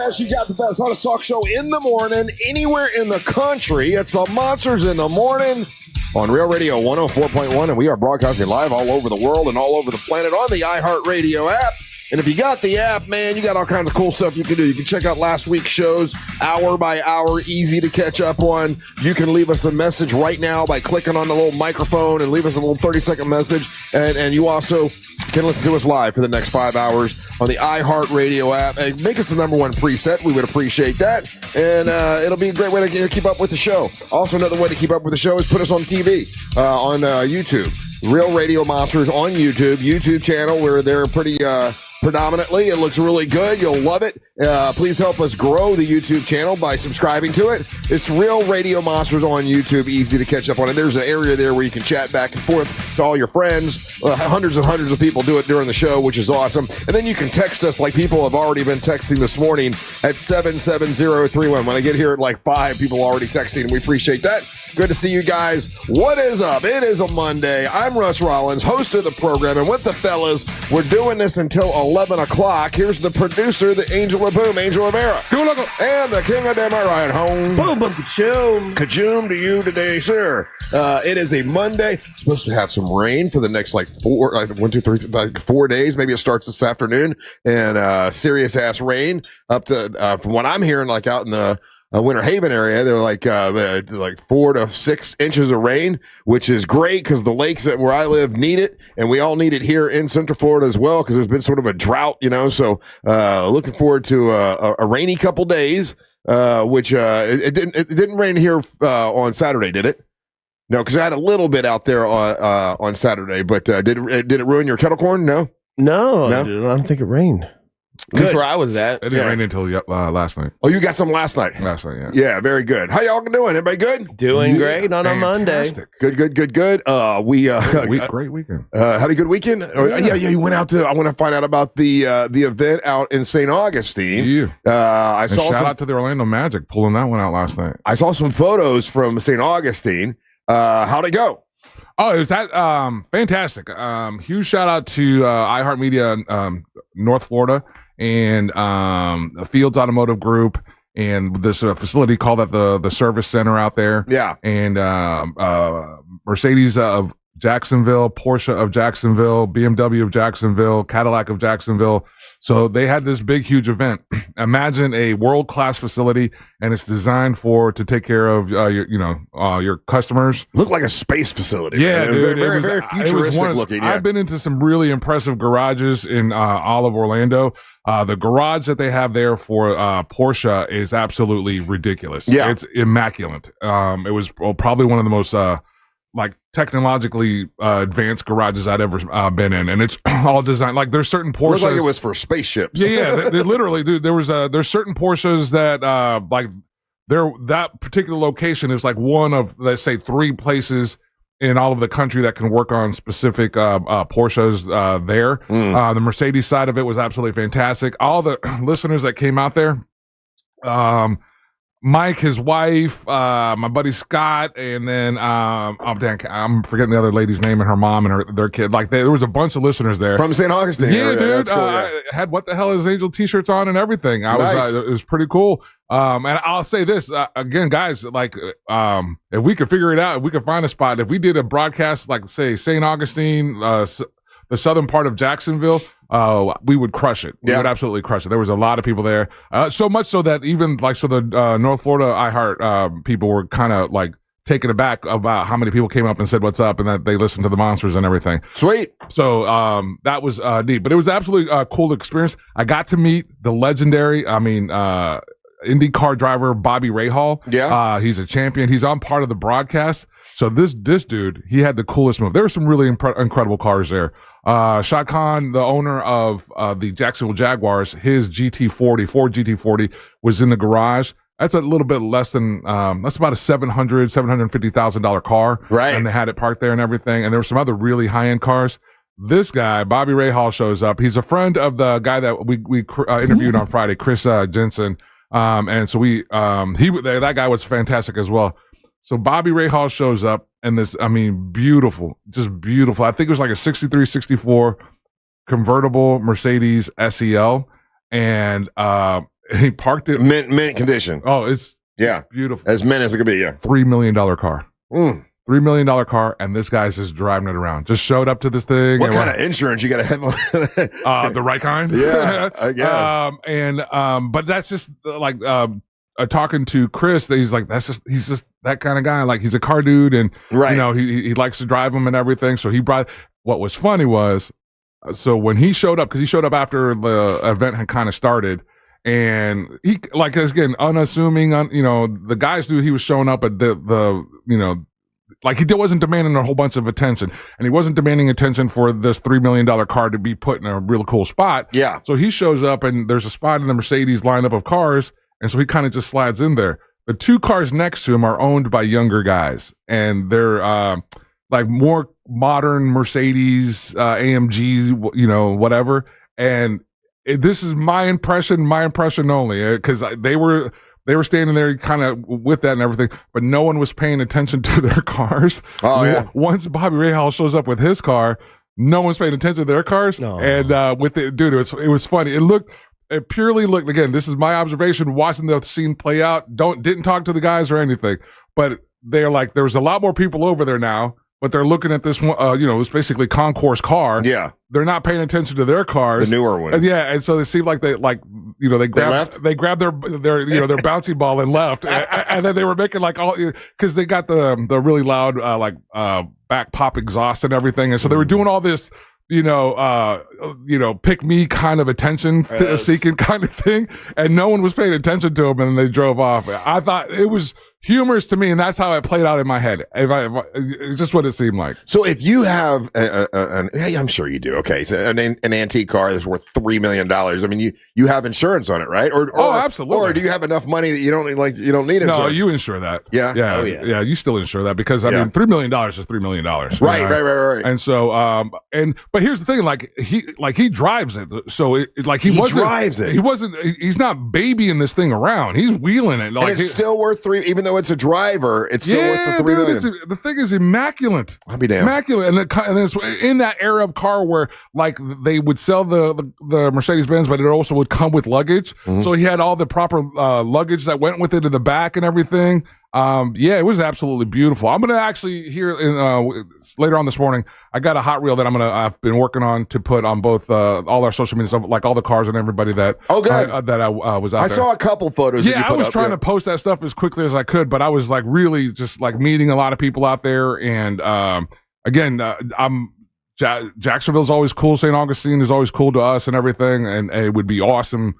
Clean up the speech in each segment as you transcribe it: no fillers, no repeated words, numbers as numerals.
best. You got the best. Hottest talk show in the morning, anywhere in the country. It's the Monsters in the Morning on Real Radio 104.1, and we are broadcasting live all over the world and all over the planet on the iHeartRadio app. And if you got the app, man, you got all kinds of cool stuff you can do. You can check out last week's shows, hour by hour, easy to catch up on. You can leave us a message right now by clicking on the little microphone and leave us a little 30-second message. And you also can listen to us live for the next 5 hours on the iHeartRadio app. And make us the number one preset. We would appreciate that. And it'll be a great way to keep up with the show. Also, another way to keep up with the show is put us on TV, on YouTube. Real Radio Monsters on YouTube channel. We're there pretty predominantly. It looks really good. You'll love it. Please help us grow the YouTube channel by subscribing to it. It's Real Radio Monsters on YouTube. Easy to catch up on it. There's an area there where you can chat back and forth to all your friends. Hundreds and hundreds of people do it during the show, which is awesome. And then you can text us like people have already been texting this morning at 77031. When I get here at like 5, people are already texting, and we appreciate that. Good to see you guys. What is up? It is a Monday. I'm Russ Rollins, host of the program, and with the fellas, we're doing this until 11 o'clock. Here's the producer, the Angel of Boom, Angel Rivera. And the king of them, right home. Boom, boom, ka-choom. Ka-choom to you today, sir. It is a Monday. It's supposed to have some rain for the next 4 days. Maybe it starts this afternoon. And serious ass rain up to, from what I'm hearing, like out in the Winter Haven area, they're like 4 to 6 inches of rain, which is great because the lakes that where I live need it, and we all need it here in Central Florida as well because there's been sort of a drought, So looking forward to a rainy couple days. Which it didn't rain here on Saturday, did it? No, because I had a little bit out there on Saturday, but did it ruin your kettle corn? No, I don't think it rained. That's where I was at. It didn't rain until last night. Oh, you got some last night? Last night, yeah. Yeah, very good. How y'all doing? Everybody good? Doing great on a Monday. Good. Great weekend. Had a good weekend? Yeah. You went out to, I want to find out about the event out in St. Augustine. Yeah. Shout out to the Orlando Magic pulling that one out last night. I saw some photos from St. Augustine. How'd it go? Oh, it was fantastic. Huge shout out to iHeartMedia North Florida and the Fields Automotive Group and this facility called the Service Center out there. Yeah. And Mercedes of Jacksonville, Porsche of Jacksonville, BMW of Jacksonville, Cadillac of Jacksonville. So they had this big, huge event. Imagine a world-class facility, and it's designed to take care of your customers. Looked like a space facility. Yeah, dude, very futuristic looking. Yeah. I've been into some really impressive garages in all of Orlando. The garage that they have there for Porsche is absolutely ridiculous. Yeah, it's immaculate. It was probably one of the most technologically advanced garages I'd ever been in, and it's all designed like there's certain Porsches. Looked like it was for spaceships. Yeah, they literally, dude. There's certain Porsches that that particular location is like one of, let's say, 3 places in all of the country that can work on specific Porsches there. The Mercedes side of it was absolutely fantastic. All the listeners that came out there. Mike, his wife, my buddy Scott, and then I'm forgetting the other lady's name and her mom and their kid. Like there was a bunch of listeners there from St. Augustine. Yeah, dude. Cool, yeah. Had what the hell is Angel t-shirts on and everything. It was pretty cool. And I'll say this again, guys. If we could figure it out, if we could find a spot, if we did a broadcast, like say St. Augustine, the southern part of Jacksonville, we would crush it. We would absolutely crush it. There was a lot of people there, so much so that even the North Florida iHeart people were kind of like taken aback about how many people came up and said what's up and that they listened to the Monsters and everything. Sweet. So that was neat, but it was absolutely a cool experience. I got to meet the legendary, IndyCar driver Bobby Rahal. Yeah. He's a champion. He's on part of the broadcast. So this dude, he had the coolest move. There were some really incredible cars there. Shad Khan, the owner of the Jacksonville Jaguars, his Ford GT40 was in the garage. That's a little bit less than, that's about a $750,000 car. Right. And they had it parked there and everything. And there were some other really high-end cars. This guy, Bobby Rahal, shows up. He's a friend of the guy that we interviewed on Friday, Chris Jensen. And so that guy was fantastic as well. So Bobby Rahal shows up and this, beautiful, just beautiful. I think it was like a 63, 64 convertible Mercedes SEL. And, he parked it mint condition. Oh, it's beautiful, as mint as it could be. Yeah, $3 million car. $3 million car, and this guy's just driving it around. Just showed up to this thing. What kind of insurance you got to have on? The right kind. Yeah, I guess. But that's just like talking to Chris. He's like, he's just that kind of guy. Like he's a car dude, and he likes to drive them and everything. So he brought. What was funny was, so when he showed up, because he showed up after the event had kind of started. And he, like, again, unassuming, the guys knew he was showing up at like he wasn't demanding a whole bunch of attention, and he wasn't demanding attention for this $3 million car to be put in a really cool spot. Yeah. So he shows up, and there's a spot in the Mercedes lineup of cars, and so he kind of just slides in there. The two cars next to him are owned by younger guys, and they're like more modern Mercedes, AMG, whatever. And this is my impression only, because they were standing there kind of with that and everything, but no one was paying attention to their cars. Oh, yeah. Once Bobby Rahal shows up with his car, no one's paying attention to their cars. No. And with it, dude, it was funny. It purely looked, again, this is my observation, watching the scene play out. Didn't talk to the guys or anything, but they're like, there's a lot more people over there now. But they're looking at this one, it's basically concourse car. Yeah. They're not paying attention to their cars. The newer ones. And so they seem like they grabbed their bouncy ball and left. and then they were making like all, because they got the really loud, back pop exhaust and everything. And so they were doing all this, pick me kind of attention seeking kind of thing. And no one was paying attention to them, and they drove off. I thought it was humorous to me, and that's how it played out in my head. It's just what it seemed like. So if you have I'm sure you do. Okay, so an antique car that's worth $3 million. I mean, you have insurance on it, right? Or absolutely. Or do you have enough money that you don't need insurance? No, you insure that. Yeah. Yeah. Oh, yeah. Yeah. You still insure that because I mean, $3 million is $3 million. Right. And so, but here's the thing: he drives it. So he drives it. He's not babying this thing around. He's wheeling it. Like, and it's still worth $3, even though it's a driver. It's still worth the $3 million. The thing is immaculate. I'll be damned. Immaculate, and it's in that era of car where like they would sell the Mercedes Benz, but it also would come with luggage. Mm-hmm. So he had all the proper luggage that went with it in the back and everything. It was absolutely beautiful. I'm gonna actually later on this morning, I got a hot reel that I've been working on to put on both all our social media stuff, like all the cars and everybody that that I was out there. I saw a couple photos. Yeah, I was trying to post that stuff as quickly as I could, but I was like really just like meeting a lot of people out there, and Jacksonville's always cool. St. Augustine is always cool to us and everything, and it would be awesome,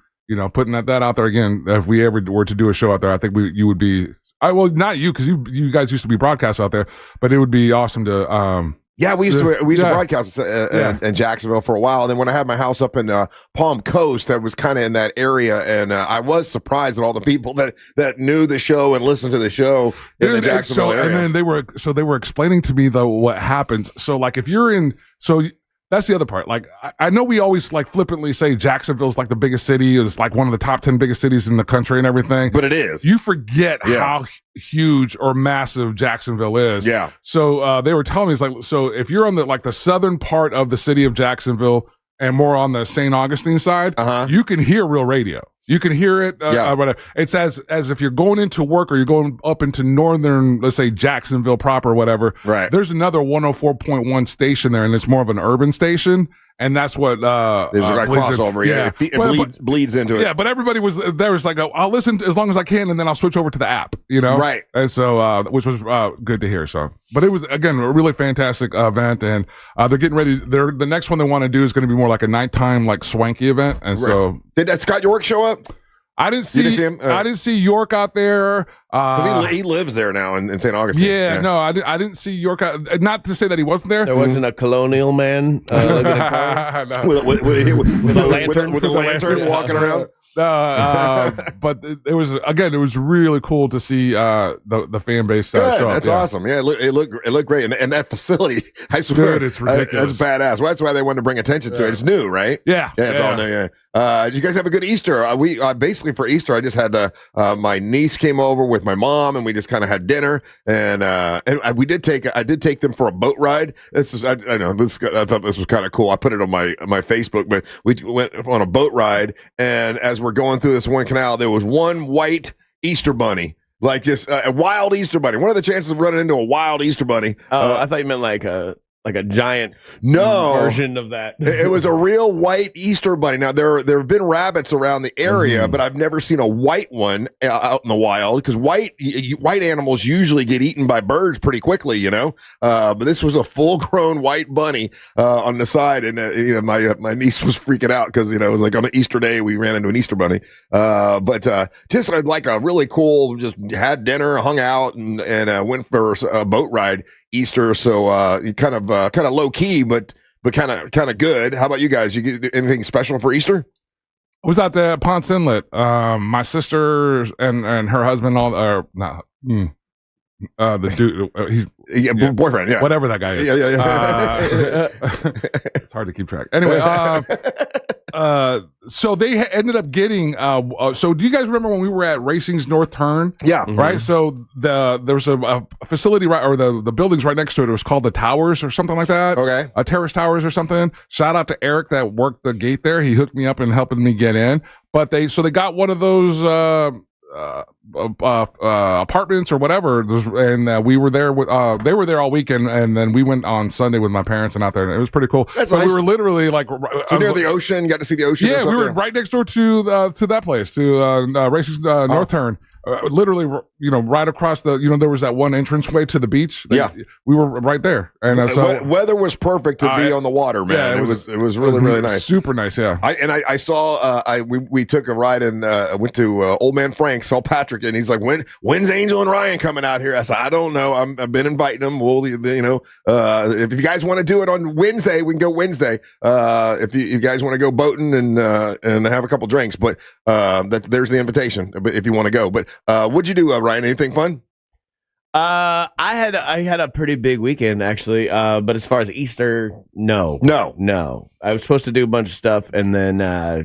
putting that out there again. If we ever were to do a show out there, I think you would be. Well, not you, because you guys used to be broadcast out there, but it would be awesome to. We used to broadcast in Jacksonville for a while. And then when I had my house up in Palm Coast, I was kind of in that area, and I was surprised at all the people that knew the show and listened to the show in the Jacksonville area. And then they were explaining to me though what happens. So like if you're in that's the other part. Like, I know we always like flippantly say Jacksonville's like the biggest city, is like one of the top 10 biggest cities in the country and everything. But it is. You forget how huge or massive Jacksonville is. Yeah. So they were telling me, it's like, so if you're on the southern part of the city of Jacksonville and more on the St. Augustine side, you can hear real radio. You can hear it. It's as if you're going into work or you're going up into northern, let's say Jacksonville proper or whatever. Right. There's another 104.1 station there, and it's more of an urban station. And that's what there's like crossover. It bleeds into it. Yeah, but everybody was there. Was like, I'll listen as long as I can, and then I'll switch over to the app. Right. And so, which was good to hear. So, but it was again a really fantastic event, and they're getting ready. The next one they want to do is going to be more like a nighttime, like swanky event. And so, did Scott York show up? I didn't see him. I didn't see York out there because he lives there now in St. Augustine. Yeah, no, I didn't see York. Not to say that he wasn't there. There wasn't a colonial man with a lantern walking around. But it was really cool to see the fan base show up. That's awesome. Yeah, it looked great, and that facility, I swear, dude, it's ridiculous. That's badass. Well, that's why they wanted to bring attention to it. It's new, right? Yeah, it's all new. Yeah. Did you guys have a good Easter? We basically for Easter, I just had my niece came over with my mom, and we just kind of had dinner, and I did take them for a boat ride. This is I thought this was kind of cool. I put it on my Facebook, but we went on a boat ride, and as we're going through this one canal, there was one white Easter bunny. Like just a wild Easter bunny. What are the chances of running into a wild Easter bunny? I thought you meant like a giant version of that. It was a real white Easter bunny. Now there have been rabbits around the area, but I've never seen a white one out in the wild because white animals usually get eaten by birds pretty quickly, you know. But this was a full grown white bunny on the side, and my niece was freaking out because it was like on an Easter day we ran into an Easter bunny. But just like a really cool, just had dinner, hung out, and went for a boat ride Easter. So kind of low key, but kind of good. How about you guys? You get anything special for Easter? I was out there at Ponce Inlet. My sister and her husband, the dude, he's boyfriend, yeah, whatever that guy is. Yeah. It's hard to keep track. Anyway, so they ended up getting. So do you guys remember when we were at Racing's North Turn? Yeah, right. So there was a facility right, or the buildings right next to it. It was called the Towers or something like that. Okay, Terrace Towers or something. Shout out to Eric that worked the gate there. He hooked me up and helping me get in. But they got one of those apartments or whatever, and we were there with they were there all weekend, and then we went on Sunday with my parents and out there, and it was pretty cool. That's but nice. we were literally like near the ocean. You got to see the ocean. Yeah, we were right next door to that place, to Racing North Turn. Literally, right across the, there was that one entranceway to the beach. We were right there, and so weather was perfect to be on the water, man. Yeah, it was really nice, super nice. Yeah, I saw. We took a ride and went to Old Man Frank, saw Patrick, and he's like, "When's Angel and Ryan coming out here?" I said, "I don't know. I've been inviting them. Well, if you guys want to do it on Wednesday, we can go Wednesday. If you guys want to go boating and have a couple drinks, but there's the invitation. But if you want to go, but what'd you do, Ryan? Anything fun? I had a pretty big weekend actually, but as far as Easter, no. I was supposed to do a bunch of stuff, and then I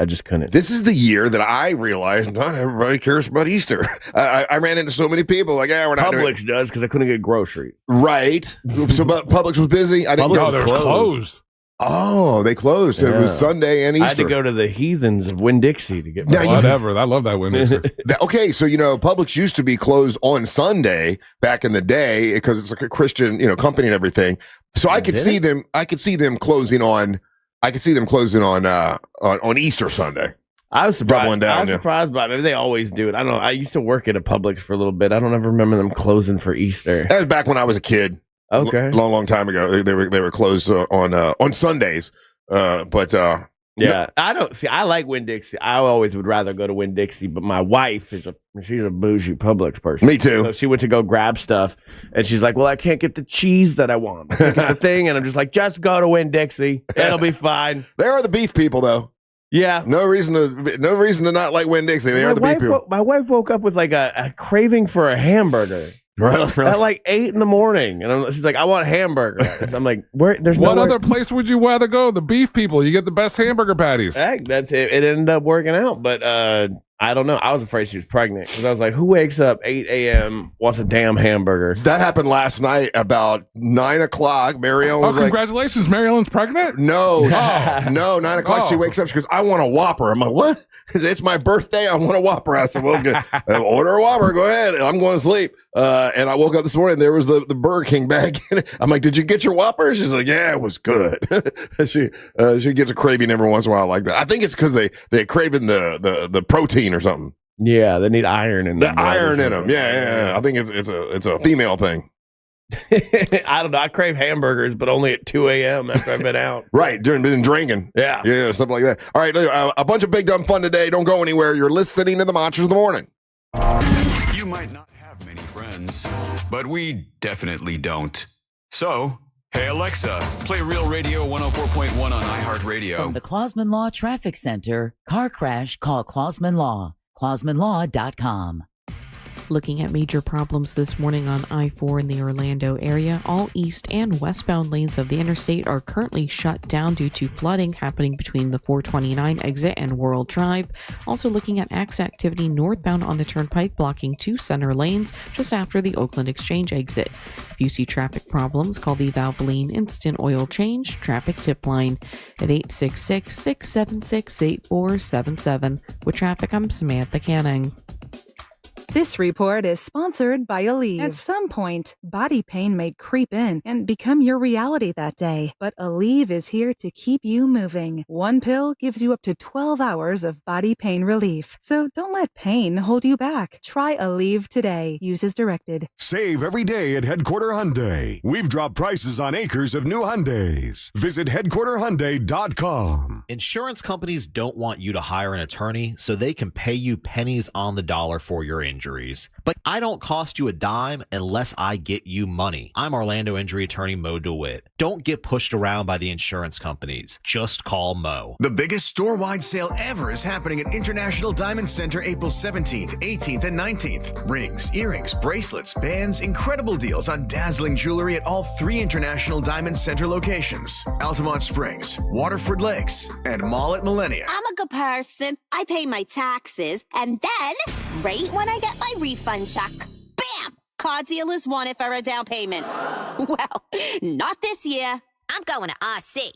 just couldn't. This is the year that I realized not everybody cares about Easter. I ran into so many people like, we're not. Publix does because I couldn't get groceries. Right. So, but Publix was busy. I didn't go. They were closed. Oh, they closed. Yeah. It was Sunday and Easter. I had to go to the Heathens of Winn-Dixie to get whatever. I love that Winn-Dixie. Okay, so Publix used to be closed on Sunday back in the day because it's like a Christian, company and everything. So I could see them. I could see them closing on. I could see them closing on Easter Sunday. I was surprised. Doubling down, I was surprised by it. Maybe they always do it. I don't know. I used to work at a Publix for a little bit. I don't ever remember them closing for Easter. That was back when I was a kid. Okay, long time ago. They were closed on Sundays. I don't see. I like Winn-Dixie. I always would rather go to Winn-Dixie, but my wife she's a bougie Publix person. Me too. So she went to go grab stuff, and she's like, "Well, I can't get the cheese that I want. I can't get the thing," and I'm just like, "Just go to Winn-Dixie. It'll be fine." They are the beef people, though. Yeah, no reason to not like Winn-Dixie. They are the beef people. My wife woke up with like a craving for a hamburger. Really? At like 8 a.m, and she's like, "I want a hamburger." I'm like, "Where? There's what other place would you rather go? The beef people. You get the best hamburger patties." Heck, that's it. It ended up working out, but I don't know. I was afraid she was pregnant because I was like, "Who wakes up 8 a.m. wants a damn hamburger?" That happened last night about 9 o'clock. Marielle was congratulations, Mary Ellen's pregnant? No, no, 9 o'clock. She wakes up. She goes, "I want a Whopper." I'm like, "What? It's my birthday. I want a Whopper." I said, "Well, good. Order a Whopper. Go ahead. I'm going to sleep." And I woke up this morning. There was the Burger King bag in it. I'm like, "Did you get your Whopper?" She's like, "Yeah, it was good." She gets a craving every once in a while like that. I think it's because they're craving the protein or something. Yeah, they need iron in them. The iron in them. Yeah. I think it's a female thing. I don't know. I crave hamburgers, but only at 2 a.m. after I've been out. Right, been drinking. Yeah, stuff like that. All right, a bunch of big dumb fun today. Don't go anywhere. You're listening to the Monsters of the Morning. You might not have many friends, but we definitely don't. So, hey Alexa, play Real Radio 104.1 on iHeartRadio. From the Clausman Law Traffic Center, car crash, call Clausman Law. ClausmanLaw.com. Looking at major problems this morning on I-4 in the Orlando area, all east and westbound lanes of the interstate are currently shut down due to flooding happening between the 429 exit and World Drive. Also looking at activity northbound on the turnpike, blocking 2 center lanes just after the Oakland Exchange exit. If you see traffic problems, call the Valvoline Instant Oil Change Traffic Tip Line at 866-676-8477. With traffic, I'm Samantha Canning. This report is sponsored by Aleve. At some point, body pain may creep in and become your reality that day. But Aleve is here to keep you moving. One pill gives you up to 12 hours of body pain relief. So don't let pain hold you back. Try Aleve today. Use as directed. Save every day at Headquarter Hyundai. We've dropped prices on acres of new Hyundais. Visit headquarterhyundai.com. Insurance companies don't want you to hire an attorney so they can pay you pennies on the dollar for your injuries. But I don't cost you a dime unless I get you money. I'm Orlando injury attorney Mo DeWitt. Don't get pushed around by the insurance companies. Just call Mo. The biggest store-wide sale ever is happening at International Diamond Center April 17th, 18th, and 19th. Rings, earrings, bracelets, bands, incredible deals on dazzling jewelry at all 3 International Diamond Center locations. Altamont Springs, Waterford Lakes, and Mall at Millennia. I'm a good person. I pay my taxes, and then, right when I get my refund check, bam! Car dealers want it for a down payment. Well, not this year. I'm going to RC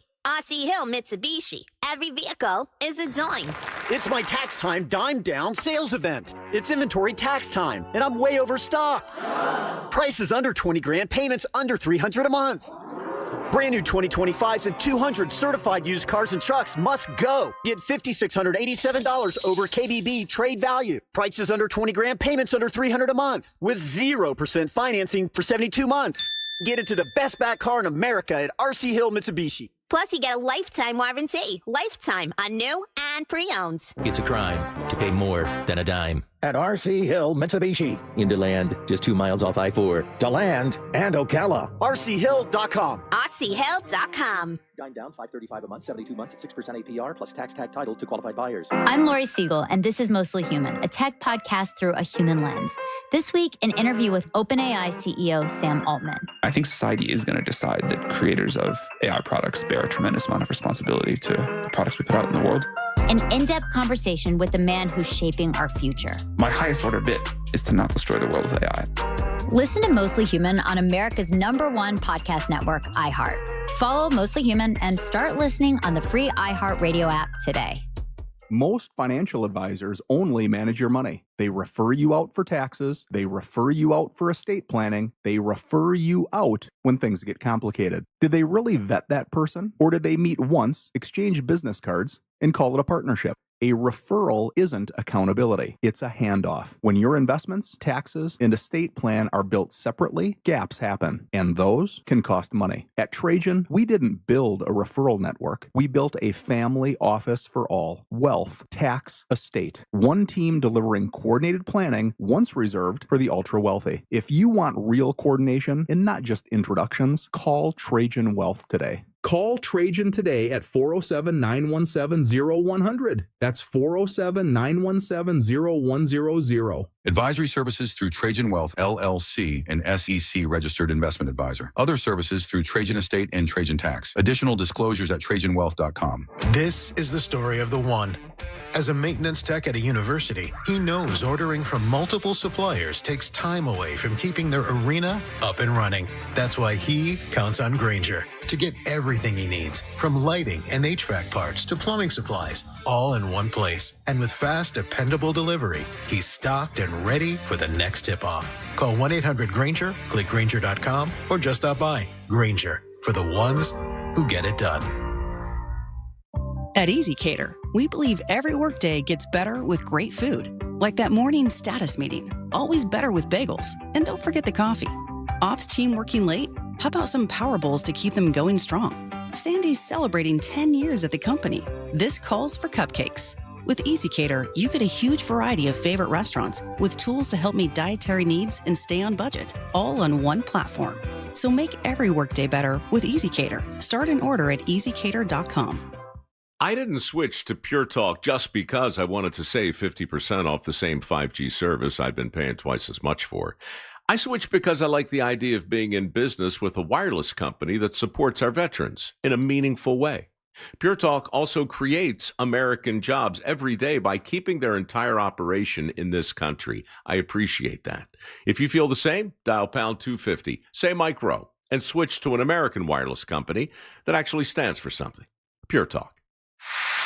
Hill Mitsubishi. Every vehicle is a dime. It's my tax time dime down sales event. It's inventory tax time, and I'm way overstocked. Prices under 20 grand, payments under $300 a month. Brand new 2025s and 200 certified used cars and trucks must go. Get $5,687 over KBB trade value. Prices under 20 grand, payments under $300 a month. With 0% financing for 72 months. Get into the best back car in America at RC Hill Mitsubishi. Plus, you get a lifetime warranty. Lifetime on new and pre-owned. It's a crime to pay more than a dime. At RC Hill Mitsubishi. In DeLand, just 2 miles off I-4. DeLand and Ocala. RCHill.com. RCHill.com. Dime down, $535 a month, 72 months at 6% APR plus tax tag title to qualified buyers. I'm Lori Siegel, and this is Mostly Human, a tech podcast through a human lens. This week, an interview with OpenAI CEO Sam Altman. I think society is going to decide that creators of AI products bear a tremendous amount of responsibility to the products we put out in the world. An in-depth conversation with the man who's shaping our future. My highest order bid is to not destroy the world with AI. Listen to Mostly Human on America's #1 podcast network, iHeart. Follow Mostly Human and start listening on the free iHeartRadio app today. Most financial advisors only manage your money. They refer you out for taxes. They refer you out for estate planning. They refer you out when things get complicated. Did they really vet that person? Or did they meet once, exchange business cards, and call it a partnership? A referral isn't accountability. It's a handoff. When your investments, taxes, and estate plan are built separately, gaps happen, and those can cost money. At Trajan, we didn't build a referral network. We built a family office for all. Wealth, tax, estate. One team delivering coordinated planning, once reserved for the ultra-wealthy. If you want real coordination and not just introductions, call Trajan Wealth today. Call Trajan today at 407-917-0100. That's 407-917-0100. Advisory services through Trajan Wealth, LLC, an SEC-registered investment advisor. Other services through Trajan Estate and Trajan Tax. Additional disclosures at TrajanWealth.com. This is the story of the one. As a maintenance tech at a university, he knows ordering from multiple suppliers takes time away from keeping their arena up and running. That's why he counts on Grainger to get everything he needs, from lighting and HVAC parts to plumbing supplies, all in one place. And with fast, dependable delivery, he's stocked and ready for the next tip-off. Call 1-800-GRAINGER, click Grainger.com, or just stop by. Grainger, for the ones who get it done. At EasyCater, we believe every workday gets better with great food. Like that morning status meeting, always better with bagels. And don't forget the coffee. Ops team working late? How about some power bowls to keep them going strong? Sandy's celebrating 10 years at the company. This calls for cupcakes. With EasyCater, you get a huge variety of favorite restaurants with tools to help meet dietary needs and stay on budget, all on one platform. So make every workday better with EasyCater. Start an order at easycater.com. I didn't switch to Pure Talk just because I wanted to save 50% off the same 5G service I'd been paying twice as much for. I switched because I like the idea of being in business with a wireless company that supports our veterans in a meaningful way. Pure Talk also creates American jobs every day by keeping their entire operation in this country. I appreciate that. If you feel the same, dial pound 250, say Mike Rowe, and switch to an American wireless company that actually stands for something. Pure Talk.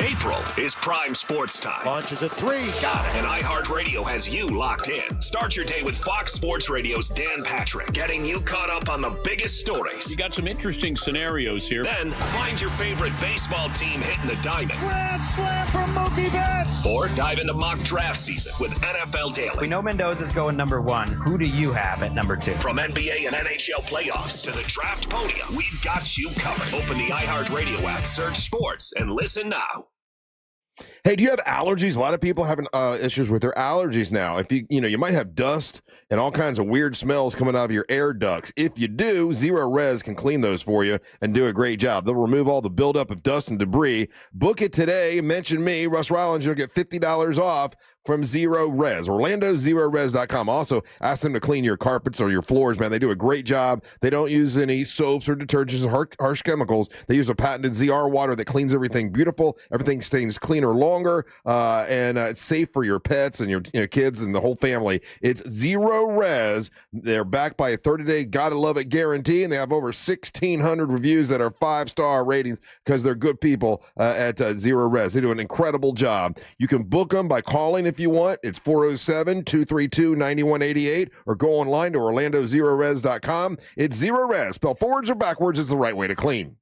April is prime sports time. Launches at 3, got it. And iHeartRadio has you locked in. Start your day with Fox Sports Radio's Dan Patrick, getting you caught up on the biggest stories. You got some interesting scenarios here. Then find your favorite baseball team hitting the diamond. Grand slam from Mookie Betts. Or dive into mock draft season with NFL Daily. We know Mendoza's going number 1. Who do you have at number 2? From NBA and NHL playoffs to the draft podium, we've got you covered. Open the iHeartRadio app, search sports, and listen now. Hey, do you have allergies? A lot of people having issues with their allergies now. If you might have dust and all kinds of weird smells coming out of your air ducts. If you do, Zero Res can clean those for you and do a great job. They'll remove all the buildup of dust and debris. Book it today. Mention me, Russ Rollins. You'll get $50 off from Zero Res. OrlandoZeroRes.com. Also, ask them to clean your carpets or your floors, man. They do a great job. They don't use any soaps or detergents or harsh chemicals. They use a patented ZR water that cleans everything beautiful. Everything stays cleaner longer, and it's safe for your pets and your kids and the whole family. It's Zero Res. They're backed by a 30-day gotta love it guarantee, and they have over 1,600 reviews that are 5-star ratings because they're good people at Zero Res. They do an incredible job. You can book them by calling if you want. It's 407-232-9188, or go online to OrlandoZeroRes.com. It's Zero Res. Spelled forwards or backwards is the right way to clean.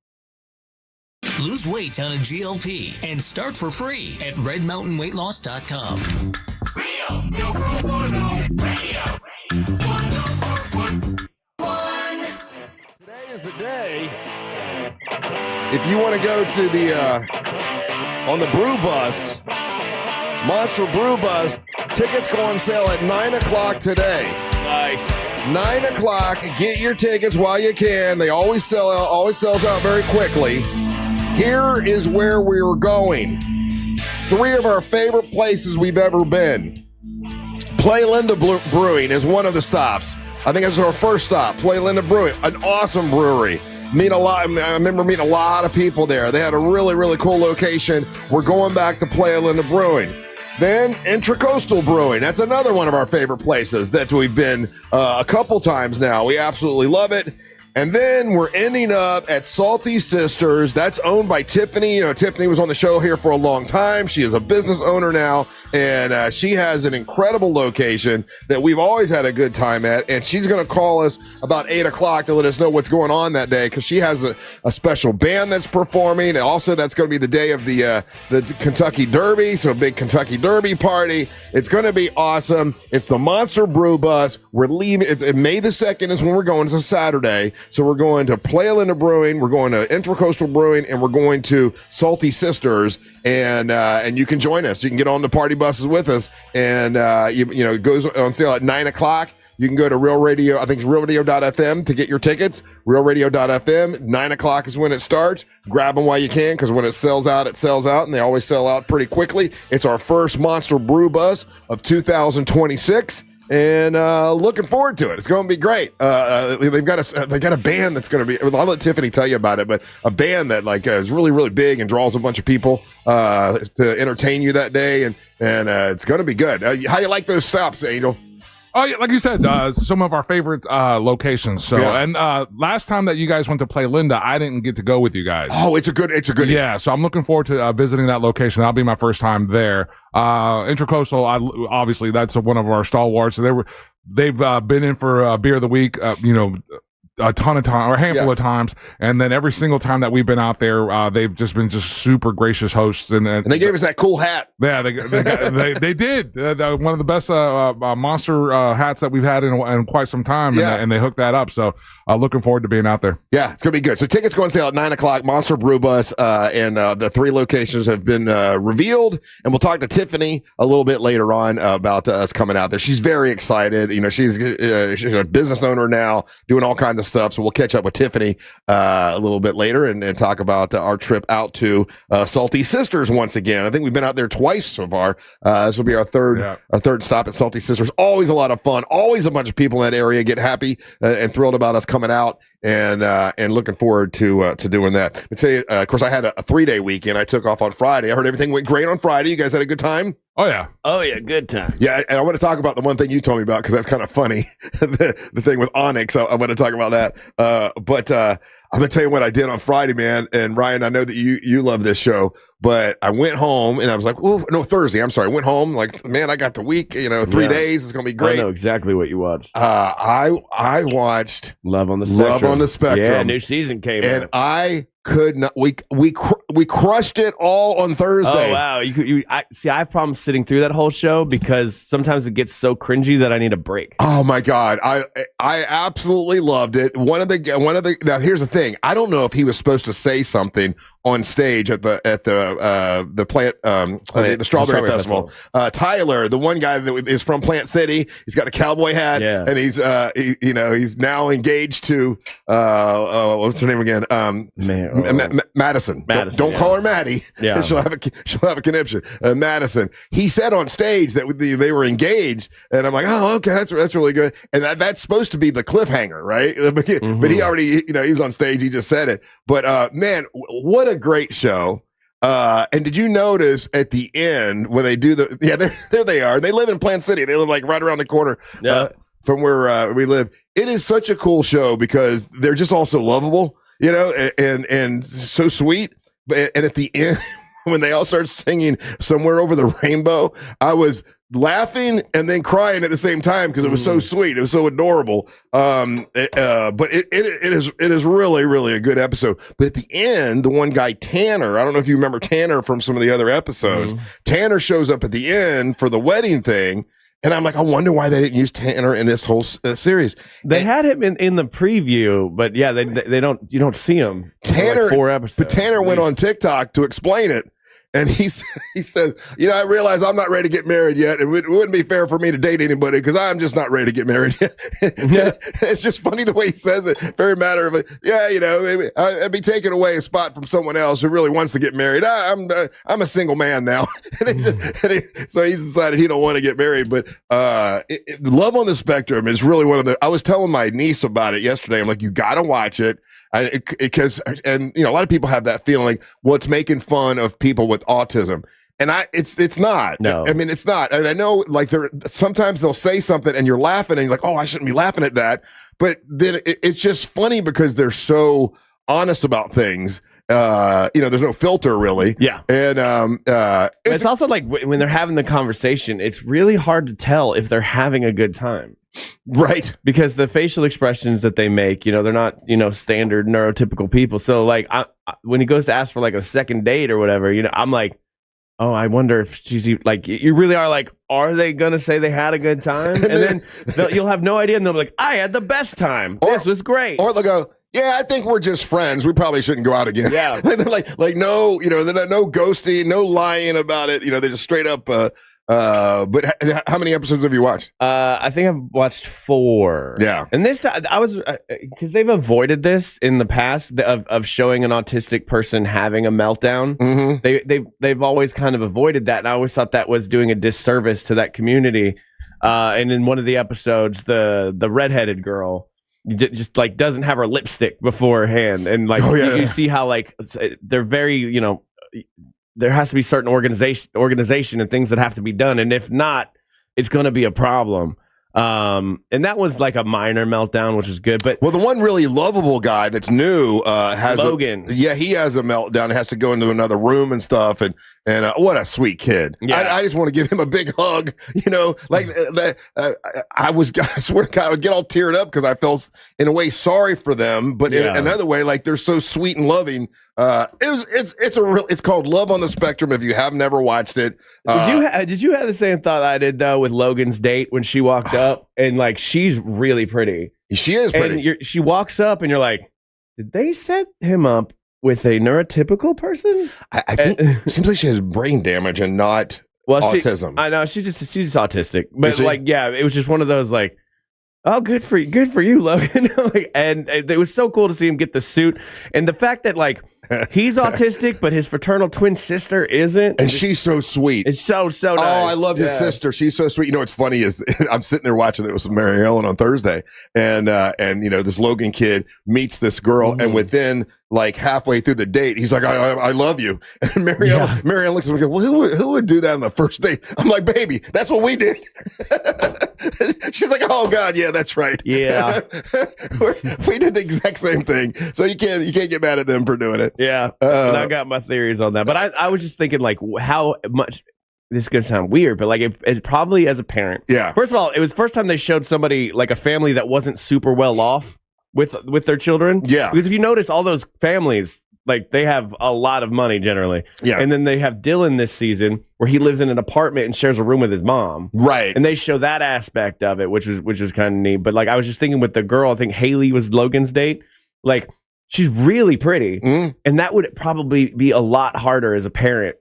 Lose weight on a GLP and start for free at RedMountainWeightLoss.com. Real, no radio. Today is the day. If you want to go to the on the brew bus, Monster Brew Bus, tickets go on sale at 9 o'clock today. Nice. 9 o'clock. Get your tickets while you can. They always sell out. Always sells out very quickly. Here is where we're going. 3 of our favorite places we've ever been. Play Linda Brewing is one of the stops. I think it's our first stop. Play Linda Brewing, an awesome brewery. I remember meeting a lot of people there. They had a really, really cool location. We're going back to Play Linda Brewing. Then Intracoastal Brewing. That's another one of our favorite places that we've been a couple times now. We absolutely love it. And then we're ending up at Salty Sisters. That's owned by Tiffany. Tiffany was on the show here for a long time. She is a business owner now, and she has an incredible location that we've always had a good time at. And she's going to call us about 8 o'clock to let us know what's going on that day, because she has a special band that's performing. And also, that's going to be the day of the Kentucky Derby, so a big Kentucky Derby party. It's going to be awesome. It's the Monster Brew Bus. We're leaving. It's May the 2nd is when we're going. It's a Saturday. So we're going to Playa Linda Brewing, we're going to Intracoastal Brewing, and we're going to Salty Sisters, and you can join us. You can get on the party buses with us, and it goes on sale at 9 o'clock. You can go to Real Radio, I think it's realradio.fm to get your tickets. Realradio.fm, 9 o'clock is when it starts. Grab them while you can, because when it sells out, and they always sell out pretty quickly. It's our first Monster Brew Bus of 2026. And looking forward to it. It's going to be great. They got a band that's going to be. I'll let Tiffany tell you about it, but a band that is really, really big and draws a bunch of people to entertain you that day, and it's going to be good. How you like those stops, Angel? Oh yeah, like you said, some of our favorite locations. So, yeah. And last time that you guys went to Play Linda, I didn't get to go with you guys. Oh, it's a good. Yeah, so I'm looking forward to visiting that location. That'll be my first time there. Intracoastal, obviously, that's one of our stalwarts. So they've been in for Beer of the Week. A ton of time, or a handful of times, and then every single time that we've been out there, they've just been super gracious hosts, and they gave us that cool hat. Yeah, they did one of the best monster hats that we've had in quite some time, and they hooked that up. So looking forward to being out there. Yeah, it's gonna be good. So tickets go on sale at 9 o'clock. Monster Brew Bus, and the 3 locations have been revealed, and we'll talk to Tiffany a little bit later on about us coming out there. She's very excited. She's a business owner now, doing all kinds of stuff. So we'll catch up with Tiffany a little bit later and talk about our trip out to Salty Sisters once again. I think we've been out there twice so far. This will be our third stop at Salty Sisters. Always a lot of fun. Always a bunch of people in that area get happy and thrilled about us coming out. And looking forward to doing that. I'd say, of course, I had a 3-day weekend. I took off on Friday. I heard everything went great on Friday. You guys had a good time? Oh yeah, good time. Yeah, and I want to talk about the one thing you told me about because that's kind of funny. the thing with Onyx. I want to talk about that. But I'm gonna tell you what I did on Friday, man. And Ryan, I know that you love this show, but I went home and I was like, oh no, Thursday. I'm sorry. I went home like, man, I got the week. 3 days. It's gonna be great. I know exactly what you watched. I watched Love on the Spectrum. Love on the Spectrum. Yeah, new season came and out. I could not. We crushed it all on Thursday. Oh wow! I have problems sitting through that whole show because sometimes it gets so cringy that I need a break. Oh my god! I absolutely loved it. One of the now here's the thing. I don't know if he was supposed to say something on stage at the plant the Strawberry Festival. Tyler, the one guy that is from Plant City, he's got a cowboy hat, and he's he's now engaged to what's her name again? Madison. Don't call her Maddie. Yeah, she'll have a conniption. Madison. He said on stage that they were engaged, and I'm like, oh, okay, that's really good. And that's supposed to be the cliffhanger, right? But he already, he was on stage. He just said it. But man, what a great show. And did you notice at the end when they do there they are. They live in Plant City. They live like right around the corner from where we live. It is such a cool show because they're just all so lovable, and so sweet. And at the end, when they all start singing Somewhere Over the Rainbow, I was laughing and then crying at the same time because it was so sweet. It was so adorable. But it is really, really a good episode. But at the end, the one guy, Tanner, I don't know if you remember Tanner from some of the other episodes. Tanner shows up at the end for the wedding thing. And I'm like, I wonder why they didn't use Tanner in this whole series. They had him in the preview, but yeah, they don't. You don't see him. Tanner, like 4 episodes. But Tanner went on TikTok to explain it. And he says, I realize I'm not ready to get married yet, and it wouldn't be fair for me to date anybody because I'm just not ready to get married yet. It's just funny the way he says it. Very matter of it. Maybe I'd be taking away a spot from someone else who really wants to get married. I'm a single man now. So he's decided he don't want to get married. But Love on the Spectrum is really one of the. I was telling my niece about it yesterday. I'm like, you got to watch it. Because a lot of people have that feeling like, well, it's making fun of people with autism, and it's not. No, I mean it's not. And I know like sometimes they'll say something and you're laughing and you're like, oh, I shouldn't be laughing at that, but then it's just funny because they're so honest about things. There's no filter really. Yeah, and it's also like when they're having the conversation, it's really hard to tell if they're having a good time. Right. Because the facial expressions that they make, they're not, standard neurotypical people. So like when he goes to ask for like a second date or whatever, I'm like, oh, I wonder if she's like, you really are like, are they going to say they had a good time? And then you'll have no idea. And they'll be like, I had the best time. This was great. Or they'll go, yeah, I think we're just friends. We probably shouldn't go out again. Yeah. They're like no, they're no ghosting, no lying about it. They're just straight up, but how many episodes have you watched? I think I've watched 4. Yeah. And this time I was, because they've avoided this in the past of showing an autistic person having a meltdown. Mm-hmm. They've always kind of avoided that. And I always thought that was doing a disservice to that community. And in one of the episodes, the redheaded girl just like doesn't have her lipstick beforehand. And like, you see how like they're very, there has to be certain organization and things that have to be done. And if not, it's going to be a problem. And that was like a minor meltdown, which was good. But the one really lovable guy that's new has Logan. He has a meltdown. Has to go into another room and stuff. And what a sweet kid. Yeah. I just want to give him a big hug. I swear to God, I would get all teared up because I felt in a way sorry for them, but in another way, like they're so sweet and loving. It's called Love on the Spectrum. If you have never watched it, did you have the same thought I did though with Logan's date when she walked up and like she's really pretty. She is pretty. And she walks up and you're like, did they set him up with a neurotypical person? I think it seems like she has brain damage and not autism. I know she's just autistic, but it was just one of those like. Oh, good for you, Logan. and it was so cool to see him get the suit, and the fact that like he's autistic, but his fraternal twin sister isn't, and she's so sweet. It's so nice. Oh, I love his sister. She's so sweet. You know what's funny is I'm sitting there watching it with Mary Ellen on Thursday, and this Logan kid meets this girl, and within like halfway through the date, he's like, I love you. And Mary Ellen looks at me and goes, well, who would do that on the first date? I'm like, baby, that's what we did. She's like, oh God, yeah, that's right. Yeah. We did the exact same thing. So you can't get mad at them for doing it. Yeah. And I got my theories on that. But I was just thinking like how much this is going to sound weird, but like it probably as a parent. Yeah. First of all, it was the first time they showed somebody like a family that wasn't super well off with their children. Yeah. Because if you notice all those families, like they have a lot of money generally. Yeah. And then they have Dylan this season where he lives in an apartment and shares a room with his mom. Right. And they show that aspect of it, which was kind of neat. But like I was just thinking with the girl, I think Haley was Logan's date. Like she's really pretty. And that would probably be a lot harder as a parent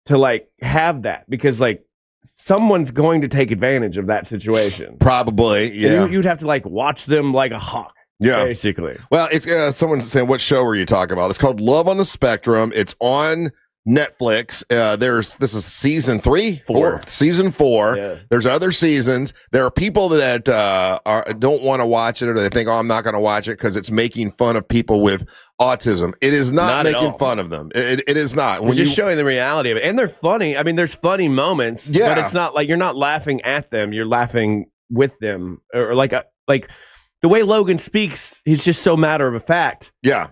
to like have that because like someone's going to take advantage of that situation. Probably. Yeah. You'd have to like watch them like a hawk. Yeah, basically. Well, it's someone's saying, what show are you talking about? It's called Love on the Spectrum. It's on Netflix. This is season 3, 4, season 4. Yeah. There's other seasons. There are people that don't want to watch it, or they think, oh, I'm not going to watch it because it's making fun of people with autism. It is not making fun of them. It is not. It's just showing the reality of it, and they're funny. I mean, there's funny moments. Yeah, but it's not like you're not laughing at them. You're laughing with them, or like the way Logan speaks, he's just so matter of fact. Yeah.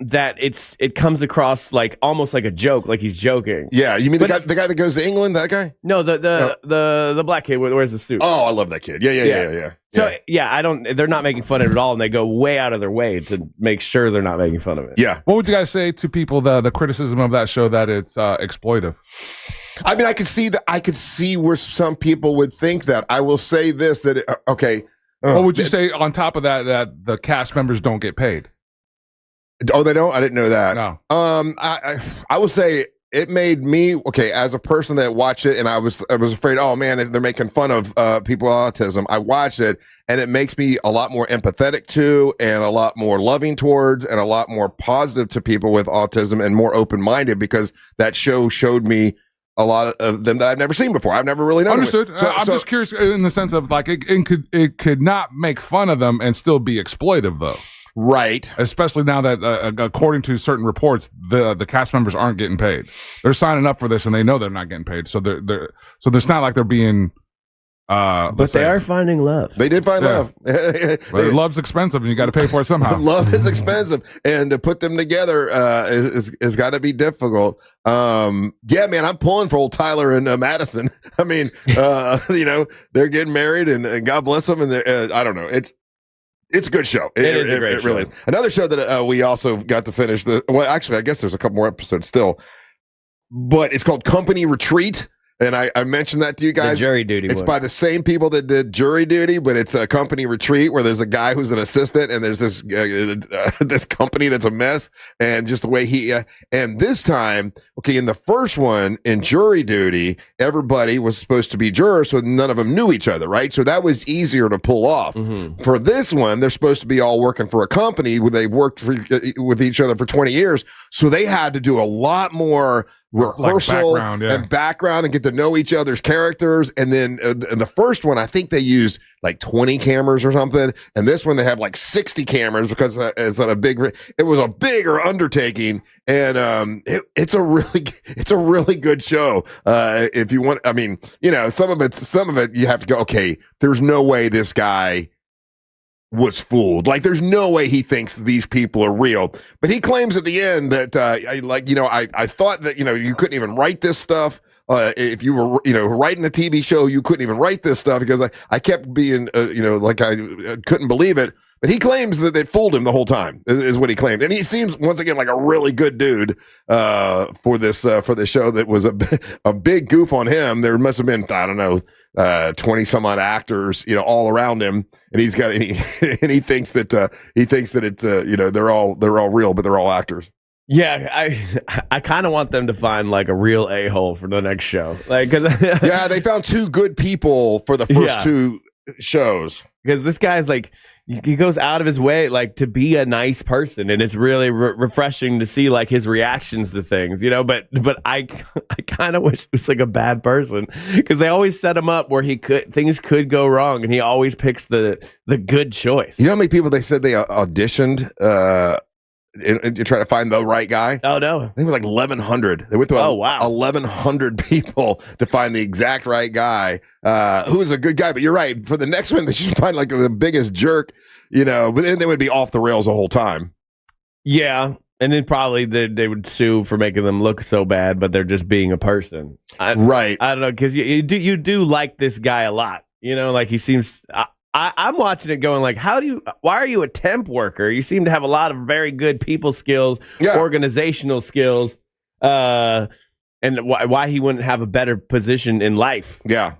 That it comes across like almost like a joke, like he's joking. Yeah, you mean the guy that goes to England, that guy? No, the black kid wears the suit. Oh, I love that kid. Yeah. So they're not making fun of it at all, and they go way out of their way to make sure they're not making fun of it. Yeah. What would you guys say to people the criticism of that show that it's exploitive? I mean, I could see where some people would think that. I will say this okay. What would you say on top of that the cast members don't get paid? Oh, they don't? I didn't know that. No. I would say it made me, okay, as a person that watched it, and I was afraid, oh man, they're making fun of people with autism. I watched it, and it makes me a lot more empathetic to, and a lot more loving towards, and a lot more positive to people with autism, and more open-minded, because that show showed me a lot of them that I've never seen before. I've never really known. Understood. I'm just curious in the sense of like it could not make fun of them and still be exploitive though. Right. Especially now that according to certain reports, the cast members aren't getting paid. They're signing up for this and they know they're not getting paid. So it's not like they're being. But they are finding love. They did find love. But love's expensive, and you got to pay for it somehow. Love is expensive, and to put them together is got to be difficult. Yeah, man, I'm pulling for old Tyler and Madison. I mean, they're getting married, and God bless them. And I don't know, it's a good show. It is a great show. Really is. Another show that we also got to finish. Actually, I guess there's a couple more episodes still, but it's called Company Retreat. And I mentioned that to you guys. The Jury Duty. It's by the same people that did Jury Duty, but it's a Company Retreat where there's a guy who's an assistant, and there's this this company that's a mess, and just the way he. And this time, okay, in the first one, in Jury Duty, everybody was supposed to be jurors, so none of them knew each other, right? So that was easier to pull off. Mm-hmm. For this one, they're supposed to be all working for a company where they've worked with each other for 20 years, so they had to do a lot more rehearsal and background and get to know each other's characters. And then in the first one, I think they used like 20 cameras or something, and this one they have like 60 cameras because it's on it was a bigger undertaking. And it's a really good show. If you want, I mean, some of it you have to go, okay, there's no way this guy was fooled. Like, there's no way he thinks these people are real. But he claims at the end that, I thought that, you couldn't even write this stuff. If you were, writing a TV show, you couldn't even write this stuff because I kept being, like I couldn't believe it. But he claims that it fooled him the whole time, is what he claimed. And he seems, once again, like a really good dude for this show that was a big goof on him. There must have been, I don't know, 20 some odd actors, all around him, and he's got, and he thinks that it's, they're all real, but they're all actors. Yeah, I kind of want them to find like a real a-hole for the next show, like, cause yeah, they found two good people for the first two shows. because this guy's like, he goes out of his way like to be a nice person, and it's really refreshing to see like his reactions to things, But I kind of wish he was like a bad person, because they always set him up where things could go wrong, and he always picks the good choice. You know how many people they said they auditioned and try to find the right guy? Oh no, I think it was like 1,100. They went through 1,100 people to find the exact right guy, who is a good guy. But you're right. For the next one, they should find like the biggest jerk, but then they would be off the rails the whole time. Yeah, and then probably they would sue for making them look so bad, but they're just being a person. Right. I don't know, because you do like this guy a lot. Like he seems. I'm watching it going like, why are you a temp worker? You seem to have a lot of very good people skills, organizational skills, and why he wouldn't have a better position in life. Yeah.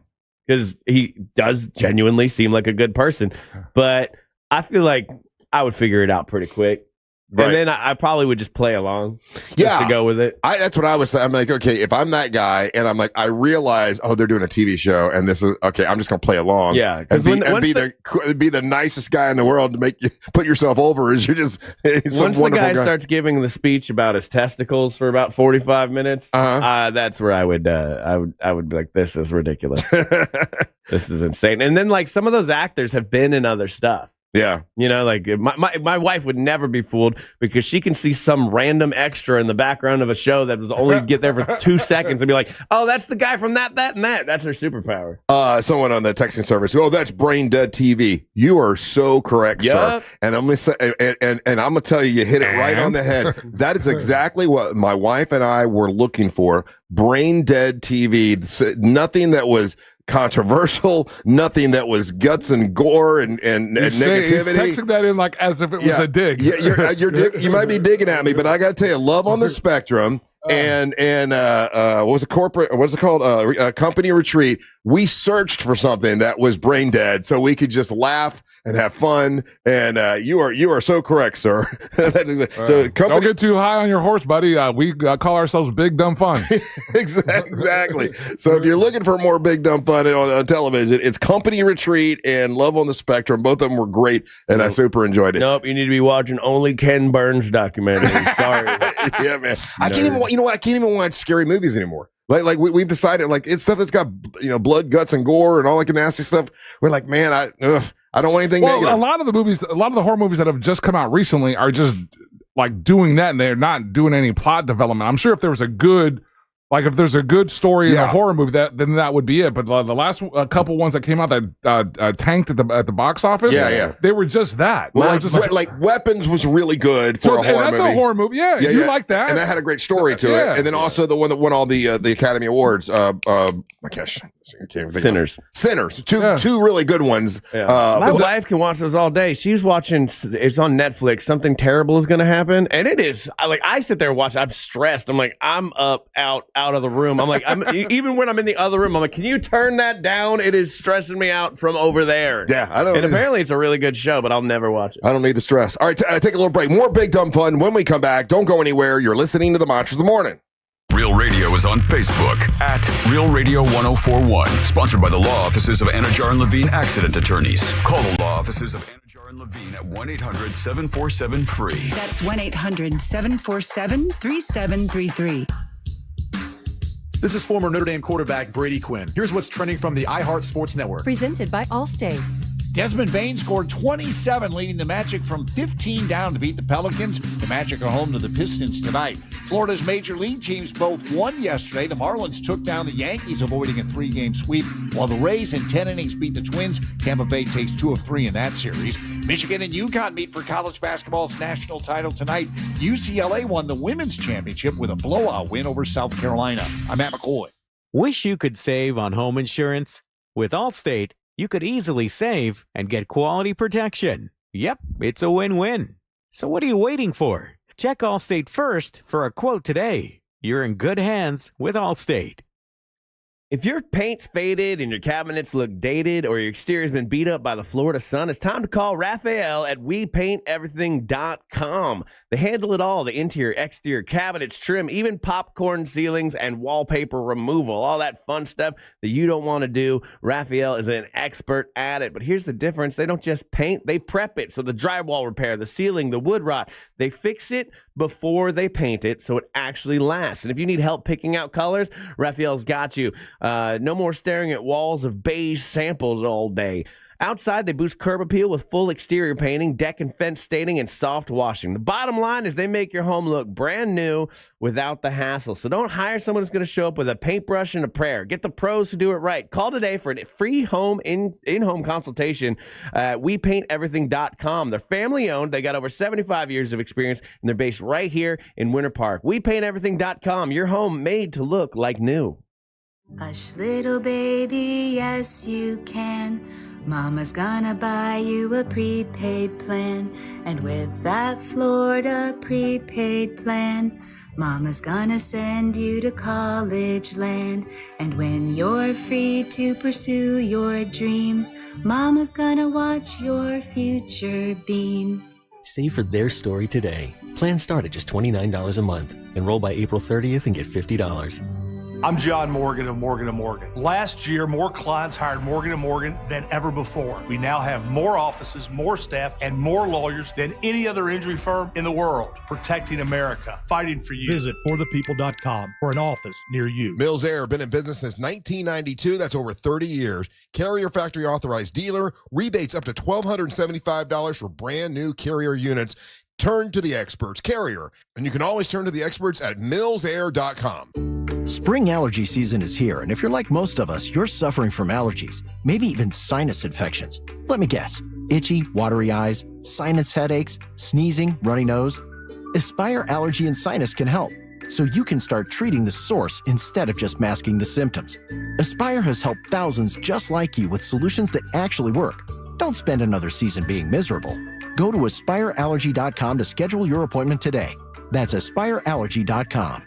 Because he does genuinely seem like a good person. But I feel like I would figure it out pretty quick. Right. And then I probably would just play along just to go with it. That's what I was saying. I'm like, okay, if I'm that guy and I'm like, I realize, they're doing a TV show and this is, okay, I'm just going to play along. Yeah. And be the nicest guy in the world to make you put yourself over as you're just once the guy starts giving the speech about his testicles for about 45 minutes, that's where I would be like, this is ridiculous. This is insane. And then like some of those actors have been in other stuff. Yeah. Like my wife would never be fooled, because she can see some random extra in the background of a show that was only get there for 2 seconds and be like, oh, that's the guy from that, and that. That's her superpower. Someone on the texting service, that's Brain Dead TV. You are so correct, sir. And I'm going to say, and I'm going to tell you hit it right on the head. That is exactly what my wife and I were looking for. Brain Dead TV. Nothing that was controversial, nothing that was guts and gore and negativity. He's texting that in like as if it was a dig. Yeah, you might be digging at me, but I got to tell you, Love on the Spectrum and what was it called? Company Retreat. We searched for something that was brain dead so we could just laugh and have fun. And you are so correct, sir. That's exactly. So don't get too high on your horse, buddy. We call ourselves Big Dumb Fun. Exactly. So if you're looking for more Big Dumb Fun on television, it's Company Retreat and Love on the Spectrum. Both of them were great, and I super enjoyed it. Nope, you need to be watching only Ken Burns documentaries. Sorry. Yeah, man. I can't even watch scary movies anymore. Like we've decided, like, it's stuff that's got blood, guts, and gore and all like nasty stuff. We're like, man, I don't want anything negative. A lot of the horror movies that have just come out recently are just like doing that, and they're not doing any plot development. I'm sure if there was a good story in a horror movie, then that would be it. But the last couple ones that came out that tanked at the box office, they were just that. Well, like Weapons was really good for a horror movie. That's a horror movie. Yeah, you like that, and that had a great story to it. And then also the one that won all the Academy Awards. My gosh. I can't even think Sinners. Two really good ones. Yeah. My wife can watch those all day. She's watching. It's on Netflix. Something terrible is going to happen, and it is. I sit there and watch. I'm stressed. I'm like, I'm up, out of the room. I'm like, even when I'm in the other room, I'm like, can you turn that down? It is stressing me out from over there. Yeah, I don't. And apparently, it's a really good show, but I'll never watch it. I don't need the stress. All right, take a little break. More Big Dumb Fun when we come back. Don't go anywhere. You're listening to the Monsters of the Morning. Real Radio is on Facebook at Real Radio 1041. Sponsored by the law offices of Anajar and Levine Accident Attorneys. Call the law offices of Anajar and Levine at 1-800-747-FREE. That's 1-800-747-3733. This is former Notre Dame quarterback Brady Quinn. Here's what's trending from the iHeart Sports Network. Presented by Allstate. Desmond Bain scored 27, leading the Magic from 15 down to beat the Pelicans. The Magic are home to the Pistons tonight. Florida's major league teams both won yesterday. The Marlins took down the Yankees, avoiding a 3-game sweep, while the Rays in 10 innings beat the Twins. Tampa Bay takes 2 of 3 in that series. Michigan and UConn meet for college basketball's national title tonight. UCLA won the women's championship with a blowout win over South Carolina. I'm Matt McCoy. Wish you could save on home insurance? With Allstate, you could easily save and get quality protection. Yep, it's a win-win. So what are you waiting for? Check Allstate first for a quote today. You're in good hands with Allstate. If your paint's faded and your cabinets look dated or your exterior's been beat up by the Florida sun, it's time to call Raphael at WePaintEverything.com. They handle it all, the interior, exterior, cabinets, trim, even popcorn ceilings and wallpaper removal, all that fun stuff that you don't want to do. Raphael is an expert at it. But here's the difference. They don't just paint, they prep it. So the drywall repair, the ceiling, the wood rot, they fix it before they paint it so it actually lasts. And if you need help picking out colors, Raphael's got you. No more staring at walls of beige samples all day. Outside, they boost curb appeal with full exterior painting, deck and fence staining, and soft washing. The bottom line is they make your home look brand new without the hassle. So don't hire someone who's going to show up with a paintbrush and a prayer. Get the pros who do it right. Call today for a free in-home consultation at WePaintEverything.com. They're family-owned. They got over 75 years of experience, and they're based right here in Winter Park. WePaintEverything.com. Your home made to look like new. Hush, little baby, yes you can. Mama's gonna buy you a prepaid plan. And with that Florida prepaid plan, Mama's gonna send you to college land. And when you're free to pursue your dreams, Mama's gonna watch your future beam. Save for their story today. Plans start at just $29 a month. Enroll by April 30th and get $50. I'm John Morgan of Morgan & Morgan. Last year, more clients hired Morgan & Morgan than ever before. We now have more offices, more staff, and more lawyers than any other injury firm in the world, protecting America, fighting for you. Visit forthepeople.com for an office near you. Mills Air, been in business since 1992. That's over 30 years. Carrier factory authorized dealer. Rebates up to $1,275 for brand new Carrier units. Turn to the experts, Carrier. And you can always turn to the experts at millsair.com. Spring allergy season is here, and if you're like most of us, you're suffering from allergies, maybe even sinus infections. Let me guess. Itchy, watery eyes, sinus headaches, sneezing, runny nose. Aspire Allergy and Sinus can help, so you can start treating the source instead of just masking the symptoms. Aspire has helped thousands just like you with solutions that actually work. Don't spend another season being miserable. Go to AspireAllergy.com to schedule your appointment today. That's AspireAllergy.com.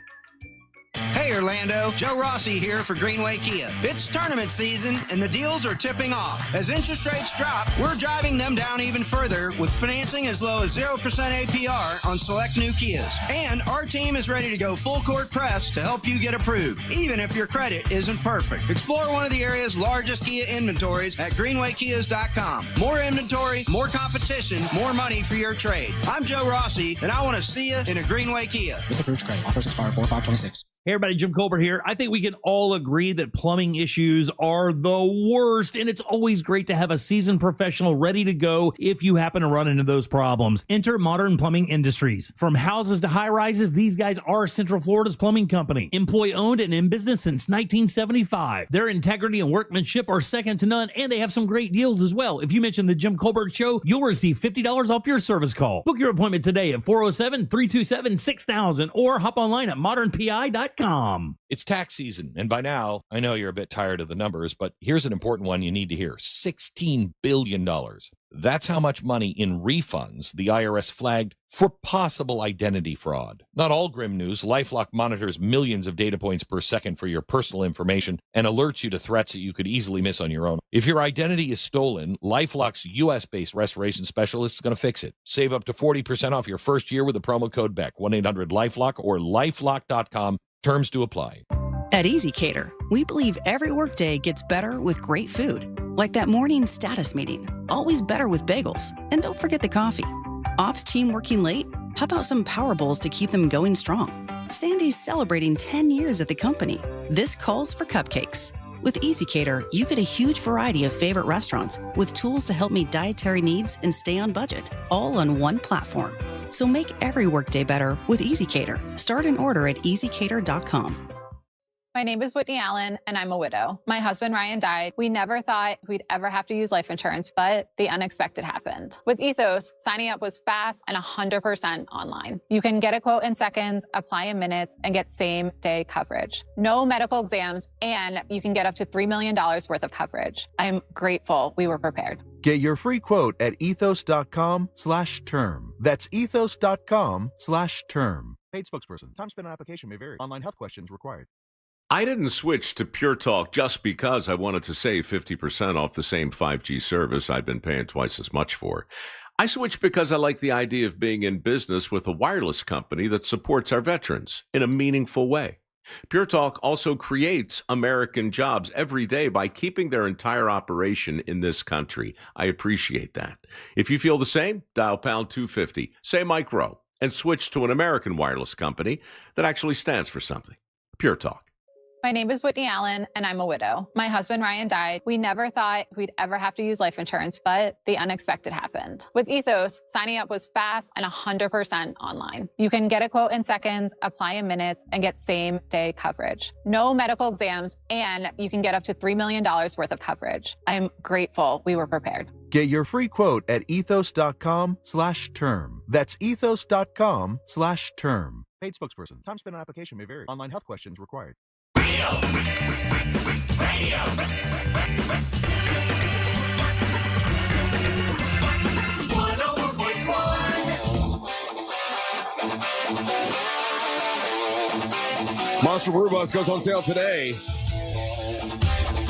Hey Orlando, Joe Rossi here for Greenway Kia. It's tournament season and the deals are tipping off. As interest rates drop, we're driving them down even further with financing as low as 0% APR on select new Kias. And our team is ready to go full court press to help you get approved, even if your credit isn't perfect. Explore one of the area's largest Kia inventories at greenwaykias.com. More inventory, more competition, more money for your trade. I'm Joe Rossi and I want to see you in a Greenway Kia. With approved credit. Offers expire 4/5/26. Hey everybody, Jim Colbert here. I think we can all agree that plumbing issues are the worst, and it's always great to have a seasoned professional ready to go if you happen to run into those problems. Enter Modern Plumbing Industries. From houses to high-rises, these guys are Central Florida's plumbing company. Employee-owned and in business since 1975. Their integrity and workmanship are second to none, and they have some great deals as well. If you mention the Jim Colbert Show, you'll receive $50 off your service call. Book your appointment today at 407-327-6000 or hop online at modernpi.com. It's tax season, and by now, I know you're a bit tired of the numbers, but here's an important one you need to hear. $16 billion. That's how much money in refunds the IRS flagged for possible identity fraud. Not all grim news. LifeLock monitors millions of data points per second for your personal information and alerts you to threats that you could easily miss on your own. If your identity is stolen, LifeLock's U.S.-based restoration specialist is going to fix it. Save up to 40% off your first year with the promo code BECK, 1-800-LifeLock or lifelock.com. Terms to apply. At Easy Cater, we believe every workday gets better with great food. Like that morning status meeting, always better with bagels. And don't forget the coffee. Ops team working late? How about some power bowls to keep them going strong? Sandy's celebrating 10 years at the company. This calls for cupcakes. With Easy Cater, you get a huge variety of favorite restaurants with tools to help meet dietary needs and stay on budget, all on one platform. So make every workday better with Easy Cater. Start an order at easycater.com. My name is Whitney Allen, and I'm a widow. My husband, Ryan, died. We never thought we'd ever have to use life insurance, but the unexpected happened. With Ethos, signing up was fast and 100% online. You can get a quote in seconds, apply in minutes, and get same-day coverage. No medical exams, and you can get up to $3 million worth of coverage. I'm grateful we were prepared. Get your free quote at ethos.com/term. That's ethos.com/term. Paid spokesperson. Time spent on application may vary. Online health questions required. I didn't switch to Pure Talk just because I wanted to save 50% off the same 5G service I'd been paying twice as much for. I switched because I like the idea of being in business with a wireless company that supports our veterans in a meaningful way. Pure Talk also creates American jobs every day by keeping their entire operation in this country. I appreciate that. If you feel the same, dial pound 250, say Mike Rowe, and switch to an American wireless company that actually stands for something. Pure Talk. My name is Whitney Allen, and I'm a widow. My husband, Ryan, died. We never thought we'd ever have to use life insurance, but the unexpected happened. With Ethos, signing up was fast and 100% online. You can get a quote in seconds, apply in minutes, and get same-day coverage. No medical exams, and you can get up to $3 million worth of coverage. I'm grateful we were prepared. Get your free quote at ethos.com/term. That's ethos.com/term. Paid spokesperson. Time spent on application may vary. Online health questions required. Monster Brew Bus goes on sale today.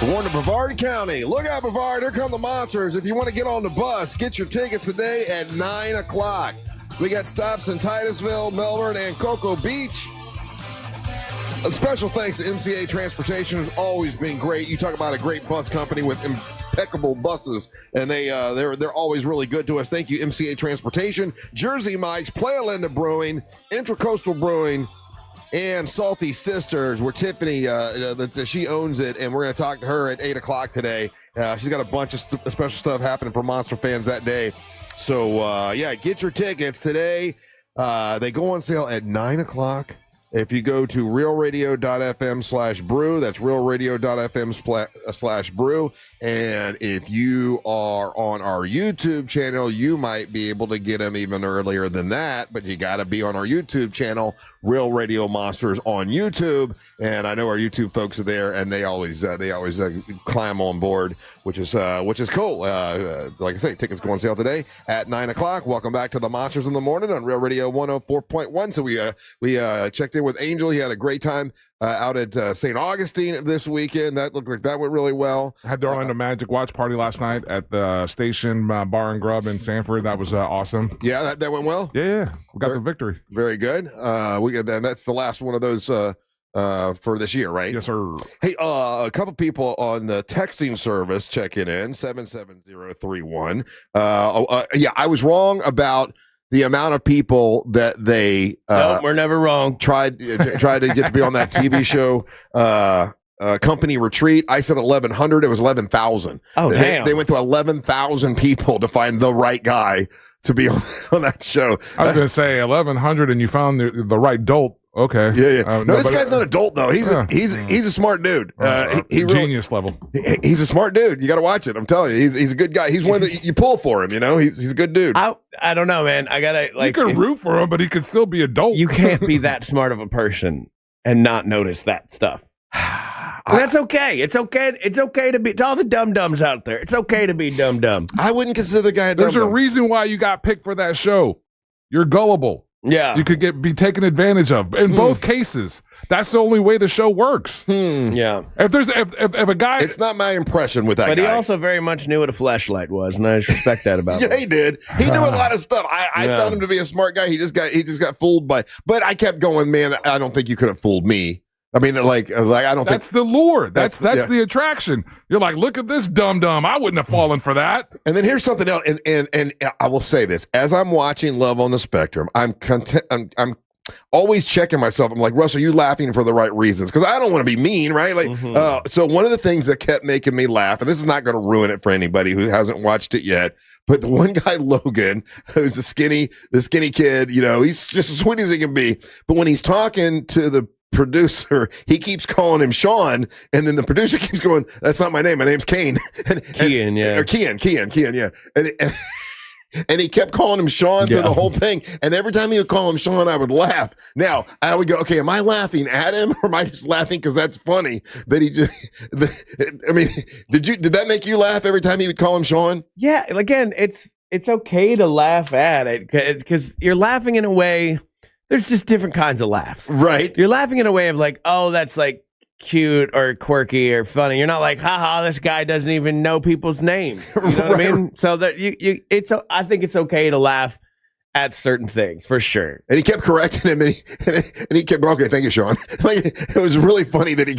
Warren to Brevard County. Look out, Brevard. Here come the monsters. If you want to get on the bus, get your tickets today at 9 o'clock. We got stops in Titusville, Melbourne, and Cocoa Beach. A special thanks to MCA Transportation, who's always been great. You talk about a great bus company with impeccable buses, and they're always really good to us. Thank you, MCA Transportation, Jersey Mike's, Playa Linda Brewing, Intracoastal Brewing, and Salty Sisters, where Tiffany, she owns it, and we're going to talk to her at 8 o'clock today. She's got a bunch of special stuff happening for Monster fans that day. So, get your tickets today. They go on sale at 9 o'clock. If you go to realradio.fm/brew, that's realradio.fm/brew. And if you are on our YouTube channel, you might be able to get them even earlier than that, but you got to be on our YouTube channel, Real Radio Monsters on YouTube. And I know our YouTube folks are there, and they always climb on board, which is cool. Like I say, tickets go on sale today at 9 o'clock. Welcome back to the Monsters in the Morning on Real Radio 104.1. So we checked in with Angel. He had a great time out at St. Augustine this weekend. That looked like that went really well. I had the Orlando Magic watch party last night at the Station Bar and Grub in Sanford. That was awesome. Yeah, that went well. Yeah, we got the victory. Very good. That's the last one of those for this year, right? Yes, sir. Hey, a couple people on the texting service checking in 77031. I was wrong about the amount of people that they no, we're never wrong. Tried to get to be on that TV show company retreat. I said 1,100. It was 11,000. Oh, damn! They went to 11,000 people to find the right guy to be on that show. I was going to say 1,100, and you found the right dolt. Okay. Yeah. This guy's not an adult though. He's a smart dude. He genius level. He's a smart dude. You got to watch it. I'm telling you, he's a good guy. He's one that you pull for him. You know, he's a good dude. I don't know, man. I gotta you can root for him, but he could still be adult. You can't be that smart of a person and not notice that stuff. That's okay. It's okay. It's okay to be to all the dum-dums out there. It's okay to be dumb. I wouldn't consider the guy a There's a reason why you got picked for that show. You're gullible. Yeah, you could be taken advantage of in both cases. That's the only way the show works. Yeah, if a guy, it's not my impression with that but guy. He also very much knew what a flashlight was, and I respect that about him. Yeah, he did. He knew a lot of stuff. I found him to be a smart guy. He just got fooled by. But I kept going, man. I don't think you could have fooled me. I mean, I don't think that's the lure. That's the attraction. You're like, look at this dum. I wouldn't have fallen for that. And then here's something else. And I will say this: as I'm watching Love on the Spectrum, I'm always checking myself. I'm like, Russ, are you laughing for the right reasons? Because I don't want to be mean, right? So one of the things that kept making me laugh, and this is not going to ruin it for anybody who hasn't watched it yet, but the one guy, Logan, who's the skinny kid, he's just as sweet as he can be. But when he's talking to the producer, he keeps calling him Sean, and then the producer keeps going, that's not my name, my name's Kane. Kian, yeah. And he kept calling him Sean through the whole thing, and every time he would call him Sean, I would laugh. Now I would go, okay, am I laughing at him, or am I just laughing because that's funny that he just did that make you laugh every time he would call him Sean? Yeah, again, it's okay to laugh at it because you're laughing in a way. There's just different kinds of laughs. Right. You're laughing in a way of like, oh, that's like cute or quirky or funny. You're not like, haha, this guy doesn't even know people's names. You know what I mean? So that I think it's okay to laugh at certain things for sure. And he kept correcting him, and he kept going, okay, thank you, Sean. Like, it was really funny that he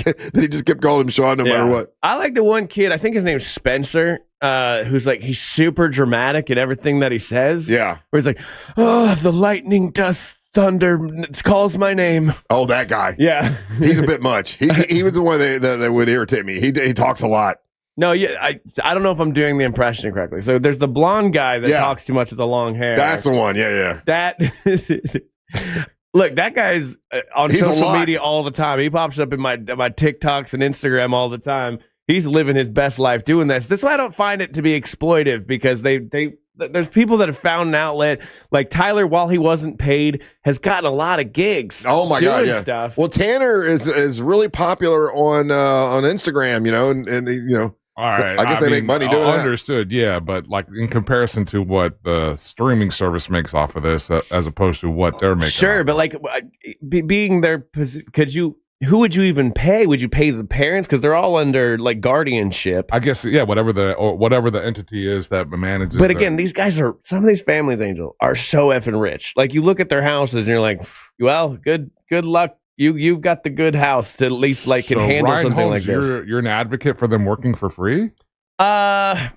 just kept calling him Sean no matter what. I like the one kid, I think his name's Spencer, who's like, he's super dramatic in everything that he says. Yeah. Where he's like, oh, the lightning does thunder calls my name. Oh, that guy. Yeah. He's a bit much. He was the one that would irritate me. He talks a lot. No, I don't know if I'm doing the impression correctly. So there's the blonde guy that talks too much with the long hair. That's the one. Yeah. Look, that guy's on social media all the time. He pops up in my TikToks and Instagram all the time. He's living his best life doing this. That's why I don't find it to be exploitive, because there's people that have found an outlet. Like Tyler, while he wasn't paid, has gotten a lot of gigs. Oh my God, yeah. Stuff. Well, Tanner is really popular on Instagram, and you know. All right. I guess they make money doing that. Understood, yeah, but like in comparison to what the streaming service makes off of this, as opposed to what they're making. Sure, but like being their, who would you even pay? Would you pay the parents, because they're all under like guardianship? I guess, yeah, whatever the entity is that manages. But again, these guys some of these families, Angel, are so effing rich. Like you look at their houses and you're like, well, good luck. You've got the good house to at least like can handle Ryan something Holmes, like this. You're an advocate for them working for free? I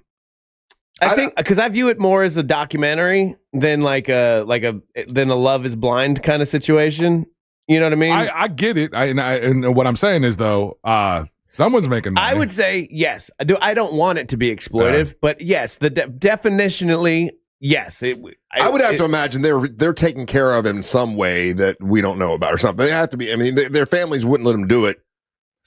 think because I view it more as a documentary than than a Love Is Blind kind of situation. You know what I mean? I get it. And what I'm saying is though, someone's making money. I would say yes. I do. I don't want it to be exploitive, but yes, the definitionally. Yes, I would have to imagine they're taken care of in some way that we don't know about or something. They have to be. I mean, their families wouldn't let them do it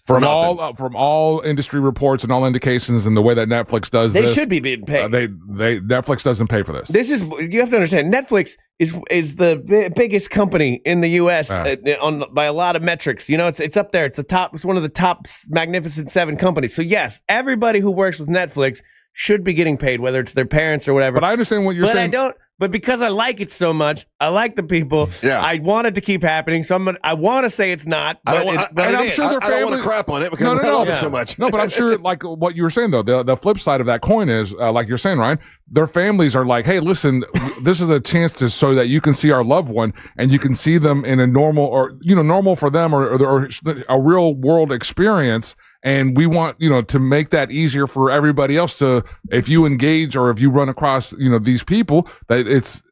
from all industry reports and all indications, and the way that Netflix does they this, should be being paid. Netflix doesn't pay for this. This is, you have to understand. Netflix is the biggest company in the U.S. By a lot of metrics. You know, it's up there. It's one of the top Magnificent Seven companies. So yes, everybody who works with Netflix should be getting paid, whether it's their parents or whatever. But I understand what you're saying. But I don't. But because I like it so much, I like the people. Yeah. I want it to keep happening. So I want to say it's not. But I'm sure their family. I don't want to crap on it because I love it so much. No, but I'm sure, like what you were saying though, the flip side of that coin is, like you're saying, Ryan, their families are like, hey, listen, this is a chance so that you can see our loved one and you can see them in a normal normal for them or a real world experience. And we want, to make that easier for everybody else to, if you engage or if you run across, these people, that it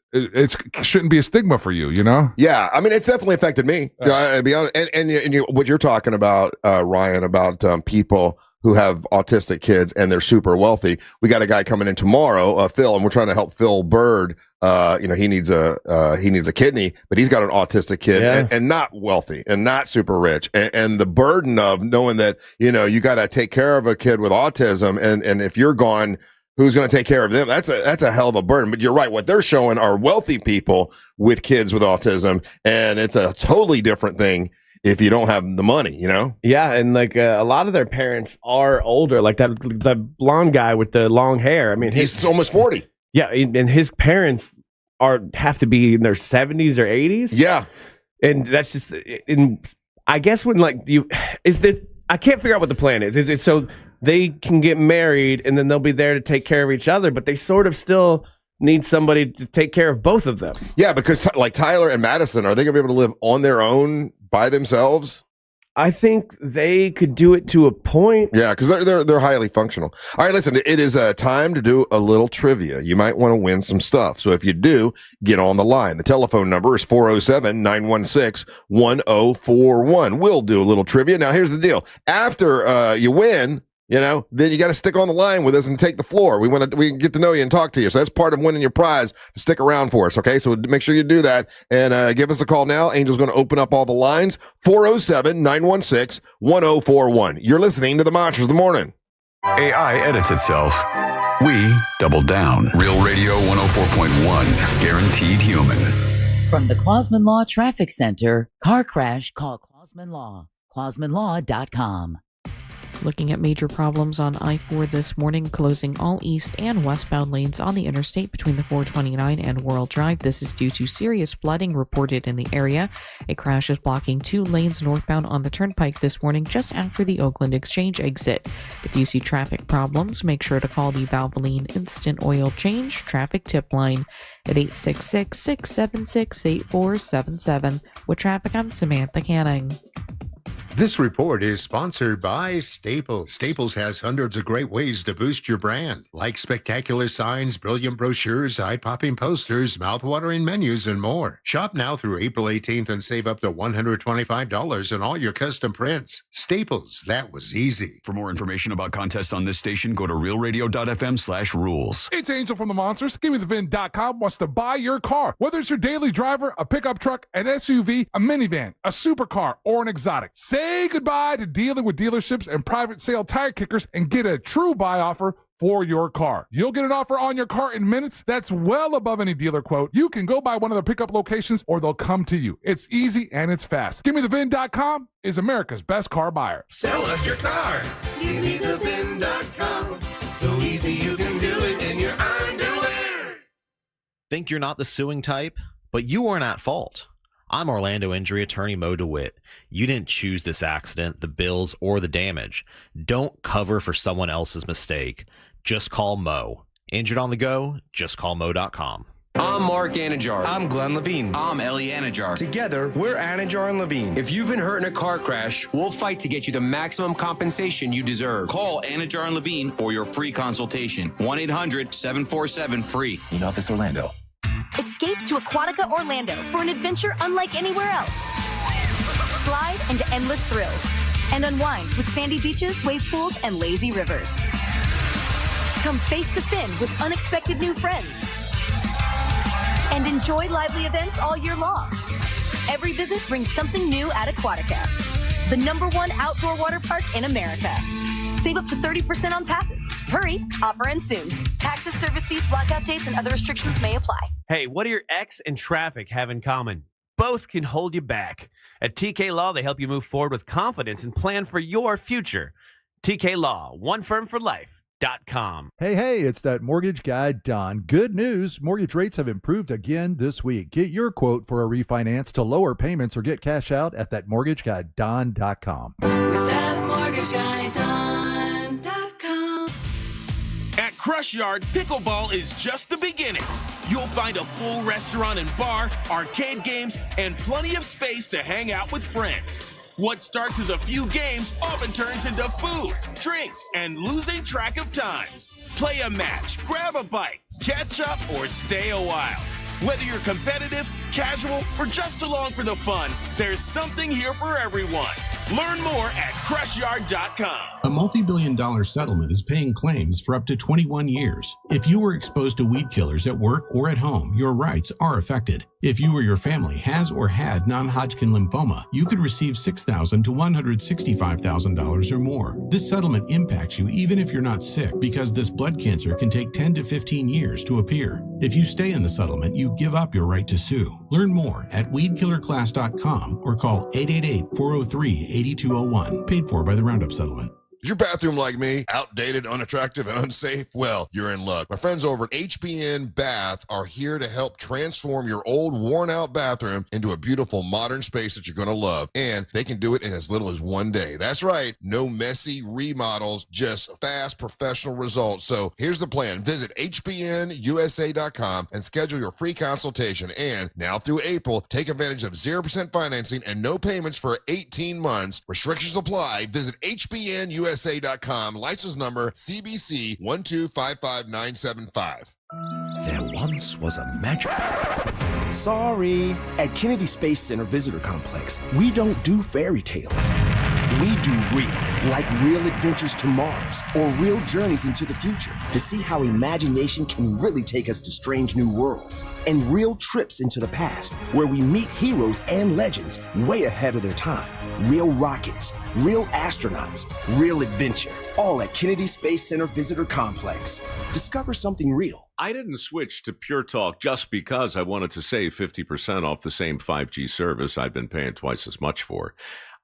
shouldn't be a stigma for you, Yeah. I mean, it's definitely affected me. To be honest. And what you're talking about, Ryan, about people who have autistic kids and they're super wealthy. We got a guy coming in tomorrow, Phil, and we're trying to help Phil Bird. He needs a kidney, but he's got an autistic kid and not wealthy and not super rich. And the burden of knowing that, you got to take care of a kid with autism. And if you're gone, who's going to take care of them? That's a hell of a burden. But you're right. What they're showing are wealthy people with kids with autism. And it's a totally different thing if you don't have the money, Yeah, and like a lot of their parents are older. Like the blonde guy with the long hair. I mean, he's almost 40. Yeah, and his parents have to be in their 70s or 80s. Yeah, and that's just. I guess when I can't figure out what the plan is. Is it so they can get married and then they'll be there to take care of each other, but they sort of still need somebody to take care of both of them? Yeah, because like Tyler and Madison, are they going to be able to live on their own by themselves? I think they could do it to a point. Yeah, because they're highly functional. All right, listen, it is time to do a little trivia. You might want to win some stuff. So if you do, get on the line. The telephone number is 407-916-1041. We'll do a little trivia. Now, here's the deal. After you win, then you got to stick on the line with us and take the floor. We can get to know you and talk to you. So that's part of winning your prize, to stick around for us. Okay. So make sure you do that and give us a call now. Angel's going to open up all the lines. 407-916-1041. You're listening to the Monsters of the Morning. AI edits itself. We double down. Real Radio 104.1. Guaranteed human. From the Clausman Law Traffic Center, car crash, call Clausman Law. ClausmanLaw.com. Looking at major problems on I-4 this morning, closing all east and westbound lanes on the interstate between the 429 and World Drive. This is due to serious flooding reported in the area. A crash is blocking 2 lanes northbound on the turnpike this morning just after the Oakland Exchange exit. If you see traffic problems, make sure to call the Valvoline Instant Oil Change traffic tip line at 866-676-8477. With traffic, I'm Samantha Canning. This report is sponsored by Staples. Staples has hundreds of great ways to boost your brand, like spectacular signs, brilliant brochures, eye-popping posters, mouth-watering menus, and more. Shop now through April 18th and save up to $125 on all your custom prints. Staples, that was easy. For more information about contests on this station, go to realradio.fm/rules. It's Angel from the Monsters. GimmeTheVin.com wants to buy your car. Whether it's your daily driver, a pickup truck, an SUV, a minivan, a supercar, or an exotic. Say goodbye to dealing with dealerships and private sale tire kickers and get a true buy offer for your car. You'll get an offer on your car in minutes that's well above any dealer quote. You can go by one of their pickup locations or they'll come to you. It's easy and it's fast. GimmeTheVin.com is America's best car buyer. Sell us your car. GimmeTheVin.com. So easy you can do it in your underwear. Think you're not the suing type? But you weren't at fault. I'm Orlando injury attorney Mo DeWitt. You didn't choose this accident, the bills, or the damage. Don't cover for someone else's mistake. Just call Mo. Injured on the go? Just call Mo.com. I'm Mark Anajar. I'm Glenn Levine. I'm Ellie Anajar. Together, we're Anajar and Levine. If you've been hurt in a car crash, we'll fight to get you the maximum compensation you deserve. Call Anajar and Levine for your free consultation. 1-800-747-FREE. In Office Orlando. Escape to Aquatica Orlando for an adventure unlike anywhere else. Slide into endless thrills and unwind with sandy beaches, wave pools, and lazy rivers. Come face to fin with unexpected new friends and enjoy lively events all year long. Every visit brings something new at Aquatica, the #1 outdoor water park in America. Save up to 30% on passes. Hurry, offer ends soon. Taxes, service fees, blackout dates, and other restrictions may apply. Hey, what do your ex and traffic have in common? Both can hold you back. At TK Law, they help you move forward with confidence and plan for your future. TK Law, onefirmforlife.com. Hey, it's that mortgage guy, Don. Good news. Mortgage rates have improved again this week. Get your quote for a refinance to lower payments or get cash out at thatmortgageguyDon.com. With that mortgage guy, Don.com. At Crush Yard, pickleball is just the beginning. You'll find a full restaurant and bar, arcade games, and plenty of space to hang out with friends. What starts as a few games often turns into food, drinks, and losing track of time. Play a match, grab a bite, catch up, or stay a while. Whether you're competitive, casual, or just along for the fun, there's something here for everyone. Learn more at crushYard.com. A multi-billion-dollar settlement is paying claims for up to 21 years. If you were exposed to weed killers at work or at home, your rights are affected. If you or your family has or had non-Hodgkin lymphoma, you could receive $6,000 to $165,000 or more. This settlement impacts you even if you're not sick because this blood cancer can take 10 to 15 years to appear. If you stay in the settlement, you give up your right to sue. Learn more at weedkillerclass.com or call 888-403-8201. Paid for by the Roundup Settlement. Is your bathroom like me? Outdated, unattractive, and unsafe? Well, you're in luck. My friends over at HBN Bath are here to help transform your old, worn-out bathroom into a beautiful, modern space that you're going to love. And they can do it in as little as 1 day. That's right. No messy remodels, just fast, professional results. So here's the plan. Visit hbnusa.com and schedule your free consultation. And now through April, take advantage of 0% financing and no payments for 18 months. Restrictions apply. Visit hbnusa.com. License number CBC 1255975. There once was a magic. Sorry. At Kennedy Space Center Visitor Complex, we don't do fairy tales. We do real, like real adventures to Mars or real journeys into the future to see how imagination can really take us to strange new worlds, and real trips into the past where we meet heroes and legends way ahead of their time. Real rockets, real astronauts, real adventure, all at Kennedy Space Center Visitor Complex. Discover something real. I didn't switch to Pure Talk just because I wanted to save 50% off the same 5G service I've been paying twice as much for.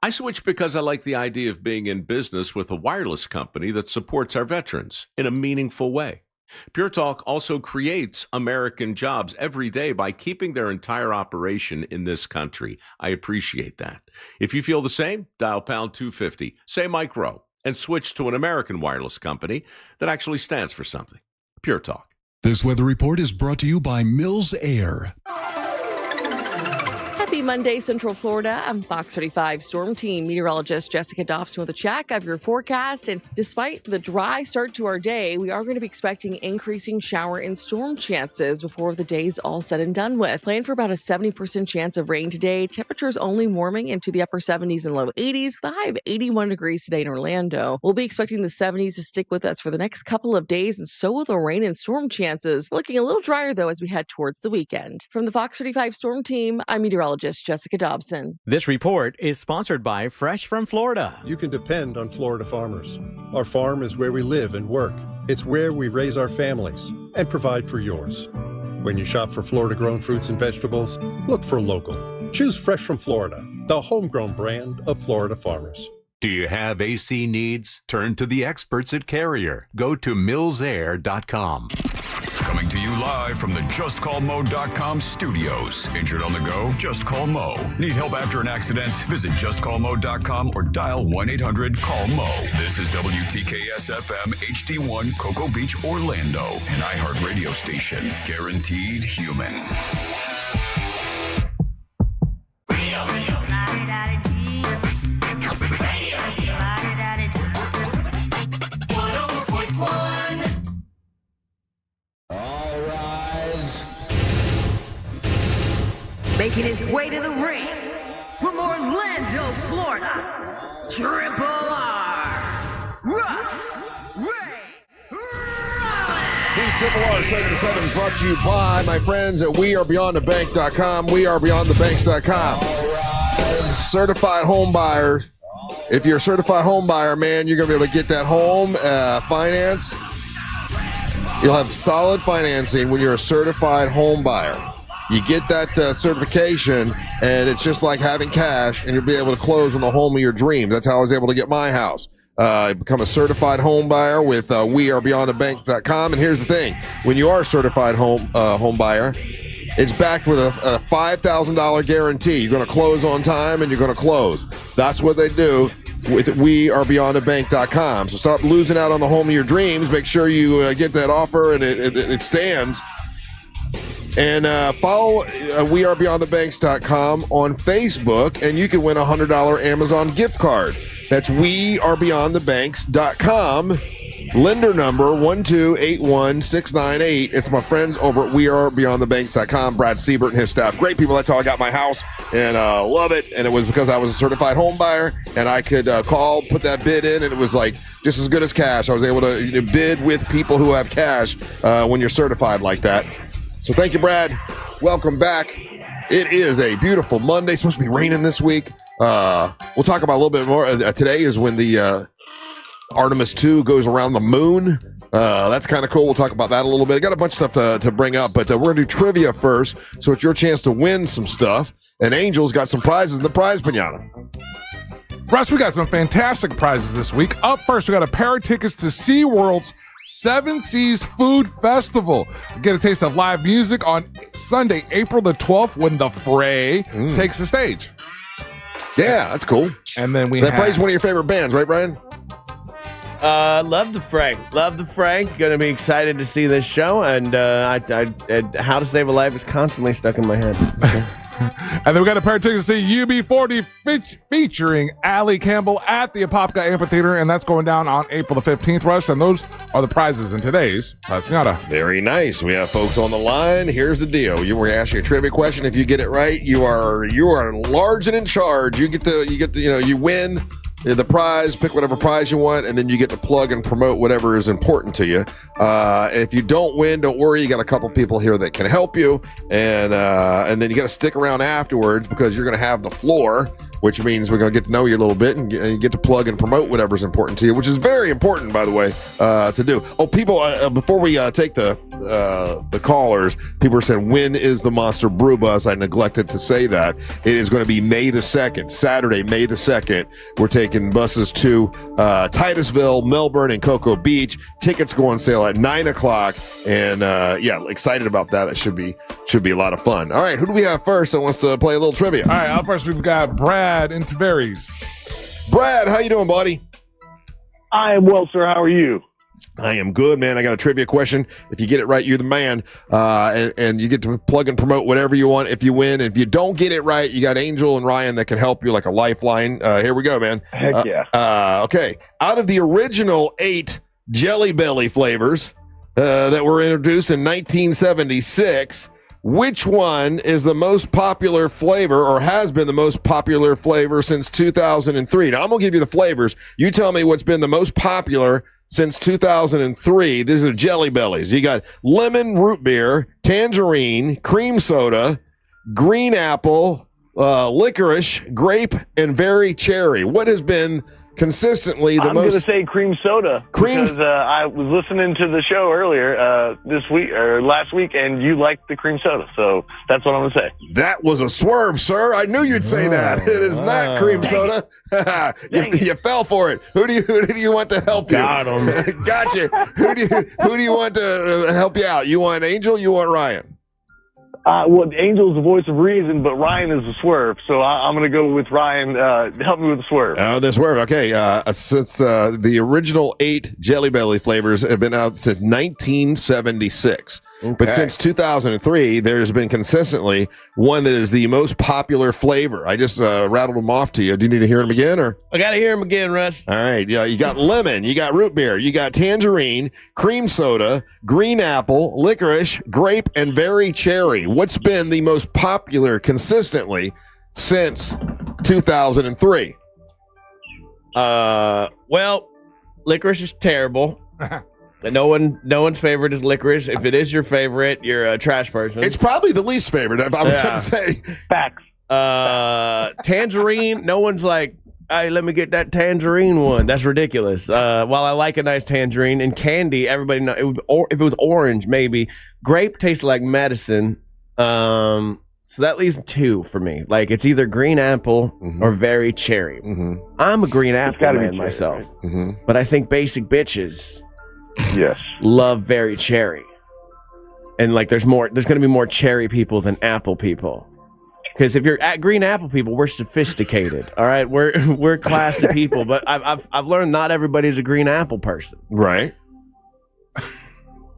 I switched because I like the idea of being in business with a wireless company that supports our veterans in a meaningful way. Pure Talk also creates American jobs every day by keeping their entire operation in this country. I appreciate that. If you feel the same, dial pound 250, say Mike Rowe, and switch to an American wireless company that actually stands for something. Pure Talk. This weather report is brought to you by Mills Air. Happy Monday, Central Florida. I'm Fox 35 Storm Team meteorologist Jessica Dobson with a check of your forecast. And despite the dry start to our day, we are going to be expecting increasing shower and storm chances before the day's all said and done with. Plan for about a 70% chance of rain today. Temperatures only warming into the upper 70s and low 80s with a high of 81 degrees today in Orlando. We'll be expecting the 70s to stick with us for the next couple of days, and so will the rain and storm chances. Looking a little drier, though, as we head towards the weekend. From the Fox 35 Storm Team, I'm meteorologist Jessica Dobson. This report is sponsored by Fresh from Florida. You can depend on Florida farmers. Our farm is where we live and work. It's where we raise our families and provide for yours. When you shop for Florida-grown fruits and vegetables, look for local. Choose Fresh from Florida, the homegrown brand of Florida farmers. Do you have AC needs? Turn to the experts at Carrier. Go to millsair.com. Coming to you live from the JustCallMo.com studios. Injured on the go? Just call Mo. Need help after an accident? Visit JustCallMo.com or dial 1-800-CALL-MO. This is WTKS-FM HD1 Cocoa Beach, Orlando, an iHeart radio station. Guaranteed human. Making his way to the ring from Orlando, Florida, Triple R, Russ Ray Rollins. The Triple R segment 7 is brought to you by my friends at WeAreBeyondTheBank.com, WeAreBeyondTheBanks.com. Certified home buyer. If you're a certified home buyer, man, you're going to be able to get that home finance. You'll have solid financing when you're a certified home buyer. You get that certification, and it's just like having cash, and you'll be able to close on the home of your dreams. That's how I was able to get my house. Become a certified home buyer with WeAreBeyondTheBanks.com. And here's the thing. When you are a certified home buyer, it's backed with a $5,000 guarantee. You're going to close on time, and you're going to close. That's what they do with WeAreBeyondTheBank.com. So stop losing out on the home of your dreams. Make sure you get that offer, and it stands. And follow WeAreBeyondTheBanks.com on Facebook, and you can win a $100 Amazon gift card. That's WeAreBeyondTheBanks.com. Lender number 1281698. It's my friends over at WeAreBeyondTheBanks.com. Brad Siebert and his staff. Great people. That's how I got my house, and love it. And it was because I was a certified home buyer, and I could call, put that bid in, and it was like just as good as cash. I was able to bid with people who have cash when you're certified like that. So thank you, Brad. Welcome back. It is a beautiful Monday. It's supposed to be raining this week. We'll talk about a little bit more. Today is when the Artamis II goes around the moon. That's kind of cool. We'll talk about that a little bit. I got a bunch of stuff to bring up, but we're going to do trivia first. So it's your chance to win some stuff. And Angel's got some prizes in the prize pinata. Russ, we got some fantastic prizes this week. Up first, we got a pair of tickets to SeaWorld's Seven Seas Food Festival. Get a taste of live music on Sunday, April the 12th, when The Fray takes the stage. Yeah, that's cool. And then that Fray's one of your favorite bands, right, Brian? Love the Fray. Love the Fray. Gonna be excited to see this show. And How to Save a Life is constantly stuck in my head. Okay. And then we got a pair of tickets to see UB40 featuring Allie Campbell at the Apopka Amphitheater, and that's going down on April the 15th, Russ. And those are the prizes in today's Prize Pinata. Very nice. We have folks on the line. Here's the deal. We're going to ask you a trivia question. If you get it right, you are large and in charge. You win the prize, pick whatever prize you want, and then you get to plug and promote whatever is important to you. If you don't win, don't worry. You got a couple people here that can help you, and then you got to stick around afterwards because you're going to have the floor which means we're going to get to know you a little bit and get to plug and promote whatever's important to you, which is very important, by the way, to do. Oh, people, before we take the callers, people are saying, when is the Monster Brew Bus? I neglected to say that. It is going to be May the 2nd, Saturday, May the 2nd. We're taking buses to Titusville, Melbourne, and Cocoa Beach. Tickets go on sale at 9 o'clock. And excited about that. It should be a lot of fun. All right, who do we have first that wants to play a little trivia? All right, up first we've got Brad in Tavares. Brad, how you doing, buddy? I am well, sir. How are you? I am good, man. I got a trivia question. If you get it right, you're the man. And you get to plug and promote whatever you want if you win. If you don't get it right, you got Angel and Ryan that can help you like a lifeline. Here we go, man. Heck yeah. Okay. Out of the original 8 Jelly Belly flavors that were introduced in 1976, which one is the most popular flavor or has been the most popular flavor since 2003? Now, I'm going to give you the flavors. You tell me what's been the most popular since 2003. These are Jelly Bellies. You got lemon root beer, tangerine, cream soda, green apple, licorice, grape, and very cherry. What has been consistently the most? I'm going to say cream soda because I was listening to the show earlier this week or last week, and you liked the cream soda, so that's what I'm going to say. That was a swerve, sir. I knew you'd say that. It is not cream soda. You fell for it. Who do you want to help you? Got him. Gotcha. Who do you want to help you out? You want Angel? You want Ryan? Well, Angel's the voice of reason, but Ryan is the swerve, so I'm going to go with Ryan. Help me with the swerve. Oh, the swerve. Okay. Since the original 8 Jelly Belly flavors have been out since 1976. Okay. But since 2003, there's been consistently one that is the most popular flavor. I just rattled them off to you. Do you need to hear them again? Or I got to hear them again, Russ. All right. Yeah, you got lemon, you got root beer, you got tangerine, cream soda, green apple, licorice, grape, and very cherry. What's been the most popular consistently since 2003? Well, licorice is terrible. No one's favorite is licorice. If it is your favorite, you're a trash person. It's probably the least favorite, I would have to say. Facts. Tangerine, no one's like, hey, let me get that tangerine one. That's ridiculous. While I like a nice tangerine, and candy, everybody know if it was orange, maybe. Grape tastes like medicine. So that leaves 2 for me. Like, it's either green apple or very cherry. Mm-hmm. I'm a green apple man myself. Right? But I think basic bitches love very cherry. And like there's going to be more cherry people than apple people. Because if you're at green apple people, we're sophisticated. All right, we're classy people. But I've learned not everybody's a green apple person. Right.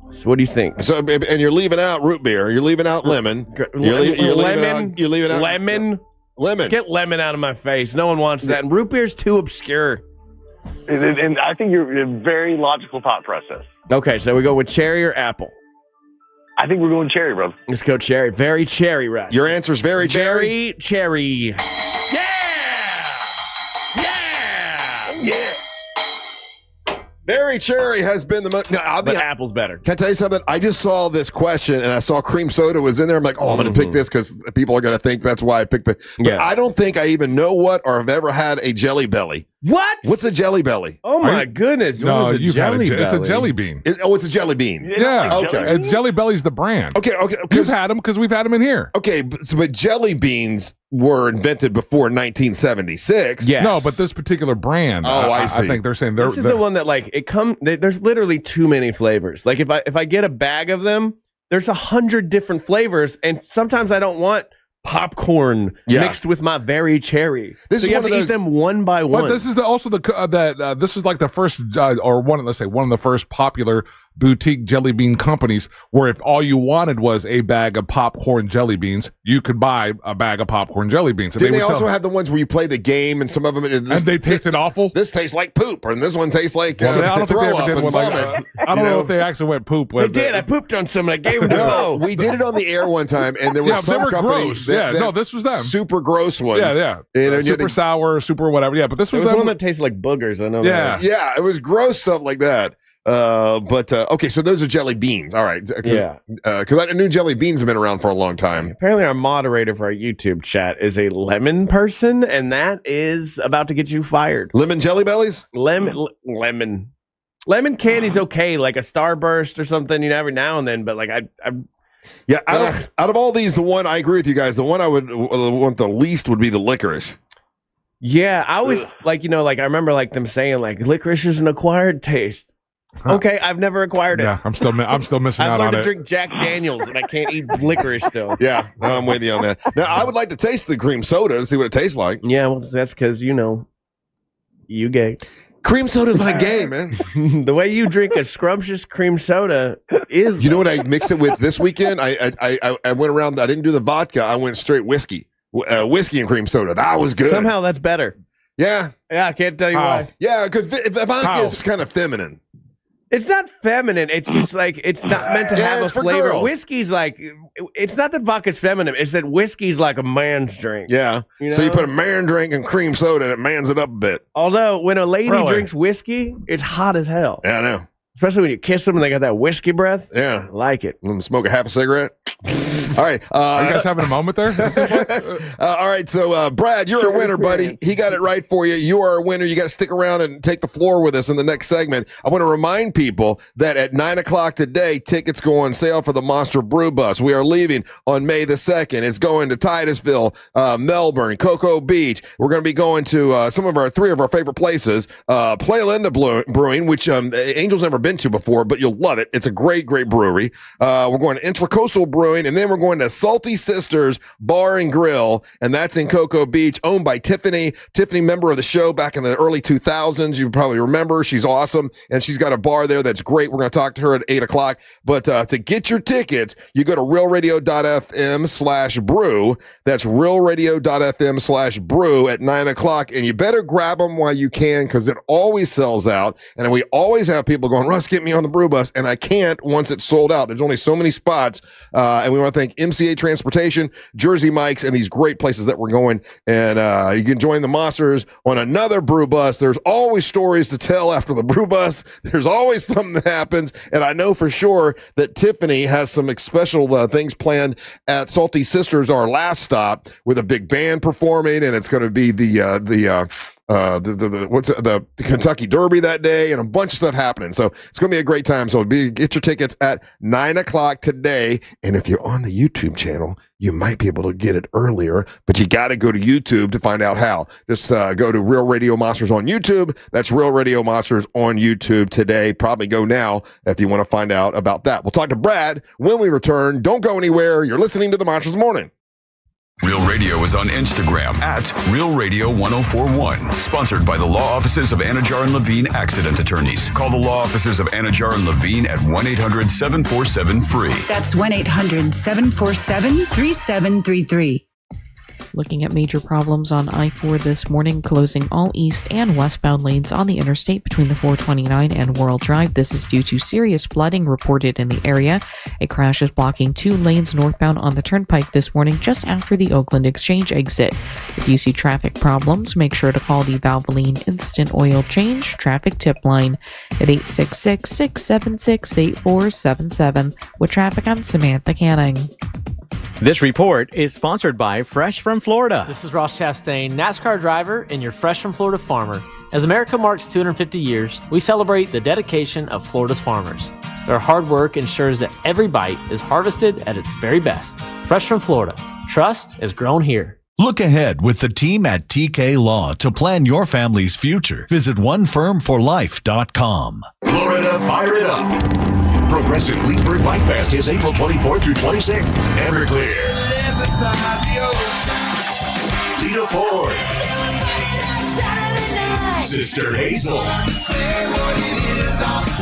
So what do you think? So, and you're leaving out root beer. You're leaving out lemon. You're leaving out lemon. Lemon. Get lemon out of my face. No one wants that. And root beer's too obscure. And I think you're a very logical thought process. Okay, so we go with cherry or apple? I think we're going cherry, bro. Let's go cherry. Very cherry, Russ. Your answer's very cherry? Very cherry. Yeah. Very cherry has been the most. But apple's better. Can I tell you something? I just saw this question and I saw cream soda was in there. I'm like, I'm going to pick this because people are going to think that's why I picked the. But I don't think I even know what or have ever had a Jelly Belly. What? What's a Jelly Belly? Oh my goodness! No, you've had it's a jelly bean. It's a jelly bean. Yeah. Okay. Jelly Belly's the brand. Okay. You've had them because we've had them in here. Okay, but jelly beans were invented before 1976. Yeah. No, but this particular brand. Oh, I see. I think they're saying this is the one that like it come. There's literally too many flavors. Like if I get a bag of them, there's 100 different flavors, and sometimes I don't want popcorn mixed with my very cherry. This so is you one have to eat them one by one. But this is this is like the first or one of the first popular boutique jelly bean companies where if all you wanted was a bag of popcorn jelly beans, you could buy a bag of popcorn jelly beans. Didn't they also have the ones where you play the game and some of them and they tasted awful? This tastes like poop, and this one tastes like I don't think they ever did one like I don't know if they actually went poop with They did. I pooped on some and I gave them to Bo. We did it on the air one time and there was some they were companies gross. No, this was them. Super gross ones. Yeah. And super sour, super whatever. Yeah, but this was one that tastes like boogers. I know that. Yeah, it was gross stuff like that. Okay, so those are jelly beans. All right. Yeah. Because I knew jelly beans have been around for a long time. Apparently, our moderator for our YouTube chat is a lemon person, and that is about to get you fired. Lemon jelly bellies? Lemon candy's okay, like a Starburst or something, every now and then. But like yeah, out of all these, the one I agree with you guys. The one I would want the least would be the licorice. Yeah, I always I remember like them saying like licorice is an acquired taste. Okay, I've never acquired it. Yeah, I'm still missing I've out learned on to it. drink Jack Daniels, and I can't eat licorice still. Yeah, I'm with you on that. Now, I would like to taste the cream soda and see what it tastes like. Yeah, well, that's because you gay. Cream soda's not gay, man. The way you drink a scrumptious cream soda is. You know what I mixed it with this weekend? I went around. I didn't do the vodka. I went straight whiskey, whiskey and cream soda. That was good. Somehow that's better. Yeah. Yeah, I can't tell you why. Yeah, because vodka is kind of feminine. It's not feminine. It's just like it's not meant to have a flavor. Girls. Whiskey's like it's not that vodka's feminine. It's that whiskey's like a man's drink. Yeah. So you put a man drink and cream soda and it mans it up a bit. Although when a lady drinks whiskey, it's hot as hell. Yeah, I know. Especially when you kiss them and they got that whiskey breath. Yeah. I like it. Let them smoke a half a cigarette. All right. Are you guys having a moment there? All right. So, Brad, you're a winner, buddy. He got it right for you. You are a winner. You got to stick around and take the floor with us in the next segment. I want to remind people that at 9 o'clock today, tickets go on sale for the Monster Brew Bus. We are leaving on May the 2nd. It's going to Titusville, Melbourne, Cocoa Beach. We're going to be going to three of our favorite places. Playa Linda Brewing, which Angel's never been to before, but you'll love it. It's a great, great brewery. We're going to Intracoastal Brewing, and then we're going to Salty Sisters Bar and Grill, and that's in Cocoa Beach, owned by Tiffany. Tiffany, member of the show back in the early 2000s. You probably remember. She's awesome, and she's got a bar there that's great. We're going to talk to her at 8 o'clock. But to get your tickets, you go to realradio.fm/brew. That's realradio.fm/brew at 9 o'clock, and you better grab them while you can because it always sells out, and we always have people going, Russ, get me on the brew bus, and I can't once it's sold out. There's only so many spots, and we want to thank MCA Transportation, Jersey Mike's, and these great places that we're going. And you can join the Monsters on another brew bus. There's always stories to tell after the brew bus. There's always something that happens, and I know for sure that Tiffany has some special things planned at Salty Sisters, our last stop, with a big band performing, and it's going to be the Kentucky Derby that day, and a bunch of stuff happening. So it's going to be a great time. So get your tickets at 9 o'clock today. And if you're on the YouTube channel, you might be able to get it earlier, but you got to go to YouTube to find out how. Just go to Real Radio Monsters on YouTube. That's Real Radio Monsters on YouTube today. Probably go now if you want to find out about that. We'll talk to Brad when we return. Don't go anywhere. You're listening to the Monsters of the Morning. Real Radio is on Instagram at Real Radio 1041. Sponsored by the law offices of Anajar and Levine Accident Attorneys. Call the law offices of Anajar and Levine at 1-800-747-FREE. That's 1-800-747-3733. Looking at major problems on I-4 this morning, closing all east and westbound lanes on the interstate between the 429 and World Drive. This is due to serious flooding reported in the area. A crash is blocking 2 lanes northbound on the turnpike this morning just after the Oakland Exchange exit. If you see traffic problems, make sure to call the Valvoline Instant Oil Change traffic tip line at 866-676-8477. With traffic, I'm Samantha Canning. This report is sponsored by Fresh from Florida. This is Ross Chastain, NASCAR driver and your Fresh from Florida farmer. As America marks 250 years, we celebrate the dedication of Florida's farmers. Their hard work ensures that every bite is harvested at its very best. Fresh from Florida. Trust is grown here. Look ahead with the team at TK Law to plan your family's future. Visit onefirmforlife.com. Florida, fire it up. Progressive Leesburg Bike Fest is April 24th through 26th. Everclear. Lita Ford. Sister Hazel.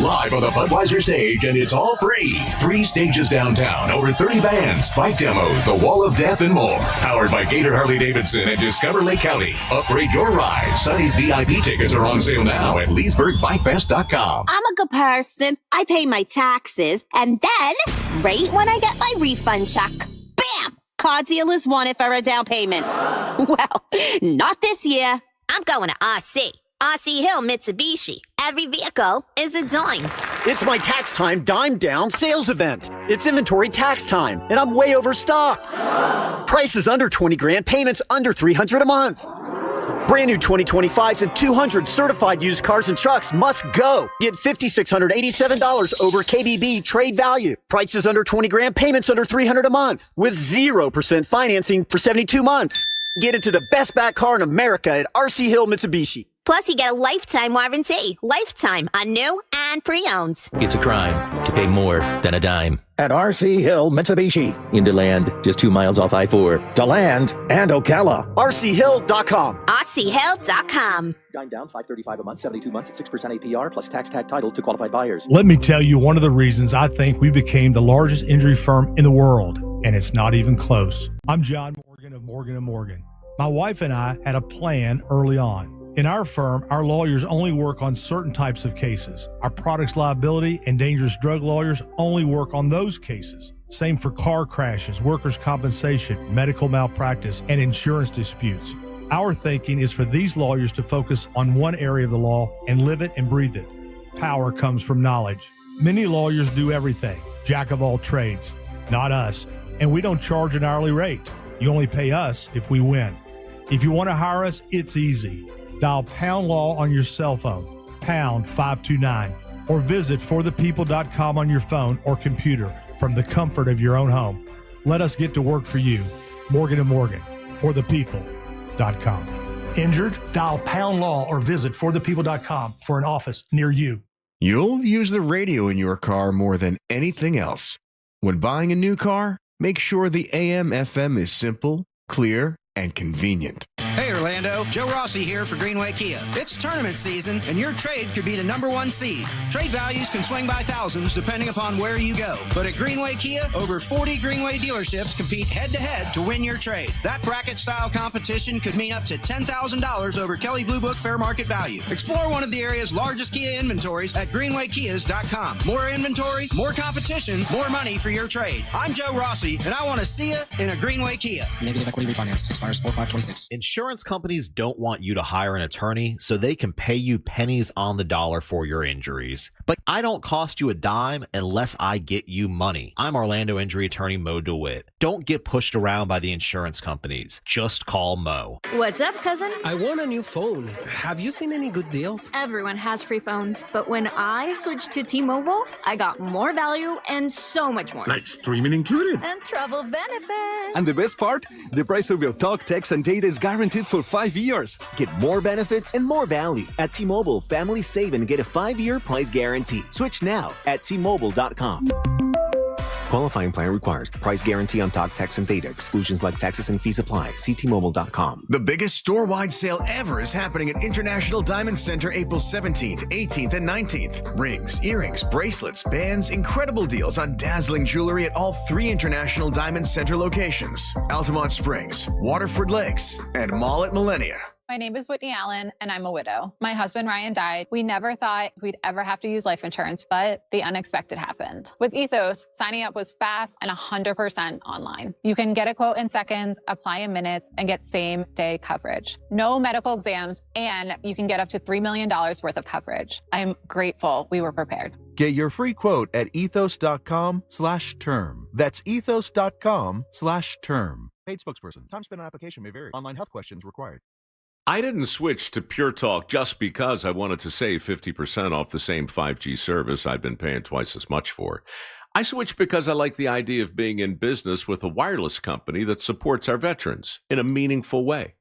Live on the Budweiser stage, and it's all free. 3 stages downtown, over 30 bands, bike demos, the Wall of Death, and more. Powered by Gator Harley-Davidson and Discover Lake County. Upgrade your ride. Sonny's VIP tickets are on sale now at LeesburgBikeFest.com. I'm a good person. I pay my taxes, and then, right when I get my refund check, bam! Car dealers want it for a down payment. Well, not this year. I'm going to RC. RC Hill Mitsubishi. Every vehicle is a dime. It's my tax time dime down sales event. It's inventory tax time, and I'm way overstocked. Prices under 20 grand, payments under $300 a month. Brand new 2025s and 200 certified used cars and trucks must go. Get $5,687 over KBB trade value. Prices under 20 grand, payments under $300 a month. With 0% financing for 72 months. Get into the best back car in America at RC Hill Mitsubishi. Plus, you get a lifetime warranty. Lifetime on new and pre-owned. It's a crime to pay more than a dime. At RC Hill Mitsubishi. In DeLand, just 2 miles off I-4. DeLand and Ocala. RCHill.com. RCHill.com. Dime down, $535 a month, 72 months at 6% APR, plus tax tag title to qualified buyers. Let me tell you one of the reasons I think we became the largest injury firm in the world, and it's not even close. I'm John Morgan of Morgan & Morgan. My wife and I had a plan early on. In our firm, our lawyers only work on certain types of cases. Our products liability and dangerous drug lawyers only work on those cases. Same for car crashes, workers' compensation, medical malpractice, and insurance disputes. Our thinking is for these lawyers to focus on one area of the law and live it and breathe it. Power comes from knowledge. Many lawyers do everything, jack of all trades. Not us, and we don't charge an hourly rate. You only pay us if we win. If you want to hire us, it's easy. Dial Pound Law on your cell phone, pound 529, or visit forthepeople.com on your phone or computer from the comfort of your own home. Let us get to work for you. Morgan & Morgan, forthepeople.com. Injured? Dial Pound Law or visit forthepeople.com for an office near you. You'll use the radio in your car more than anything else. When buying a new car, make sure the AM/FM is simple, clear, and convenient. Hey Orlando, Joe Rossi here for Greenway Kia. It's tournament season and your trade could be the #1 seed. Trade values can swing by thousands depending upon where you go. But at Greenway Kia, over 40 Greenway dealerships compete head-to-head to win your trade. That bracket-style competition could mean up to $10,000 over Kelley Blue Book fair market value. Explore one of the area's largest Kia inventories at greenwaykias.com. More inventory, more competition, more money for your trade. I'm Joe Rossi, and I want to see you in a Greenway Kia. Negative equity refinance. Expires 4/5/26. Insurance companies don't want you to hire an attorney so they can pay you pennies on the dollar for your injuries. But I don't cost you a dime unless I get you money. I'm Orlando injury attorney Mo DeWitt. Don't get pushed around by the insurance companies. Just call Mo. What's up, cousin? I want a new phone. Have you seen any good deals? Everyone has free phones, but when I switched to T-Mobile, I got more value and so much more. Like streaming included. And travel benefits. And the best part? The price of your talk, text, and data is guaranteed for 5 years. Get more benefits and more value. At T-Mobile, families save and get a 5-year price guarantee. Switch now at T-Mobile.com. Qualifying plan requires price guarantee on talk, text, and data. Exclusions like taxes and fees apply. See T-Mobile.com. The biggest store-wide sale ever is happening at International Diamond Center April 17th, 18th, and 19th. Rings, earrings, bracelets, bands, incredible deals on dazzling jewelry at all 3 International Diamond Center locations. Altamont Springs, Waterford Lakes, and Mall at Millennia. My name is Whitney Allen, and I'm a widow. My husband, Ryan, died. We never thought we'd ever have to use life insurance, but the unexpected happened. With Ethos, signing up was fast and 100% online. You can get a quote in seconds, apply in minutes, and get same-day coverage. No medical exams, and you can get up to $3 million worth of coverage. I'm grateful we were prepared. Get your free quote at ethos.com/term. That's ethos.com/term. Paid spokesperson. Time spent on application may vary. Online health questions required. I didn't switch to Pure Talk just because I wanted to save 50% off the same 5G service I've been paying twice as much for. I switched because I like the idea of being in business with a wireless company that supports our veterans in a meaningful way.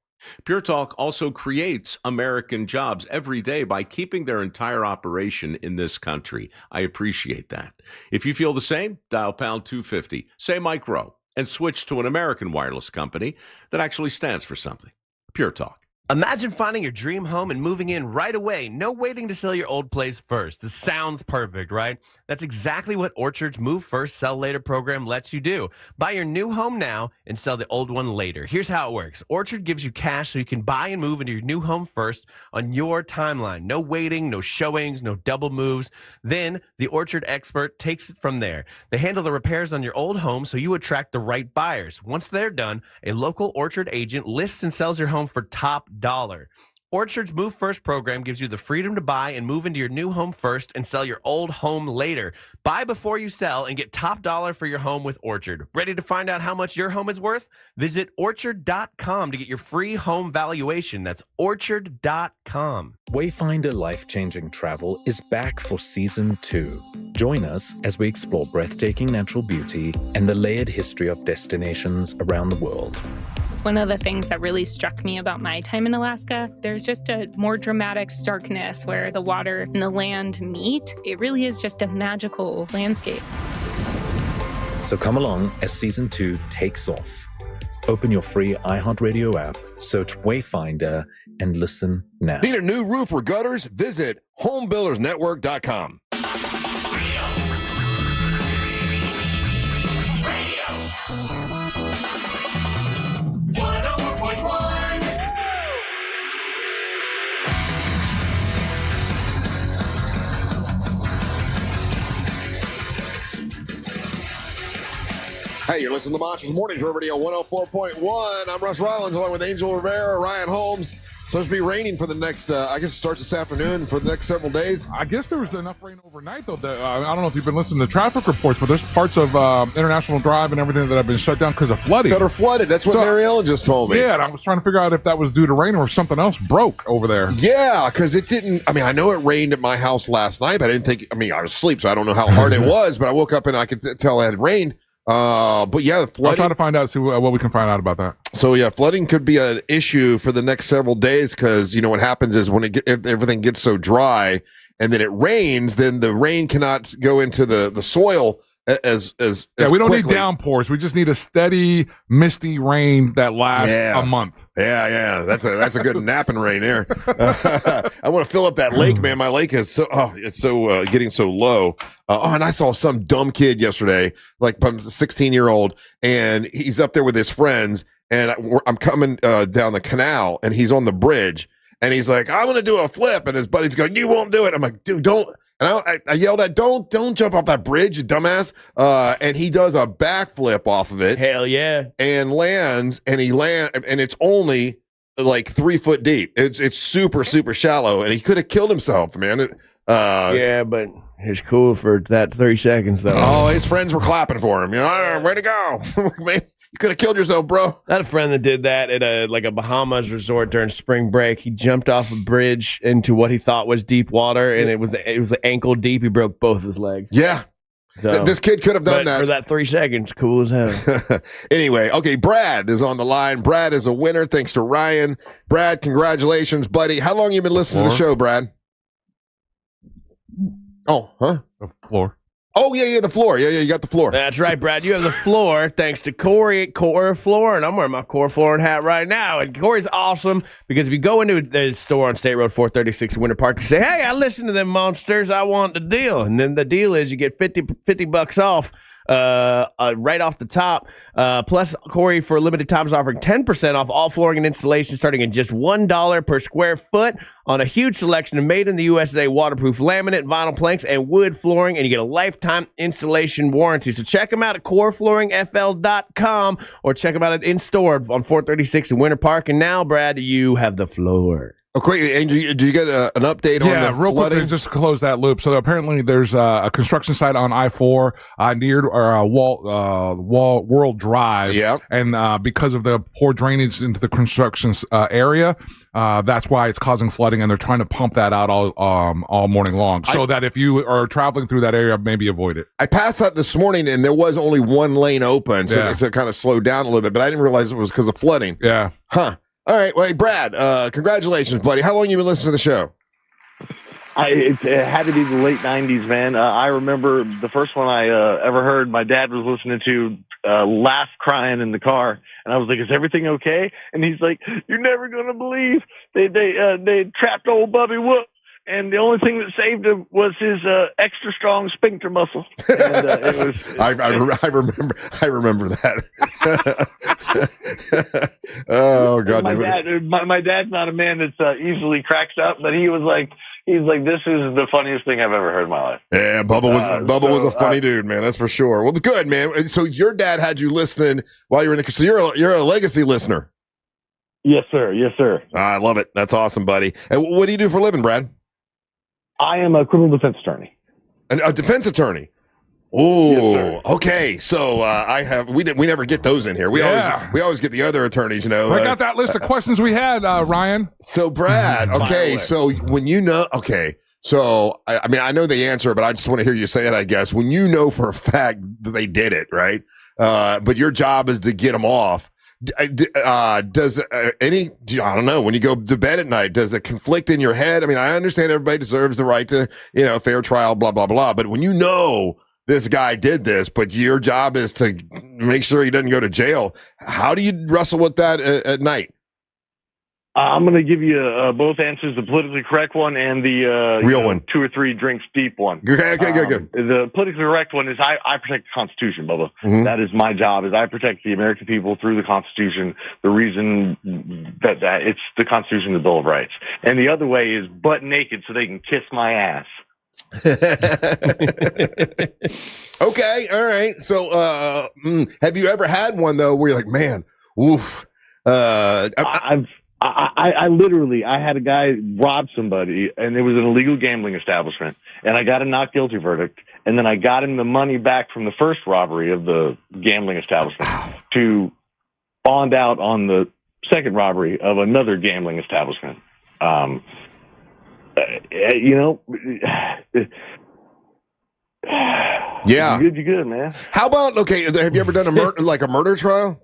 Pure Talk also creates American jobs every day by keeping their entire operation in this country. I appreciate that. If you feel the same, dial pound 250, say Mike Rowe, and switch to an American wireless company that actually stands for something. Pure Talk. Imagine finding your dream home and moving in right away. No waiting to sell your old place first. This sounds perfect, right? That's exactly what Orchard's Move First, Sell Later program lets you do. Buy your new home now and sell the old one later. Here's how it works. Orchard gives you cash so you can buy and move into your new home first on your timeline. No waiting, no showings, no double moves. Then the Orchard expert takes it from there. They handle the repairs on your old home so you attract the right buyers. Once they're done, a local Orchard agent lists and sells your home for top dollar. Orchard's Move First program gives you the freedom to buy and move into your new home first and sell your old home later. Buy before you sell and get top dollar for your home with Orchard. Ready to find out how much your home is worth? Visit orchard.com to get your free home valuation. That's orchard.com. Wayfinder Life-Changing Travel is back for Season 2. Join us as we explore breathtaking natural beauty and the layered history of destinations around the world. One of the things that really struck me about my time in Alaska, there's just a more dramatic starkness where the water and the land meet. It really is just a magical landscape. So come along as Season 2 takes off. Open your free iHeartRadio app, search Wayfinder, and listen now. Need a new roof or gutters? Visit homebuildersnetwork.com. Hey, you're listening to the Monsters Mornings Radio 104.1. I'm Russ Rollins along with Angel Rivera, Ryan Holmes. Supposed to be raining for the next, I guess it starts this afternoon for the next several days. I guess there was enough rain overnight, though. That, I don't know if you've been listening to traffic reports, but there's parts of International Drive and everything that have been shut down because of flooding. That are flooded. That's what Mary Ellen just told me. Yeah, and I was trying to figure out if that was due to rain or if something else broke over there. Yeah, because it didn't, I know it rained at my house last night, but I didn't think, I was asleep, so I don't know how hard it was, but I woke up and I could tell it had rained. But yeah, flooding. I'll try to find out, see what we can find out about that. So yeah, flooding could be an issue for the next several days because what happens is when if everything gets so dry and then it rains, then the rain cannot go into the soil as we don't quickly. need downpours. We just need a steady, misty rain that lasts a month. Yeah. That's a good napping rain there. I want to fill up that lake, man. My lake is getting so low. And I saw some dumb kid yesterday, like a 16-year-old, and he's up there with his friends, and I'm coming down the canal, and he's on the bridge, and he's like, "I'm going to do a flip," and his buddy's going, "You won't do it." I'm like, "Dude, don't." And I yelled at, don't jump off that bridge, you dumbass. And he does a backflip off of it. Hell yeah. And lands, and and it's only like 3 foot deep. It's super, super shallow, and he could have killed himself, man. Yeah, but it's cool for that 30 seconds, though. Oh, his friends were clapping for him. Way to go. Man, you could have killed yourself, bro. I had a friend that did that at a Bahamas resort during spring break. He jumped off a bridge into what he thought was deep water, and it was ankle deep. He broke both his legs. Yeah. So, this kid could have done that. For that 3 seconds, cool as hell. Anyway, okay, Brad is on the line. Brad is a winner, thanks to Ryan. Brad, congratulations, buddy. How long you been listening to the show, Brad? Oh, huh? The floor. Oh, yeah, the floor. Yeah, you got the floor. That's right, Brad. You have the floor thanks to Corey at Core Flooring. I'm wearing my Core Flooring hat right now. And Corey's awesome because if you go into the store on State Road 436 in Winter Park, you say, "Hey, I listened to them monsters. I want the deal." And then the deal is you get $50 off right off the top. Plus, Corey, for a limited time, is offering 10% off all flooring and installation starting at just $1 per square foot on a huge selection of made in the USA waterproof laminate, vinyl planks, and wood flooring, and you get a lifetime installation warranty. So check them out at coreflooringfl.com or check them out in store on 436 in Winter Park. And now, Brad, you have the floor. Oh, quick, Angel, do you get an update on the real flooding? Quick, just to close that loop. So apparently there's a construction site on I-4 near World Drive. Yeah. And because of the poor drainage into the construction area, that's why it's causing flooding, and they're trying to pump that out all morning long. So that if you are traveling through that area, maybe avoid it. I passed that this morning, and there was only one lane open, so it kind of slowed down a little bit, but I didn't realize it was because of flooding. Yeah. Huh. All right. Well, hey, Brad, congratulations, buddy. How long you been listening to the show? It had to be the late 90s, man. I remember the first one I ever heard, my dad was listening to laugh crying in the car. And I was like, "Is everything okay?" And he's like, "You're never going to believe they trapped old Bubby Whoop. And the only thing that saved him was his extra strong sphincter muscle." And it was. I remember that. Oh God! My dad's not a man that's easily cracks up, but he's like, "This is the funniest thing I've ever heard in my life." Yeah, Bubba was a funny dude, man. That's for sure. Well, good, man. So your dad had you listening while you were in the. So you're a legacy listener. Yes, sir. Yes, sir. I love it. That's awesome, buddy. And what do you do for a living, Brad? I am a criminal defense attorney. A defense attorney. Oh, okay. So we never get those in here. We always get the other attorneys. I got that list of questions we had, Ryan. So Brad, okay. So when so I know the answer, but I just want to hear you say it. I guess when you know for a fact that they did it, right? But your job is to get them off. Does I don't know, when you go to bed at night, does it conflict in your head? I mean, I understand everybody deserves the right to fair trial, blah blah blah. But when you know this guy did this, but your job is to make sure he doesn't go to jail, how do you wrestle with that at night? I'm going to give you both answers, the politically correct one and the real one, 2 or 3 drinks deep one. Okay, good. The politically correct one is I protect the Constitution, Bubba. Mm-hmm. That is my job, is I protect the American people through the Constitution. The reason that it's the Constitution, the Bill of Rights. And the other way is butt naked so they can kiss my ass. Okay, all right. So have you ever had one though where you're like, man, oof? I literally had a guy rob somebody, and it was an illegal gambling establishment, and I got a not guilty verdict, and then I got him the money back from the first robbery of the gambling establishment to bond out on the second robbery of another gambling establishment. Yeah, you're good, man. How about have you ever done a murder trial?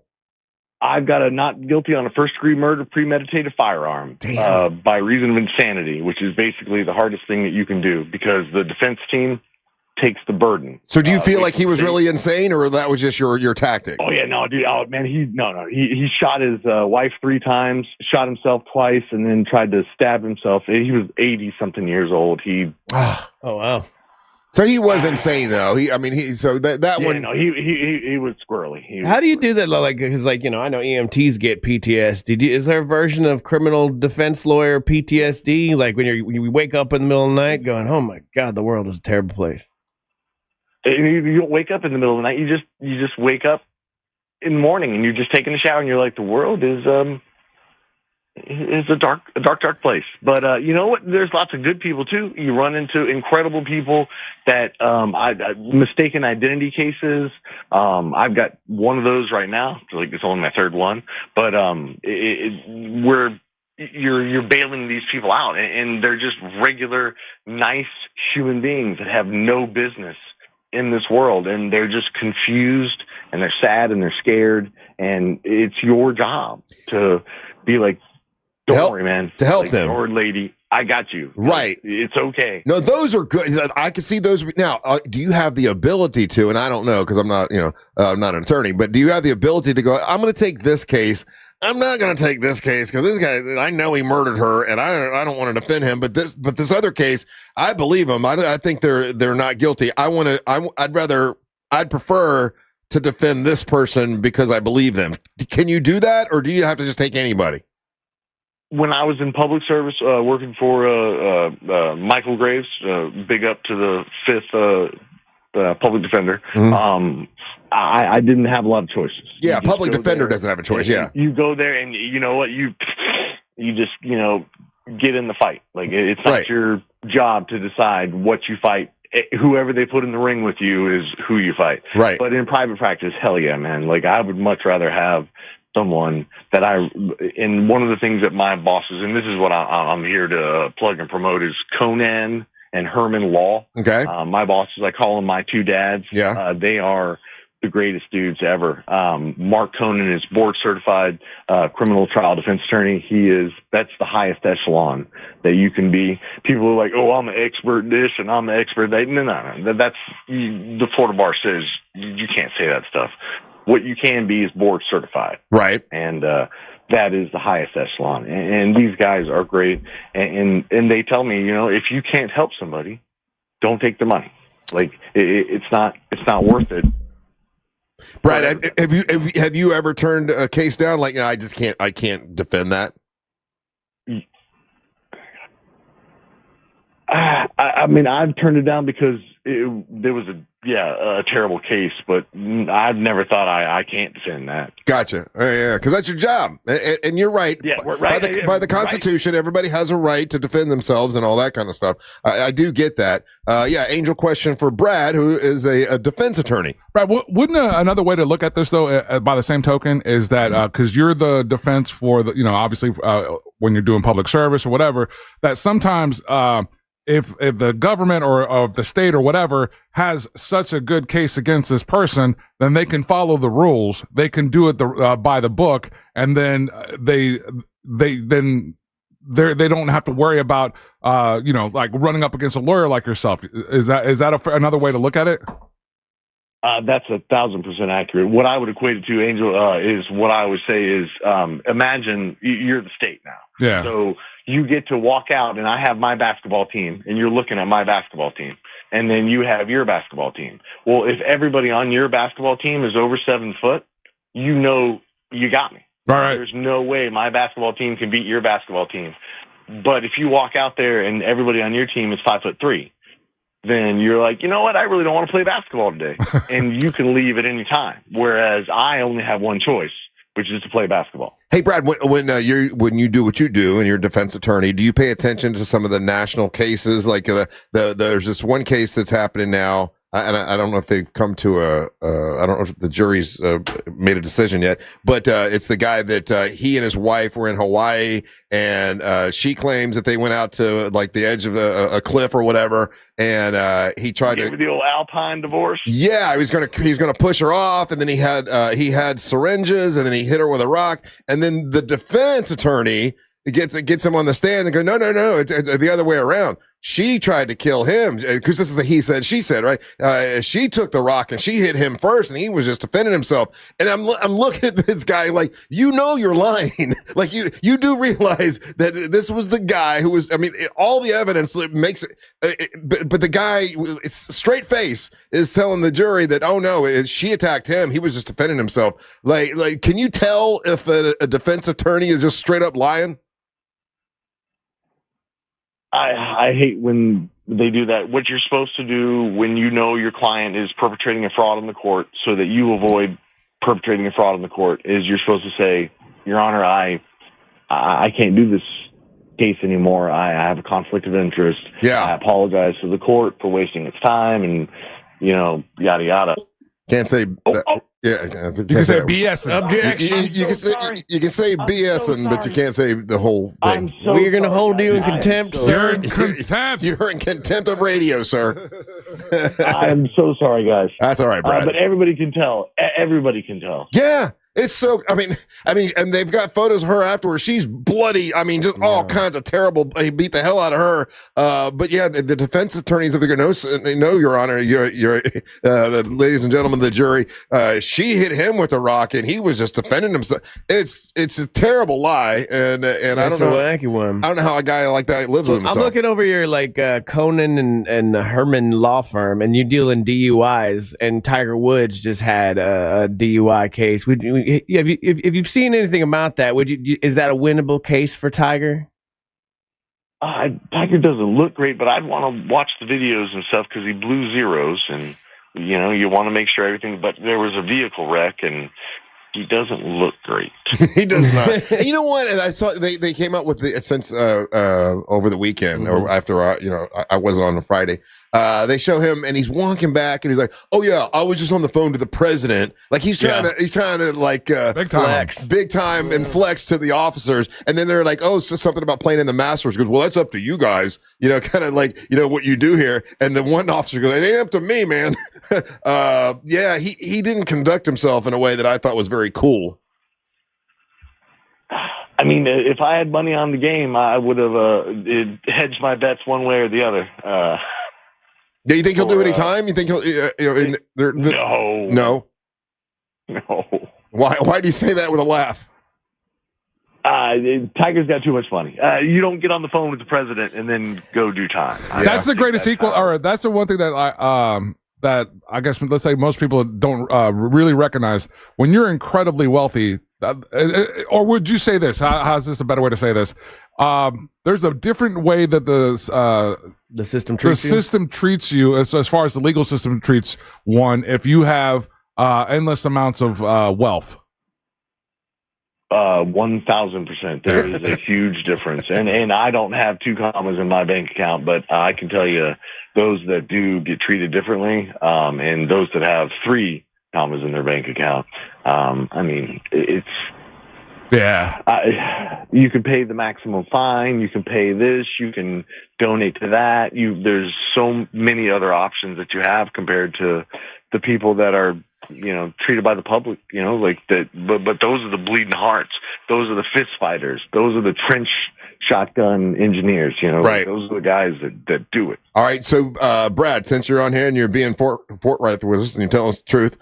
I've got a not guilty on a first-degree murder, premeditated firearm by reason of insanity, which is basically the hardest thing that you can do because the defense team takes the burden. So do you feel like he was really insane, or that was just your tactic? Oh yeah, no, dude. Oh man, he shot his wife 3 times, shot himself twice, and then tried to stab himself. He was 80-something years old. Oh wow. So he was insane, though. He was squirrely. How do you do that? Because I know EMTs get PTSD. Is there a version of criminal defense lawyer PTSD? Like when you wake up in the middle of the night, going, "Oh my God, the world is a terrible place." You don't wake up in the middle of the night. You just wake up in the morning and you're just taking a shower and you're like, the world is a dark place. But you know what? There's lots of good people too. You run into incredible people that mistaken identity cases. I've got one of those right now. It's only my 3rd one, but where you're bailing these people out, and they're just regular, nice human beings that have no business in this world, and they're just confused and they're sad and they're scared, and it's your job to be like, don't worry, man. To help them. Or lady, I got you. Right. It's okay. No, those are good. I can see those. Now, do you have the ability to, and I don't know because I'm not, I'm not an attorney, but do you have the ability to go, I'm going to take this case. I'm not going to take this case because this guy, I know he murdered her and I don't want to defend him. But this other case, I believe him. I think they're not guilty. I'd prefer to defend this person because I believe them. Can you do that, or do you have to just take anybody? When I was in public service, working for Michael Graves, big up to the 5th public defender, I didn't have a lot of choices. Yeah, public defender doesn't have a choice. Yeah, you go there and you know what, you just get in the fight. Like it's not your job to decide what you fight. Whoever they put in the ring with you is who you fight. Right. But in private practice, hell yeah, man. Like I would much rather have someone that and one of the things that my bosses, and this is what I'm here to plug and promote, is Conan and Herman Law. Okay. My bosses, I call them my 2 dads. Yeah. They are the greatest dudes ever. Mark Conan is board certified criminal trial defense attorney. That's the highest echelon that you can be. People are like, oh, I'm an expert this and I'm an expert that. No. That's the Florida bar says you can't say that stuff. What you can be is board certified. Right. And that is the highest echelon. And these guys are great. And they tell me, if you can't help somebody, don't take the money. Like it's not worth it. Brad, have you ever turned a case down? Like, I can't defend that. I mean, I've turned it down because there was a terrible case, but I've never thought I can't defend that. Gotcha. Yeah, because that's your job, and you're right. Yeah, right. By the Constitution, everybody has a right to defend themselves and all that kind of stuff. I do get that. Angel, question for Brad, who is a defense attorney. Brad, wouldn't another way to look at this, though, by the same token, is that because you're the defense for the, obviously when you're doing public service or whatever, that sometimes. If the government or of the state or whatever has such a good case against this person, then they can follow the rules. They can do it by the book, and then they don't have to worry about like running up against a lawyer like yourself. Is that another way to look at it? That's 1,000% accurate. What I would equate it to, Angel, is what I would say is imagine you're the state now. Yeah. So you get to walk out, and I have my basketball team, and you're looking at my basketball team, and then you have your basketball team. Well, if everybody on your basketball team is over 7 foot, you got me. Right. There's no way my basketball team can beat your basketball team. But if you walk out there and everybody on your team is 5'3", then you're like, you know what? I really don't want to play basketball today. And you can leave at any time. Whereas I only have one choice, which is to play basketball. Hey, Brad, when you do what you do and you're a defense attorney, do you pay attention to some of the national cases? Like there's this one case that's happening now. And I don't know if they've come to I don't know if the jury's made a decision yet, but it's the guy that he and his wife were in Hawaii, and she claims that they went out to like the edge of a cliff or whatever, and he tried to the old Alpine divorce. Yeah, he was gonna push her off, and then he had syringes, and then he hit her with a rock, and then the defense attorney gets him on the stand and go, no, it's the other way around. She tried to kill him because this is a he said, she said, right? She took the rock and she hit him first, and he was just defending himself. And I'm looking at this guy like, you're lying. Like you do realize that this was the guy who was. I mean, all the evidence makes it, but the guy, it's straight face, is telling the jury that she attacked him. He was just defending himself. Like, can you tell if a defense attorney is just straight up lying? I hate when they do that. What you're supposed to do when you know your client is perpetrating a fraud in the court so that you avoid perpetrating a fraud in the court is you're supposed to say, Your Honor, I can't do this case anymore. I have a conflict of interest. Yeah. I apologize to the court for wasting its time and, yada, yada. Can't say yeah. You can say BS. Objection. You can say BS, but you can't say the whole thing. We're going to hold you in contempt, sir. You're in contempt. You're in contempt of radio, sir. I'm so sorry, guys. That's all right, Brad. But everybody can tell. Everybody can tell. Yeah. It's so, I mean, and they've got photos of her afterwards. She's bloody. I mean, just all kinds of terrible. He beat the hell out of her. But yeah, the defense attorneys, if they're going to know, Your Honor, your ladies and gentlemen of the jury, she hit him with a rock, and he was just defending himself. It's a terrible lie, and I don't know. Wacky one. I don't know how a guy like that lives with himself. I'm looking over your Conan and Herman law firm, and you deal in DUIs, and Tiger Woods just had a DUI case. If you've seen anything about that, is that a winnable case for Tiger? Tiger doesn't look great, but I'd want to watch the videos and stuff because he blew zeros, and you want to make sure everything. But there was a vehicle wreck, and he doesn't look great. He does not. And you know what? And I saw they came out with the since over the weekend or after I wasn't on a Friday. They show him and he's walking back and he's like, "Oh yeah, I was just on the phone to the president." Like he's trying to like big time and flex to the officers. And then they're like, "Oh, so something about playing in the Masters." He goes, "Well, that's up to you guys." Kind of like what you do here. And the one officer goes, "It ain't up to me, man." Yeah, he didn't conduct himself in a way that I thought was very cool. I mean, if I had money on the game, I would have hedged my bets one way or the other. Do you think he'll do any time? You think he'll? No. Why do you say that with a laugh? Tiger's got too much money. You don't get on the phone with the president and then go do time. That's the greatest equal, or that's the one thing that that I guess, let's say most people don't really recognize. When you're incredibly wealthy, or would you say this? How's this a better way to say this? There's a different way that the system treats you as far as the legal system treats one if you have endless amounts of wealth. 1,000%. There is a huge difference. And I don't have 2 commas in my bank account, but I can tell you those that do get treated differently, and those that have 3 commas in their bank account. I mean, it's... Yeah. You can pay the maximum fine. You can pay this. You can donate to that. There's so many other options that you have compared to the people that are, treated by the public, like that. But those are the bleeding hearts. Those are the fist fighters. Those are the trench shotgun engineers. Right. Those are the guys that do it. All right. So, Brad, since you're on here and you're being forthright with us and you're telling us the truth,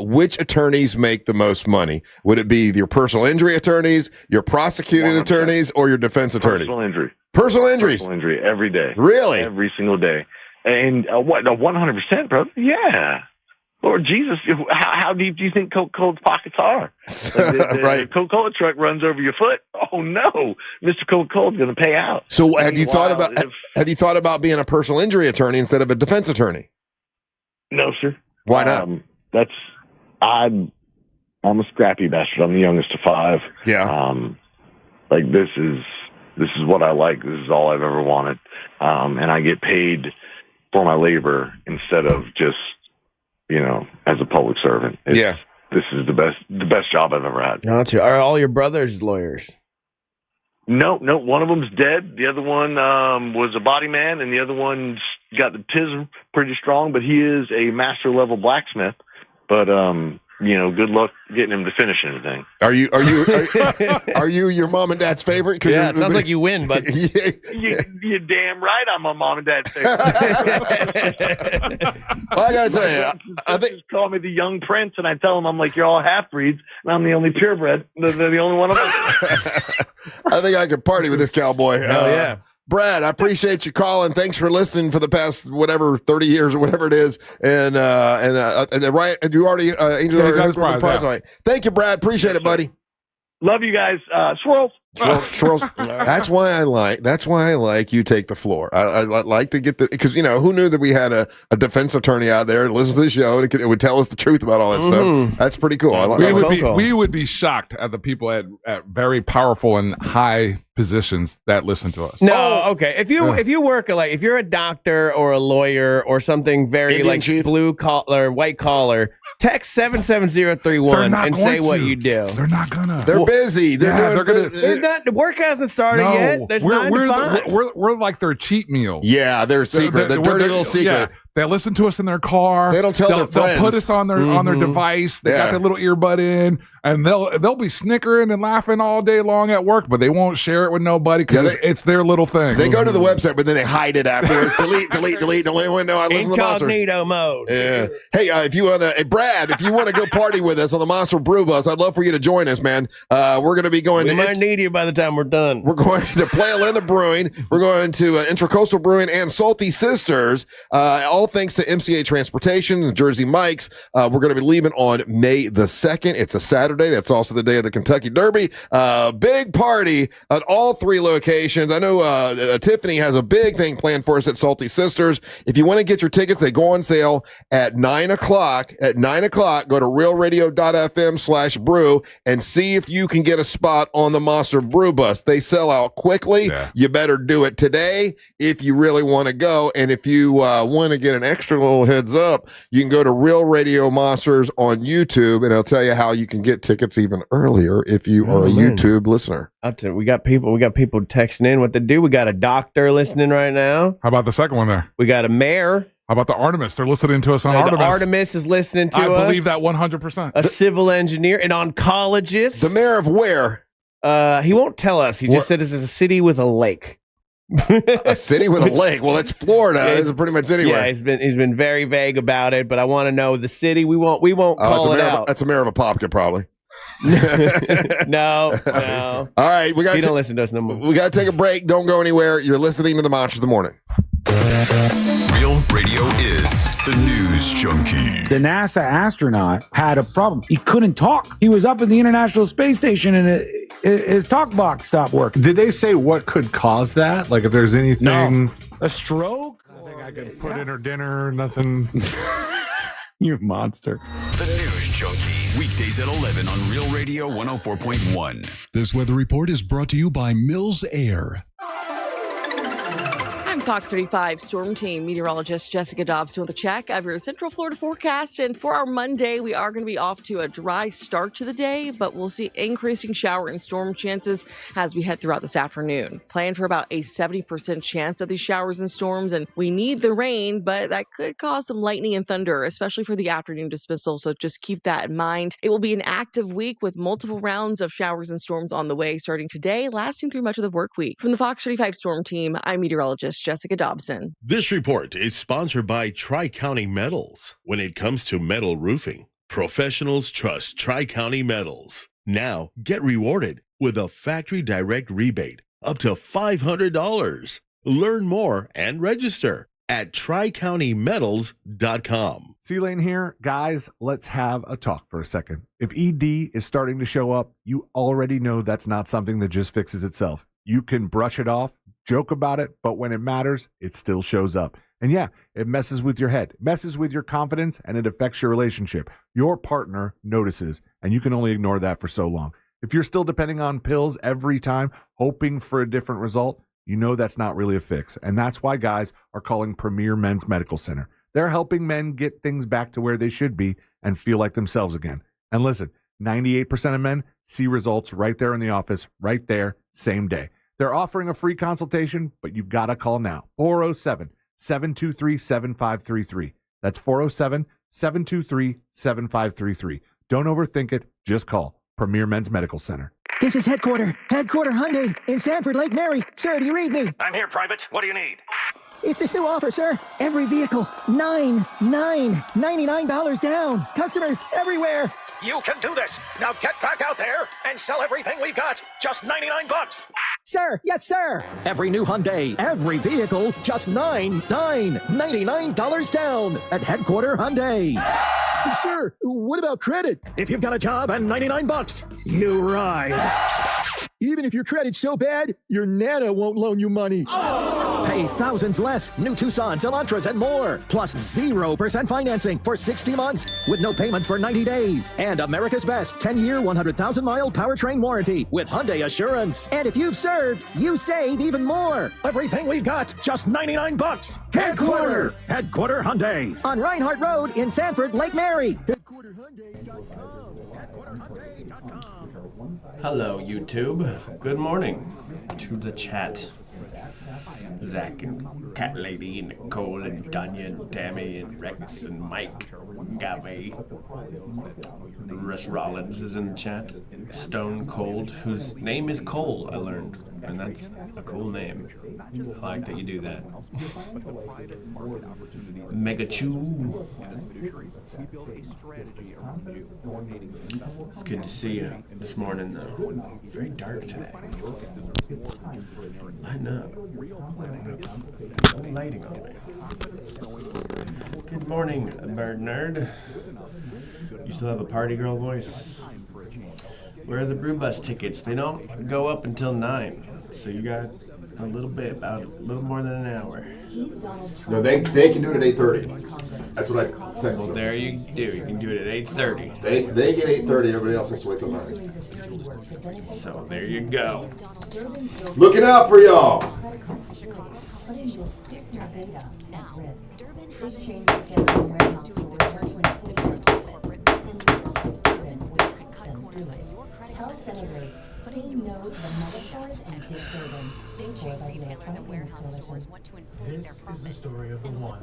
which attorneys make the most money? Would it be your personal injury attorneys, your prosecuting 100%. Attorneys, or your defense attorneys? Personal injury. Personal injuries. Personal injury every day. Really? Every single day. And 100%, brother. Yeah. Lord Jesus, how deep do you think Coca-Cola's pockets are? The Coca-Cola truck runs over your foot. Oh no, Mr. Coca-Cola's going to pay out. So have you thought about being a personal injury attorney instead of a defense attorney? No, sir. Why not? I'm a scrappy bastard. I'm the youngest of 5. Yeah. Like this is what I like. This is all I've ever wanted. And I get paid for my labor instead of just, as a public servant. This is the best job I've ever had. Gotcha. Are all your brothers lawyers? No. One of them's dead. The other one was a body man, and the other one's got the tism pretty strong, but he is a master level blacksmith. But good luck getting him to finish anything. Are you your mom and dad's favorite? Yeah, it sounds like you win, but you're damn right. I'm my mom and dad's favorite. Well, I gotta tell you, I think just call me the young prince, and I tell them I'm like you're all half breeds, and I'm the only purebred. They're the only one of us. I think I could party with this cowboy. Hell yeah. Brad, I appreciate you calling. Thanks for listening for the past 30 years or whatever it is. And right, and you already Angel already prize. Yeah. Thank you, Brad. Appreciate it, buddy. Love you guys. Swirls. Swirls. That's why I like you take the floor. I like to get because who knew that we had a defense attorney out there to listen to the show and it would tell us the truth about all that stuff. That's pretty cool. We would be shocked at the people at very powerful and high positions that listen to us. No, okay. If you work if you're a doctor or a lawyer or something very Indian chief. Blue collar, white collar, text 77031 and say what you do. They're not gonna. They're busy. The work hasn't started yet. There's 9 to 5. We're like their cheat meal. Yeah, they're secret. The dirty little secret. Yeah. They listen to us in their car. They don't tell their friends. They'll put us on their device. They got their little earbud in, and they'll be snickering and laughing all day long at work, but they won't share it with nobody because it's their little thing. They go to the website, but then they hide it afterwards. delete. Don't let anyone know I listen to the Monsters. Incognito mode. Yeah. Hey, if you want to, Brad, if you want to go party with us on the Monster Brew Bus, I'd love for you to join us, man. We're going to be going We might need you by the time we're done. We're going to Playa Linda Brewing. We're going to Intracoastal Brewing and Salty Sisters. All thanks to MCA Transportation and Jersey Mike's. We're going to be leaving on May the 2nd. It's a Saturday. That's also the day of the Kentucky Derby. Big party at all 3 locations. I know Tiffany has a big thing planned for us at Salty Sisters. If you want to get your tickets, they go on sale at 9 o'clock. At 9 o'clock, go to realradio.fm/brew and see if you can get a spot on the Monster Brew Bus. They sell out quickly. Yeah. You better do it today if you really want to go. And if you want to get an extra little heads up, you can go to Real Radio Monsters on YouTube, and I'll tell you how you can get tickets even earlier if you are a YouTube listener. We got people texting in what to do. We got a doctor listening right now. How about the second one there? We got a mayor. How about the Artemis? They're listening to us on Artemis. The Artemis is listening to us. I believe that 100%. A civil engineer, an oncologist. The mayor of where? He won't tell us. He just said this is a city with a lake. A city with a lake. Well, that's Florida. It's pretty much anywhere. Yeah, he's been very vague about it, but I want to know the city. We won't call it out. That's a mayor of a popka, probably. No. All right, we got. You don't listen to us no more. We got to take a break. Don't go anywhere. You're listening to the Monsters of the Morning. Real radio is the news junkie. The NASA astronaut had a problem. He couldn't talk. He was up at the International Space Station and his talk box stopped working. Did they say what could cause that? Like if there's anything... No. A stroke? I think I could put in her dinner, nothing... You monster. The News Junkie. Weekdays at 11 on Real Radio 104.1. This weather report is brought to you by Mills Air. I'm Fox 35 Storm Team meteorologist Jessica Dobson with a check of your Central Florida forecast. And for our Monday, we are going to be off to a dry start to the day, but we'll see increasing shower and storm chances as we head throughout this afternoon. Plan for about a 70% chance of these showers and storms, and we need the rain, but that could cause some lightning and thunder, especially for the afternoon dismissal. So just keep that in mind. It will be an active week with multiple rounds of showers and storms on the way starting today, lasting through much of the work week. From the Fox 35 Storm Team, I'm meteorologist Jessica Dobson. This report is sponsored by Tri-County Metals. When it comes to metal roofing, professionals trust Tri-County Metals. Now, get rewarded with a factory direct rebate up to $500. Learn more and register at TriCountyMetals.com. C-Lane here. Guys, let's have a talk for a second. If ED is starting to show up, you already know that's not something that just fixes itself. You can brush it off, joke about it, but when it matters, it still shows up. And yeah, it messes with your head, messes with your confidence, and it affects your relationship. Your partner notices, and you can only ignore that for so long. If you're still depending on pills every time, hoping for a different result, you know that's not really a fix. And that's why guys are calling Premier Men's Medical Center. They're helping men get things back to where they should be and feel like themselves again. And listen, 98% of men see results right there in the office, right there, same day. They're offering a free consultation, but you've got to call now. 407-723-7533. That's 407-723-7533. Don't overthink it. Just call Premier Men's Medical Center. This is Headquarter Hyundai in Sanford, Lake Mary. Sir, do you read me? I'm here, Private. What do you need? It's this new offer, sir. Every vehicle, $99 down. Customers everywhere. You can do this. Now get back out there and sell everything we've got. Just $99. Sir, yes, sir. Every new Hyundai, every vehicle, just $99 down at Headquarter Hyundai. Sir, what about credit? If you've got a job and $99, you ride. Even if your credit's so bad, your Nana won't loan you money. Oh! Pay thousands less. New Tucsons, Elantras, and more. Plus 0% financing for 60 months with no payments for 90 days. And America's best 10-year, 100,000-mile powertrain warranty with Hyundai Assurance. And if you've served, you save even more. Everything we've got, just $99. Headquarter Hyundai. On Reinhardt Road in Sanford, Lake Mary. Hello, YouTube. Good morning to the chat. Zach and Cat Lady and Nicole and Danya and Tammy and Rex and Mike Gave. Russ Rollins is in the chat. Stone Cold, whose name is Cole, I learned. And that's a cool name. I like that you do that. Mega Chew. It's good to see you this morning, though. Very dark today. Lighten up. No lighting on me. Good morning, Bird Nerd. You still have a party girl voice? Where are the brew bus tickets? They don't go up until 9, so you got a little bit, about a little more than an hour. No, they can do it at 8:30. That's what I text them. Well, there you do. You can do it at 8:30. They get 8:30. Everybody else has to wait till 9. So there you go. Looking out for y'all. This is the story of the one.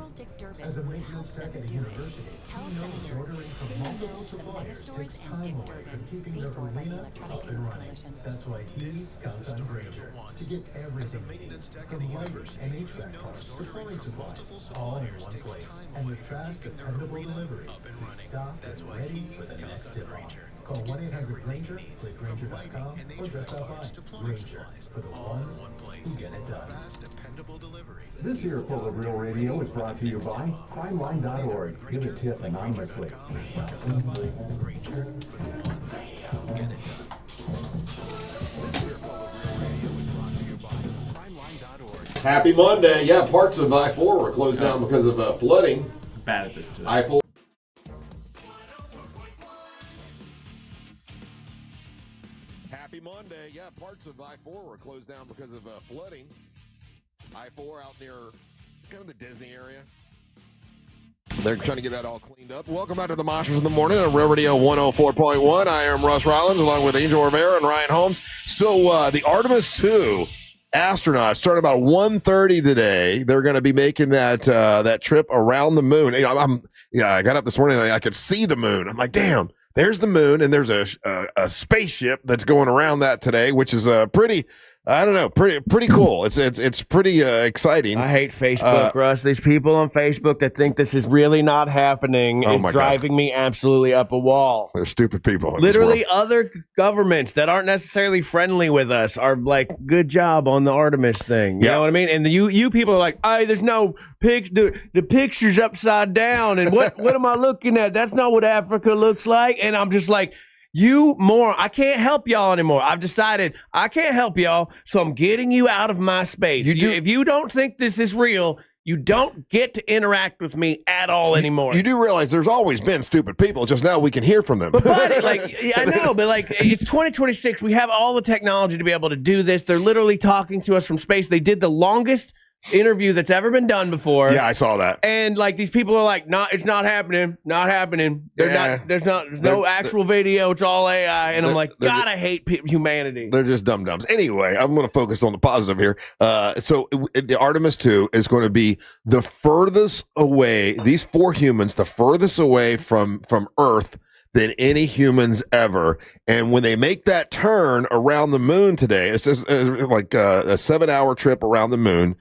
As a maintenance tech at a university, he knows ordering from multiple suppliers takes time away from keeping their arena up and running. That's why he counts on Grainger to get everything he needs, from lighting and HVAC parts to plumbing supplies, all in one place. And with fast, dependable delivery, he's stocked and ready for the next tip-off. Call 1-800-RANGER, click Ranger.com, or just stop by. Ranger, for the ones who get it done. This here Full of Real Radio is brought to you by FineLine.org. Give a tip anonymously. Happy Monday. Yeah, parts of I-4 were closed down because of flooding. Bad at this today. I-4. Happy Monday. Yeah, parts of I-4 were closed down because of flooding. I-4 out near kind of the Disney area. They're trying to get that all cleaned up. Welcome back to the Monsters in the Morning on Real Radio 104.1. I am Russ Rollins along with Angel Rivera and Ryan Holmes. So the Artemis II astronauts start about 1:30 today. They're going to be making that trip around the moon. I got up this morning and I could see the moon. I'm like, damn, there's the moon, and there's a spaceship that's going around that today, which is pretty. I don't know, pretty cool. It's pretty exciting. I hate Facebook, Russ. These people on Facebook that think this is really not happening is driving me absolutely up a wall. They're stupid people. Literally, other governments that aren't necessarily friendly with us are like, "Good job on the Artemis thing." You know what I mean? And you people are like, "Hey, there's no picture. The picture's upside down, and what am I looking at? That's not what Africa looks like." And I'm just like, you moron, I can't help y'all anymore. I've decided I can't help y'all, so I'm getting you out of my space. If you don't think this is real, you don't get to interact with me at all anymore. You do realize there's always been stupid people, just now we can hear from them. But buddy, I know, but it's 2026. We have all the technology to be able to do this. They're literally talking to us from space. They did the longest interview that's ever been done before. Yeah, I saw that. And these people are like, it's not happening. There's no actual video. It's all AI. And I'm like, God, I hate humanity. They're just dum-dums. Anyway, I'm going to focus on the positive here. So the Artemis II is going to be the furthest away, these 4 humans, the furthest away from Earth than any humans ever. And when they make that turn around the moon today, it's just like a 7-hour trip around the moon.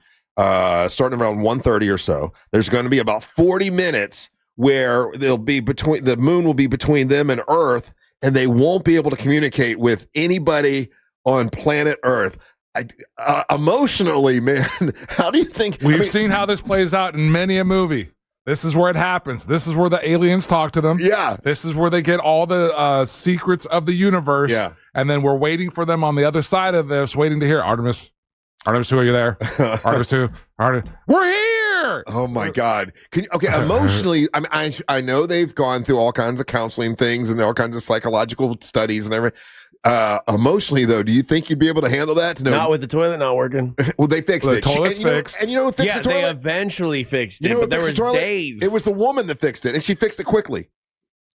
Starting around 1:30 or so. There's going to be about 40 minutes where they'll be the moon will be between them and Earth, and they won't be able to communicate with anybody on planet Earth. Emotionally, man, how do you think? We've seen how this plays out in many a movie. This is where it happens. This is where the aliens talk to them. Yeah. This is where they get all the secrets of the universe. Yeah. And then we're waiting for them on the other side of this, waiting to hear Artemis II, are you there? Artemis II, we're here. Oh my God! Emotionally, I know they've gone through all kinds of counseling things and all kinds of psychological studies and everything. Emotionally, though, do you think you'd be able to handle that? Not with the toilet not working. Well, they fixed it. The toilet's fixed. And you know who fixed the toilet? They eventually fixed it, but there was days. It was the woman that fixed it, and she fixed it quickly.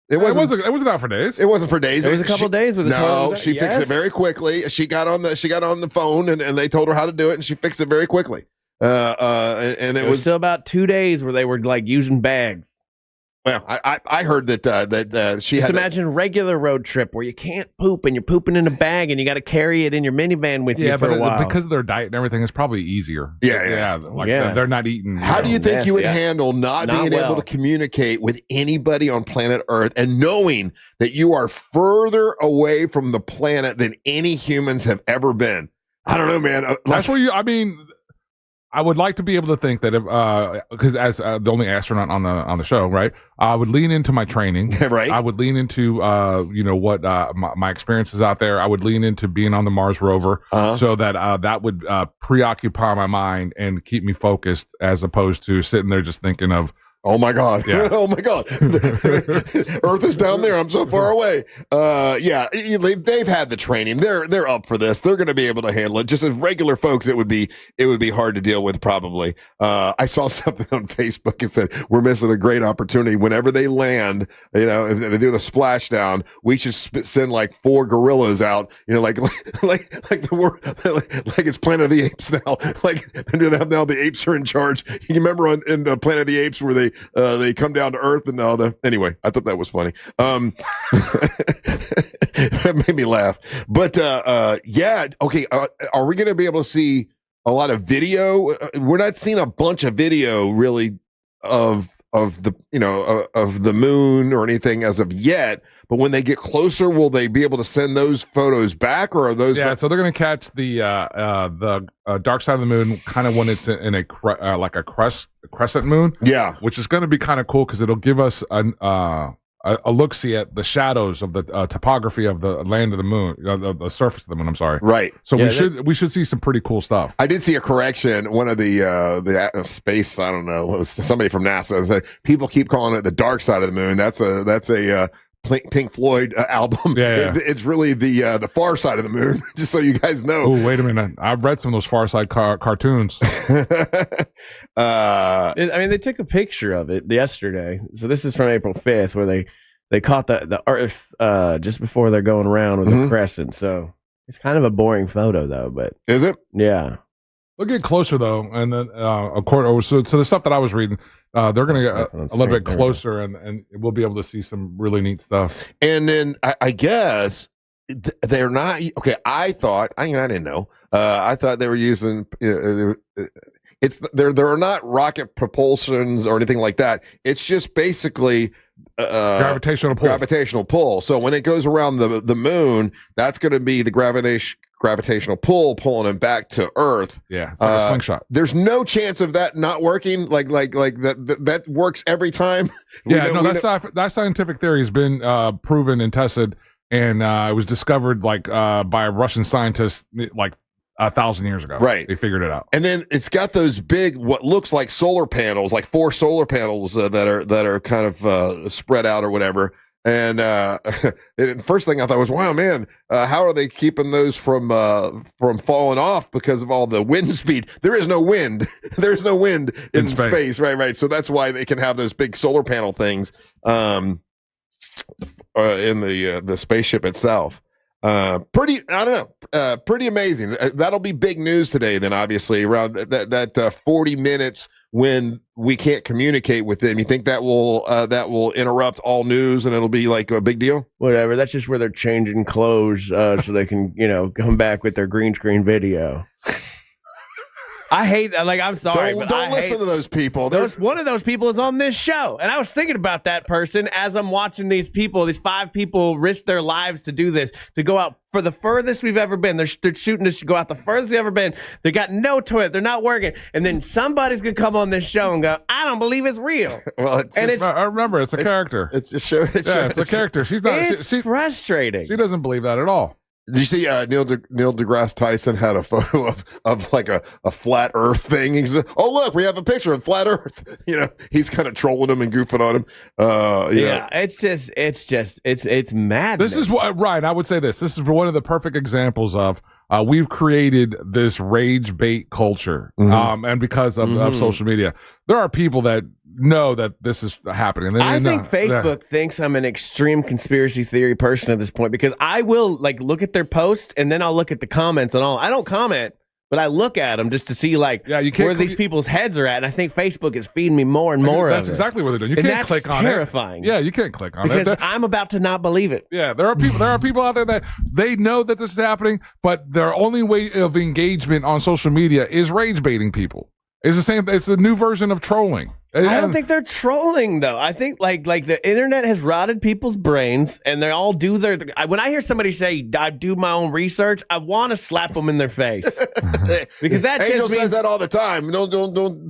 It wasn't out for days. It wasn't for days. It was a couple days with the toilet. No, she fixed it very quickly. She got on the phone and they told her how to do it, and she fixed it very quickly. And it was still about 2 days where they were using bags. Well, I heard that she Just had. Imagine a regular road trip where you can't poop and you're pooping in a bag and you got to carry it in your minivan with you for a while. Because of their diet and everything, it's probably easier. Yeah. They're not eating. How do you think you would handle not being able to communicate with anybody on planet Earth and knowing that you are further away from the planet than any humans have ever been? I don't know, man. That's where I would like to be able to think that because as the only astronaut on the show, right? I would lean into my training, right? I would lean into what my experiences out there. I would lean into being on the Mars rover, so that that would preoccupy my mind and keep me focused, as opposed to sitting there just thinking of, oh my God. Yeah. Oh my God. Earth is down there. I'm so far away. They've had the training. They're up for this. They're going to be able to handle it. Just as regular folks, it would be hard to deal with probably. I saw something on Facebook. It said, we're missing a great opportunity. Whenever they land, if they do the splashdown, we should send 4 gorillas out, like it's Planet of the Apes now. They're going to have now the apes are in charge. You remember in Planet of the Apes where they come down to Earth and all the. Anyway, I thought that was funny. It made me laugh. But okay. Are we going to be able to see a lot of video? We're not seeing a bunch of video really of the of the moon or anything as of yet. but when they get closer, will they be able to send those photos back, or are those? Yeah, so they're going to catch the dark side of the moon kind of when it's in a crescent moon. Yeah, which is going to be kind of cool because it'll give us a look-see at the shadows of the topography of the land of the moon, the surface of the moon. I'm sorry. Right. So we should see some pretty cool stuff. I did see a correction. One of the space, I don't know, it was somebody from NASA said people keep calling it the dark side of the moon. That's a Pink Floyd album. Yeah. It's really the far side of the moon. Just so you guys know. Oh, wait a minute! I've read some of those Far Side cartoons. I mean, they took a picture of it yesterday. So this is from April 5th, where they caught the Earth just before they're going around with a crescent. So it's kind of a boring photo, though. But is it? Yeah. We'll get closer though, and then so the stuff that I was reading, they're going to get a little bit closer, and we'll be able to see some really neat stuff. And then I guess they're not okay. I didn't know. I thought they were using. There are not rocket propulsions or anything like that. It's just basically gravitational pull. So when it goes around the moon, that's going to be the gravitational pull pulling him back to Earth. Yeah, it's like a slingshot. There's no chance of that not working. Like that works every time. That scientific theory has been proven and tested, and it was discovered by a Russian scientist 1,000 years ago. Right. They figured it out. And then it's got those big, what looks like solar panels, like 4 solar panels that are kind of spread out or whatever. And the first thing I thought was, wow, man, how are they keeping those from falling off because of all the wind speed? There is no wind. There's no wind in space. Right. So that's why they can have those big solar panel things in the spaceship itself. Pretty amazing. That'll be big news today. Then obviously around that 40 minutes when we can't communicate with them. You think that will interrupt all news and it'll be like a big deal? Whatever. That's just where they're changing clothes so they can come back with their green screen video. I hate that. I'm sorry. Don't listen to those people. One of those people is on this show. And I was thinking about that person as I'm watching these 5 people risk their lives to do this, to go out for the furthest we've ever been. They're shooting this to go out the furthest we've ever been. They got no toilet. They're not working. And then somebody's going to come on this show and go, I don't believe it's real. Well, I remember, it's a character. It's a show. It's a character. She's not. It's frustrating. She doesn't believe that at all. Did you see Neil deGrasse Tyson had a photo of like a flat Earth thing? He said, "Oh look, we have a picture of flat Earth." He's kind of trolling him and goofing on him. It's mad. This is what Ryan. I would say this. This is one of the perfect examples of we've created this rage bait culture, and because of social media, there are people that know that this is happening. I think Facebook thinks I'm an extreme conspiracy theory person at this point, because I will look at their post and then I'll look at the comments and all. I don't comment, but I look at them just to see where these people's heads are at. And I think Facebook is feeding me more and more. That's exactly what they're doing. You can't click on it. That's terrifying. Yeah, you can't click on it because I'm about to not believe it. Yeah, there are people out there that they know that this is happening, but their only way of engagement on social media is rage baiting people. It's the same. It's the new version of trolling. I don't think they're trolling, though. I think like the internet has rotted people's brains, and they all do their. When I hear somebody say, "I do my own research," I want to slap them in their face because that Angel just says that all the time. Don't.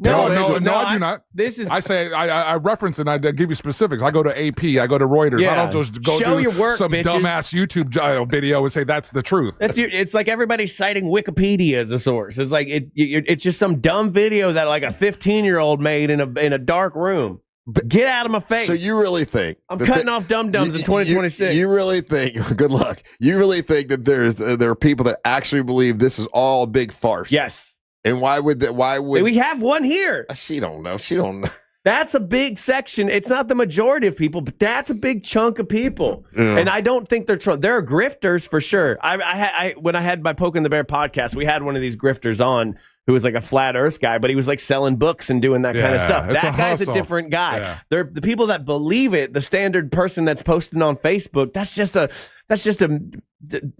No, I do not. This is. I say I reference and I give you specifics. I go to AP. I go to Reuters. Yeah. I don't just go Show to your work, some bitches. dumbass YouTube video and say that's the truth. It's like everybody's citing Wikipedia as a source. It's like it's just some dumb video that like a 15-year-old made in a dark room. Get out of my face. So you really think I'm cutting off dum-dums in 2026? You really think, good luck. You really think that there are people that actually believe this is all a big farce? Yes. And why would we have one here? She don't know. That's a big section. It's not the majority of people, but that's a big chunk of people. Yeah. And I don't think they're there are grifters for sure. I when I had my Poke and the Bear podcast, we had one of these grifters on who was like a flat earth guy, but he was like selling books and doing that kind of stuff. it's That a guy's hustle. a different guy. Yeah. They're the people that believe it, the standard person that's posting on Facebook, that's just a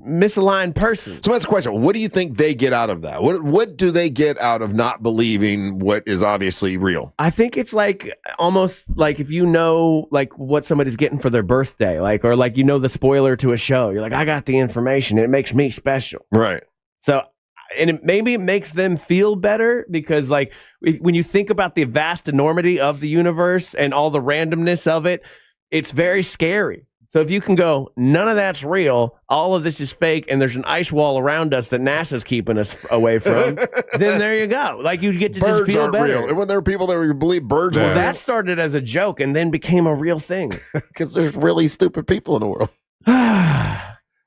misaligned person. So that's the question. What do you think they get out of that? What do they get out of not believing what is obviously real? I think it's like almost like if you know like what somebody's getting for their birthday, like or like you know the spoiler to a show, you're like, I got the information. It makes me special. Right. So and maybe it makes them feel better because like when you think about the vast enormity of the universe and all the randomness of it, it's very scary. So if you can go, none of that's real, all of this is fake, and there's an ice wall around us that NASA's keeping us away from, then there you go. Like you get to Birds just feel aren't better. real. And when there were people that believe birds were real. That started as a joke and then became a real thing. Because there's really stupid people in the world.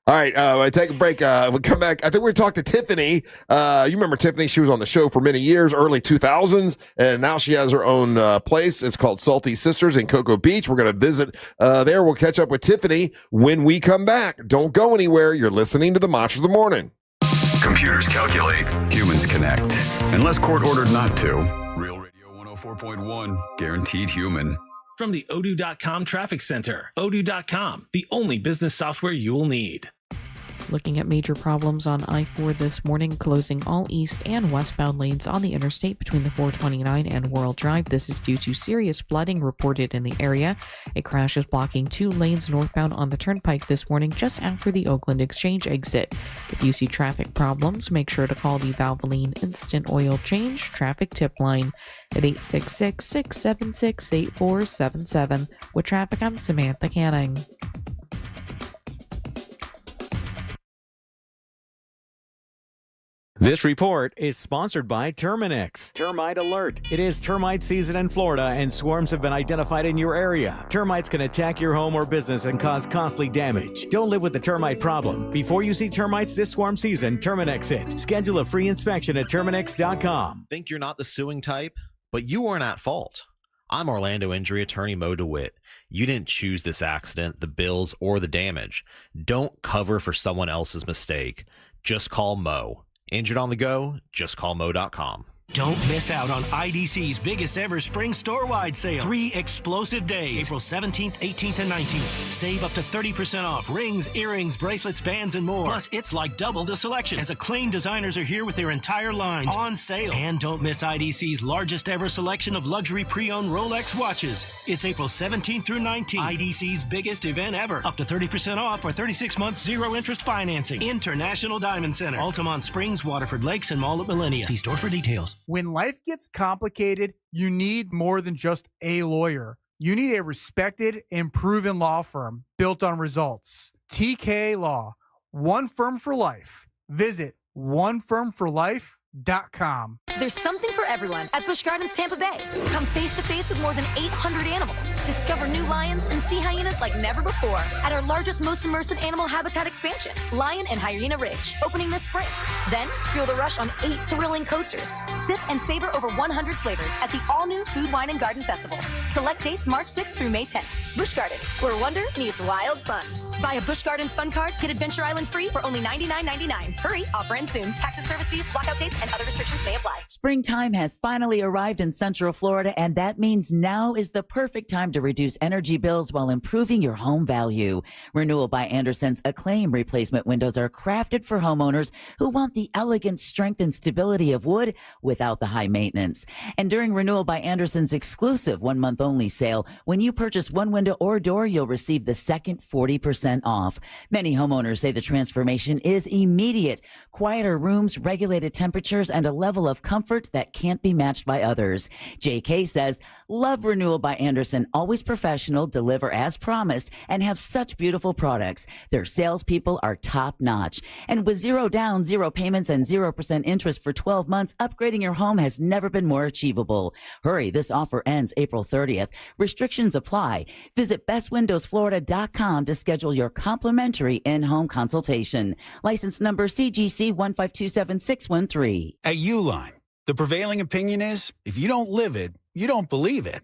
All right, I take a break. We'll come back. I think we talked to Tiffany. You remember Tiffany? She was on the show for many years, early 2000s, and now she has her own place. It's called Salty Sisters in Cocoa Beach. We're going to visit there. We'll catch up with Tiffany when we come back. Don't go anywhere. You're listening to the Monster of the Morning. Computers calculate, humans connect. Unless court ordered not to. Real Radio 104.1, guaranteed human. From the Odoo.com Traffic Center, Odoo.com, the only business software you will need. Looking at major problems on I-4 this morning, closing all east and westbound lanes on the interstate between the 429 and World Drive. This is due to serious flooding reported in the area. A crash is blocking 2 lanes northbound on the turnpike this morning just after the Oakland Exchange exit. If you see traffic problems, make sure to call the Valvoline Instant Oil Change Traffic Tip Line at 866-676-8477. With traffic, I'm Samantha Canning. This report is sponsored by Terminix. Termite alert. It is termite season in Florida and swarms have been identified in your area. Termites can attack your home or business and cause costly damage. Don't live with the termite problem. Before you see termites this swarm season, Terminix it. Schedule a free inspection at Terminix.com. Think you're not the suing type? But you weren't at fault. I'm Orlando injury attorney Mo DeWitt. You didn't choose this accident, the bills, or the damage. Don't cover for someone else's mistake. Just call Mo. Injured on the go? Just call Mo.com. Don't miss out on IDC's biggest ever spring store-wide sale. 3 explosive days, April 17th, 18th, and 19th. Save up to 30% off rings, earrings, bracelets, bands, and more. Plus, it's like double the selection as acclaimed designers are here with their entire lines on sale. And don't miss IDC's largest ever selection of luxury pre-owned Rolex watches. It's April 17th through 19th. IDC's biggest event ever. Up to 30% off or 36 months zero interest financing. International Diamond Center. Altamont Springs, Waterford Lakes, and Mall at Millennia. See store for details. When life gets complicated, you need more than just a lawyer. You need a respected and proven law firm built on results. TK Law, one firm for life. Visit onefirmforlife.com. There's something for everyone at Busch Gardens Tampa Bay. Come face to face with more than 800 animals. Discover new lions and sea hyenas like never before at our largest, most immersive animal habitat expansion, Lion and Hyena Ridge, opening this spring. Then feel the rush on 8 thrilling coasters. Sip and savor over 100 flavors at the all-new Food, Wine, and Garden Festival. Select dates March 6th through May 10th. Busch Gardens, where wonder meets wild fun. Buy a Busch Gardens Fun Card, get Adventure Island free for only $99.99. Hurry, offer ends soon. Taxes, service fees, blackout dates, and other restrictions may apply. Springtime has finally arrived in Central Florida, and that means now is the perfect time to reduce energy bills while improving your home value. Renewal by Anderson's Acclaim replacement windows are crafted for homeowners who want the elegant strength and stability of wood without the high maintenance. And during Renewal by Anderson's exclusive 1-month only sale, when you purchase one window or door, you'll receive the second 40% off. Many homeowners say the transformation is immediate. Quieter rooms, regulated temperatures, and a level of comfort that can't be matched by others. JK says, love Renewal by Anderson, always professional, deliver as promised, and have such beautiful products. Their salespeople are top notch. And with 0 down, 0 payments, and 0% interest for 12 months, upgrading your home has never been more achievable. Hurry, this offer ends April 30th. Restrictions apply. Visit bestwindowsflorida.com to schedule your complimentary in-home consultation. License number CGC 1527613. At Uline, the prevailing opinion is, if you don't live it, you don't believe it.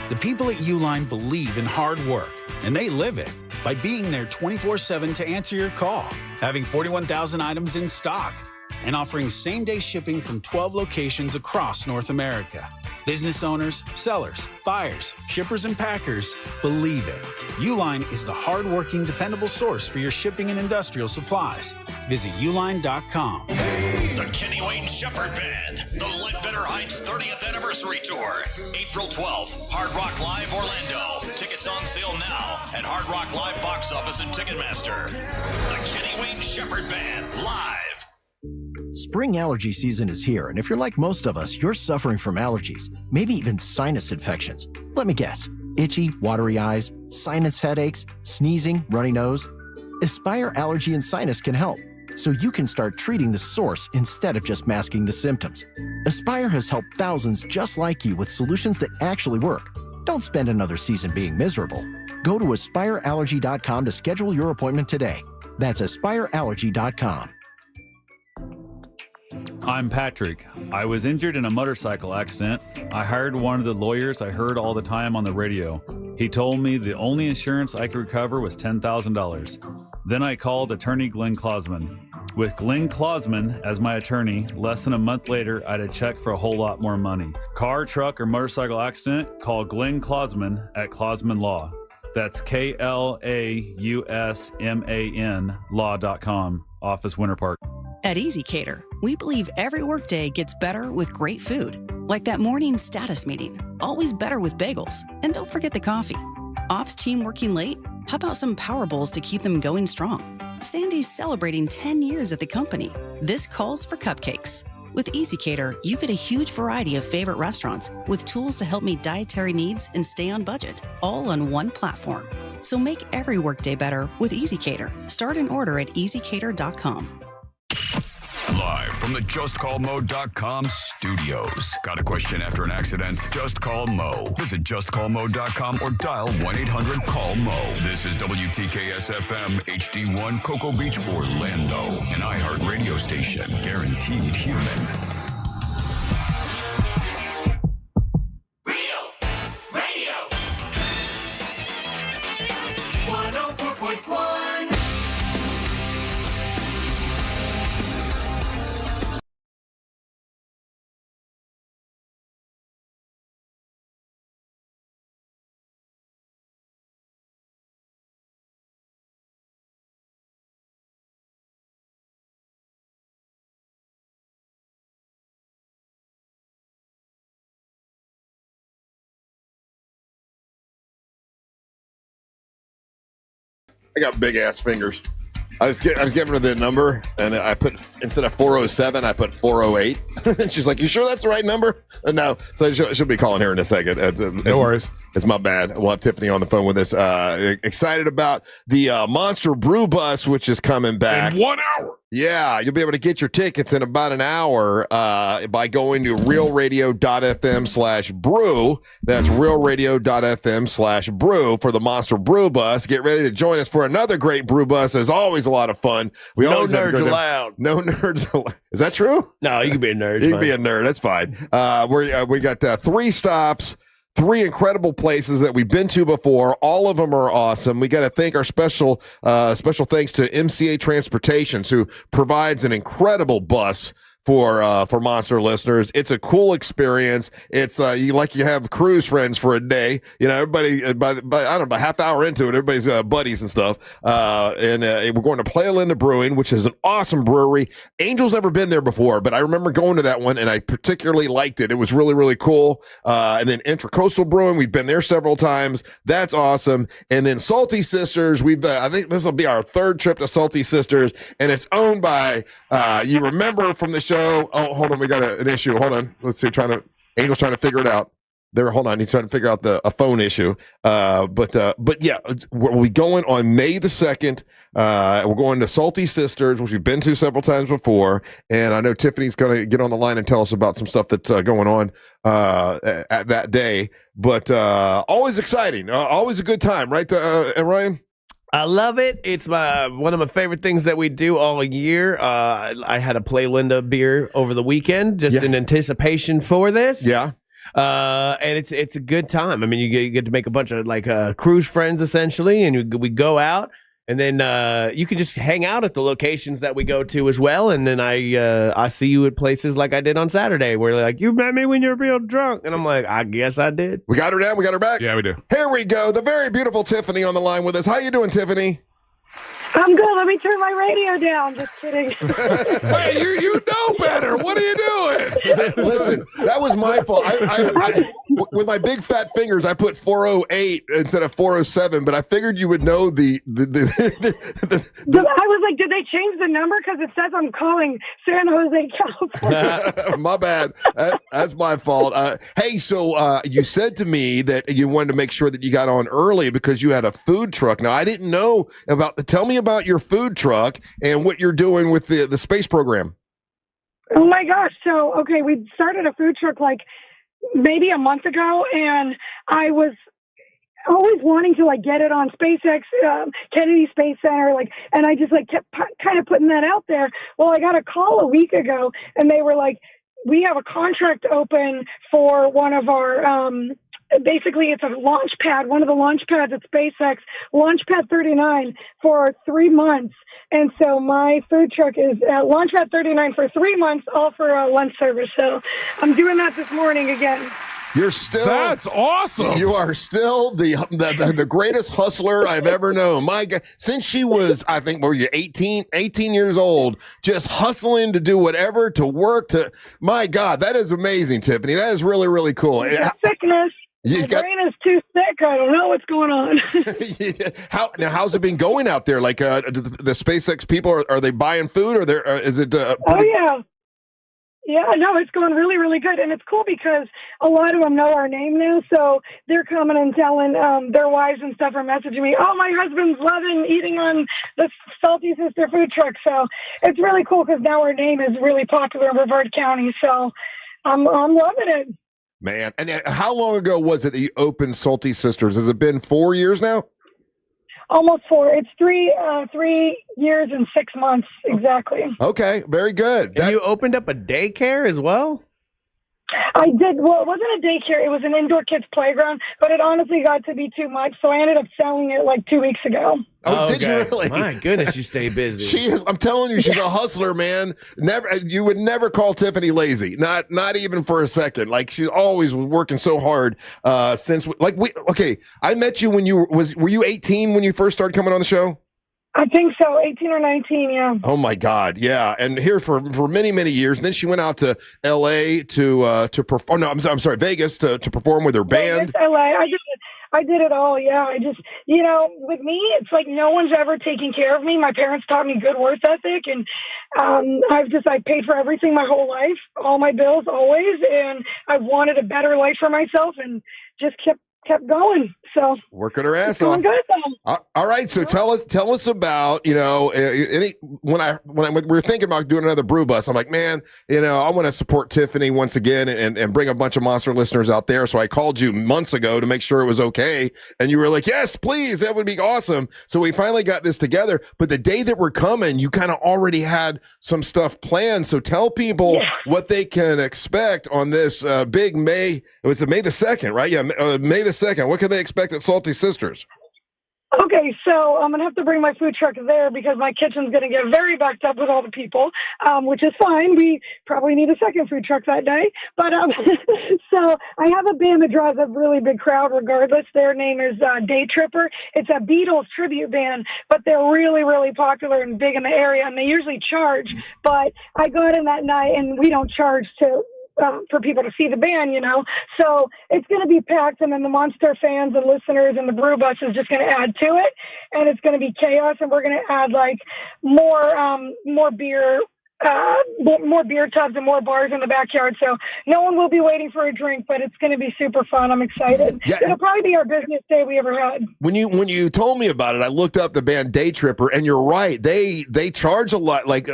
The people at Uline believe in hard work, and they live it by being there 24/7 to answer your call, having 41,000 items in stock, and offering same-day shipping from 12 locations across North America. Business owners, sellers, buyers, shippers, and packers, believe it. Uline is the hard-working, dependable source for your shipping and industrial supplies. Visit uline.com. The Kenny Wayne Shepherd Band, the Ledbetter Heights 30th Anniversary Tour, April 12th, Hard Rock Live Orlando. Tickets on sale now at Hard Rock Live Box Office and Ticketmaster. The Kenny Wayne Shepherd Band, live. Spring allergy season is here, and if you're like most of us, you're suffering from allergies, maybe even sinus infections. Let me guess. Itchy, watery eyes, sinus headaches, sneezing, runny nose. Aspire Allergy and Sinus can help, so you can start treating the source instead of just masking the symptoms. Aspire has helped thousands just like you with solutions that actually work. Don't spend another season being miserable. Go to aspireallergy.com to schedule your appointment today. That's aspireallergy.com. I'm Patrick. I was injured in a motorcycle accident. I hired one of the lawyers I heard all the time on the radio. He told me the only insurance I could recover was $10,000. Then I called attorney Glenn Klausman. With Glenn Klausman as my attorney, less than a month later, I had a check for a whole lot more money. Car, truck, or motorcycle accident? Call Glenn Klausman at Klausman Law. That's KLAUSMAN law.com. Office Winter Park. At Easy Cater, we believe every workday gets better with great food. Like that morning status meeting, always better with bagels. And don't forget the coffee. Ops team working late? How about some Power Bowls to keep them going strong? Sandy's celebrating 10 years at the company. This calls for cupcakes. With Easy Cater, you get a huge variety of favorite restaurants with tools to help meet dietary needs and stay on budget, all on one platform. So make every workday better with Easy Cater. Start an order at easycater.com. Live from the JustCallMo.com studios. Got a question after an accident? Just call Mo. Visit JustCallMo.com or dial 1-800-CALL-MO. This is WTKS-FM HD1 Cocoa Beach, Orlando. An iHeart radio station. Guaranteed human. Real Radio 104.1. I got big ass fingers. I was giving her the number, and I put, instead of 407, I put 408. And she's like, "You sure that's the right number?" No, so she'll be calling here in a second. No worries. It's my bad. We'll have Tiffany on the phone with us. Excited about the Monster Brew Bus, which is coming back in 1 hour. Yeah, you'll be able to get your tickets in about an hour by going to realradio.fm/brew. That's realradio.fm/brew for the Monster Brew Bus. Get ready to join us for another great brew bus. There's always a lot of fun. No nerds allowed. No nerds allowed. Is that true? No, you can be a nerd. You can be a nerd. That's fine. We got 3 stops. 3 incredible places that we've been to before. All of them are awesome. We got to thank our special thanks to MCA Transportations, who provides an incredible bus for Monster listeners. It's a cool experience. It's you have cruise friends for a day. You know, everybody by I don't know, about half hour into it, everybody's buddies and stuff. And we're going to Playa Linda Brewing, which is an awesome brewery. Angel's never been there before, but I remember going to that one and I particularly liked it. It was really, really cool. And then Intracoastal Brewing, we've been there several times. That's awesome. And then Salty Sisters, I think this will be our 3rd trip to Salty Sisters, and it's owned by you remember from the show. Oh, hold on, we got an issue. Hold on, let's see. Angel's trying to figure it out. Hold on, he's trying to figure out a phone issue. But yeah, we'll be going on May the 2nd. We're going to Salty Sisters, which we've been to several times before, and I know Tiffany's going to get on the line and tell us about some stuff that's going on at that day. But always exciting, always a good time, right, Ryan? I love it. It's one of my favorite things that we do all year. I had a Playa Linda beer over the weekend, just in anticipation for this. Yeah. And it's a good time. I mean, you get to make a bunch of cruise friends essentially, and we go out And then you can just hang out at the locations that we go to as well. And then I see you at places like I did on Saturday where they're like, you met me when you're real drunk. And I'm like, I guess I did. We got her down. We got her back. Yeah, we do. Here we go. The very beautiful Tiffany on the line with us. How you doing, Tiffany? I'm good. Let me turn my radio down. Just kidding. Hey, you know better. What are you doing? Listen, that was my fault. I with my big fat fingers, I put 408 instead of 407, but I figured you would know the I was like, did they change the number? Because it says I'm calling San Jose, California. My bad. That's my fault. Hey, so you said to me that you wanted to make sure that you got on early because you had a food truck. Now, I didn't know about tell me about your food truck and what you're doing with the space program. Oh my gosh. So, okay, we started a food truck like maybe a month ago, and I was always wanting to like get it on SpaceX, Kennedy Space Center, and I just kept kind of putting that out there. Well, I got a call a week ago, and they were like, we have a contract open for one of our, basically it's a launch pad, one of the launch pads at SpaceX, Launch Pad 39 for 3 months. And so my food truck is at Launch Pad 39 for 3 months, all for lunch service. So I'm doing that this morning again. You're still That's awesome. You are still the greatest hustler I've ever known. My God, since she was, I think, were you 18 years old, just hustling to do whatever, to work, to my God, that is amazing, Tiffany. That is really, really cool. Sickness. My brain is too sick. I don't know what's going on. How's it been going out there? Like the SpaceX people, are they buying food, or is it? Oh yeah. Yeah, no, it's going really, really good. And it's cool because a lot of them know our name now. So they're coming and telling their wives and stuff are messaging me, oh, my husband's loving eating on the Salty Sister food truck. So it's really cool because now our name is really popular in Brevard County. So I'm loving it. Man, and how long ago was it that you opened Salty Sisters? Has it been 4 years now? Almost 4. It's 3 years and 6 months exactly. Okay, very good. And you opened up a daycare as well? I did. Well, it wasn't a daycare. It was an indoor kids playground, but it honestly got to be too much, so I ended up selling it like 2 weeks ago. Oh, did you really? My goodness, you stay busy. She is. I'm telling you, she's a hustler, man. Never, you would never call Tiffany lazy. Not even for a second. Like she's always working so hard. Since I met you when were you 18 when you first started coming on the show? I think so, 18 or 19, yeah. Oh my God, yeah. And here for many, many years. And then she went out to L.A. to perform. Oh no, I'm sorry, Vegas to perform with her band. Vegas, L.A. I did it all, yeah. I just, with me, it's like no one's ever taken care of me. My parents taught me good work ethic, and I paid for everything my whole life, all my bills always, and I wanted a better life for myself, and just kept going. So working her ass off. Good, all right. So tell us about, when we were thinking about doing another brew bus, I'm like, man, I want to support Tiffany once again and bring a bunch of Monster listeners out there. So I called you months ago to make sure it was okay. And you were like, yes, please. That would be awesome. So we finally got this together, but the day that we're coming, you kind of already had some stuff planned. So tell people what they can expect on this big May. It's May the 2nd, right? Yeah. May the 2nd. What can they expect at Salty Sisters? Okay, so I'm going to have to bring my food truck there because my kitchen's going to get very backed up with all the people, which is fine. We probably need a second food truck that day. But so I have a band that draws a really big crowd regardless. Their name is Day Tripper. It's a Beatles tribute band, but they're really, really popular and big in the area, and they usually charge. But I got in that night, and we don't charge for people to see the band, So it's going to be packed, and then the Monster fans and listeners and the brew bus is just going to add to it, and it's going to be chaos, and we're going to add more beer. More beer tubs and more bars in the backyard, so no one will be waiting for a drink, but it's going to be super fun. I'm excited. Yeah. It'll probably be our busiest day we ever had. When you told me about it, I looked up the band Day Tripper, and you're right. They charge a lot. Like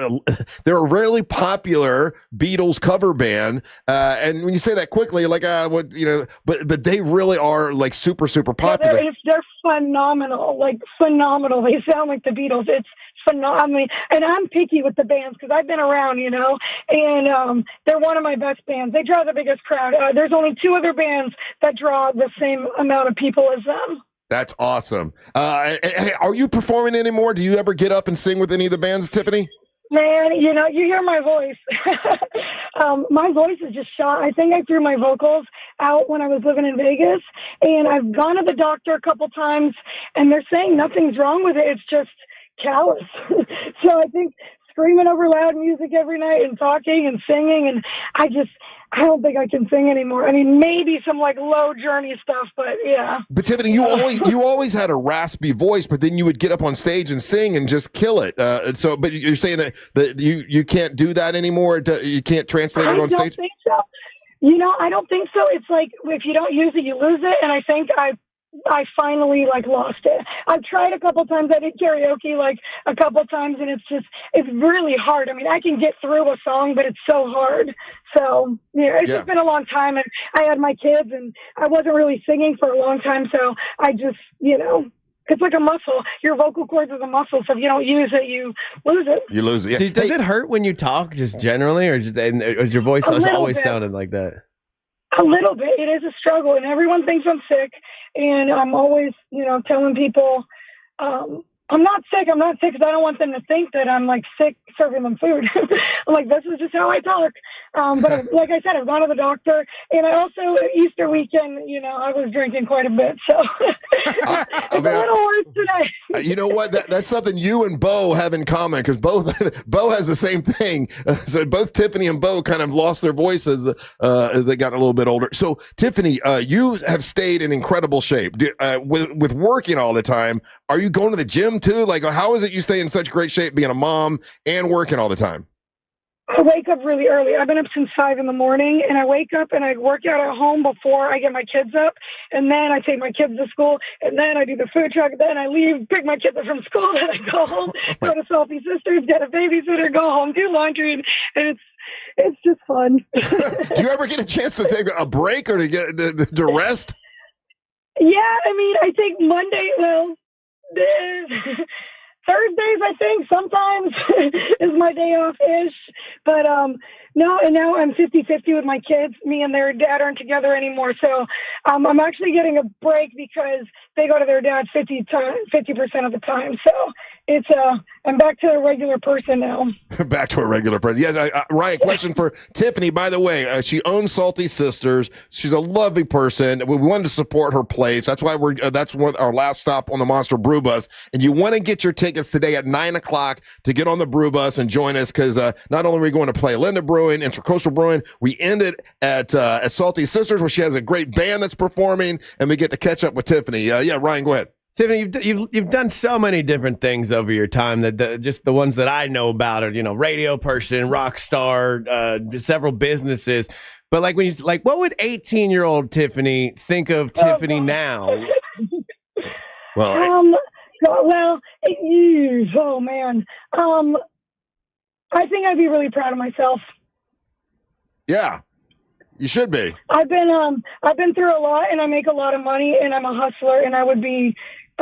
they're a really popular Beatles cover band, and when you say that quickly, like but they really are like super popular. Yeah, they're phenomenal, like phenomenal. They sound like the Beatles. It's phenomenal. And I'm picky with the bands because I've been around, and they're one of my best bands. They draw the biggest crowd. There's only 2 other bands that draw the same amount of people as them. That's awesome. Hey, are you performing anymore? Do you ever get up and sing with any of the bands, Tiffany? Man, you know, you hear my voice. My voice is just shot. I think I threw my vocals out when I was living in Vegas, and I've gone to the doctor a couple times, and they're saying nothing's wrong with it. It's just callous. So I think screaming over loud music every night and talking and singing, and I don't think I can sing anymore. I mean, maybe some like low Journey stuff, but yeah. But Tiffany, you always had a raspy voice, but then you would get up on stage and sing and just kill it. But you're saying that you can't do that anymore? You can't translate it on stage? I don't think so. You know, I don't think so. It's like if you don't use it, you lose it. And I think I finally like lost it. I've tried a couple times. I did karaoke like a couple times, and it's really hard. I mean, I can get through a song, but it's so hard. So yeah, it's just been a long time, and I had my kids, and I wasn't really singing for a long time. So I just, you know, it's like a muscle. Your vocal cords is a muscle. So if you don't use it, you lose it. You lose it. Yeah. Does it hurt when you talk, just generally, or is your voice always sounding like that? A little bit. It is a struggle, and everyone thinks I'm sick. And I'm always, you know, telling people, I'm not sick because I don't want them to think that I'm like sick serving them food. I'm like, this is just how I talk. But like I said, I've gone to the doctor, and I also Easter weekend, you know, I was drinking quite a bit, so it's a little worse today. You know what? That's something you and Bo have in common, because Bo has the same thing. So both Tiffany and Bo kind of lost their voices as they got a little bit older. So Tiffany, you have stayed in incredible shape with working all the time. Are you going to the gym too? Like, how is it you stay in such great shape being a mom and working all the time? I wake up really early. I've been up since 5 a.m, and I wake up and I work out at home before I get my kids up, and then I take my kids to school, and then I do the food truck, then I leave, pick my kids up from school, then I go home, go to Salty Sisters, get a babysitter, go home, do laundry, and it's just fun. Do you ever get a chance to take a break or to get to rest? Yeah, I mean, I take Monday, Thursdays, I think, sometimes is my day off-ish. But no, and now I'm 50-50 with my kids. Me and their dad aren't together anymore. So I'm actually getting a break because they go to their dad 50% of the time. So it's I'm back to a regular person now. Back to a regular person. Yes, Ryan, question for Tiffany. By the way, she owns Salty Sisters. She's a lovely person. We wanted to support her place. That's why that's our last stop on the Monster Brew Bus. And you want to get your tickets today at 9:00 to get on the Brew Bus and join us, because not only are we going to play Linda Brewing, Intracoastal Brewing, we end it at Salty Sisters, where she has a great band that's performing, and we get to catch up with Tiffany. Yeah, Ryan, go ahead. Tiffany, you've done so many different things over your time that just the ones that I know about are, you know, radio person, rock star, several businesses. But like what would 18-year-old Tiffany think of Tiffany now? Oh man, I think I'd be really proud of myself. Yeah. You should be. I've been through a lot, and I make a lot of money, and I'm a hustler, and I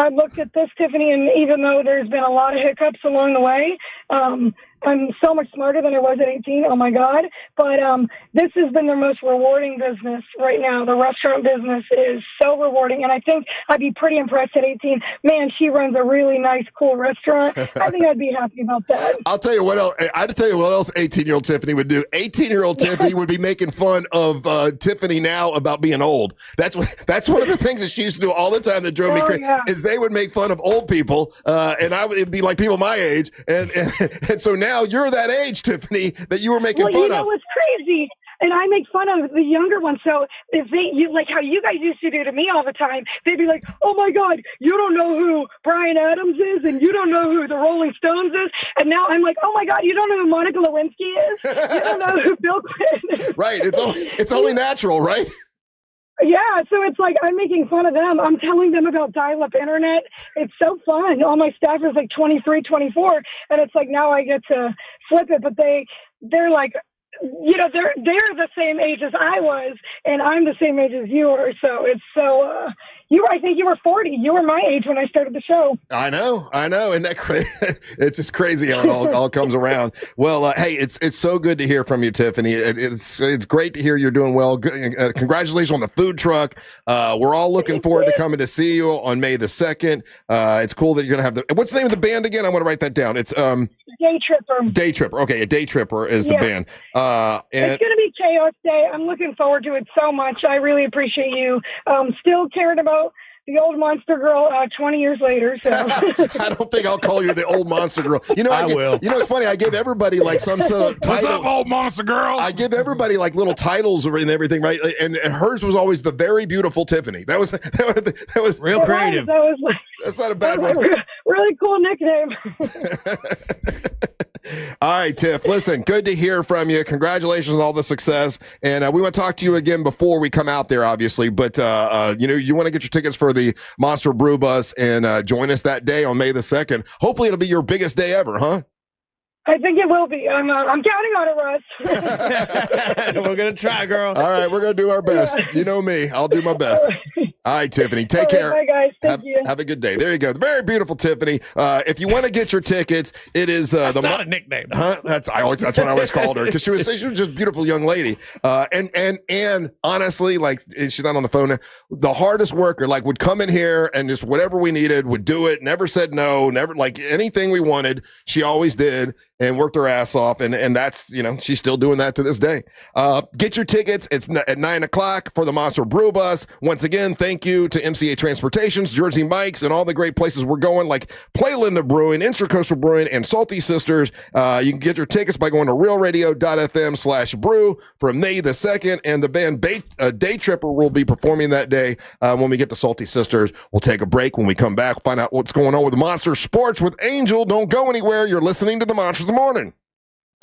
looked at this, Tiffany, and even though there's been a lot of hiccups along the way, I'm so much smarter than I was at 18. Oh my God. But this has been the most rewarding business right now. The restaurant business is so rewarding. And I think I'd be pretty impressed at 18. Man, she runs a really nice, cool restaurant. I think I'd be happy about that. I'll tell you what else. I'd tell you what else 18-year-old Tiffany would do. 18-year-old Tiffany would be making fun of Tiffany now about being old. That's one of the things that she used to do all the time that drove me crazy. Yeah. Is they would make fun of old people, and it'd be like people my age, and so now you're that age, Tiffany, that you were making fun of. You know what's crazy? And I make fun of the younger ones. So if like how you guys used to do to me all the time, they'd be like, "Oh my God, you don't know who Bryan Adams is, and you don't know who the Rolling Stones is." And now I'm like, "Oh my God, you don't know who Monica Lewinsky is? You don't know who Bill Clinton is." Right. It's only natural, right? Yeah, so it's like I'm making fun of them. I'm telling them about dial-up internet. It's so fun. All my staff is like 23, 24, and it's like now I get to flip it. But they're like, you know, they're the same age as I was, and I'm the same age as you are. So it's so I think you were 40. You were my age when I started the show. I know. Isn't that crazy? It's just crazy how it all comes around. Well, hey, it's so good to hear from you, Tiffany. It's great to hear you're doing well. Congratulations on the food truck. We're all looking forward to coming to see you on May the 2nd. It's cool that you're going to have what's the name of the band again? I want to write that down. It's Day Tripper. Day Tripper. Okay, a Day Tripper is the band. And it's going to be Chaos Day. I'm looking forward to it so much. I really appreciate you still caring about the old monster girl 20 years later. So I don't think I'll call you the old monster girl. I will. It's funny. I give everybody like some sort of title. What's up, old monster girl? I give everybody like little titles and everything, right? And hers was always the very beautiful Tiffany. That was real creative. That's not a bad one. Really cool nickname. All right, Tiff, listen, good to hear from you. Congratulations on all the success. And we want to talk to you again before we come out there, obviously. But, you want to get your tickets for the Monster Brew Bus and join us that day on May the 2nd. Hopefully it'll be your biggest day ever, huh? I think it will be. I'm counting on it, Russ. We're going to try, girl. All right, we're going to do our best. Yeah. You know me. I'll do my best. All right, Tiffany. Take care. Bye, guys. Thank you. Have a good day. There you go. The very beautiful Tiffany. If you want to get your tickets, it is that's not a nickname. Huh? That's what I always called her because she was just a beautiful young lady. And honestly, like she's not on the phone now, the hardest worker, like would come in here and just whatever we needed would do it. Never said no. Never like anything we wanted. She always did and worked her ass off. And that's she's still doing that to this day. Get your tickets. It's at 9:00 for the Monster Brew Bus. Once again, thank you to MCA Transportations, Jersey Mike's, and all the great places we're going, like Playlinda Brewing, Intracoastal Brewing, and Salty Sisters. You can get your tickets by going to realradio.fm/brew from May the 2nd, and the band Day Tripper will be performing that day when we get to Salty Sisters. We'll take a break. When we come back, find out what's going on with Monster Sports with Angel. Don't go anywhere. You're listening to the Monsters of the Morning.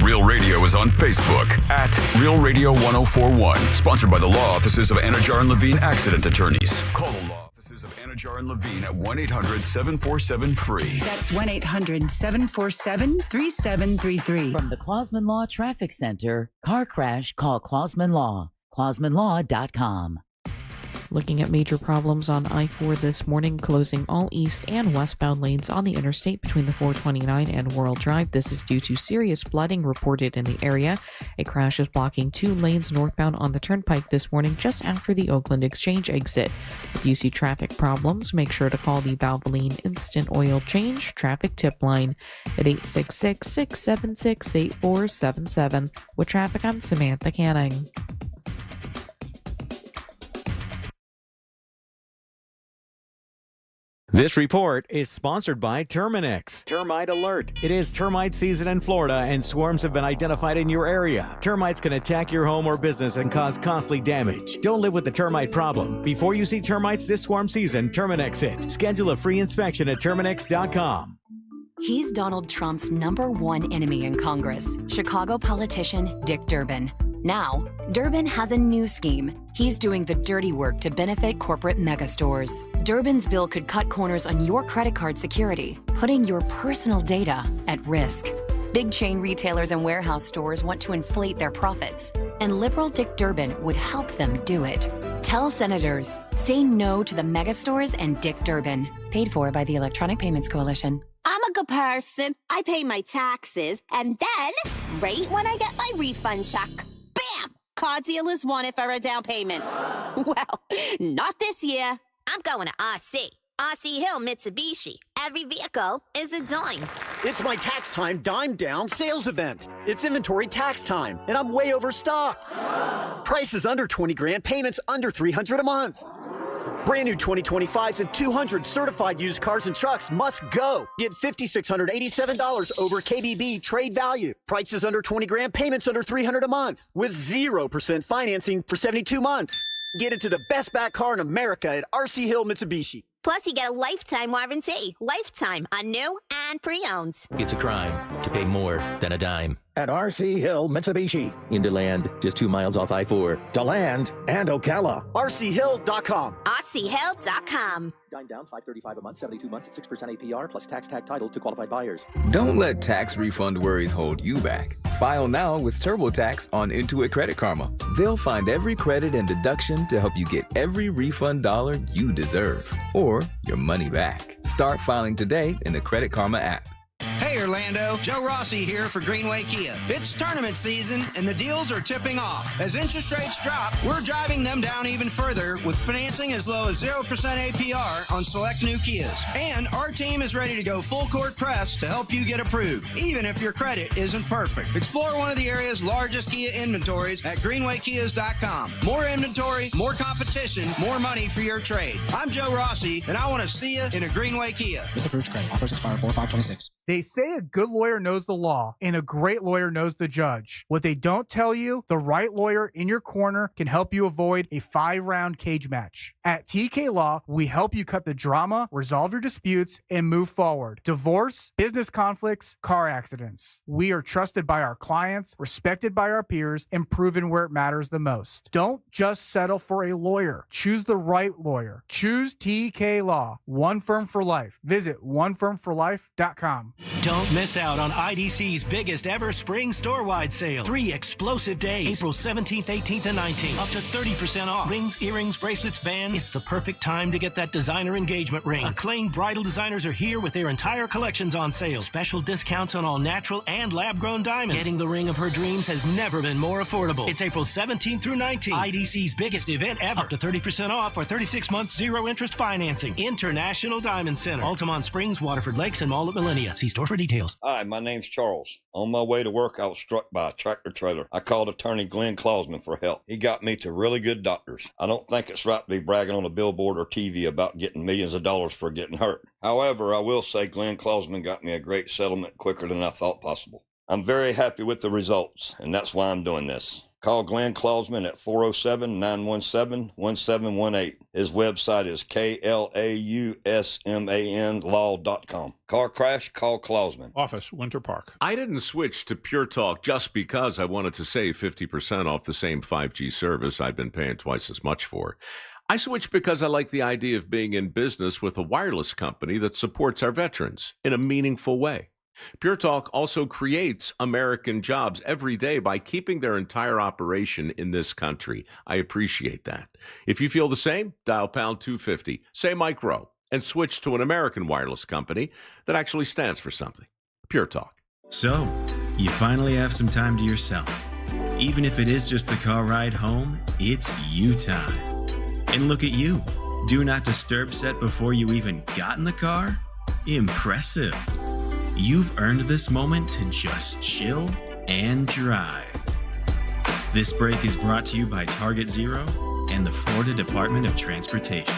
Real Radio is on Facebook at Real Radio 1041. Sponsored by the law offices of Anajar and Levine Accident Attorneys. Call the law offices of Anajar and Levine at 1-800-747-FREE. That's 1-800-747-3733. From the Clausman Law Traffic Center, car crash, call Clausman Law. ClausmanLaw.com. Looking at major problems on I-4 this morning, closing all east and westbound lanes on the interstate between the 429 and World Drive. This is due to serious flooding reported in the area. A crash is blocking 2 lanes northbound on the turnpike this morning just after the Oakland Exchange exit. If you see traffic problems, make sure to call the Valvoline Instant Oil Change traffic tip line at 866-676-8477. With traffic, I'm Samantha Canning. This report is sponsored by Terminix. Termite alert. It is termite season in Florida and swarms have been identified in your area. Termites can attack your home or business and cause costly damage. Don't live with the termite problem. Before you see termites this swarm season, Terminix it. Schedule a free inspection at Terminix.com. He's Donald Trump's #1 enemy in Congress, Chicago politician Dick Durbin. Now, Durbin has a new scheme. He's doing the dirty work to benefit corporate megastores. Durbin's bill could cut corners on your credit card security, putting your personal data at risk. Big chain retailers and warehouse stores want to inflate their profits, and liberal Dick Durbin would help them do it. Tell senators, say no to the megastores and Dick Durbin. Paid for by the Electronic Payments Coalition. I'm a good person. I pay my taxes, and then, right when I get my refund check, bam! Car dealers want it for a down payment. Well, not this year. I'm going to RC. RC Hill Mitsubishi. Every vehicle is a dime. It's my tax time dime down sales event. It's inventory tax time, and I'm way overstocked. Prices under 20 grand, payments under $300 a month. Brand new 2025s and 200 certified used cars and trucks must go. Get $5,687 over KBB trade value. Prices under 20 grand, payments under $300 a month. With 0% financing for 72 months. Get into the best back car in America at RC Hill Mitsubishi. Plus, you get a lifetime warranty. Lifetime on new and pre-owned. It's a crime to pay more than a dime. at RC Hill Mitsubishi. Into land, just 2 miles off I-4. To land and Ocala. RCHill.com. OzzyHill.com. Dime down, $535 a month, 72 months at 6% APR plus tax tag title to qualified buyers. Don't let tax refund worries hold you back. File now with TurboTax on Intuit Credit Karma. They'll find every credit and deduction to help you get every refund dollar you deserve, or your money back. Start filing today in the Credit Karma app. Hey Orlando, Joe Rossi here for Greenway Kia. It's tournament season and the deals are tipping off. As interest rates drop, we're driving them down even further with financing as low as 0% APR on select new Kias. And our team is ready to go full court press to help you get approved, even if your credit isn't perfect. Explore one of the area's largest Kia inventories at greenwaykias.com. More inventory, more competition, more money for your trade. I'm Joe Rossi and I want to see you in a Greenway Kia. With approved credit. Offers expire 4/5/26. They say a good lawyer knows the law and a great lawyer knows the judge. What they don't tell you, the right lawyer in your corner can help you avoid a 5-round cage match. At TK Law, we help you cut the drama, resolve your disputes, and move forward. Divorce, business conflicts, car accidents. We are trusted by our clients, respected by our peers, and proven where it matters the most. Don't just settle for a lawyer. Choose the right lawyer. Choose TK Law. One firm for life. Visit onefirmforlife.com. Don't miss out on IDC's biggest ever spring store-wide sale. 3 explosive days, April 17th, 18th, and 19th. Up to 30% off. Rings, earrings, bracelets, bands. It's the perfect time to get that designer engagement ring. Acclaimed bridal designers are here with their entire collections on sale. Special discounts on all natural and lab-grown diamonds. Getting the ring of her dreams has never been more affordable. It's April 17th through 19th. IDC's biggest event ever. Up to 30% off or 36 months zero-interest financing. International Diamond Center. Altamont Springs, Waterford Lakes, and Mall at Millennia. See store for details. Hi, my name's Charles. On my way to work, I was struck by a tractor trailer. I called attorney Glenn Klausman for help. He got me to really good doctors. I don't think it's right to be bragging on a billboard or TV about getting millions of dollars for getting hurt. However, I will say Glenn Klausman got me a great settlement quicker than I thought possible. I'm very happy with the results, and that's why I'm doing this. Call Glenn Klausman at 407-917-1718. His website is klausmanlaw.com. Car crash, call Klausman. Office, Winter Park. I didn't switch to Pure Talk just because I wanted to save 50% off the same 5G service I'd been paying twice as much for. I switched because I like the idea of being in business with a wireless company that supports our veterans in a meaningful way. Pure Talk also creates American jobs every day by keeping their entire operation in this country. I appreciate that. If you feel the same, dial pound 250, say Mike Rowe, and switch to an American wireless company that actually stands for something. Pure Talk. So, you finally have some time to yourself. Even if it is just the car ride home, it's you time. And look at you. Do not disturb set before you even got in the car? Impressive. You've earned this moment to just chill and drive. This break is brought to you by Target Zero and the Florida Department of Transportation.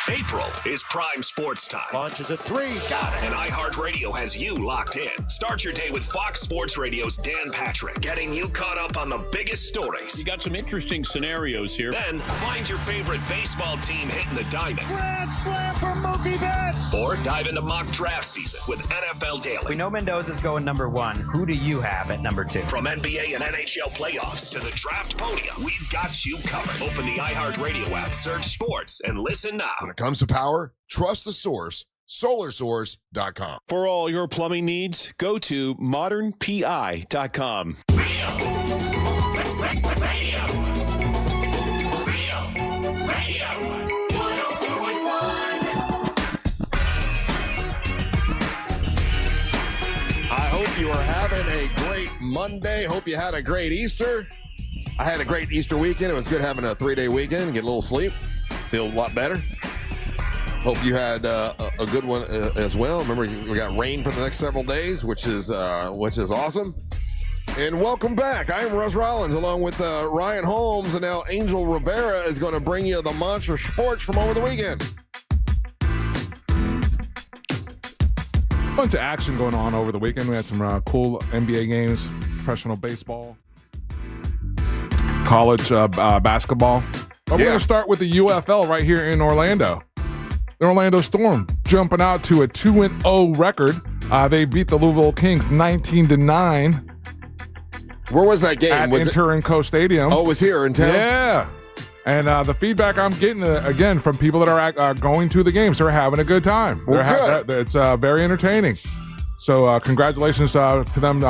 April is prime sports time. Launches a 3, got it. And iHeartRadio has you locked in. Start your day with Fox Sports Radio's Dan Patrick, getting you caught up on the biggest stories. You got some interesting scenarios here. Then find your favorite baseball team hitting the diamond. Grand slam for Mookie Betts. Or dive into mock draft season with NFL Daily. We know Mendoza's going number 1. Who do you have at number 2? From NBA and NHL playoffs to the draft podium, we've got you covered. Open the iHeartRadio app, search sports, and listen now. When it comes to power, trust the source, solarsource.com. For all your plumbing needs, go to modernpi.com. I hope you are having a great Monday. Hope you had a great Easter. I had a great Easter weekend. It was good having a 3-day weekend, get a little sleep, feel a lot better. Hope you had a good one as well. Remember, we got rain for the next several days, which is awesome. And welcome back. I'm Russ Rollins, along with Ryan Holmes, and now Angel Rivera is going to bring you the Monster Sports from over the weekend. Bunch of action going on over the weekend. We had some cool NBA games, professional baseball, college basketball. But we're going to start with the UFL right here in Orlando. The Orlando Storm jumping out to a 2-0 record. They beat the Louisville Kings 19-9. Where was that game? At Inter and Co Stadium. Oh, it was here in town? Yeah. And the feedback I'm getting, again, from people that are going to the games, they're having a good time. It's very entertaining. So congratulations to them.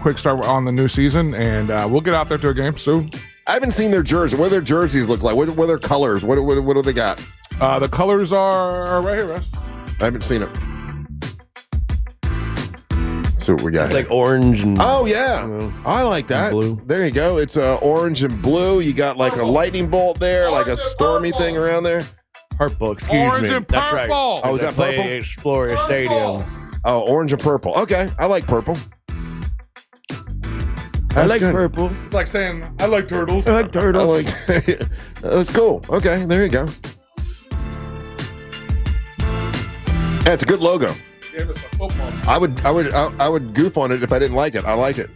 Quick start on the new season, and we'll get out there to a game soon. I haven't seen their jersey. What do their jerseys look like? What are their colors? What do they got? The colors are right here, Russ. I haven't seen it. See what we got. It's like orange and I like that. Blue. There you go. It's orange and blue. You got like a lightning bolt there, like a stormy thing around there. Purple, excuse orange me. And That's right. purple. Oh, is that Play purple? Explorer Stadium. Oh, orange and purple. Okay, I like purple. I like good. purple. It's like saying, I like turtles. I like turtles. That's cool. Okay, there you go. Yeah, it's a good logo. Gave us a football. I would goof on it if I didn't like it. I like it.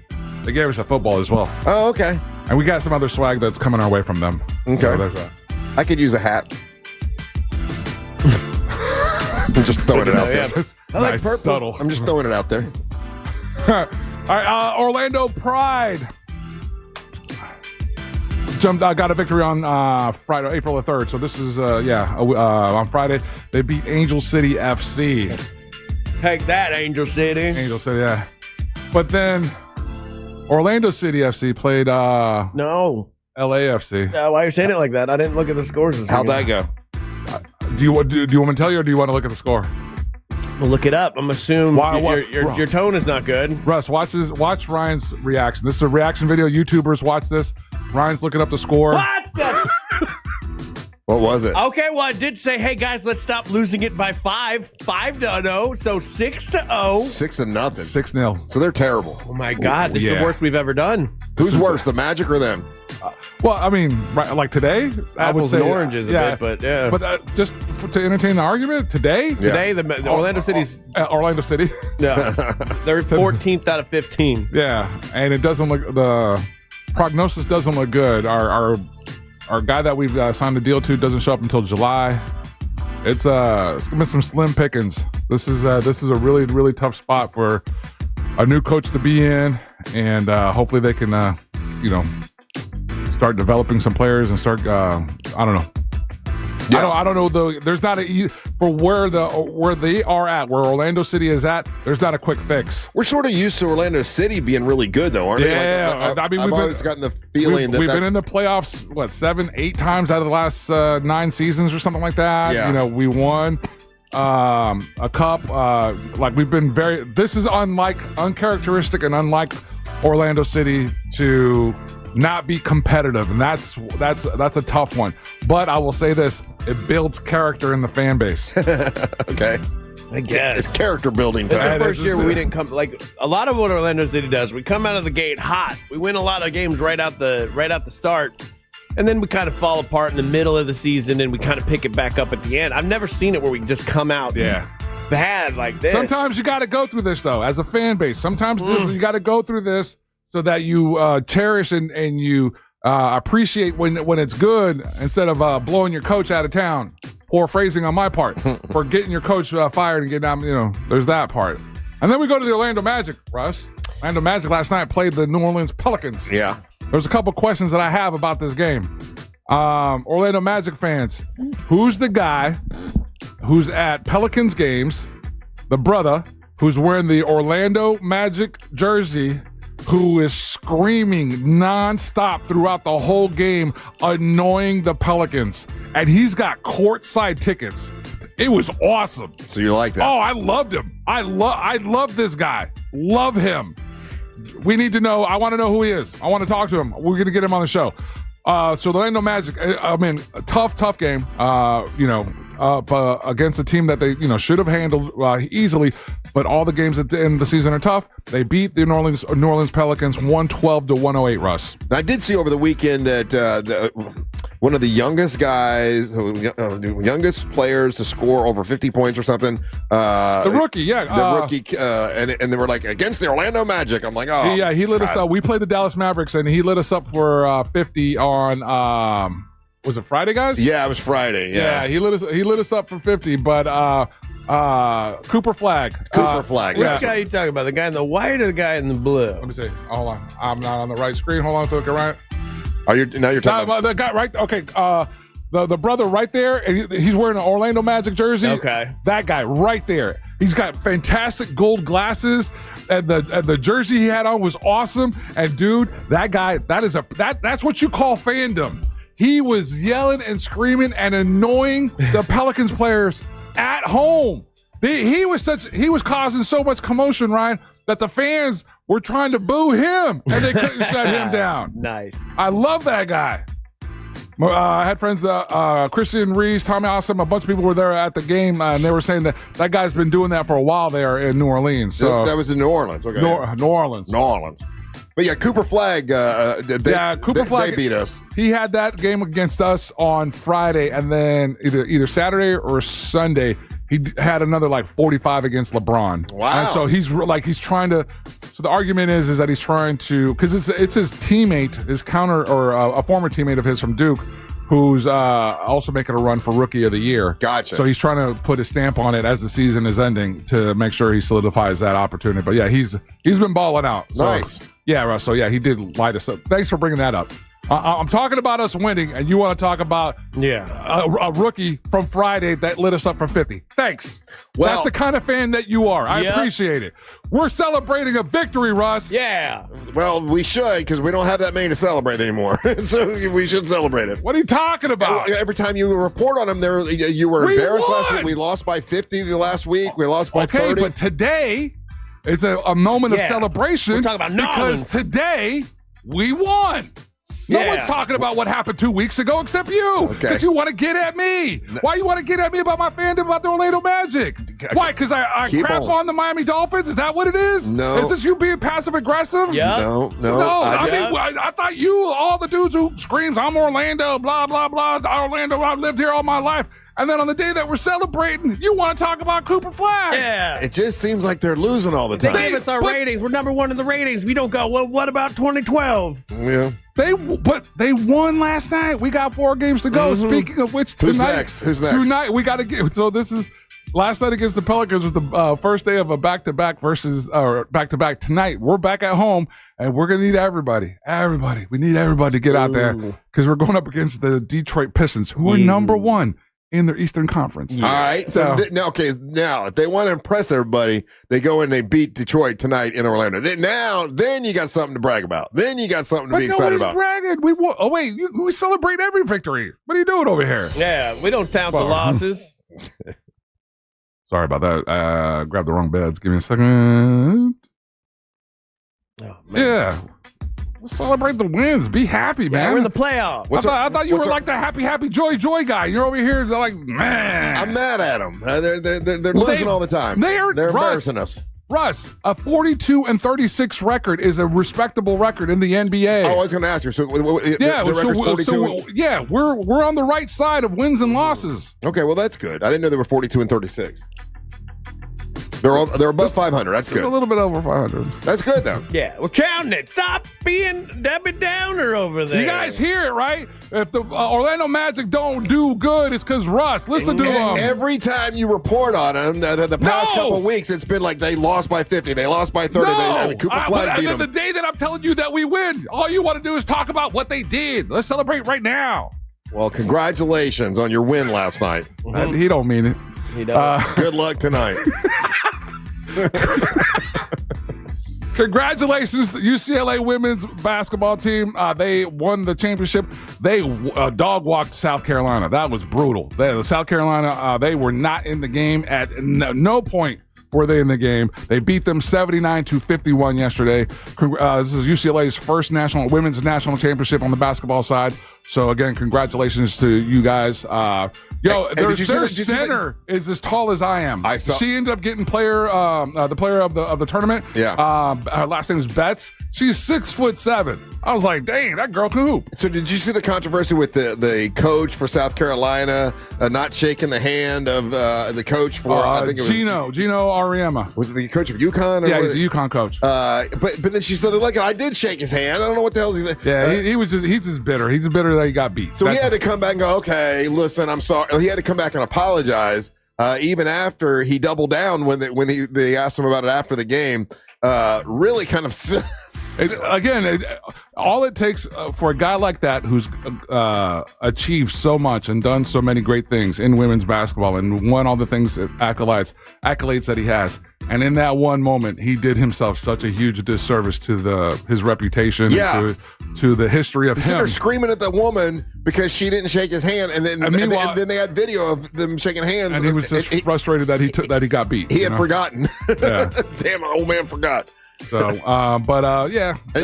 They gave us a football as well. Oh, okay. And we got some other swag that's coming our way from them. Okay. So there's that. I could use a hat. I'm just throwing it out there. I like Nice, purple. subtle. I'm just throwing it out there. All right, Orlando Pride got a victory on Friday, April the 3rd. So this is on Friday they beat Angel City FC. Take that, Angel City. Angel City, yeah. But then Orlando City FC played No. LAFC. Why are you saying it like that? I didn't look at the scores. How'd that go? Do you want me to tell you, or do you want to look at the score? Well, look it up. I'm assuming your tone is not good. Russ, watch Ryan's reaction. This is a reaction video. YouTubers watch this. Ryan's looking up the score. What? What was it? Okay, well, I did say, hey, guys, let's stop losing it by 5-0, so 6-0. 6-0. 6-0. So they're terrible. Oh, my God. This is the worst we've ever done. Who's worse, the Magic or them? Well, I mean, like today, I would Apples say and oranges a bit, but yeah. But just to entertain the argument, today? Today, the Orlando City's... Orlando City? Yeah. They're 14th out of 15. Yeah, and it doesn't look... The prognosis doesn't look good. Our guy that we've signed a deal to doesn't show up until July. It's gonna be some slim pickings. This is a really, really tough spot for a new coach to be in, and hopefully they can start developing some players and start I don't know. Yeah. I don't know though. There's not for where they are at, where Orlando City is at. There's not a quick fix. We're sort of used to Orlando City being really good, though, aren't they? I mean, I've always gotten the feeling we've been in the playoffs 7-8 times out of the last 9 seasons or something like that. Yeah. We won a cup. We've been very. This is uncharacteristic and unlike Orlando City to not be competitive, and that's a tough one. But I will say this: it builds character in the fan base. Okay, I guess it's character building time. It's the first year we didn't come like a lot of what Orlando City does. We come out of the gate hot. We win a lot of games right out the start, and then we kind of fall apart in the middle of the season, and we kind of pick it back up at the end. I've never seen it where we just come out bad like this. Sometimes you got to go through this though, as a fan base. Sometimes you got to go through this so that you cherish and you appreciate when it's good instead of blowing your coach out of town. Poor phrasing on my part for getting your coach fired and getting out. There's that part. And then we go to the Orlando Magic, Russ. Orlando Magic last night played the New Orleans Pelicans. Yeah. There's a couple questions that I have about this game. Orlando Magic fans, who's the guy who's at Pelicans games, the brother who's wearing the Orlando Magic jersey, who is screaming nonstop throughout the whole game, annoying the Pelicans, and he's got courtside tickets. It was awesome. So you like that? Oh, I loved him. I love this guy. Love him. We need to know. I want to know who he is. I want to talk to him. We're going to get him on the show. So the Orlando Magic, I mean, a tough game, against a team that they, should have handled easily, but all the games at the end of the season are tough. They beat the New Orleans Pelicans 112-108, Russ. I did see over the weekend that one of the youngest guys, youngest players to score over 50 points or something. The rookie, yeah. The rookie, and they were like, against the Orlando Magic. I'm like, oh. Yeah, he lit us up. We played the Dallas Mavericks, and he lit us up for 50 on, was it Friday, guys? Yeah, it was Friday. Yeah, he lit us up for 50, but Cooper Flag. Flag. Which guy are you talking about? The guy in the white or the guy in the blue? Let me see. Hold on. I'm not on the right screen. Hold on, so okay, right. You're talking about the guy right. Okay. The brother right there, and he's wearing an Orlando Magic jersey. Okay. That guy right there. He's got fantastic gold glasses, and the jersey he had on was awesome. And dude, that guy, that's what you call fandom. He was yelling and screaming and annoying the Pelicans players at home. He was causing so much commotion, Ryan, that the fans were trying to boo him, and they couldn't shut him down. Nice. I love that guy. I had friends, Christian Reeves, Tommy Awesome, a bunch of people were there at the game, and they were saying that guy's been doing that for a while there in New Orleans. So that was in New Orleans. Okay. New Orleans. New Orleans. But yeah, Cooper Flag. Cooper Flag. They beat us. He had that game against us on Friday, and then either Saturday or Sunday, he had another like 45 against LeBron. Wow. And so he's trying to. So the argument is that he's trying to, because it's his teammate, his counter or a former teammate of his from Duke, who's also making a run for Rookie of the Year. Gotcha. So he's trying to put a stamp on it as the season is ending to make sure he solidifies that opportunity. But yeah, he's been balling out. So, nice. Yeah, Russ. So yeah, he did light us up. Thanks for bringing that up. I'm talking about us winning, and you want to talk about a rookie from Friday that lit us up from 50. Thanks. Well, that's the kind of fan that you are. I appreciate it. We're celebrating a victory, Russ. Yeah. Well, we should, because we don't have that many to celebrate anymore. So we should celebrate it. What are you talking about? Every time you report on them, you were embarrassed last week. We lost by 50 the last week. We lost by 30. Okay, but today is a moment of celebration. We're talking about because today we won. No one's talking about what happened 2 weeks ago except you. Because you want to get at me. Why you want to get at me about my fandom about the Orlando Magic? Why? Because I crap on the Miami Dolphins? Is that what it is? No. Is this you being passive aggressive? Yeah. No. I thought all the dudes who screams, I'm Orlando, blah, blah, blah. Orlando, I've lived here all my life. And then on the day that we're celebrating, you want to talk about Cooper Flag. Yeah. It just seems like they're losing all the time. They gave us our ratings. We're number one in the ratings. We don't go, well, what about 2012? Yeah. They won last night. We got 4 games to go. Mm-hmm. Speaking of which, tonight. Who's next? Tonight, we got to get. So this is last night against the Pelicans was the first day of a back-to-back versus back-to-back. Tonight, we're back at home, and we're going to need everybody. We need everybody to get out there because we're going up against the Detroit Pistons, who are number 1 in their Eastern Conference. Yeah. All right. So now if they want to impress everybody, they go and they beat Detroit tonight in Orlando. Then you got something to brag about. Then you got something to be excited about. Bragging. We won. Oh wait, we celebrate every victory. What are you doing over here? Yeah, we don't count the losses. Sorry about that. Grabbed the wrong beds. Give me a second. Oh, man. Yeah. We'll celebrate the wins. Be happy, man. We're in the playoffs. I thought you were like the happy, joy guy. You're over here like, man. I'm mad at them. They're losing all the time. They're embarrassing us. Russ, a 42-36 record is a respectable record in the NBA. I was going to ask you. So the record's 42. We're on the right side of wins and losses. Okay, well that's good. I didn't know they were 42-36. They're above 500. That's good. It's a little bit over 500. That's good, though. Yeah, we're counting it. Stop being Debbie Downer over there. You guys hear it, right? If the Orlando Magic don't do good, it's because Russ. Listen to them. Every time you report on them, the past couple of weeks, it's been like they lost by 50. They lost by 30. Cooper Flag beat them. The day that I'm telling you that we win, all you want to do is talk about what they did. Let's celebrate right now. Well, congratulations on your win last night. He don't mean it. He does. Good luck tonight. Congratulations to UCLA women's basketball team. They won the championship. They dog walked South Carolina. That was brutal. South Carolina, they were not in the game at no point. Were they in the game? They beat them 79-51 yesterday. This is UCLA's first women's national championship on the basketball side. So again, congratulations to you guys. Their center is as tall as I am. She ended up getting the player of the tournament. Yeah. Her last name is Betts. She's 6'7". I was like, dang, that girl can hoop. So did you see the controversy with the coach for South Carolina not shaking the hand of the coach for I think it was Gino Auriemma. Was it the coach of UConn? Yeah, he's a UConn coach. But then she said, "Look, I did shake his hand. I don't know what the hell he's." Yeah, he's just bitter. He's bitter that he got beat. So he had to come back and go, "Okay, listen, I'm sorry." He had to come back and apologize. even after he doubled down when they asked him about it after the game. Really kind of all it takes for a guy like that who's achieved so much and done so many great things in women's basketball and won all the things, accolades that he has. And in that one moment, he did himself such a huge disservice to his reputation, and to the history of him. They're screaming at the woman because she didn't shake his hand, and then they had video of them shaking hands, and he was just frustrated that he got beat. He had forgotten. Yeah. Damn, old man forgot. So,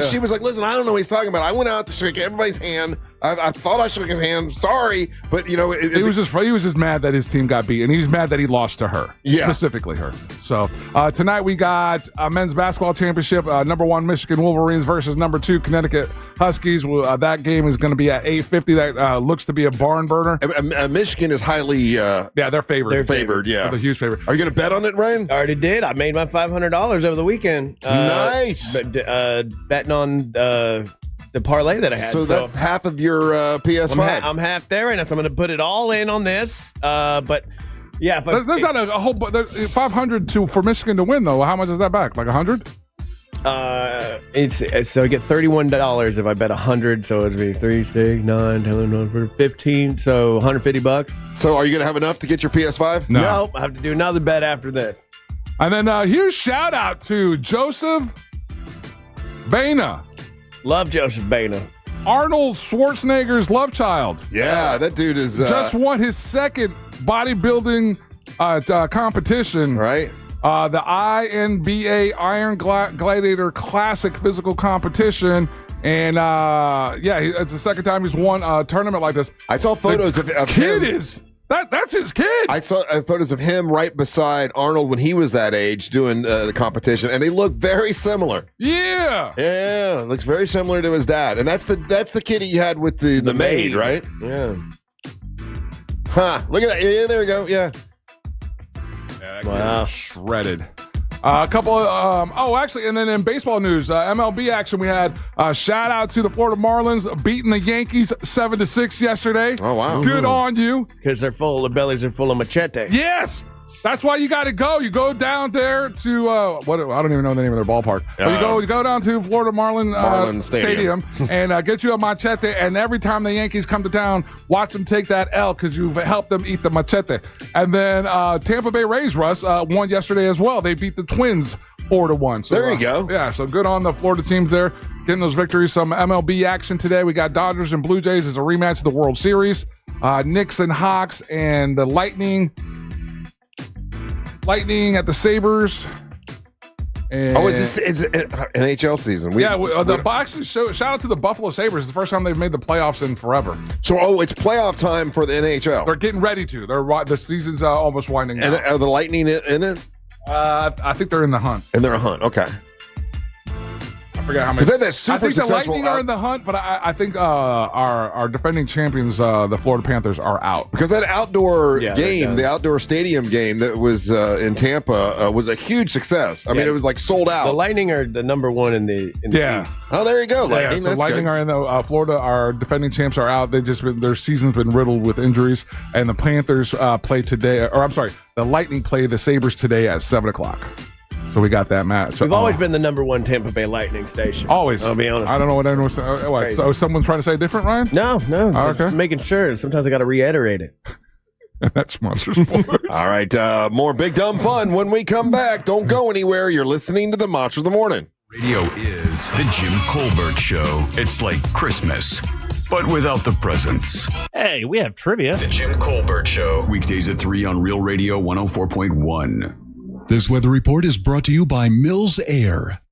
she was like, "Listen, I don't know what he's talking about. I went out to shake everybody's hand. I thought I shook his hand. Sorry, but he was just mad that his team got beat, and he was mad that he lost to her, specifically her. So tonight we got a men's basketball championship. Number 1 Michigan Wolverines versus number 2 Connecticut Huskies. That game is going to be at 8:50. That looks to be a barn burner. Michigan is highly, they're favored. They're favored, yeah, they're a huge favorite. Are you going to bet on it, Ryan? I already did. I made my $500 over the weekend. Nice. Betting on the parlay that I had. So that's half of your PS5. I'm half there, and so I'm going to put it all in on this. But yeah, there's not a whole 500 for Michigan to win though. How much is that back? Like 100? It's so I get $31 if I bet 100. So it'd be 3, 6, 9, 10, 15. So $150. So are you going to have enough to get your PS5? No, I have to do another bet after this. And then huge shout out to Joseph Baina. Love Joseph Baina. Arnold Schwarzenegger's love child. Yeah, that dude is just won his second bodybuilding competition. Right. The INBA Iron Gladiator Classic physical competition. And it's the second time he's won a tournament like this. I saw photos of kid him. That's his kid. I saw photos of him right beside Arnold when he was that age doing the competition, and they look very similar. Yeah, looks very similar to his dad, and that's the kid he had with the maid, right? Yeah. Huh? Look at that. Yeah, there we go. Yeah. Wow, shredded. A couple of, and then in baseball news, MLB action, we had a shout out to the Florida Marlins beating the Yankees 7-6 yesterday. Oh, wow. Good on you. Because their bellies are full of machete. Yes. That's why you got to go. You go down there to I don't even know the name of their ballpark. But you go down to Florida Marlin Stadium and get you a machete. And every time the Yankees come to town, watch them take that L because you've helped them eat the machete. And then Tampa Bay Rays, Russ, won yesterday as well. They beat the Twins 4-1. So, there you go. Yeah, so good on the Florida teams there, getting those victories. Some MLB action today. We got Dodgers and Blue Jays as a rematch of the World Series. Knicks and Hawks and the Lightning at the Sabres. And is this NHL season? Shout out to the Buffalo Sabres. It's the first time they've made the playoffs in forever. So, it's playoff time for the NHL. They're getting ready to. The season's almost winding down. And are the Lightning in it? I think they're in the hunt. And they're a hunt. Okay. I forget how many. Because they're super I think the successful. Lightning are in the hunt, but I think our defending champions, the Florida Panthers, are out. Because that outdoor game, the outdoor stadium game that was in Tampa, was a huge success. I mean, it was like sold out. The Lightning are the number 1 in the East. Oh, there you go, Lightning. So That's Lightning good. are in the Florida. Our defending champs are out. Their season's been riddled with injuries, and the Panthers play today. Or I'm sorry, the Lightning play the Sabres today at 7:00. So we got that match. We've always been the number 1 Tampa Bay Lightning station. Always. I'll be honest. I don't know what anyone's saying. So someone's trying to say different, Ryan? No. Just okay. Making sure. Sometimes I got to reiterate it. That's Monster Sports. All right. More Big Dumb Fun when we come back. Don't go anywhere. You're listening to the Monster of the Morning. Radio is the Jim Colbert Show. It's like Christmas, but without the presents. Hey, we have trivia. The Jim Colbert Show. Weekdays at 3 on Real Radio 104.1. This weather report is brought to you by Mills Air.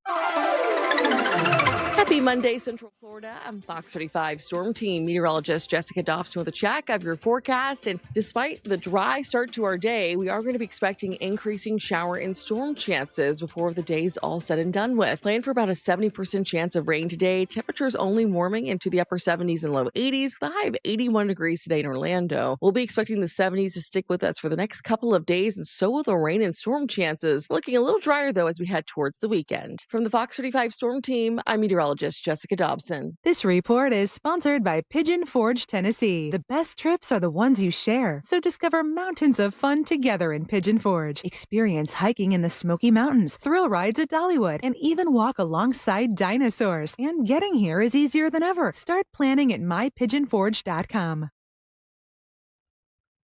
Happy Monday, Central Florida. I'm Fox 35 Storm Team meteorologist Jessica Dobson with a check of your forecast. And despite the dry start to our day, we are going to be expecting increasing shower and storm chances before the day's all said and done with. Plan for about a 70% chance of rain today. Temperatures only warming into the upper 70s and low 80s, with a high of 81 degrees today in Orlando. We'll be expecting the 70s to stick with us for the next couple of days, and so will the rain and storm chances. Looking a little drier, though, as we head towards the weekend. From the Fox 35 Storm Team, I'm meteorologist meteorologist Jessica Dobson. This report is sponsored by Pigeon Forge, Tennessee. The best trips are the ones you share, so discover mountains of fun together in Pigeon Forge. Experience hiking in the Smoky Mountains, thrill rides at Dollywood, and even walk alongside dinosaurs. And getting here is easier than ever. Start planning at mypigeonforge.com.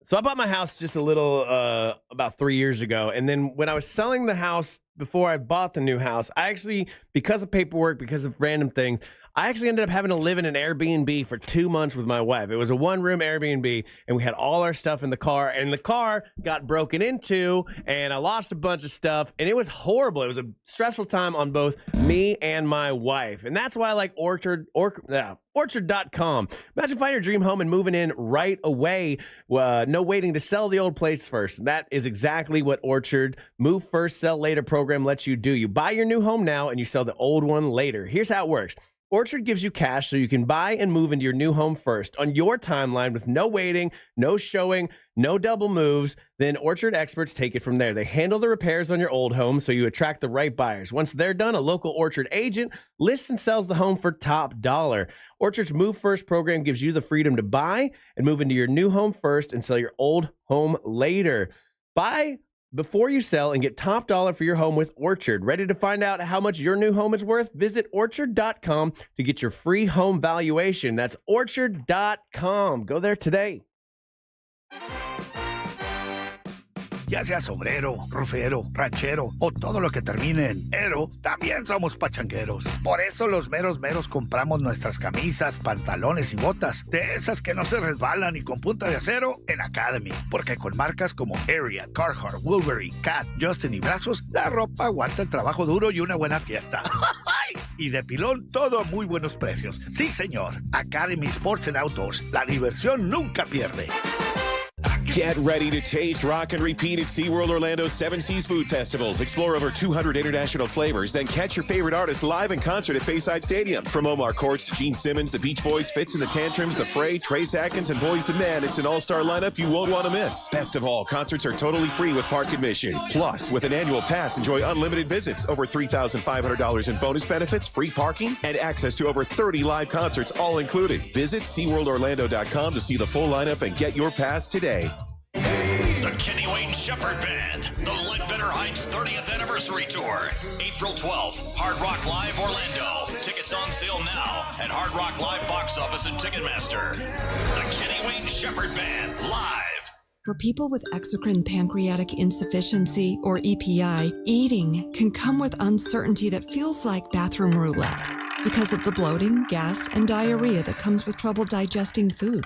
So I bought my house just a little, about 3 years ago. And then when I was selling the house before I bought the new house, I actually, because of paperwork, because of random things, I actually ended up having to live in an Airbnb for 2 months with my wife. It was a one-room Airbnb, and we had all our stuff in the car, and the car got broken into, and I lost a bunch of stuff, and it was horrible. It was a stressful time on both me and my wife, and that's why I like Orchard.com. Imagine finding your dream home and moving in right away. No waiting to sell the old place first. That is exactly what Orchard Move First, Sell Later program lets you do. You buy your new home now, and you sell the old one later. Here's how it works. Orchard gives you cash so you can buy and move into your new home first on your timeline with no waiting, no showing, no double moves. Then Orchard experts take it from there. They handle the repairs on your old home so you attract the right buyers. Once they're done, a local Orchard agent lists and sells the home for top dollar. Orchard's Move First program gives you the freedom to buy and move into your new home first and sell your old home later. Buy before you sell and get top dollar for your home with Orchard. Ready to find out how much your new home is worth? Visit Orchard.com to get your free home valuation. That's Orchard.com. Go there today. Ya seas obrero, rufero, ranchero o todo lo que termine en ero, también somos pachangueros. Por eso los meros compramos nuestras camisas, pantalones y botas, de esas que no se resbalan y con punta de acero en Academy. Porque con marcas como Ariat, Carhartt, Wolverine, Cat, Justin y Brazos, la ropa aguanta el trabajo duro y una buena fiesta. Y de pilón, todo a muy buenos precios. Sí, señor. Academy Sports and Outdoors. La diversión nunca pierde. Get ready to taste, rock, and repeat at SeaWorld Orlando's Seven Seas Food Festival. Explore over 200 international flavors, then catch your favorite artists live in concert at Bayside Stadium. From Omar Courts to Gene Simmons, the Beach Boys, Fitz and the Tantrums, The Fray, Trace Atkins, and Boys to Men, it's an all-star lineup you won't want to miss. Best of all, concerts are totally free with park admission. Plus, with an annual pass, enjoy unlimited visits, over $3,500 in bonus benefits, free parking, and access to over 30 live concerts, all included. Visit SeaWorldOrlando.com to see the full lineup and get your pass today. The Kenny Wayne Shepherd Band, the Ledbetter Heights 30th Anniversary Tour, April 12th, Hard Rock Live Orlando. Tickets on sale now at Hard Rock Live box office and Ticketmaster. The Kenny Wayne Shepherd Band, live. For people with exocrine pancreatic insufficiency, or EPI, eating can come with uncertainty that feels like bathroom roulette because of the bloating, gas, and diarrhea that comes with trouble digesting food.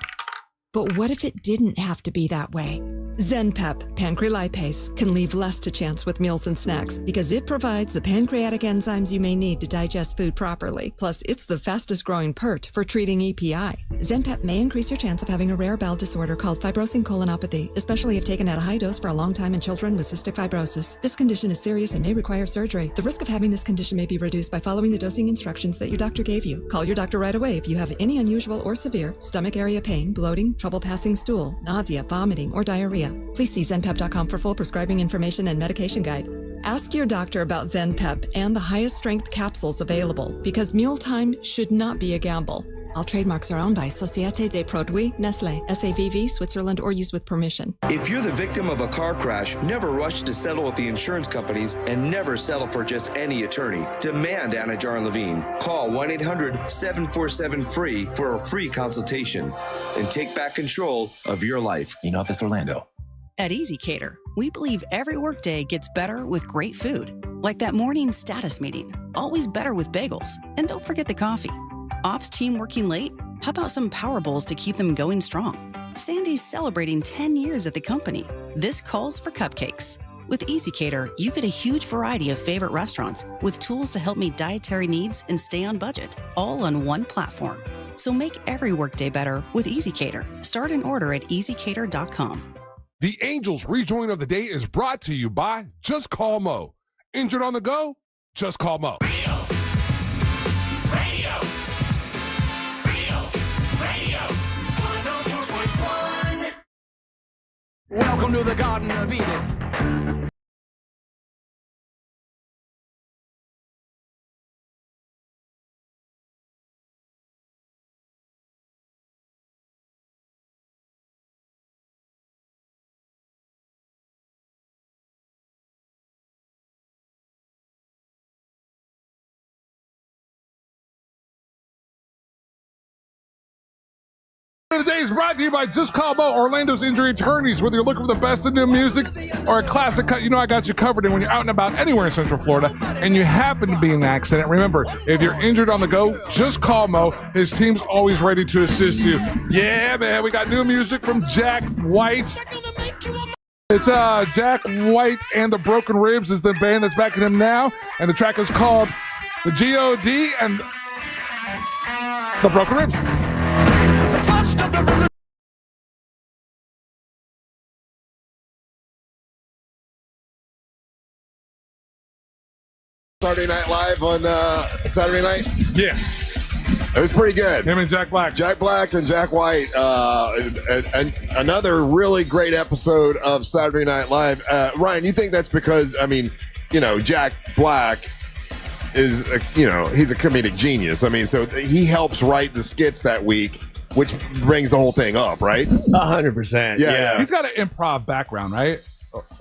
But what if it didn't have to be that way? ZenPep Pancrelipase can leave less to chance with meals and snacks because it provides the pancreatic enzymes you may need to digest food properly. Plus, it's the fastest growing PERT for treating EPI. ZenPep may increase your chance of having a rare bowel disorder called fibrosing colonopathy, especially if taken at a high dose for a long time in children with cystic fibrosis. This condition is serious and may require surgery. The risk of having this condition may be reduced by following the dosing instructions that your doctor gave you. Call your doctor right away if you have any unusual or severe stomach area pain, bloating, trouble passing stool, nausea, vomiting, or diarrhea. Please see ZenPep.com for full prescribing information and medication guide. Ask your doctor about ZenPep and the highest strength capsules available because mealtime should not be a gamble. All trademarks are owned by Société des Produits Nestlé, SAVV, Switzerland, or used with permission. If you're the victim of a car crash, never rush to settle with the insurance companies and never settle for just any attorney. Demand Anna Jar Levine. Call 1-800-747-FREE for a free consultation and take back control of your life. In Office Orlando. At EasyCater, we believe every workday gets better with great food. Like that morning status meeting. Always better with bagels. And don't forget the coffee. Ops team working late? How about some power bowls to keep them going strong? Sandy's celebrating 10 years at the company. This calls for cupcakes. With EasyCater, you get a huge variety of favorite restaurants with tools to help meet dietary needs and stay on budget, all on one platform. So make every workday better with EasyCater. Start an order at easycater.com. The Angels Rejoin of the Day is brought to you by Just Call Mo. Injured on the go? Just call Mo. Welcome to the Garden of Eden. Today is brought to you by Just Call Mo, Orlando's injury attorneys. Whether you're looking for the best in new music or a classic cut, you know I got you covered. And when you're out and about anywhere in Central Florida and you happen to be in an accident, remember, if you're injured on the go, just call Mo. His team's always ready to assist you. Yeah, man, we got new music from Jack White. It's Jack White and the Broken Ribs is the band that's backing him now. And the track is called The G.O.D. and the Broken Ribs. Saturday Night Live on Saturday night? Yeah. It was pretty good. Him and Jack Black. Jack Black and Jack White. And another really great episode of Saturday Night Live. Ryan, you think that's because, I mean, Jack Black is, he's a comedic genius. I mean, so he helps write the skits that week, which brings the whole thing up, right? 100%. Yeah. He's got an improv background, right?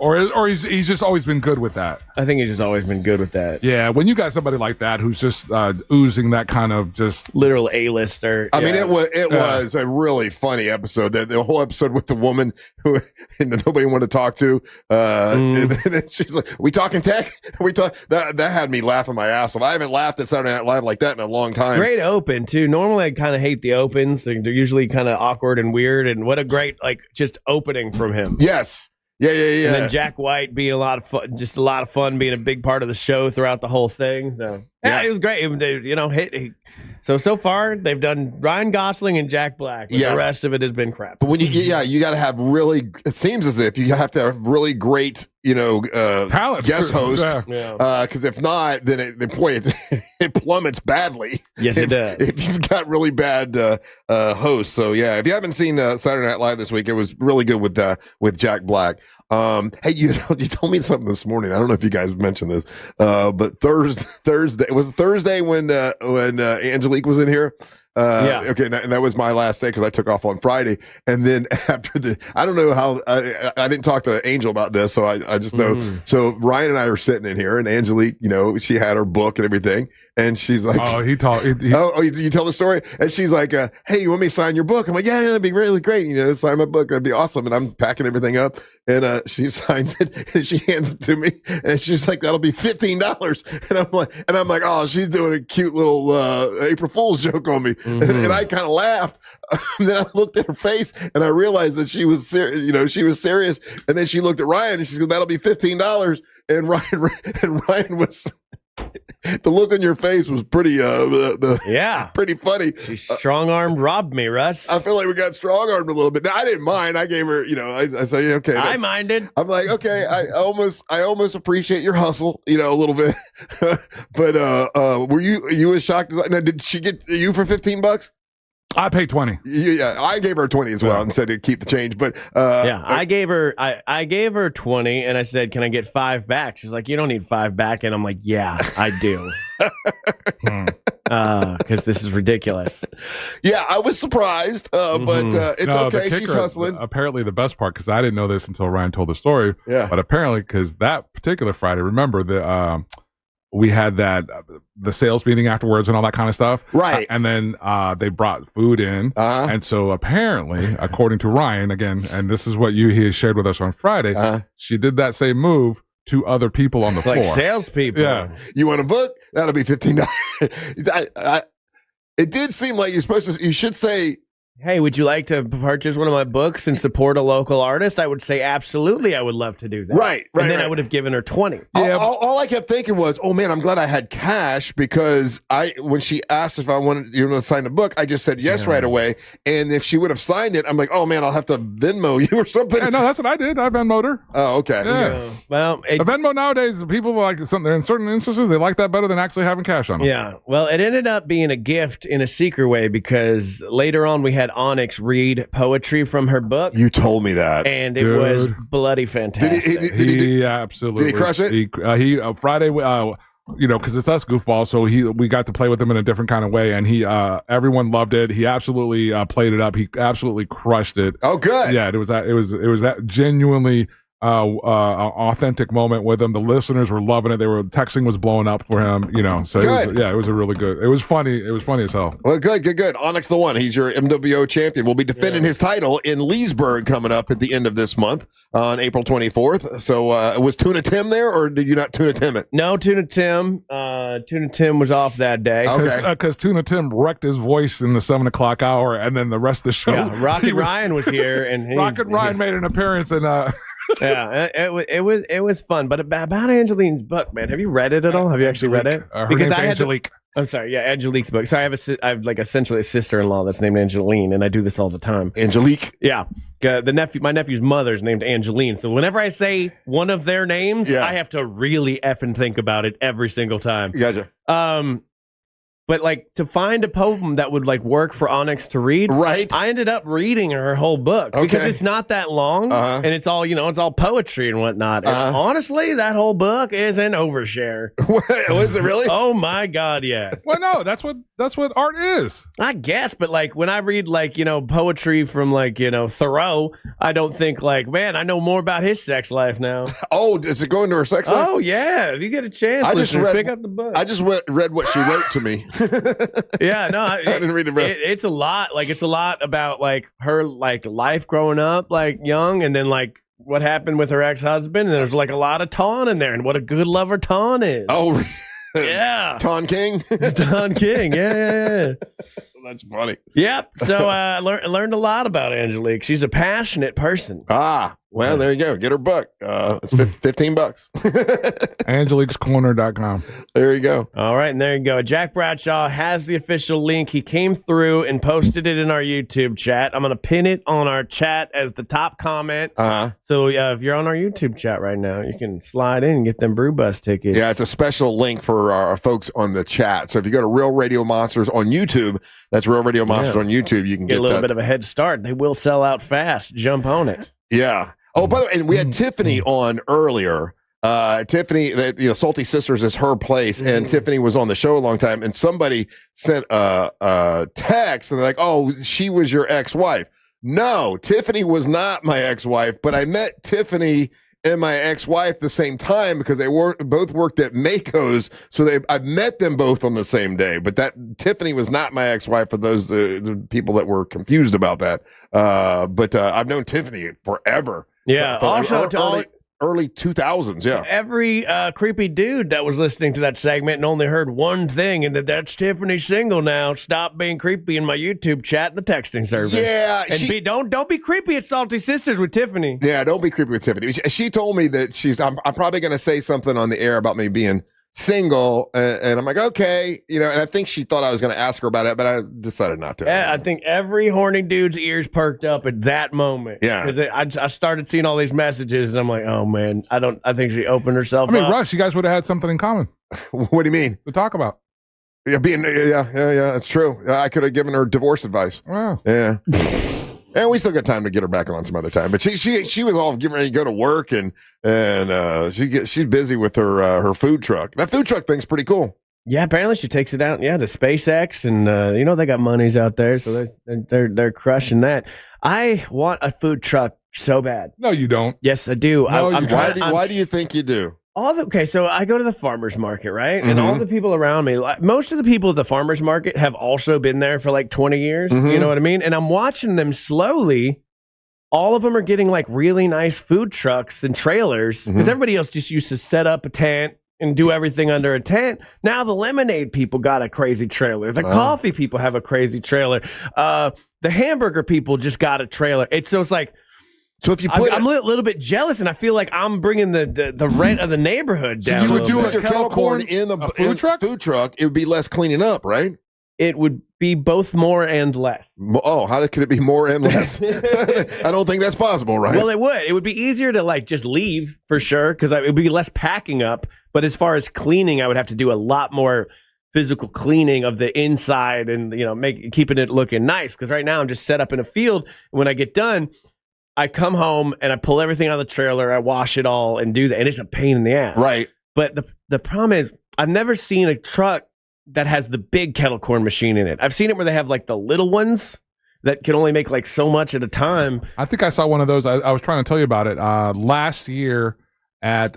Or he's just always been good with that. I think he's just always been good with that. Yeah, when you got somebody like that who's just oozing that kind of just literal A-lister. I mean, it was a really funny episode. The whole episode with the woman who nobody wanted to talk to. And then she's like, "We talking tech? We talk." That had me laughing my ass off. I haven't laughed at Saturday Night Live like that in a long time. Great open too. Normally, I kind of hate the opens. They're usually kind of awkward and weird. And what a great just opening from him. Yes. Yeah. And then Jack White being a lot of fun, just a lot of fun, being a big part of the show throughout the whole thing. So it was great. So far they've done Ryan Gosling and Jack Black. But the rest of it has been crap. But when you got to have really. It seems as if you have to have really great, talent guest host. Because if not, then it plummets badly. Yes, it does. If you've got really bad hosts. So if you haven't seen Saturday Night Live this week, it was really good with Jack Black. Hey, you told me something this morning. I don't know if you guys mentioned this, but Thursday it was Thursday when Angelique was in here. Okay, and that was my last day because I took off on Friday, and then after I don't know how I didn't talk to Angel about this, so I just know. So Ryan and I were sitting in here, and Angelique, she had her book and everything, and she's like, "Oh, you tell the story?" And she's like, "Hey, you want me to sign your book?" I'm like, "Yeah, that'd be really great. Sign my book, that'd be awesome." And I'm packing everything up, and she signs it, and she hands it to me, and she's like, "That'll be $15." And I'm like, "Oh, she's doing a cute little April Fool's joke on me." And I kind of laughed. And then I looked at her face and I realized that she was serious. She was serious. And then she looked at Ryan and she said, "That'll be $15." And Ryan was. The look on your face was pretty pretty funny. She strong-armed robbed me, Russ. I feel like we got strong-armed a little bit. Now, I didn't mind. I gave her, I say, okay. I minded. I'm like, okay, I almost appreciate your hustle, a little bit. But were you as shocked as did she get you for $15? I paid 20. Yeah, I gave her 20 as well and said to keep the change. But I gave her 20 and I said, "Can I get 5 back?" She's like, "You don't need 5 back." And I'm like, "Yeah, I do." Because this is ridiculous. Yeah, I was surprised, but it's okay. She's hustling. Apparently, the best part, because I didn't know this until Ryan told the story. Yeah, but apparently, because that particular Friday, remember we had the sales meeting afterwards and all that kind of stuff. Right. And then they brought food in. And so apparently, according to Ryan, again, and this is what he shared with us on Friday, she did that same move to other people on the floor. Like salespeople. Yeah. You want a book? That'll be $15. It did seem like you should say, "Hey, would you like to purchase one of my books and support a local artist?" I would say, absolutely, I would love to do that. Right. And then I would have given her 20. Yeah. All I kept thinking was, "Oh man, I'm glad I had cash," because when she asked if I wanted to sign the book, I just said yes right away. And if she would have signed it, I'm like, "Oh man, I'll have to Venmo you or something." Yeah, no, that's what I did. I Venmo'd her. Oh, okay. Yeah. Well, a Venmo nowadays, people like something in certain instances, they like that better than actually having cash on them. Yeah. Well, it ended up being a gift in a secret way because later on we had Onyx read poetry from her book. You told me that, and it was bloody fantastic. Did he absolutely? Did he crush it? He Friday, because it's us goofballs, so we got to play with him in a different kind of way, and everyone loved it. He absolutely played it up. He absolutely crushed it. Oh, good. Yeah, it was that genuinely authentic moment with him. The listeners were loving it. They were texting was blowing up for him. So it was a really good. It was funny. It was funny as hell. Well, good. Onyx the One. He's your MWO champion. Will be defending his title in Leesburg coming up at the end of this month on April 24th. So was Tuna Tim there, or did you not Tuna Tim it? No, Tuna Tim. Tuna Tim was off that day. Because Tuna Tim wrecked his voice in the 7:00 hour, and then the rest of the show. Yeah, Rocket Ryan was here, and Rocket Ryan made an appearance, and yeah, it was fun. But about Angeline's book, man, have you read it at all? Have you actually read it? Her name's Angelique. I'm sorry, yeah, Angelique's book. So I have like essentially a sister-in-law that's named Angeline, and I do this all the time. Angelique. Yeah, my nephew's mother's named Angeline. So whenever I say one of their names, I have to really effing think about it every single time. Gotcha. But like to find a poem that would like work for Onyx to read, right? I ended up reading her whole book because it's not that long and it's all it's all poetry and whatnot. And honestly, that whole book is an overshare. Was it really? Oh my god, yeah. Well, no, that's what art is. I guess, but like when I read like poetry from like Thoreau, I don't think like, man, I know more about his sex life now. Oh, does it go into her sex life? Oh yeah, if you get a chance, pick up the book. I just read what she wrote to me. Yeah, no, I didn't read the rest. It's a lot. Like it's a lot about like her like life growing up like young, and then like what happened with her ex-husband. And there's like a lot of Tawn in there, and what a good lover Tawn is. Oh, yeah, Tawn King. Tawn King. Yeah. That's funny. Yep. So I learned a lot about Angelique. She's a passionate person. Well, there you go. Get her book. It's $15. Angelique'sCorner.com. There you go. All right, and there you go. Jack Bradshaw has the official link. He came through and posted it in our YouTube chat. I'm going to pin it on our chat as the top comment. So if you're on our YouTube chat right now, you can slide in and get them Brew Bus tickets. Yeah, it's a special link for our folks on the chat. So if you go to Real Radio Monsters on YouTube, that's Real Radio Monsters on YouTube, you can get a little bit of a head start. They will sell out fast. Jump on it. Yeah. Oh, by the way, and we had Tiffany on earlier. Tiffany, Salty Sisters is her place, and Tiffany was on the show a long time. And somebody sent a text, and they're like, "Oh, she was your ex-wife." No, Tiffany was not my ex-wife, but I met Tiffany and my ex-wife the same time because they both worked at Mako's, so I met them both on the same day. But that Tiffany was not my ex-wife for those the people that were confused about that. But I've known Tiffany forever. Yeah. Also, early 2000s. Yeah. Every creepy dude that was listening to that segment and only heard one thing, and that's Tiffany single now. Stop being creepy in my YouTube chat and the texting service. Yeah. And don't be creepy at Salty Sisters with Tiffany. Yeah, don't be creepy with Tiffany. She told me that I'm probably going to say something on the air about me being single, and I'm like, okay, and I think she thought I was going to ask her about it, but I decided not to. Yeah, I think every horny dude's ears perked up at that moment. Yeah, because I started seeing all these messages, and I'm like, oh man, I think she opened herself up. Russ, you guys would have had something in common. What do you mean? To talk about? Yeah, that's true. I could have given her divorce advice. Wow. Yeah. And we still got time to get her back on some other time. But she was all getting ready to go to work, and she's busy with her food truck. That food truck thing's pretty cool. Yeah, apparently she takes it out. Yeah, to SpaceX, and they got monies out there, so they're crushing that. I want a food truck so bad. No, you don't. Yes, I do. No, why do you think you do? So I go to the farmer's market, right? And all the people around me, most of the people at the farmer's market have also been there for like 20 years. You know what I mean? And I'm watching them slowly. All of them are getting like really nice food trucks and trailers because everybody else just used to set up a tent and do everything under a tent. Now the lemonade people got a crazy trailer. The coffee people have a crazy trailer. The hamburger people just got a trailer. It's like, so if you I'm a little bit jealous, and I feel like I'm bringing the rent of the neighborhood down. So if you put your kettle corn in the food truck, it would be less cleaning up, right? It would be both more and less. Oh, how could it be more and less? I don't think that's possible, right? Well, it would. It would be easier to like just leave for sure because it would be less packing up. But as far as cleaning, I would have to do a lot more physical cleaning of the inside and keeping it looking nice. Because right now I'm just set up in a field. And when I get done, I come home and I pull everything out of the trailer. I wash it all and do that. And it's a pain in the ass. Right. But the problem is I've never seen a truck that has the big kettle corn machine in it. I've seen it where they have like the little ones that can only make like so much at a time. I think I saw one of those. I was trying to tell you about it last year at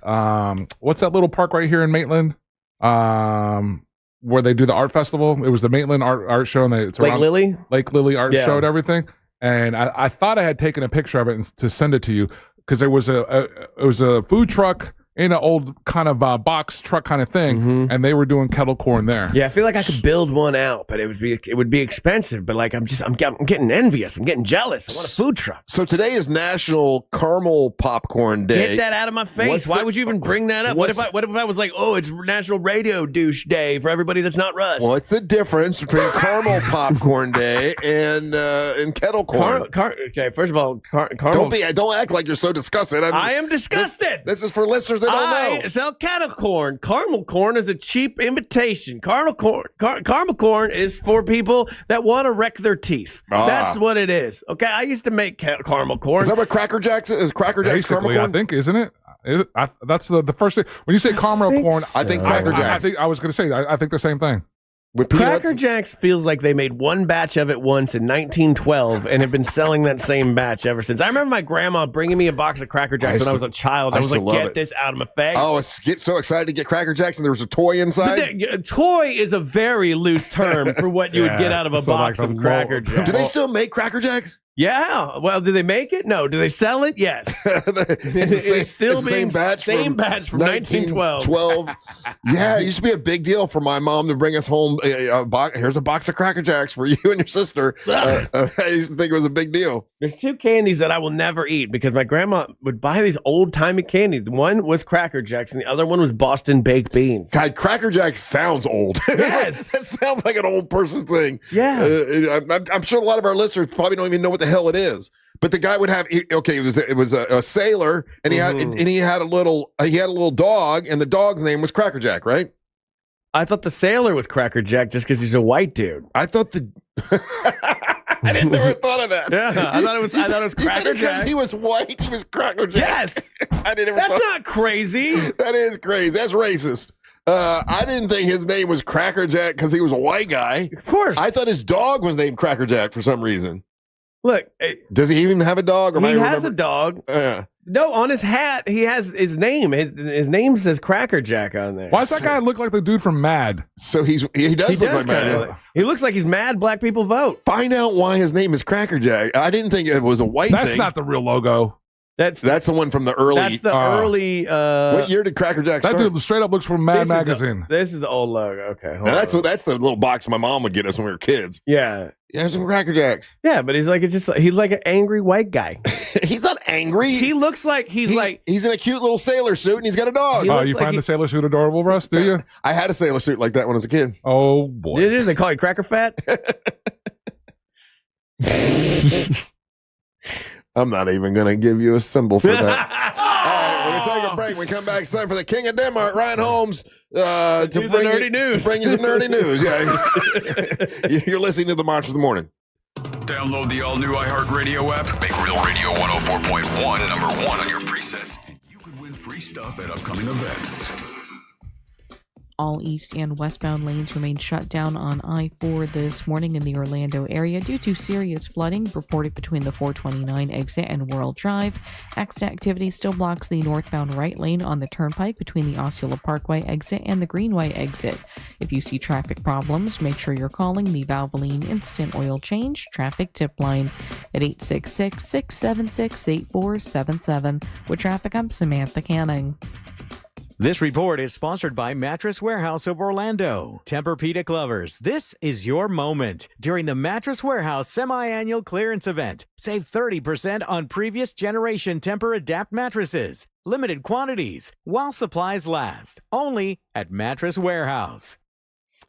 what's that little park right here in Maitland? Where they do the art festival. It was the Maitland art show, and it's Lake Lily art show and everything. And I thought I had taken a picture of it to send it to you because there was it was a food truck in an old kind of box truck kind of thing, and they were doing kettle corn there. Yeah, I feel like I could build one out, but it would be expensive. But like I'm getting envious. I'm getting jealous. I want a food truck. So today is National Caramel Popcorn Day. Get that out of my face. Why would you even bring that up? What if I was like, oh, it's National Radio Douche Day for everybody that's not Russ? Well, it's the difference between Caramel Popcorn Day and kettle corn. Okay, first of all, caramel. Don't act like you're so disgusted. I am disgusted. This is for listeners that don't know. I sell kettle corn. Caramel corn is a cheap imitation. Caramel corn is for people that want to wreck their teeth. That's what it is. Okay, I used to make caramel corn. Is that what Cracker Jacks is? Cracker Jacks caramel corn? I think, isn't it? That's the first thing. When you say caramel corn, I think Cracker Jacks. I was going to say, I think the same thing. With Cracker Jacks feels like they made one batch of it once in 1912 and have been selling that same batch ever since. I remember my grandma bringing me a box of Cracker Jacks when I was a child. I was like, get this out of my face. Oh, get so excited to get Cracker Jacks and there was a toy inside? Toy is a very loose term for what you would get out of a box of Cracker Jacks. Do they still make Cracker Jacks? Yeah. Well, do they make it? No. Do they sell it? Yes. It's still being same batch from 1912. Yeah, it used to be a big deal for my mom to bring us home here's a box of Cracker Jacks for you and your sister. I used to think it was a big deal. There's two candies that I will never eat because my grandma would buy these old-timey candies. One was Cracker Jacks and the other one was Boston baked beans. God, Cracker Jacks sounds old. Yes. It sounds like an old person thing. Yeah. I'm sure a lot of our listeners probably don't even know what the hell it is. But the guy would have it was a sailor and he had a little dog and the dog's name was Cracker Jack, right? I thought the sailor was Cracker Jack just because he's a white dude. I thought I never thought of that. Yeah, I thought it was Cracker Jack. Because he was white, he was Cracker Jack. Yes. That's not crazy. That is crazy. That's racist. I didn't think his name was Cracker Jack because he was a white guy. Of course. I thought his dog was named Cracker Jack for some reason. Look. Does he even have a dog? He has a dog. No, on his hat, he has his name. His name says Cracker Jack on there. Why does that guy look like the dude from Mad? So he does look like Mad. He looks like he's mad black people vote. Find out why his name is Cracker Jack. I didn't think it was a white thing. That's not the real logo. That's the one from the early. That's the early. What year did Cracker Jack start? That dude straight up looks from Mad Magazine. This is the old logo. Okay, that's the little box my mom would get us when we were kids. Yeah, some Cracker Jacks. Yeah, but he's like an angry white guy. He's not angry. He looks like he's in a cute little sailor suit and he's got a dog. Oh, you find the sailor suit adorable, Russ? Do you? I had a sailor suit like that when I was a kid. Oh boy! Did you? They call you Cracker Fat? I'm not even going to give you a symbol for that. All right, we're going to take a break. When we come back, it's time for the King of Denmark, Ryan Holmes, to bring you some nerdy news. Yeah, you're listening to the Monsters of the Morning. Download the all-new iHeartRadio app. Make Real Radio 104.1 number one on your presets. And you could win free stuff at upcoming events. All east and westbound lanes remain shut down on I-4 this morning in the Orlando area due to serious flooding reported between the 429 exit and World Drive. Exit activity still blocks the northbound right lane on the turnpike between the Osceola Parkway exit and the Greenway exit. If you see traffic problems, make sure you're calling the Valvoline Instant Oil Change Traffic Tip Line at 866-676-8477. With traffic, I'm Samantha Canning. This report is sponsored by Mattress Warehouse of Orlando. Tempur-Pedic lovers, this is your moment. During the Mattress Warehouse semi-annual clearance event, save 30% on previous generation Tempur-Adapt mattresses. Limited quantities, while supplies last. Only at Mattress Warehouse.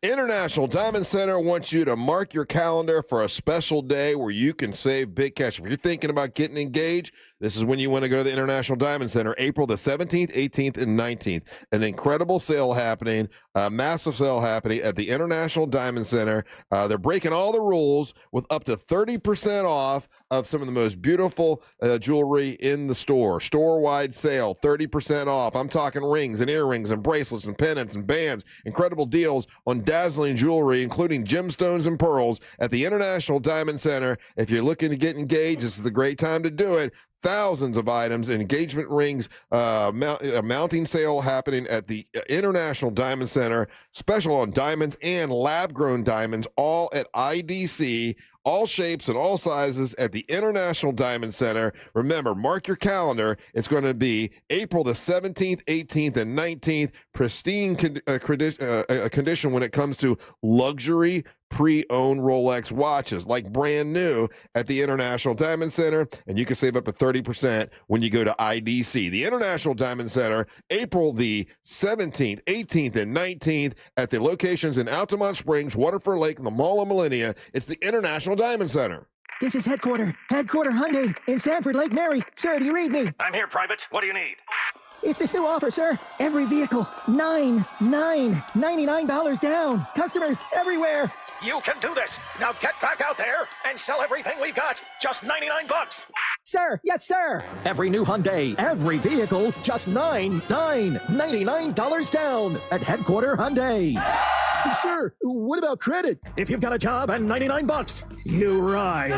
International Diamond Center wants you to mark your calendar for a special day where you can save big cash. If you're thinking about getting engaged, This is when you want to go to the International Diamond Center, April the 17th, 18th, and 19th. An incredible sale happening, a massive sale happening at the International Diamond Center. They're breaking all the rules with up to 30% off of some of the most beautiful jewelry in the store. Store-wide sale, 30% off. I'm talking rings and earrings and bracelets and pendants and bands. Incredible deals on dazzling jewelry, including gemstones and pearls at the International Diamond Center. If you're looking to get engaged, this is the great time to do it. Thousands of items, engagement rings, mounting sale happening at the International Diamond Center. Special on diamonds and lab-grown diamonds, all at IDC. All shapes and all sizes at the International Diamond Center. Remember, mark your calendar. It's going to be April the 17th, 18th, and 19th. Pristine condition when it comes to luxury pre-owned Rolex watches, like brand new at the International Diamond Center. And you can save up to 30% when you go to IDC. The International Diamond Center, April the 17th, 18th, and 19th at the locations in Altamont Springs, Waterford Lake, and the Mall of Millennia. It's the International Diamond Center. This is Headquarter Hyundai in Sanford, Lake Mary. Sir, do you read me? I'm here, Private. What do you need? It's this new offer, sir. Every vehicle, $99 down. Customers everywhere. You can do this. Now get back out there and sell everything we've got. Just $99. Sir, yes, sir. Every new Hyundai, every vehicle, just $99 down at Headquarter Hyundai. Sir, what about credit? If you've got a job and $99, you ride.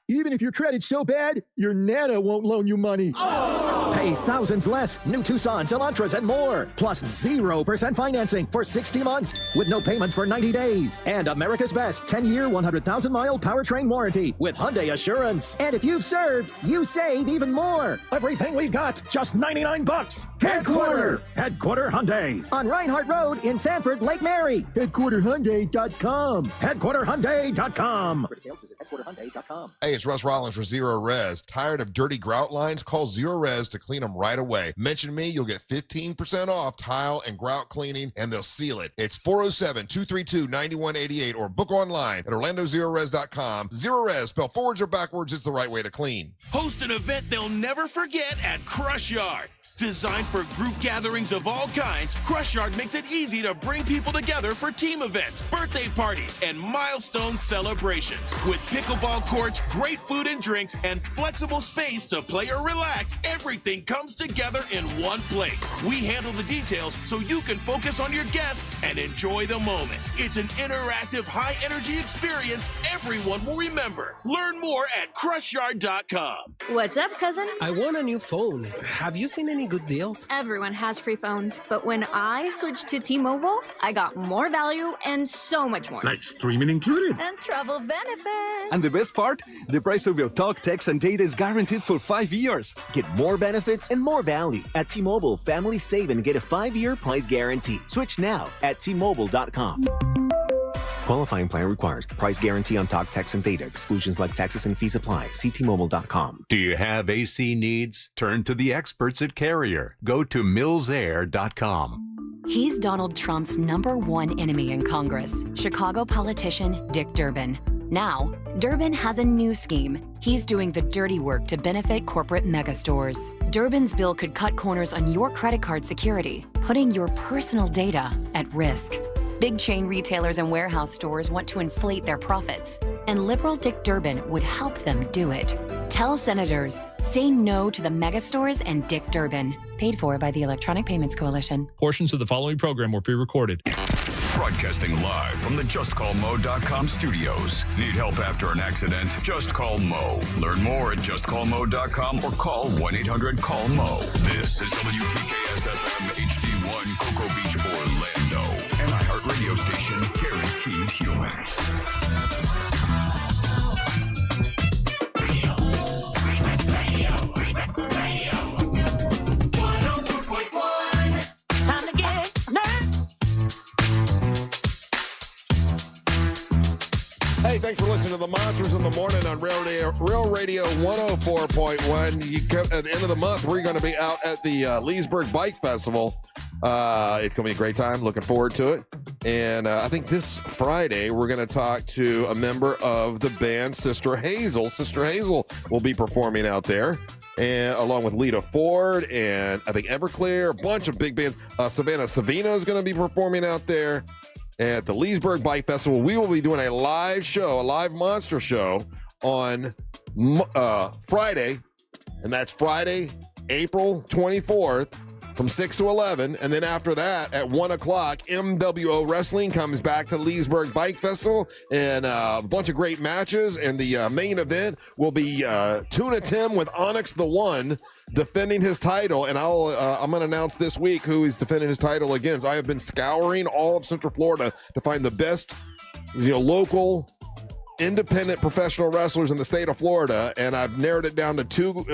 Even if your credit's so bad, your Nana won't loan you money. Pay thousands less. New Tucsons, Elantras, and more. Plus 0% financing for 60 months with no payments for 90 days. And America's best 10-year, 100,000-mile powertrain warranty with Hyundai Assurance. And if you've served, you save even more. Everything we've got, just $99. Headquarter Hyundai. On Reinhardt Road in Sanford, Lake Mary. HeadquarterHyundai.com. HeadquarterHyundai.com. For details, visit HeadquarterHyundai.com. Hey, it's Russ Rollins for Zero Res. Tired of dirty grout lines? Call Zero Res to clean them right away. Mention me, you'll get 15% off tile and grout cleaning, and they'll seal it. It's 407-232-9188 or book online at OrlandoZeroRes.com. Zero Res, spell forwards or backwards, is the right way to clean. Host an event they'll never forget at Crush Yard. Designed for group gatherings of all kinds, Crush Yard makes it easy to bring people together for team events, birthday parties, and milestone celebrations. With pickleball courts, great food and drinks, and flexible space to play or relax, everything comes together in one place. We handle the details so you can focus on your guests and enjoy the moment. It's an interactive, high-energy experience everyone will remember. Learn more at CrushYard.com. What's up, cousin? I want a new phone. Have you seen any good deals? Everyone has free phones, but when I switched to T-Mobile, I got more value and so much more. Like streaming included. And travel benefits. And the best part? The price of your talk, text, and data is guaranteed for 5 years. Get more benefits and more value. At T-Mobile, families save and get a 5-year price guarantee. Switch now at T-Mobile.com. Qualifying plan requires price guarantee on talk, text, and data. Exclusions like taxes and fees apply. See T-Mobile.com. Do you have AC needs? Turn to the experts at Carrier. Go to millsair.com. He's Donald Trump's #1 enemy in Congress, Chicago politician Dick Durbin. Now, Durbin has a new scheme. He's doing the dirty work to benefit corporate megastores. Durbin's bill could cut corners on your credit card security, putting your personal data at risk. Big chain retailers and warehouse stores want to inflate their profits, and liberal Dick Durbin would help them do it. Tell senators, say no to the megastores and Dick Durbin. Paid for by the Electronic Payments Coalition. Portions of the following program were pre-recorded. Broadcasting live from the JustCallMo.com studios. Need help after an accident? Just call Mo. Learn more at JustCallMo.com or call 1-800-CALL-MO. This is WTKS-FM HD1 Cocoa Beach, Orlando. An iHeart radio station guaranteed human. Hey, thanks for listening to the Monsters in the Morning on Real Radio 104.1. At the end of the month, we're going to be out at the Leesburg Bike Festival. It's going to be a great time. Looking forward to it. And I think this Friday, we're going to talk to a member of the band Sister Hazel. Sister Hazel will be performing out there. and along with Lita Ford and I think Everclear, a bunch of big bands. Savannah Savino is going to be performing out there at the Leesburg Bike Festival. We will be doing a live show, a live monster show on Friday, and that's Friday, April 24th from 6 to 11. And then after that, at 1 o'clock, MWO Wrestling comes back to Leesburg Bike Festival, and a bunch of great matches. And the main event will be Tuna Tim with Onyx the One defending his title. And I'm going to announce this week who he's defending his title against. I have been scouring all of Central Florida to find the best, local independent professional wrestlers in the state of Florida, and I've narrowed it down to two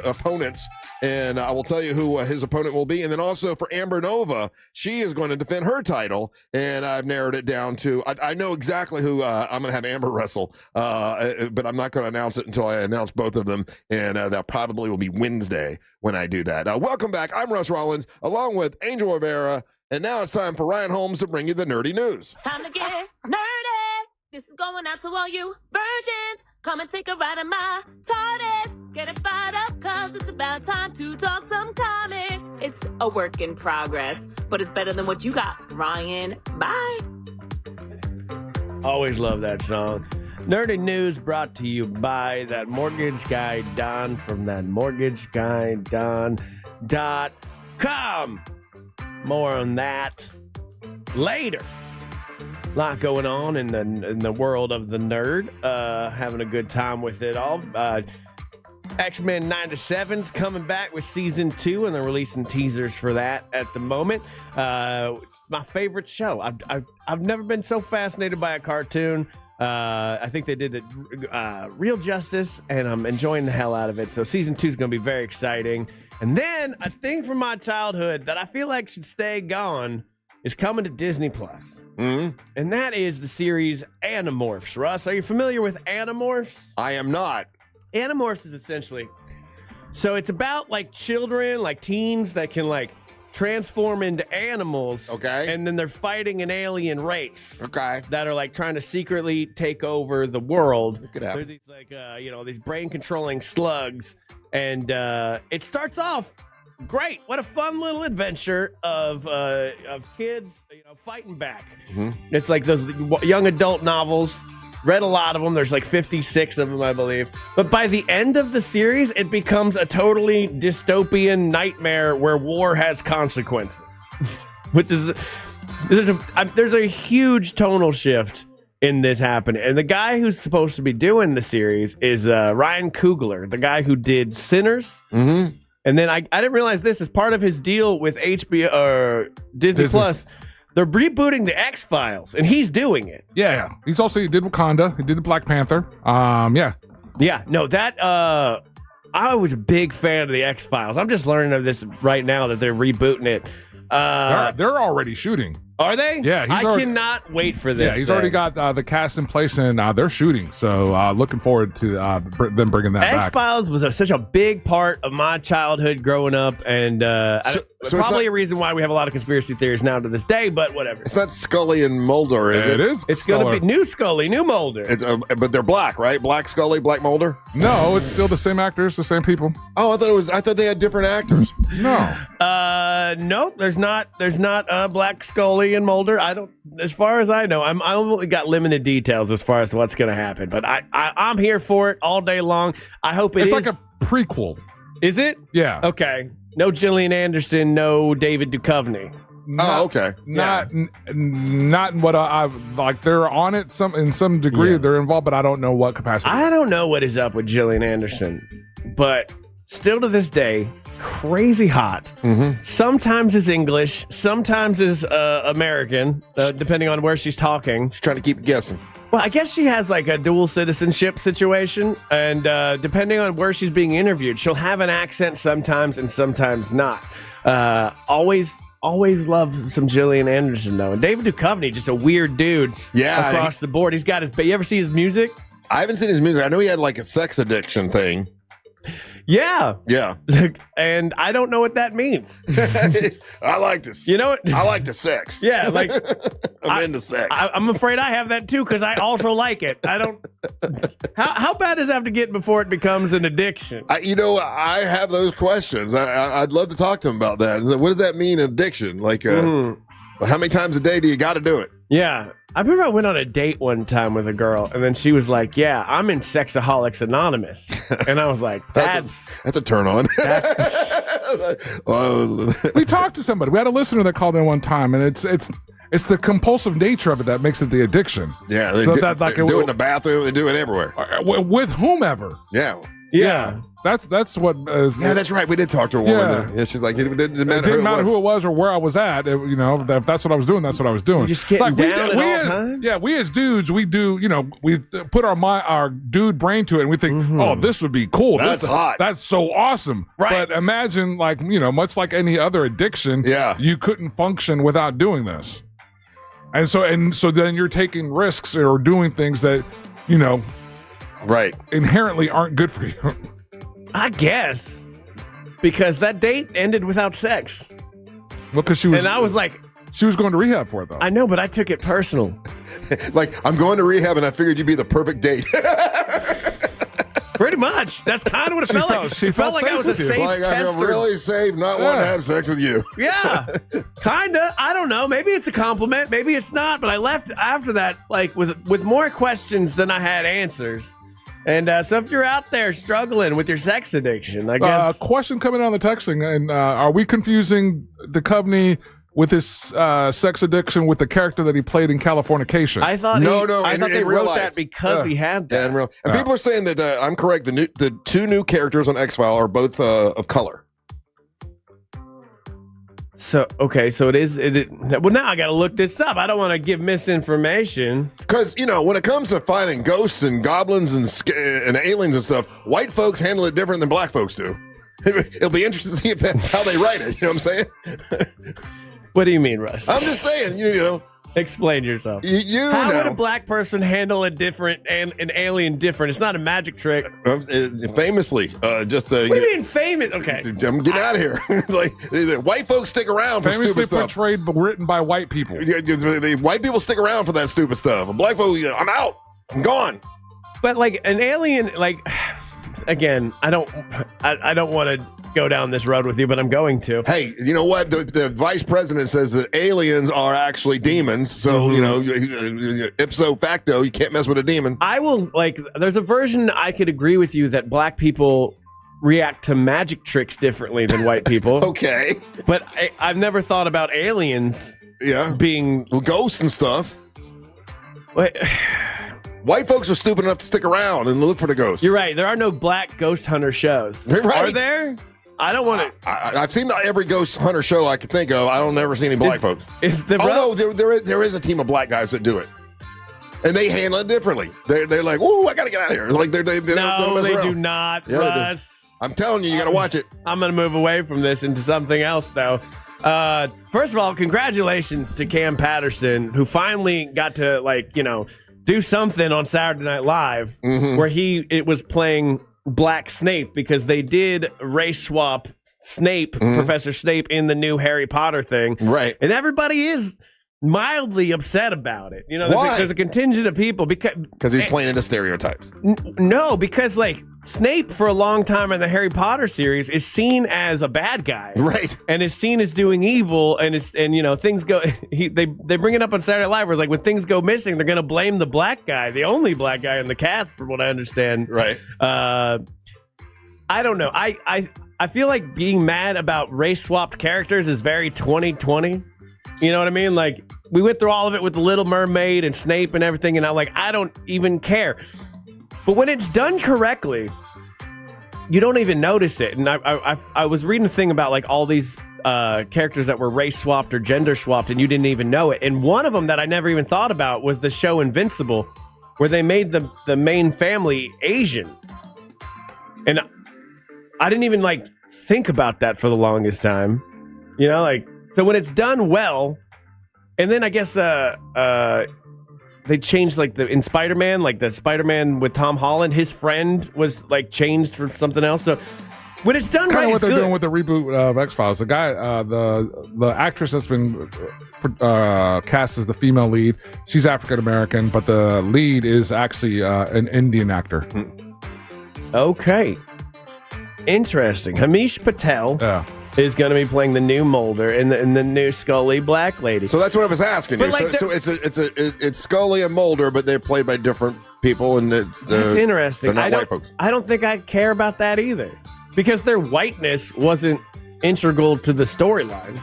opponents, and I will tell you who his opponent will be. And then also for Amber Nova, she is going to defend her title, and I've narrowed it down to I know exactly who I'm going to have Amber wrestle, but I'm not going to announce it until I announce both of them, and that probably will be Wednesday when I do that. Welcome back. I'm Russ Rollins along with Angel Rivera, and now it's time for Ryan Holmes to bring you the nerdy news. Time to get nerdy. This is going out to all you virgins. Come and take a ride in my TARDIS. Get it fired up, cause it's about time to talk some comics. It's a work in progress, but it's better than what you got, Ryan. Bye. Always love that song. Nerdy news brought to you by that mortgage guy, Don, from thatmortgageguydon.com. More on that later. Lot going on in the world of the nerd. Having a good time with it all. X-Men 97's coming back with season 2, and they're releasing teasers for that at the moment. It's my favorite show. I've never been so fascinated by a cartoon. I think they did it real justice, and I'm enjoying the hell out of it. So season 2 is going to be very exciting. And then a thing from my childhood that I feel like should stay gone is coming to Disney Plus. Mm-hmm. And that is the series Animorphs. Russ, are you familiar with Animorphs? I am not. Animorphs is essentially, so it's about like children, like teens that can like transform into animals. Okay. And then they're fighting an alien race. Okay. That are like trying to secretly take over the world. It could happen. They're these like, these brain controlling slugs. And it starts off great. What a fun little adventure of kids, fighting back. Mm-hmm. It's like those young adult novels. Read a lot of them. There's like 56 of them, I believe. But by the end of the series, it becomes a totally dystopian nightmare where war has consequences. Which is there's a huge tonal shift in this happening. And the guy who's supposed to be doing the series is Ryan Coogler, the guy who did Sinners. Mm-hmm. And then I didn't realize this is part of his deal with HBO or Disney Plus. They're rebooting the X-Files, and he's doing it. Yeah. He did Wakanda. He did the Black Panther. Yeah. No, that I was a big fan of the X-Files. I'm just learning of this right now that they're rebooting it. They're already shooting. Are they? Yeah. I cannot wait for this. Yeah, he's already got the cast in place, and they're shooting. So looking forward to them bringing that back. X-Files was such a big part of my childhood growing up, and probably a reason why we have a lot of conspiracy theories now to this day, but whatever. It's not Scully and Mulder, is it? It is. It's going to be new Scully, new Mulder. It's but they're black, right? Black Scully, black Mulder? No, it's still the same actors, the same people. Oh, I thought they had different actors. No. No, there's not Black Scully and Mulder. As far as I know, I only got limited details as far as what's going to happen, but I'm here for it all day long. I hope it's like a prequel. Is it? Yeah. Okay. No Gillian Anderson, no David Duchovny. Okay. Not what I like. They're on it in some degree. Yeah. They're involved, but I don't know what capacity. I don't know what is up with Gillian Anderson, but still to this day, crazy hot. Mm-hmm. Sometimes is English, sometimes is American, depending on where she's talking. She's trying to keep guessing. Well, I guess she has like a dual citizenship situation, and depending on where she's being interviewed, she'll have an accent sometimes and sometimes not. Always love some Gillian Anderson, though. And David Duchovny, just a weird dude across the board. He's got you ever see his music? I haven't seen his music. I know he had like a sex addiction thing. Yeah. Yeah. And I don't know what that means. I like this. You know what? I like the sex. Yeah, like I'm into sex. I'm afraid I have that too because I also like it. I don't. How bad does it have to get before it becomes an addiction? I have those questions. I'd love to talk to him about that. What does that mean, addiction? Like, how many times a day do you got to do it? Yeah. I remember I went on a date one time with a girl, and then she was like, "Yeah, I'm in Sexaholics Anonymous," and I was like, "That's a turn on." We talked to somebody. We had a listener that called in one time, and it's the compulsive nature of it that makes it the addiction. Yeah, they do it in the bathroom. They do it everywhere with whomever. Yeah. That's what. Yeah, that's right. We did talk to a woman. Yeah, she's like, it didn't matter who it was or where I was at. If that's what I was doing. That's what I was doing. You're just getting down at all times. Yeah, we as dudes, we do. We put our dude brain to it, and we think, oh, this would be cool. That's hot. That's so awesome. Right. But imagine, much like any other addiction, you couldn't function without doing this. And so then you're taking risks or doing things that, inherently aren't good for you. I guess. Because that date ended without sex. Well, because she was. And I was like. She was going to rehab for it, though. I know, but I took it personal. Like, I'm going to rehab, and I figured you'd be the perfect date. Pretty much. That's kind of what it felt like. She felt like I was a safe tester. I feel really safe not wanting to have sex with you. Yeah. Kinda. I don't know. Maybe it's a compliment. Maybe it's not. But I left after that, with more questions than I had answers. And so if you're out there struggling with your sex addiction, I guess. Question coming on the texting. And are we confusing Duchovny with his sex addiction with the character that he played in Californication? I thought I thought they wrote that because he had that. Yeah, in real. And people are saying that I'm correct. The two new characters on X-Files are both of color. So it is. Well, now I got to look this up. I don't want to give misinformation. Because when it comes to fighting ghosts and goblins and aliens and stuff, white folks handle it different than black folks do. It'll be interesting to see if that's how they write it. You know what I'm saying? What do you mean, Russ? I'm just saying. Explain yourself. How would a black person handle an alien different? It's not a magic trick. Famously, what do you mean famous? Okay, I'm getting out of here. White folks stick around for famously stupid stuff. Portrayed, but written by white people. White people stick around for that stupid stuff. Black folks, I'm out. I'm gone. But an alien, again, I don't want to go down this road with you, but I'm going to. Hey, you know what? The vice president says that aliens are actually demons. So, ipso facto, you can't mess with a demon. I will, there's a version I could agree with you that black people react to magic tricks differently than white people. Okay. But I've never thought about aliens being... ghosts and stuff. Wait... White folks are stupid enough to stick around and look for the ghosts. You're right. There are no black ghost hunter shows. Right. Are there? I don't want to. I've seen every ghost hunter show I can think of. I don't never see any black folks. No, there is a team of black guys that do it, and they handle it differently. They're like, "Ooh, I gotta get out of here!" Like they do not. Yeah, Russ. I'm telling you, you gotta watch it. I'm gonna move away from this into something else, though. First of all, congratulations to Cam Patterson, who finally got to do something on Saturday Night Live where it was playing Black Snape, because they did race swap Snape, Professor Snape, in the new Harry Potter thing. Right. And everybody is mildly upset about it. Why? There's a contingent of people because he's playing into stereotypes. No, because Snape for a long time in the Harry Potter series is seen as a bad guy, right? And is seen as doing evil, and things go. They bring it up on Saturday Night Live, where it's when things go missing, they're gonna blame the black guy, the only black guy in the cast, from what I understand. Right. I don't know. I feel like being mad about race swapped characters is very 2020. You know what I mean? We went through all of it with the Little Mermaid and Snape and everything, and I don't even care. But when it's done correctly, you don't even notice it. And I was reading a thing about all these characters that were race swapped or gender swapped, and you didn't even know it. And one of them that I never even thought about was the show Invincible, where they made the main family Asian. And I didn't even think about that for the longest time. So when it's done well, and then I guess they changed in Spider-Man, the Spider-Man with Tom Holland, his friend was changed for something else. So When it's done kind right, of what it's they're good. doing with the reboot of X-Files. The guy, the actress that's been cast as the female lead, she's African American, but the lead is actually an Indian actor. Okay. Interesting. Hamish Patel is going to be playing the new Mulder and the new Scully Black Lady. So that's what I was asking you. But, like, so it's Scully and Mulder, but they're played by different people, and it's That's interesting. They're not white folks. I don't think I care about that either, because their whiteness wasn't integral to the storyline.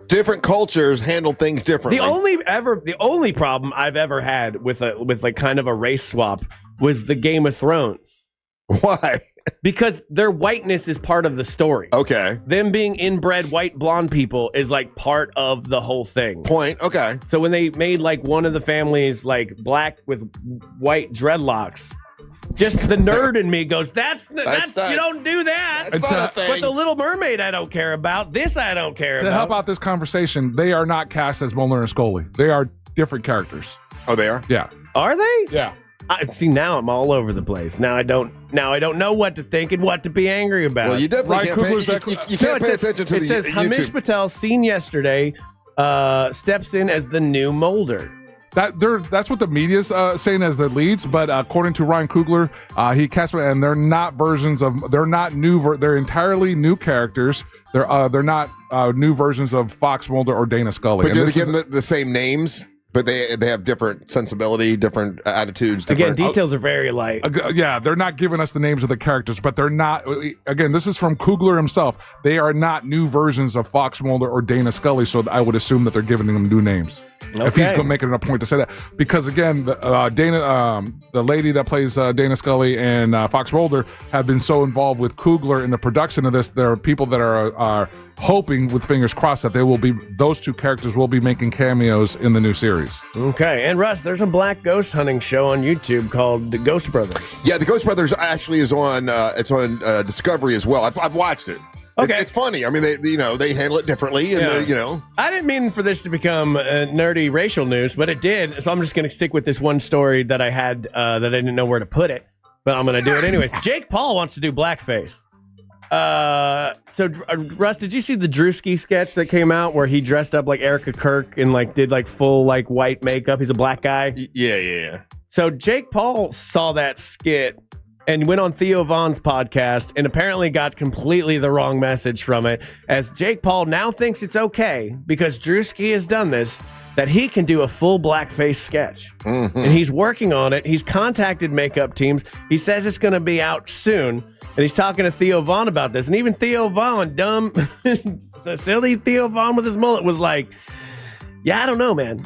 Different cultures handle things differently. The only problem I've ever had with like kind of a race swap was the Game of Thrones. Why? Because their whiteness is part of the story. Okay. Them being inbred white blonde people is like part of the whole thing. Point. Okay. So when they made like one of the families like black with white dreadlocks, just the nerd in me goes, that's you don't do that. That's not a thing. But the Little Mermaid I don't care about. This I don't care about. To help out this conversation, they are not cast as Mulder and Scully. They are different characters. Oh, they are? Yeah. Are they? Yeah. See, now I'm all over the place. Now I don't know what to think and what to be angry about. Well, you definitely can't pay, you can't pay attention to it the says YouTube. Hamish Patel, seen yesterday, steps in as the new Mulder. That's what the media's saying as the leads, but according to Ryan Coogler, he cast, and they're not versions of, they're not new, they're entirely new characters. They're not new versions of Fox Mulder or Dana Scully. But do they give them the same names? But they have different sensibility, different attitudes. Again, details are very light. Yeah, they're not giving us the names of the characters, but they're not. Again, this is from Coogler himself. They are not new versions of Fox Mulder or Dana Scully, so I would assume that they're giving them new names. Okay. If he's making it a point to say that, because again, the lady that plays Dana Scully and Fox Mulder have been so involved with Coogler in the production of this. There are people that are hoping, with fingers crossed, that those two characters will be making cameos in the new series. Okay, and Russ, there's a black ghost hunting show on YouTube called The Ghost Brothers. Yeah, The Ghost Brothers actually is on. It's on Discovery as well. I've watched it. Okay, it's funny. I mean, they handle it differently, and I didn't mean for this to become nerdy racial news, but it did. So I'm just going to stick with this one story that I had that I didn't know where to put it, but I'm going to do it anyways. Jake Paul wants to do blackface. So Russ, did you see the Drewski sketch that came out where he dressed up like Erica Kirk and like did like full like white makeup? He's a black guy. Yeah. So Jake Paul saw that skit and went on Theo Von's podcast and apparently got completely the wrong message from it, as Jake Paul now thinks it's okay because Drewski has done this, that he can do a full blackface sketch. Mm-hmm. And he's working on it. He's contacted makeup teams. He says it's going to be out soon. And he's talking to Theo Von about this. And even Theo Von, dumb, silly Theo Von with his mullet was like, yeah, I don't know, man.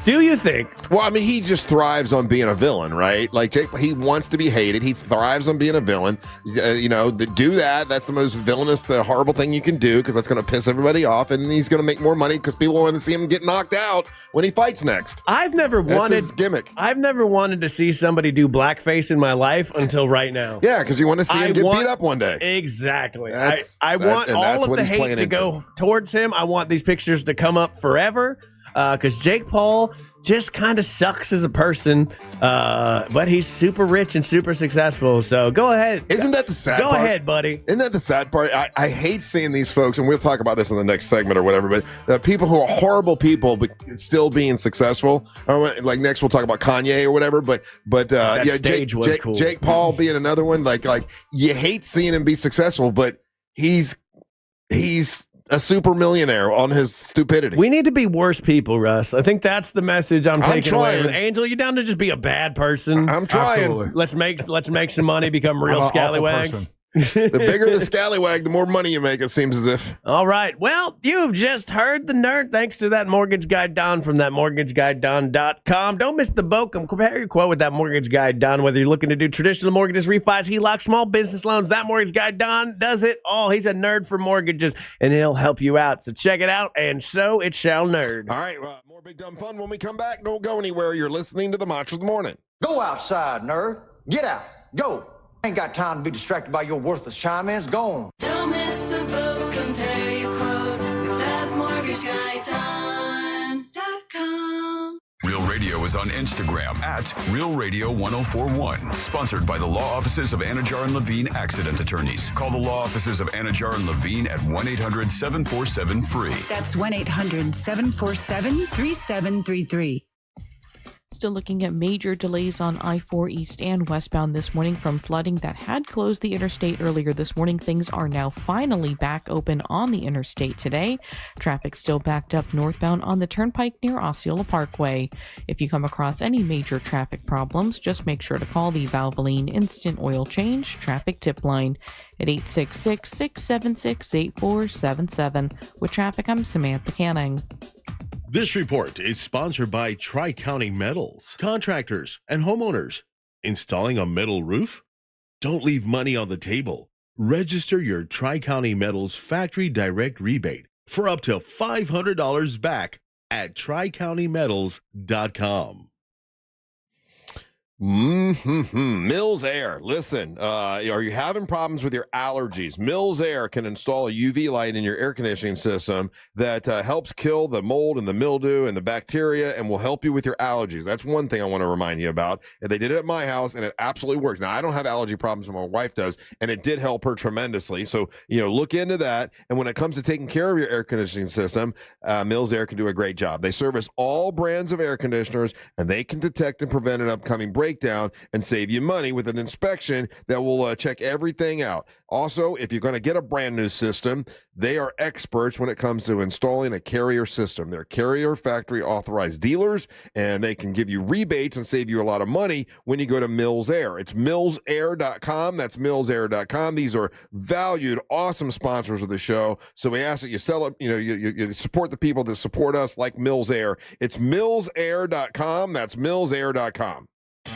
Do you think? Well, I mean, he just thrives on being a villain, right? Like, Jake, he wants to be hated. He thrives on being a villain. Do that. That's the most villainous, the horrible thing you can do, because that's going to piss everybody off, and he's going to make more money because people want to see him get knocked out when he fights next. That's his gimmick. I've never wanted to see somebody do blackface in my life until right now. Yeah, because you want to see him get beat up one day. Exactly. I want all of the hate to go towards him. I want these pictures to come up forever. Because Jake Paul just kind of sucks as a person, but he's super rich and super successful. So go ahead. Isn't that the sad part? Go ahead, buddy. Isn't that the sad part? I hate seeing these folks, and we'll talk about this in the next segment or whatever, but the people who are horrible people but still being successful. Like next we'll talk about Kanye or whatever, but yeah, Jake Paul being another one. Like you hate seeing him be successful, but he's a super millionaire on his stupidity. We need to be worse people, Russ. I think that's the message I'm taking away trying. with. Angel, you down to just be a bad person? I'm trying. Absolutely. Let's make some money, become real scallywags. The bigger the scallywag, the more money you make, it seems as if. All right. Well, you've just heard the nerd. Thanks to that mortgage guy, Don, from thatmortgageguyDon.com. Don't miss the boat. Compare your quote with that mortgage guy, Don. Whether you're looking to do traditional mortgages, refis, HELOCs, small business loans, that mortgage guy, Don, does it all. He's a nerd for mortgages, and he'll help you out. So check it out, and so it shall nerd. All right. More Big Dumb Fun when we come back. Don't go anywhere. You're listening to the Mantra of the Morning. Go outside, nerd. Get out. Go. Ain't got time to be distracted by your worthless chime-ins. Go on. Don't miss the boat. Compare your quote with thatmortgageguyDon.com. Real radio Radio is on Instagram at Real Radio 1041. Sponsored by the law offices of Anajar and Levine Accident Attorneys. Call the law offices of Anajar and Levine at 1-800-747-FREE. That's 1-800-747-3733. Still looking at major delays on I-4 east and westbound this morning from flooding that had closed the interstate earlier this morning. Things are now finally back open on the interstate today. Traffic still backed up northbound on the turnpike near Osceola Parkway. If you come across any major traffic problems, just make sure to call the Valvoline Instant Oil Change Traffic Tip Line at 866-676-8477. With traffic, I'm Samantha Canning. This report is sponsored by Tri-County Metals, contractors and homeowners. Installing a metal roof? Don't leave money on the table. Register your Tri-County Metals factory direct rebate for up to $500 back at TriCountyMetals.com. Mills Air. Listen, are you having problems with your allergies? Mills Air can install a UV light in your air conditioning system that helps kill the mold and the mildew and the bacteria and will help you with your allergies. That's one thing I want to remind you about. They did it at my house and it absolutely works. Now, I don't have allergy problems, but my wife does, and it did help her tremendously. So, look into that. And when it comes to taking care of your air conditioning system, Mills Air can do a great job. They service all brands of air conditioners, and they can detect and prevent an upcoming breakdown and save you money with an inspection that will check everything out. Also, if you're going to get a brand new system, they are experts when it comes to installing a Carrier system. They're Carrier factory authorized dealers, and they can give you rebates and save you a lot of money when you go to Mills Air. It's millsair.com. That's millsair.com. These are valued, awesome sponsors of the show. So we ask that you sell it, you support the people that support us like Mills Air. It's millsair.com. That's millsair.com.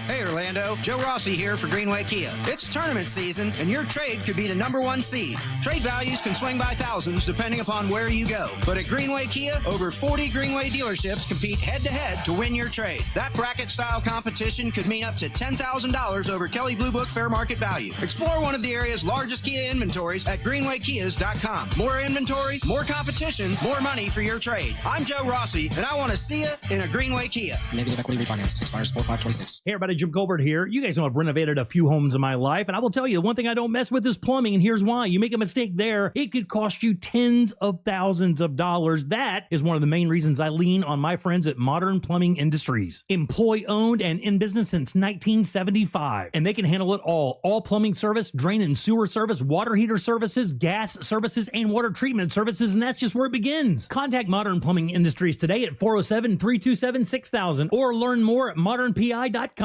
Hey Orlando, Joe Rossi here for Greenway Kia. It's tournament season and your trade could be the #1 seed. Trade values can swing by thousands depending upon where you go. But at Greenway Kia, over 40 Greenway dealerships compete head-to-head to win your trade. That bracket-style competition could mean up to $10,000 over Kelley Blue Book fair market value. Explore one of the area's largest Kia inventories at greenwaykias.com. More inventory, more competition, more money for your trade. I'm Joe Rossi, and I want to see you in a Greenway Kia. Negative equity refinance. Expires 4/5/26. Hey everybody, Jim Colbert here. You guys know I've renovated a few homes in my life, and I will tell you, the one thing I don't mess with is plumbing, and here's why. You make a mistake there, it could cost you tens of thousands of dollars. That is one of the main reasons I lean on my friends at Modern Plumbing Industries. Employee-owned and in business since 1975, and they can handle it all. All plumbing service, drain and sewer service, water heater services, gas services, and water treatment services, and that's just where it begins. Contact Modern Plumbing Industries today at 407-327-6000 or learn more at modernpi.com.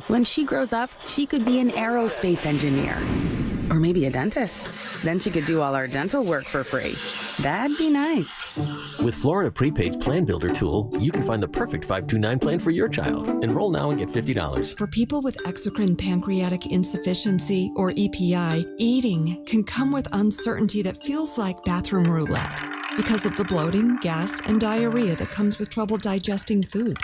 When she grows up, she could be an aerospace engineer. Or maybe a dentist. Then she could do all our dental work for free. That'd be nice. With Florida Prepaid's Plan Builder tool, you can find the perfect 529 plan for your child. Enroll now and get $50. For people with exocrine pancreatic insufficiency, or EPI, eating can come with uncertainty that feels like bathroom roulette because of the bloating, gas, and diarrhea that comes with trouble digesting food.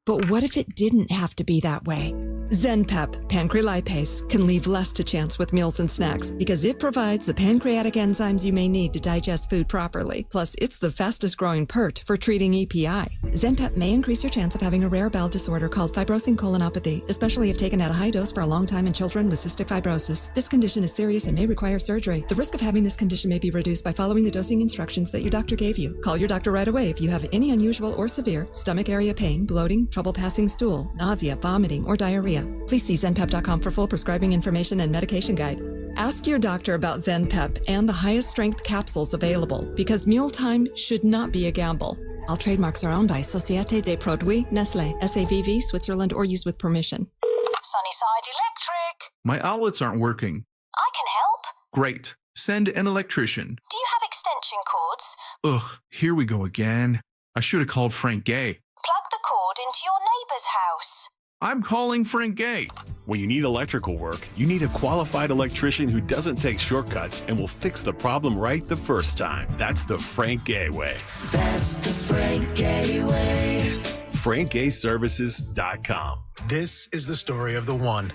But what if it didn't have to be that way? ZenPep pancrelipase can leave less to chance with meals and snacks because it provides the pancreatic enzymes you may need to digest food properly. Plus, it's the fastest growing PERT for treating EPI. ZenPep may increase your chance of having a rare bowel disorder called fibrosing colonopathy, especially if taken at a high dose for a long time in children with cystic fibrosis. This condition is serious and may require surgery. The risk of having this condition may be reduced by following the dosing instructions that your doctor gave you. Call your doctor right away if you have any unusual or severe stomach area pain, bloating, trouble passing stool, nausea, vomiting, or diarrhea. Please see zenpep.com for full prescribing information and medication guide. Ask your doctor about ZenPep and the highest strength capsules available because mealtime should not be a gamble. All trademarks are owned by Société des Produits Nestlé, SAVV, Switzerland, or used with permission. Sunnyside Electric. My outlets aren't working. I can help. Great. Send an electrician. Do you have extension cords? Ugh, here we go again. I should have called Frank Gay. Plug the cord into your neighbor's house. I'm calling Frank Gay. When you need electrical work, you need a qualified electrician who doesn't take shortcuts and will fix the problem right the first time. That's the Frank Gay way. That's the Frank Gay way. FrankGayServices.com. This is the story of the one.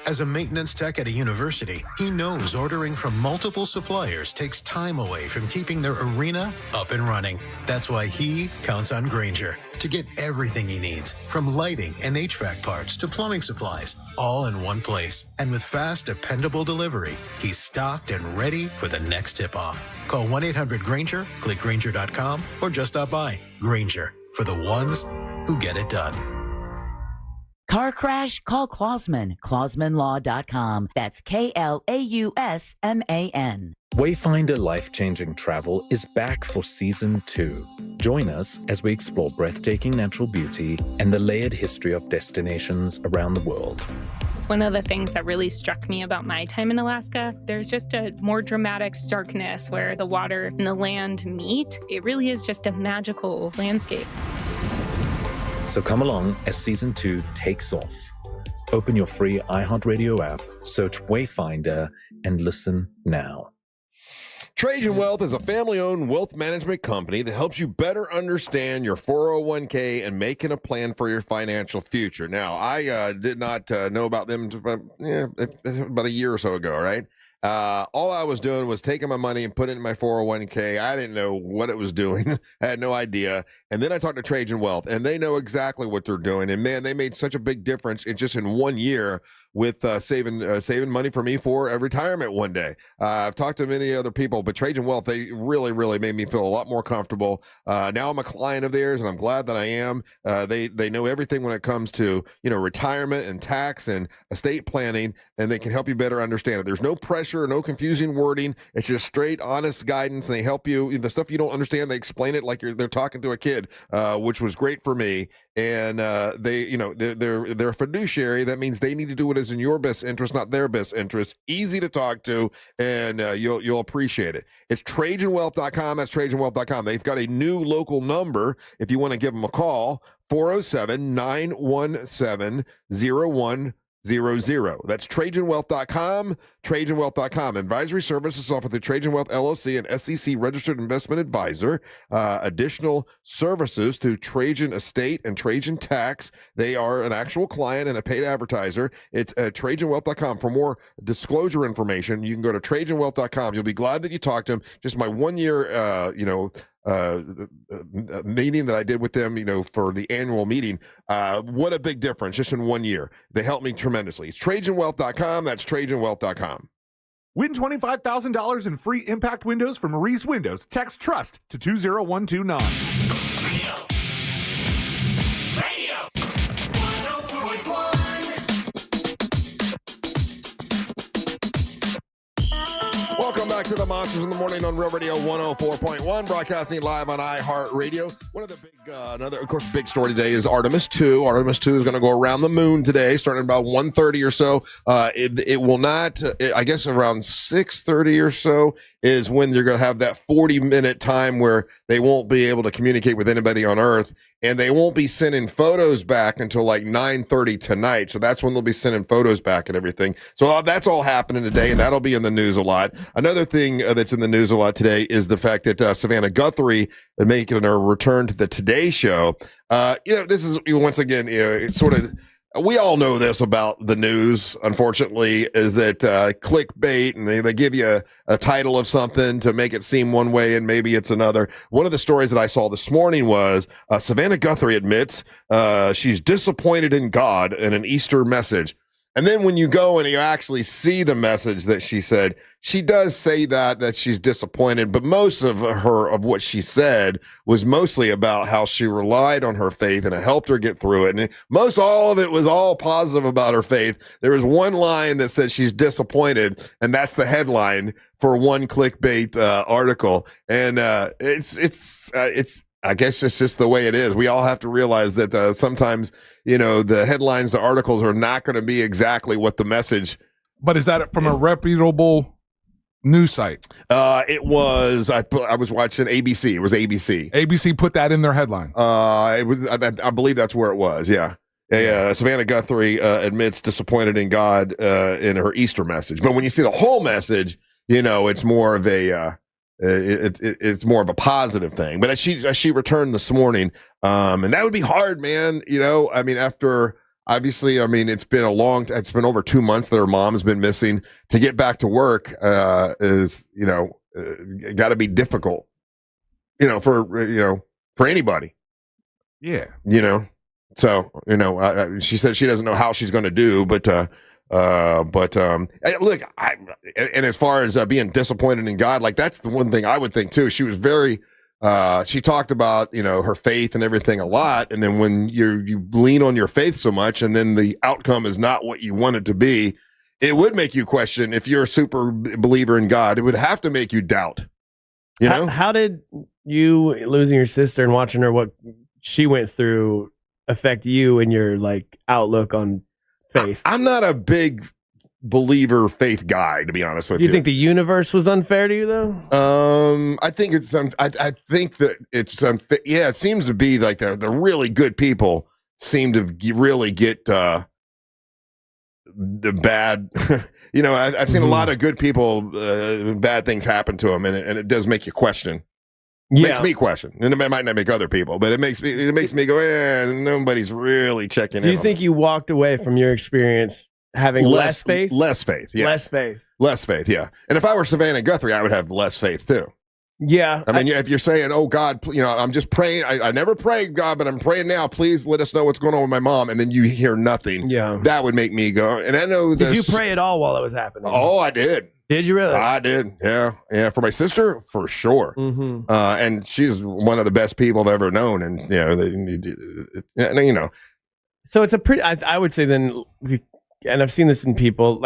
As a maintenance tech at a university, he knows ordering from multiple suppliers takes time away from keeping their arena up and running. That's why he counts on Grainger to get everything he needs, from lighting and HVAC parts to plumbing supplies, all in one place. And with fast, dependable delivery, he's stocked and ready for the next tip-off. Call 1-800-GRAINGER, click Grainger.com, or just stop by. Grainger, for the ones who get it done. Car crash? Call Clausman. ClausmanLaw.com. That's KLAUSMAN. Wayfinder Life-Changing Travel is back for Season 2. Join us as we explore breathtaking natural beauty and the layered history of destinations around the world. One of the things that really struck me about my time in Alaska, there's just a more dramatic starkness where the water and the land meet. It really is just a magical landscape. So come along as Season 2 takes off. Open your free iHeartRadio app, search Wayfinder, and listen now. Trajan Wealth is a family-owned wealth management company that helps you better understand your 401k and making a plan for your financial future. Now, I did not know about them about a year or so ago, right? All I was doing was taking my money and putting it in my 401k. I didn't know what it was doing. I had no idea. And then I talked to Trajan Wealth, and they know exactly what they're doing. And man, they made such a big difference in just in 1 year with saving money for me for a retirement one day. I've talked to many other people, but Trajan Wealth, they really, really made me feel a lot more comfortable. Now I'm a client of theirs, and I'm glad that I am. They know everything when it comes to, retirement and tax and estate planning, and they can help you better understand it. There's no pressure, no confusing wording. It's just straight, honest guidance, and they help you. The stuff you don't understand, they explain it like they're talking to a kid, which was great for me. And they're a fiduciary. That means they need to do what is in your best interest, not their best interest. Easy to talk to, and you'll appreciate it. It's TrajanWealth.com. That's TrajanWealth.com. They've got a new local number if you want to give them a call, 407-917-0100. That's TrajanWealth.com, TrajanWealth.com. Advisory services offered through Trajan Wealth LLC, an SEC registered investment advisor. Additional services through Trajan Estate and Trajan Tax. They are an actual client and a paid advertiser. It's at TrajanWealth.com. For more disclosure information, you can go to TrajanWealth.com. You'll be glad that you talked to them. Just my 1 year, meeting that I did with them, for the annual meeting. What a big difference just in 1 year. They helped me tremendously. It's TrajanWealth.com. That's TrajanWealth.com. Win $25,000 in free impact windows from Maurice Windows. Text TRUST to 20129. Welcome back to the Monsters in the Morning on Real Radio 104.1, broadcasting live on iHeartRadio. One of the big story today is Artemis II. Artemis II is going to go around the moon today, starting about 1:30 or so. It will not, I guess around 6:30 or so is when you're going to have that 40-minute time where they won't be able to communicate with anybody on Earth, and they won't be sending photos back until like 9:30 tonight. So that's when they'll be sending photos back and everything. So that's all happening today, and that'll be in the news a lot. Another thing that's in the news a lot today is the fact that Savannah Guthrie is making her return to the Today Show. This is, once again, it's sort of, we all know this about the news, unfortunately, is that clickbait, and they give you a title of something to make it seem one way and maybe it's another. One of the stories that I saw this morning was Savannah Guthrie admits she's disappointed in God in an Easter message. And then when you go and you actually see the message that she said, she does say that she's disappointed, but most of what she said was mostly about how she relied on her faith and it helped her get through it. And most all of it was all positive about her faith. There was one line that said she's disappointed, and that's the headline for one clickbait article. And it's I guess it's just the way it is. We all have to realize that sometimes, the headlines, the articles are not going to be exactly what the message. But is that from a reputable news site? It was. I was watching ABC. It was ABC. ABC put that in their headline. It was. I believe that's where it was. Yeah. Savannah Guthrie admits disappointed in God in her Easter message. But when you see the whole message, it's more of a. It's more of a positive thing. But as she returned this morning, and that would be hard, man. After obviously, I mean, it's been over 2 months that her mom's been missing. To get back to work is, got to be difficult, for anybody. Yeah. So, she said she doesn't know how she's going to do, but look, and as far as being disappointed in God, like that's the one thing I would think too. She was very, she talked about, her faith and everything a lot. And then when you lean on your faith so much and then the outcome is not what you want it to be, it would make you question. If you're a super believer in God, it would have to make you doubt, How did you losing your sister and watching her, what she went through, affect you and your outlook on faith? I'm not a big believer faith guy, to be honest with you. Do you think the universe was unfair to you though? I think it's I think that it's unfair. Yeah, it seems to be like the really good people seem to really get the bad. I've seen a lot of good people, bad things happen to them, and it does make you question. Yeah. Makes me question, and it might not make other people, but it makes me go, nobody's really checking in. Do you think you walked away from your experience having less faith? Less faith, yeah. Less faith, yeah. And if I were Savannah Guthrie, I would have less faith too. Yeah. I mean, if you're saying, oh, God, I'm just praying. I never pray, God, but I'm praying now. Please let us know what's going on with my mom. And then you hear nothing. Yeah. That would make me go. And I know this. Did you pray at all while it was happening? Oh, I did. Did you really? I did. Yeah. Yeah. For my sister, for sure. Mm-hmm. And she's one of the best people I've ever known. And, So it's a pretty, I would say then, and I've seen this in people,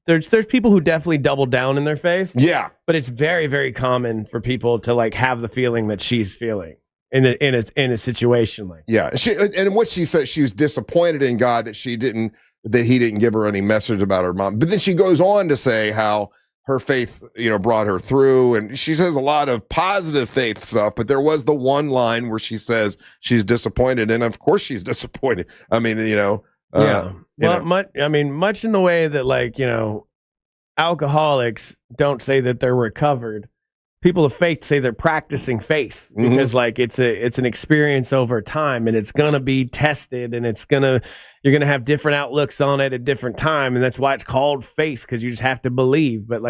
there's people who definitely double down in their faith. Yeah. But it's very, very common for people to have the feeling that she's feeling in a situation like. Yeah. And what she said, she was disappointed in God that he didn't give her any message about her mom. But then she goes on to say how her faith, brought her through. And she says a lot of positive faith stuff, but there was the one line where she says she's disappointed. And of course she's disappointed. I mean, yeah. Well, much in the way that alcoholics don't say that they're recovered. People of faith say they're practicing faith because it's an experience over time, and it's gonna be tested, and you're gonna have different outlooks on it at different time, and that's why it's called faith, because you just have to believe. But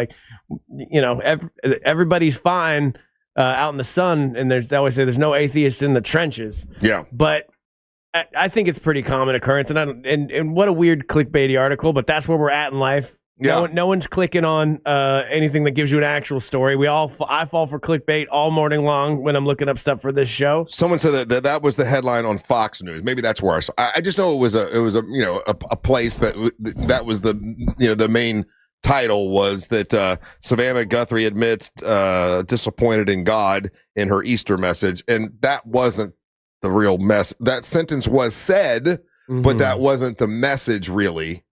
everybody's fine out in the sun, and they always say there's no atheists in the trenches. Yeah, but I think it's pretty common occurrence, and what a weird clickbaity article, but that's where we're at in life. Yeah. No one's clicking on anything that gives you an actual story. I fall for clickbait all morning long when I'm looking up stuff for this show. Someone said that was the headline on Fox News. Maybe that's where I saw. I just know it was a place that was the main title was that Savannah Guthrie admits disappointed in God in her Easter message, and that wasn't the real mess. That sentence was said, but that wasn't the message really.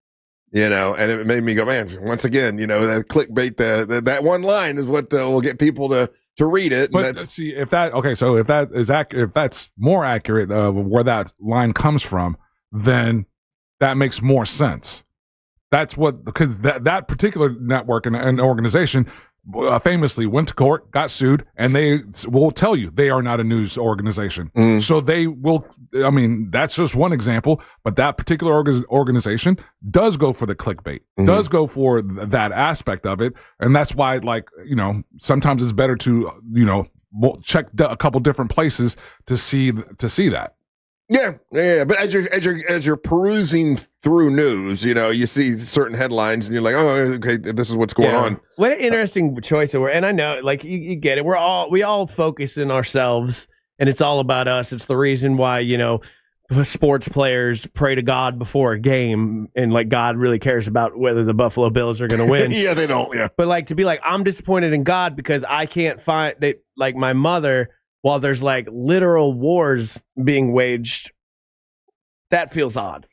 And it made me go, man, once again, that clickbait, that one line is what will get people to read it. But see, if that's more accurate where that line comes from, then that makes more sense. That's because that particular network and organization famously went to court, got sued, and they will tell you they are not a news organization. So they will, that's just one example, but that particular organization does go for the clickbait, does go for that aspect of it. And that's why, sometimes it's better to, check a couple different places to see that. Yeah. But as you're perusing through news, you see certain headlines and you're like, oh, okay, this is what's going on. What an interesting choice. And I know, you get it. We all focus in ourselves, and it's all about us. It's the reason why, sports players pray to God before a game, and God really cares about whether the Buffalo Bills are going to win. Yeah, they don't. Yeah. But to be I'm disappointed in God because I can't find my mother. While there's literal wars being waged, that feels odd.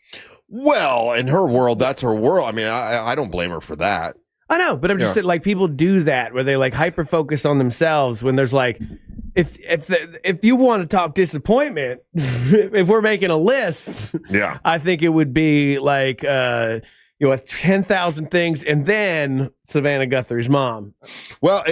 Well, in her world, that's her world. I mean, I don't blame her for that. I know, but I'm just saying, people do that where they hyper focus on themselves when there's if you want to talk disappointment, if we're making a list, yeah, I think it would be 10,000 things, and then Savannah Guthrie's mom. Well,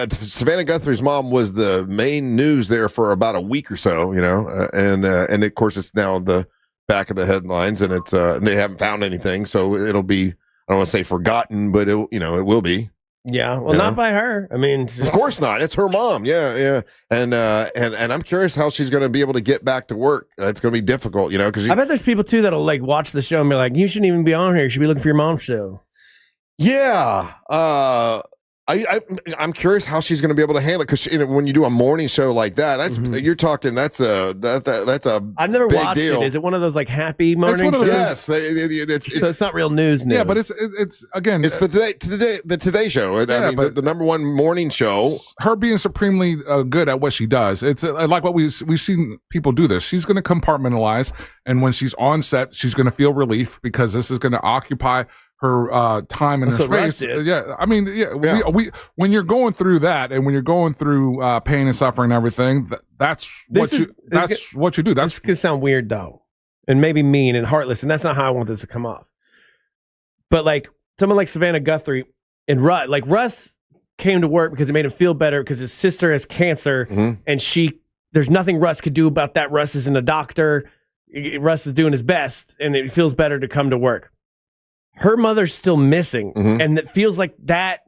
Savannah Guthrie's mom was the main news there for about a week or so, and of course it's now the back of the headlines, and it's they haven't found anything, so it'll be, I don't want to say forgotten, but it will be. Yeah, well, not by her. I mean, of course not. It's her mom. Yeah, and I'm curious how she's going to be able to get back to work. It's going to be difficult, because I bet there's people too that'll like watch the show and be like, "You shouldn't even be on here. You should be looking for your mom's show." Yeah, I'm curious how she's going to be able to handle it, because when you do a morning show like that, that's you're talking that's a I've never big watched deal. it. Is it one of those like happy morning shows? Yes, so it's not real news. Yeah, but it's again, it's the Today Show. I mean, the number one morning show. Her being supremely good at what she does. It's like what we've seen people do this. She's going to compartmentalize, and when she's on set, she's going to feel relief because this is going to occupy her time and her space. Yeah, I mean, we when you're going through that, and when you're going through pain and suffering and everything, that's what you do. That's gonna sound weird though, and maybe mean and heartless, and that's not how I want this to come off. But like someone like Savannah Guthrie and Russ came to work because it made him feel better because his sister has cancer, and there's nothing Russ could do about that. Russ isn't a doctor. Russ is doing his best, and it feels better to come to work. Her mother's still missing, and it feels like that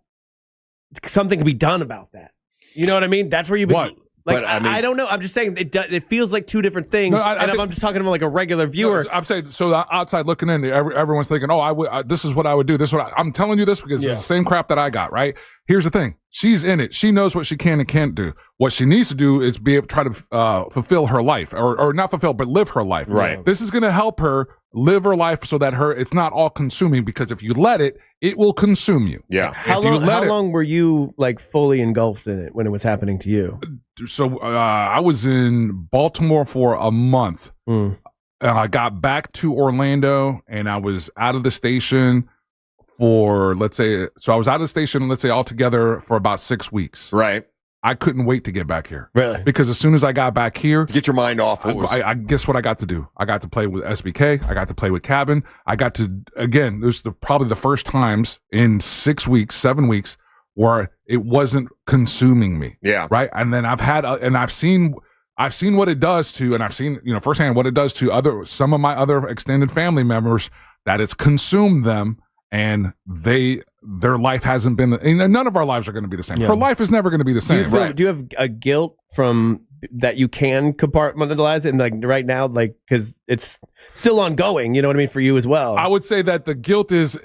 something can be done about that. You know what I mean? That's where you. Like, but, I don't know. I'm just saying it feels like two different things. No, I'm just talking about like a regular viewer. No, I'm saying so. Outside looking in, everyone's thinking, "Oh, this is what I would do. This is what I'm telling you this because it's the same crap that I got." Right? Here's the thing: she's in it. She knows what she can and can't do. What she needs to do is be able to try to fulfill her life, or not fulfill, but live her life. Right. This is going to help her live her life so that it's not all consuming. Because if you let it, it will consume you. Yeah. How long were you like fully engulfed in it when it was happening to you? So I was in Baltimore for a month, and I got back to Orlando, and I was out of the station for I was out of the station, altogether for about 6 weeks. Right. I couldn't wait to get back here. Really? Because as soon as I got back here, to get your mind off, I guess what I got to do. I got to play with SBK. I got to play with Cabin. I got to, again, this was probably the first times in 7 weeks where it wasn't consuming me. Yeah. Right. And then I've seen what it does to, and I've seen, firsthand what it does to some of my other extended family members, that it's consumed them, and their life hasn't been, and none of our lives are going to be the same. Yeah. Her life is never going to be the same. Do you have a guilt from that you can compartmentalize it, and like right now, like, because it's still ongoing, you know what I mean, for you as well? I would say that the guilt is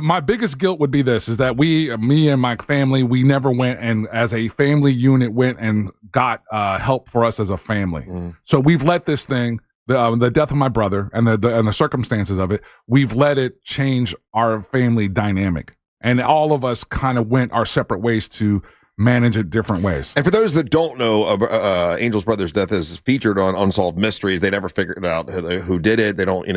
my biggest guilt would be this: is that me and my family, we never went and as a family unit went and got help for us as a family. So we've let this thing. The death of my brother and the circumstances of it, we've let it change our family dynamic, and all of us kind of went our separate ways to manage it different ways. And for those that don't know, Angel's brother's death is featured on Unsolved Mysteries. They never figured out who did it. They don't,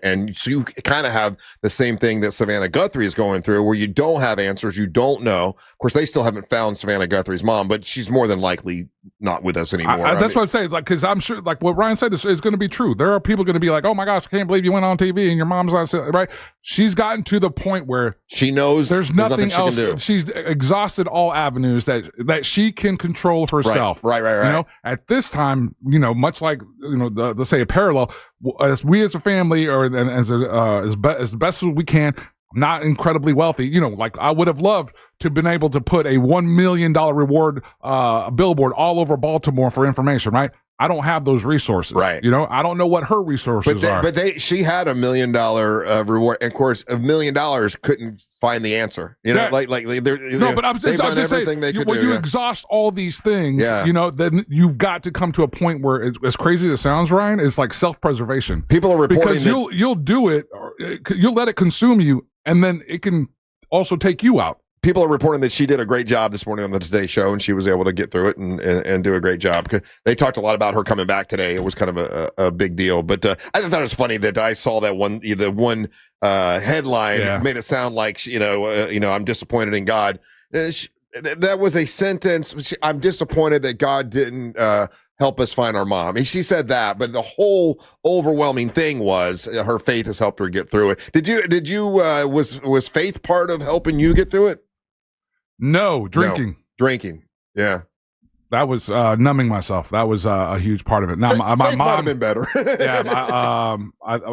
and so you kind of have the same thing that Savannah Guthrie is going through, where you don't have answers, you don't know. Of course, they still haven't found Savannah Guthrie's mom, but she's more than likely not with us anymore. That's what I'm saying, like, because I'm sure, like what Ryan said is going to be true. There are people going to be like, "Oh my gosh, I can't believe you went on TV and your mom's not," right? She's gotten to the point where she knows there's nothing else. She can do. She's exhausted all avenues that she can control herself. Right. At this time, much like let's say a parallel, as we as a family, or as best as we can. Not incredibly wealthy, like I would have loved to have been able to put a $1 million reward billboard all over Baltimore for information, right? I don't have those resources, right? I don't know what her resources are. But she had $1 million reward, and of course, $1 million couldn't find the answer. But I'm just saying, when you exhaust all these things, then you've got to come to a point where, as crazy as it sounds, Ryan, it's like self-preservation. People are reporting because you'll do it, you'll let it consume you, and then it can also take you out. People are reporting that she did a great job this morning on the Today Show, and she was able to get through it and do a great job. They talked a lot about her coming back today. It was kind of a big deal. But I thought it was funny that I saw that one headline made it sound like I'm disappointed in God. That was a sentence. I'm disappointed that God didn't help us find our mom. She said that, but the whole overwhelming thing was her faith has helped her get through it. Did you was faith part of helping you get through it? No, drinking. No, drinking. Yeah. numbing myself. That was a huge part of it. Now, my mom might have been better.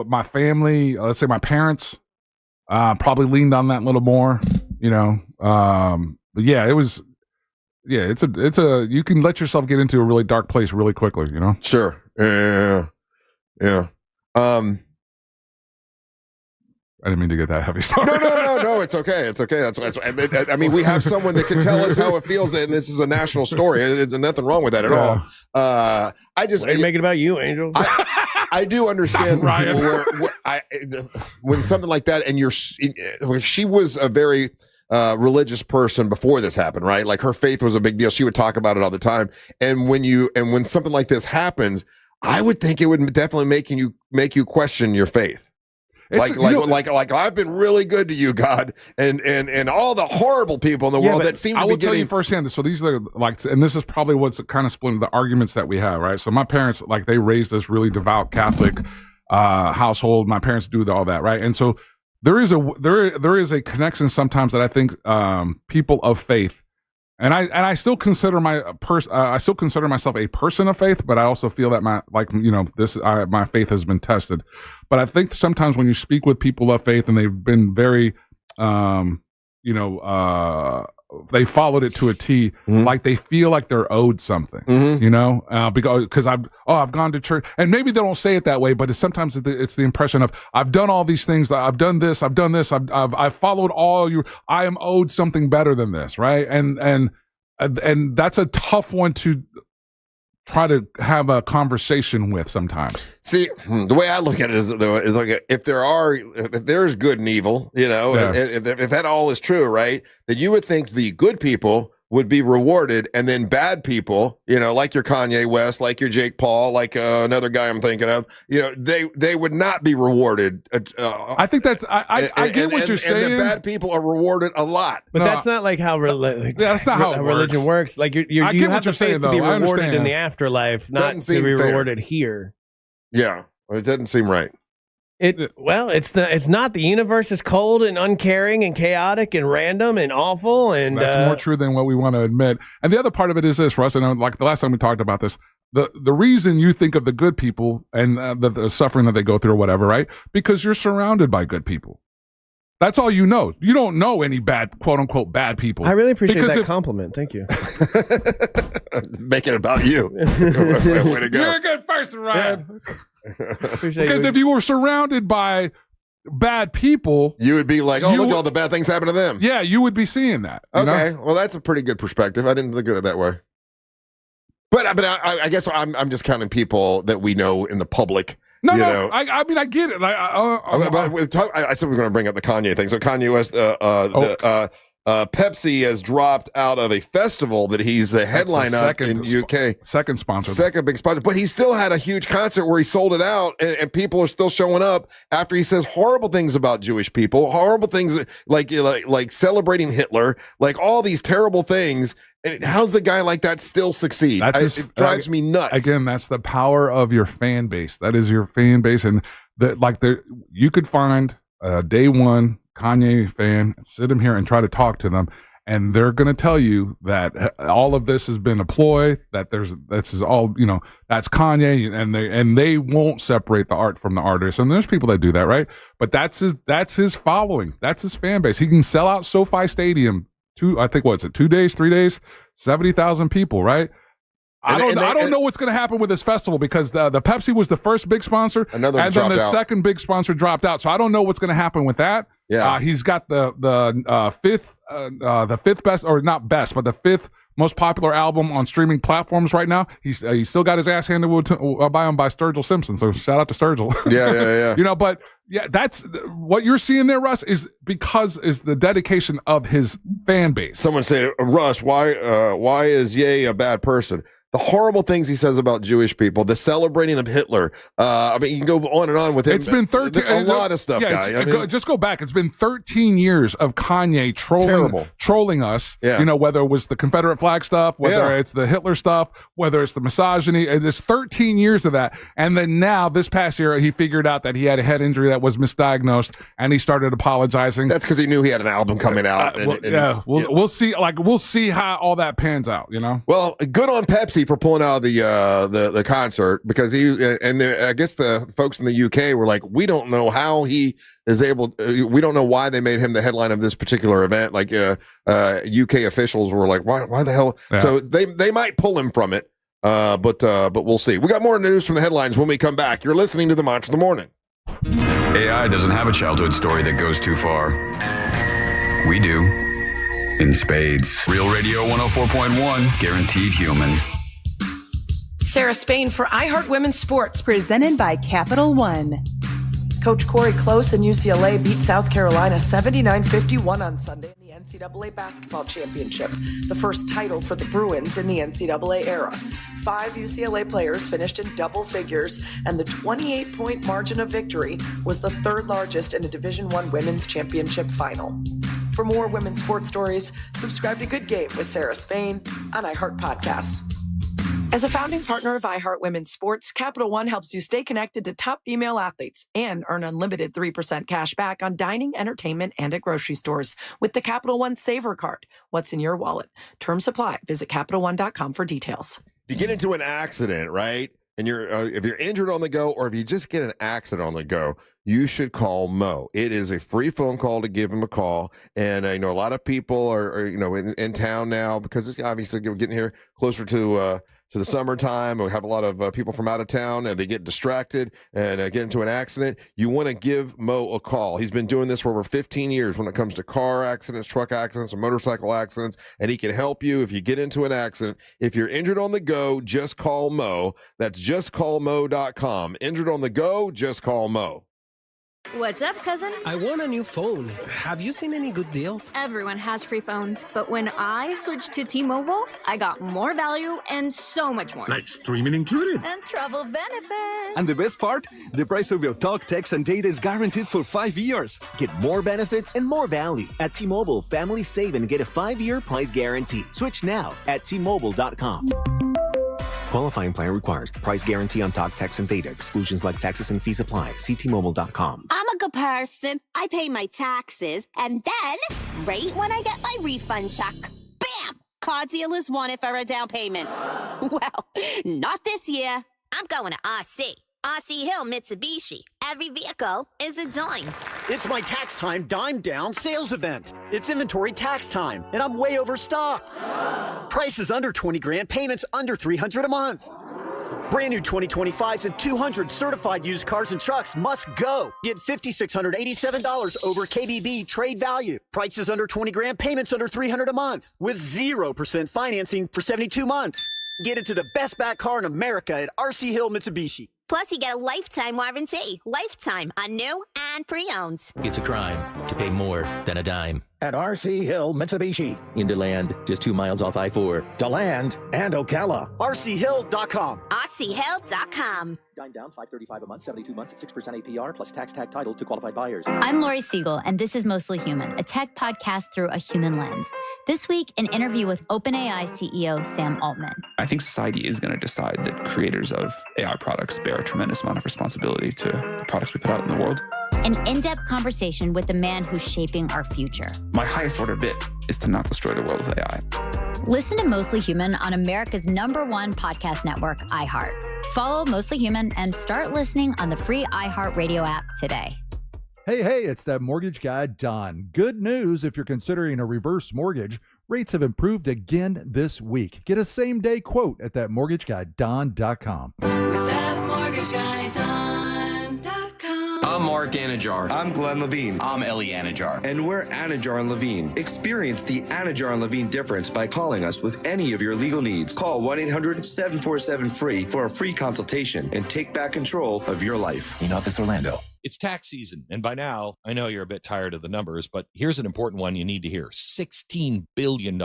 my family, let's say my parents, probably leaned on that a little more, but yeah, it was, it's a, you can let yourself get into a really dark place really quickly, Sure. Yeah. I didn't mean to get that heavy. Sorry. No. It's okay. It's okay. That's I mean, we have someone that can tell us how it feels, and this is a national story. There's nothing wrong with that at all. I just make it about you, Angel. I do understand when something like that, and she was a very religious person before this happened, right? Like her faith was a big deal. She would talk about it all the time. And when something like this happens, I would think it would definitely make you question your faith. Like I've been really good to you, God, and all the horrible people in the world that seem to be getting. I will tell you firsthand. So these are and this is probably what's kind of splitting the arguments that we have, right? So my parents, they raised us really devout Catholic household. My parents do all that, right? And so there is a connection sometimes that I think people of faith. And I still consider myself a person of faith, but I also feel that my faith has been tested. But I think sometimes when you speak with people of faith and they've been very, they followed it to a T, like they feel like they're owed something, because I've gone to church, and maybe they don't say it that way, but sometimes it's the impression of I've done all these things, I've done this, I've followed all you, I am owed something better than this, right? And that's a tough one to try to have a conversation with sometimes. See, the way I look at it is like if there's good and evil, if that all is true, right, then you would think the good people would be rewarded, and then bad people, like your Kanye West, like your Jake Paul, like another guy I'm thinking of, they would not be rewarded. I think that's I get what you're saying. And the bad people are rewarded a lot. But that's not like how that's not how religion works. Like you have the faith to be rewarded in the afterlife, not to be rewarded here. Yeah, it doesn't seem right. It's not. The universe is cold and uncaring and chaotic and random and awful, and that's more true than what we want to admit. And the other part of it is this, Russ, and like the last time we talked about this, the reason you think of the good people and the suffering that they go through or whatever, right? Because you're surrounded by good people. That's all you know. You don't know any bad, quote unquote, bad people. I really appreciate that compliment. Thank you. Make it about you. Way to go. You're a good person, Ryan. Because if you were surrounded by bad people, you would be like, look at all the bad things happen to them. Yeah, you would be seeing that. Okay, well, that's a pretty good perspective. I didn't think of it that way. But I guess I'm just counting people that we know in the public. No, I mean, I get it. I said we were going to bring up the Kanye thing. So Kanye West, Pepsi has dropped out of a festival that he's the headline of in UK. Second sponsor. Second big sponsor. But he still had a huge concert where he sold it out, and people are still showing up after he says horrible things about Jewish people, horrible things like celebrating Hitler, like all these terrible things. And how's the guy like that still succeed? It drives me nuts. Again, that's the power of your fan base. That is your fan base. And you could find a day one Kanye fan, sit him here and try to talk to them, and they're going to tell you that all of this has been a ploy, that this is all, that's Kanye, and they won't separate the art from the artist. And there's people that do that, right? But that's his following. That's his fan base. He can sell out SoFi Stadium 2 days, 3 days, 70,000 people, right? I don't know what's going to happen with this festival because the Pepsi was the first big sponsor, and then the second big sponsor dropped out. So I don't know what's going to happen with that. Yeah, he's got the fifth best, or not best, but the fifth most popular album on streaming platforms right now. He's still got his ass handed by him by Sturgill Simpson. So shout out to Sturgill. Yeah. But yeah, that's what you're seeing there, Russ, is the dedication of his fan base. Someone said, Russ, why is Ye a bad person? the horrible things he says about Jewish people, the celebrating of Hitler. I mean, you can go on and on with him. It's been 13. A lot of stuff, guy. Just go back. It's been 13 years of Kanye trolling us. Yeah. Whether it was the Confederate flag stuff, whether it's the Hitler stuff, whether it's the misogyny. There's 13 years of that. And then now, this past year, he figured out that he had a head injury that was misdiagnosed, and he started apologizing. That's because he knew he had an album coming out. We'll see. We'll see how all that pans out. Well, good on Pepsi for pulling out of the concert, because I guess the folks in the UK were like, we don't know how he is able. We don't know why they made him the headline of this particular event. Like UK officials were like, why the hell? Yeah. So they might pull him from it. But we'll see. We got more news from the headlines when we come back. You're listening to the Monch of the Morning. AI doesn't have a childhood story that goes too far. We do. In spades. Real Radio 104.1, guaranteed human. Sarah Spain for iHeart Women's Sports, presented by Capital One. Coach Corey Close and UCLA beat South Carolina 79-51 on Sunday in the NCAA Basketball Championship, the first title for the Bruins in the NCAA era. 5 UCLA players finished in double figures, and the 28-point margin of victory was the third largest in a Division I women's championship final. For more women's sports stories, subscribe to Good Game with Sarah Spain on iHeart Podcasts. As a founding partner of iHeart Women's Sports, Capital One helps you stay connected to top female athletes and earn unlimited 3% cash back on dining, entertainment, and at grocery stores with the Capital One Saver Card. What's in your wallet? Terms apply. Visit CapitalOne.com for details. If you get into an accident, right, and if you're injured on the go, or if you just get an accident on the go, you should call Mo. It is a free phone call to give him a call. And I know a lot of people are in town now, because it's obviously we're getting here closer to the summertime. We have a lot of people from out of town, and they get distracted and get into an accident. You want to give Mo a call. He's been doing this for over 15 years when it comes to car accidents, truck accidents, and motorcycle accidents, and he can help you if you get into an accident. If you're injured on the go, just call Mo. That's justcallmo.com. Injured on the go, just call Mo. What's up, cousin? I want a new phone. Have you seen any good deals? Everyone has free phones, but when I switched to T-Mobile, I got more value and so much more. Like streaming included. And travel benefits. And the best part? The price of your talk, text, and data is guaranteed for 5 years. Get more benefits and more value. At T-Mobile, families save and get a 5-year price guarantee. Switch now at T-Mobile.com. Qualifying plan requires price guarantee on talk, text, and data. Exclusions like taxes and fees apply. See T-Mobile.com. I'm a good person. I pay my taxes, and then, right when I get my refund check, bam! Car dealers want it for a down payment. Well, not this year. I'm going to RC. RC Hill Mitsubishi. Every vehicle is a dime. It's my tax time dime down sales event. It's inventory tax time, and I'm way overstocked. Prices under 20 grand, payments under $300 a month. Brand new 2025s and 200 certified used cars and trucks must go. Get $5,687 over KBB trade value. Prices under 20 grand, payments under $300 a month with 0% financing for 72 months. Get into the best back car in America at RC Hill Mitsubishi. Plus, you get a lifetime warranty. Lifetime on new and pre-owned. It's a crime to pay more than a dime. At RC Hill Mitsubishi. Into land, just 2 miles off I-4. DeLand and Ocala. RCHill.com. RCHill.com. Dime down, $535 a month, 72 months, 6% APR, plus tax tag title to qualified buyers. I'm Lori Siegel, and this is Mostly Human, a tech podcast through a human lens. This week, an interview with OpenAI CEO Sam Altman. I think society is going to decide that creators of AI products bear a tremendous amount of responsibility to the products we put out in the world. An in-depth conversation with the man who's shaping our future. My highest order bit is to not destroy the world with AI. Listen to Mostly Human on America's #1 podcast network, iHeart. Follow Mostly Human and start listening on the free iHeart Radio app today. Hey, it's that mortgage guy, Don. Good news if you're considering a reverse mortgage. Rates have improved again this week. Get a same-day quote at thatmortgagguydon.com. With that mortgage guy, Don.com. I'm Mark Anajar. I'm Glenn Levine. I'm Ellie Anajar. And we're Anajar and Levine. Experience the Anajar and Levine difference by calling us with any of your legal needs. Call 1-800-747-FREE for a free consultation and take back control of your life. In Office Orlando. It's tax season, and by now, I know you're a bit tired of the numbers, but here's an important one you need to hear. $16 billion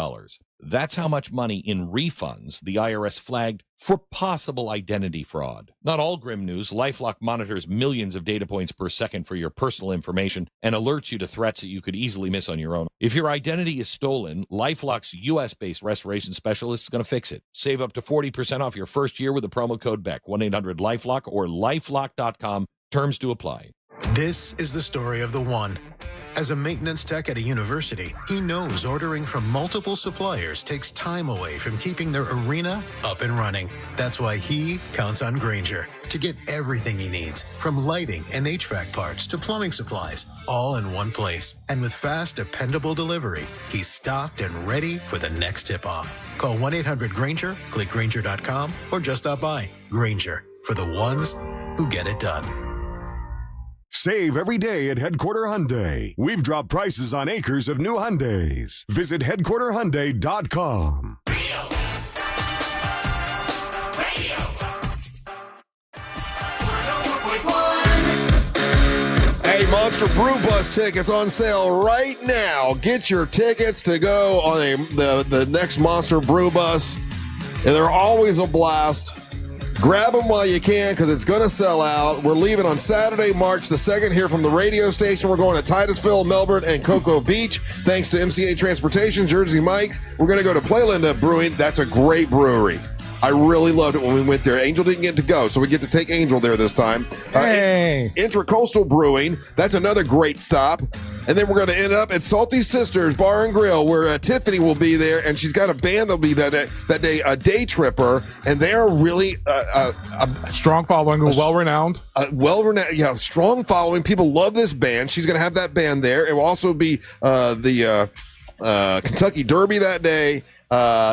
That's how much money in refunds the IRS flagged for possible identity fraud. Not all grim news. LifeLock monitors millions of data points per second for your personal information and alerts you to threats that you could easily miss on your own. If your identity is stolen, LifeLock's U.S.-based restoration specialist is going to fix it. Save up to 40% off your first year with the promo code BECK, 1-800-LifeLock or lifelock.com. Terms to apply. This is the story of the one. As a maintenance tech at a university, he knows ordering from multiple suppliers takes time away from keeping their arena up and running. That's why he counts on Grainger to get everything he needs, from lighting and HVAC parts to plumbing supplies, all in one place. And with fast, dependable delivery, he's stocked and ready for the next tip-off. Call 1-800-GRAINGER, click Grainger.com, or just stop by. Grainger, for the ones who get it done. Save every day at Headquarter Hyundai. We've dropped prices on acres of new Hyundais. Visit headquarterhyundai.com. Hey, Monster Brew Bus tickets on sale right now. Get your tickets to go on the next Monster Brew Bus. And they're always a blast. Grab them while you can because it's going to sell out. We're leaving on Saturday, March the 2nd here from the radio station. We're going to Titusville, Melbourne, and Cocoa Beach. Thanks to MCA Transportation, Jersey Mike's. We're going to go to Playlinda Brewing. That's a great brewery. I really loved it when we went there. Angel didn't get to go, so we get to take Angel there this time. Hey. Intracoastal Brewing. That's another great stop. And then we're going to end up at Salty Sisters Bar and Grill, where Tiffany will be there, and she's got a band that'll be that day, a Day Tripper, and they are really strong following, well-renowned. Well-renowned, yeah, strong following. People love this band. She's going to have that band there. It will also be the Kentucky Derby that day.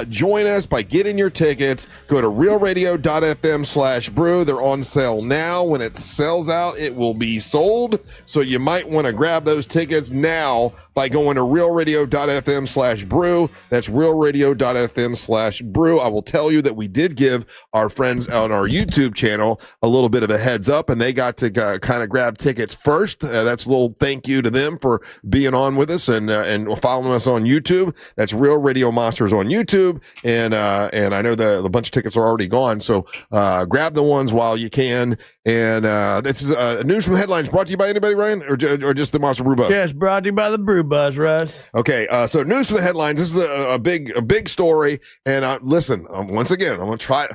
Join us by getting your tickets. Go to realradio.fm/brew. They're on sale now. When it sells out, it will be sold. So you might want to grab those tickets now by going to realradio.fm/brew. That's realradio.fm/brew. I will tell you that we did give our friends on our YouTube channel a little bit of a heads up, and they got to kind of grab tickets first. That's a little thank you to them for being on with us and following us on YouTube. That's Real Radio Monsters on YouTube, and I know the bunch of tickets are already gone, so grab the ones while you can. And this is news from the headlines brought to you by anybody, Ryan, or just the Monster Brew Buzz? Yes, brought to you by the Brew Buzz, Russ. Okay, so news from the headlines. This is a big story, and listen, once again, I'm gonna try.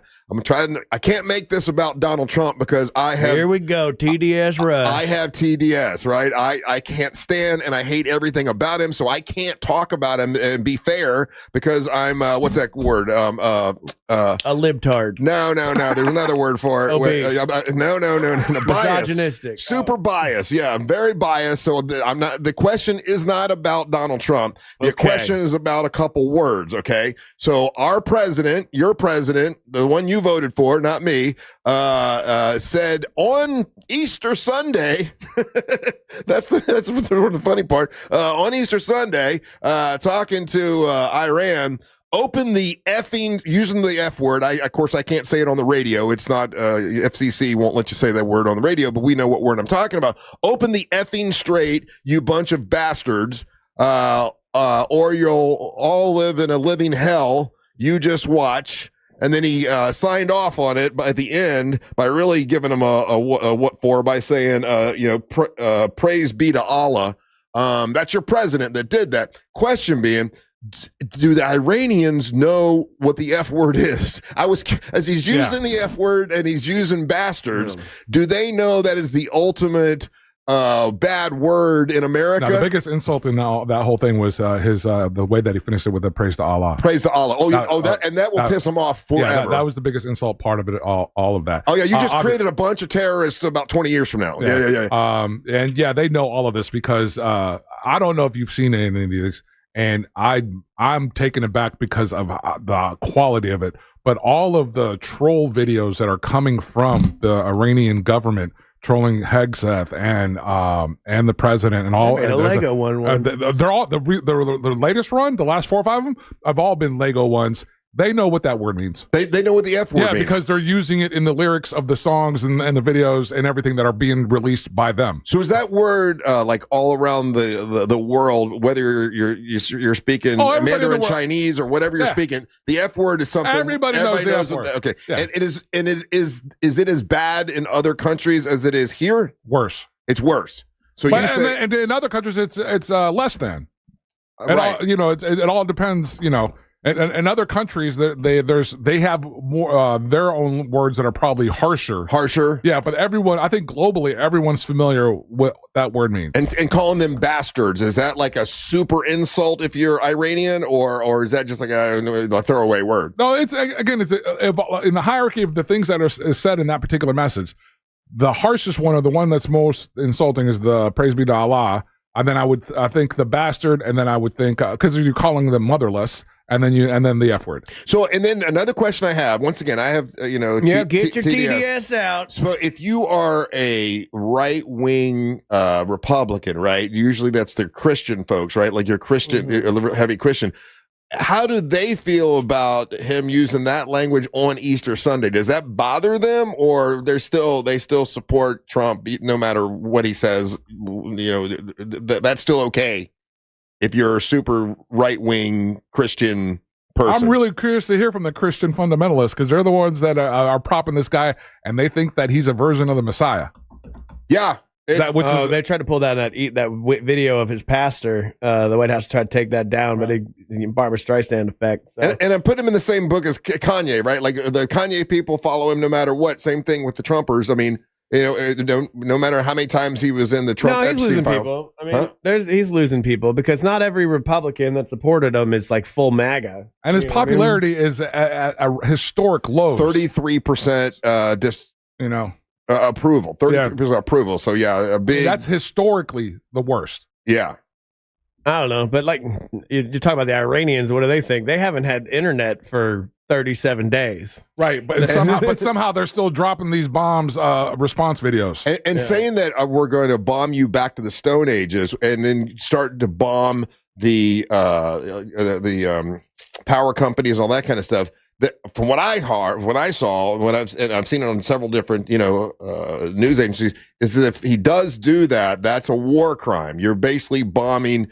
I can't make this about Donald Trump because I have. Here we go, TDS Russ. I have TDS, right? I can't stand and I hate everything about him, so I can't talk about him and be fair because I'm what's that word? A libtard. No. There's another word for it. No. Misogynistic. Bias. Super biased. Yeah, I'm very biased. So I'm not. The question is not about Donald Trump. The question is about a couple words. Okay. So our president, your president, the one you voted for, not me, said on Easter Sunday. that's the funny part. On Easter Sunday, talking to Iran. Open the effing, using the F word. Of course, I can't say it on the radio. It's not, FCC won't let you say that word on the radio, but we know what word I'm talking about. Open the effing straight, you bunch of bastards, or you'll all live in a living hell. You just watch. And then he signed off on it at the end by really giving him a what for by saying, praise be to Allah. That's your president that did that. Question being, do the Iranians know what the F word is? As he's using the F word and he's using bastards, do they know that is the ultimate bad word in America? Now, the biggest insult in that whole thing was the way that he finished it with the praise to Allah. Praise to Allah. That will piss him off forever. Yeah, that was the biggest insult part of it. All of that. Oh yeah, you just created a bunch of terrorists about 20 years from now. Yeah. And yeah, they know all of this because I don't know if you've seen any of these. And I'm taken aback because of the quality of it. But all of the troll videos that are coming from the Iranian government trolling Hegseth and the president and all. The Lego one. They're all the latest run. The last 4 or 5 of them have all been Lego ones. They know what that word means. They know what the F word means. Yeah, because they're using it in the lyrics of the songs and the videos and everything that are being released by them. So is that word like all around the world, whether you're speaking Mandarin Chinese or whatever you're speaking, the F word is something everybody knows the F word. Okay. Yeah. And is it as bad in other countries as it is here? Worse. It's worse. So you say, and in other countries it's less than. Right. It all depends, in other countries, they have more their own words that are probably harsher. Yeah, but I think globally, everyone's familiar with what that word means. And calling them bastards, is that like a super insult if you're Iranian, or is that just like a throwaway word? No, it's in the hierarchy of the things that is said in that particular message. The harshest one, or the one that's most insulting, is the praise be to Allah. And then I think the bastard, and then I would think because you're calling them motherless. And then the F word. So, and then another question I have, once again, I have, get your TDS out. So if you are a right-wing Republican, right, usually that's the Christian folks, right? Like you're Christian, heavy Christian. How do they feel about him using that language on Easter Sunday? Does that bother them, or they still support Trump no matter what he says? That's still okay if you're a super right-wing Christian person. I'm really curious to hear from the Christian fundamentalists, because they're the ones that are propping this guy, and they think that he's a version of the Messiah. Yeah. They tried to pull that video of his pastor. The White House tried to take that down, but Barbara Streisand effect. So. And I put him in the same book as Kanye, right? Like the Kanye people follow him no matter what. Same thing with the Trumpers. I mean, no matter how many times he was in the Trump Epstein files. People. I mean, he's losing people because not every Republican that supported him is like full MAGA. And his popularity is at a historic low. 33% approval. 33% approval. So yeah, that's historically the worst. Yeah. I don't know, but like you talk about the Iranians, what do they think? They haven't had internet for 37 days. Right, but somehow they're still dropping these bombs response videos. And saying that we're going to bomb you back to the Stone Ages and then start to bomb the power companies and all that kind of stuff. From what I heard, what I saw, I've seen it on several different, news agencies, is that if he does do that, that's a war crime. You're basically bombing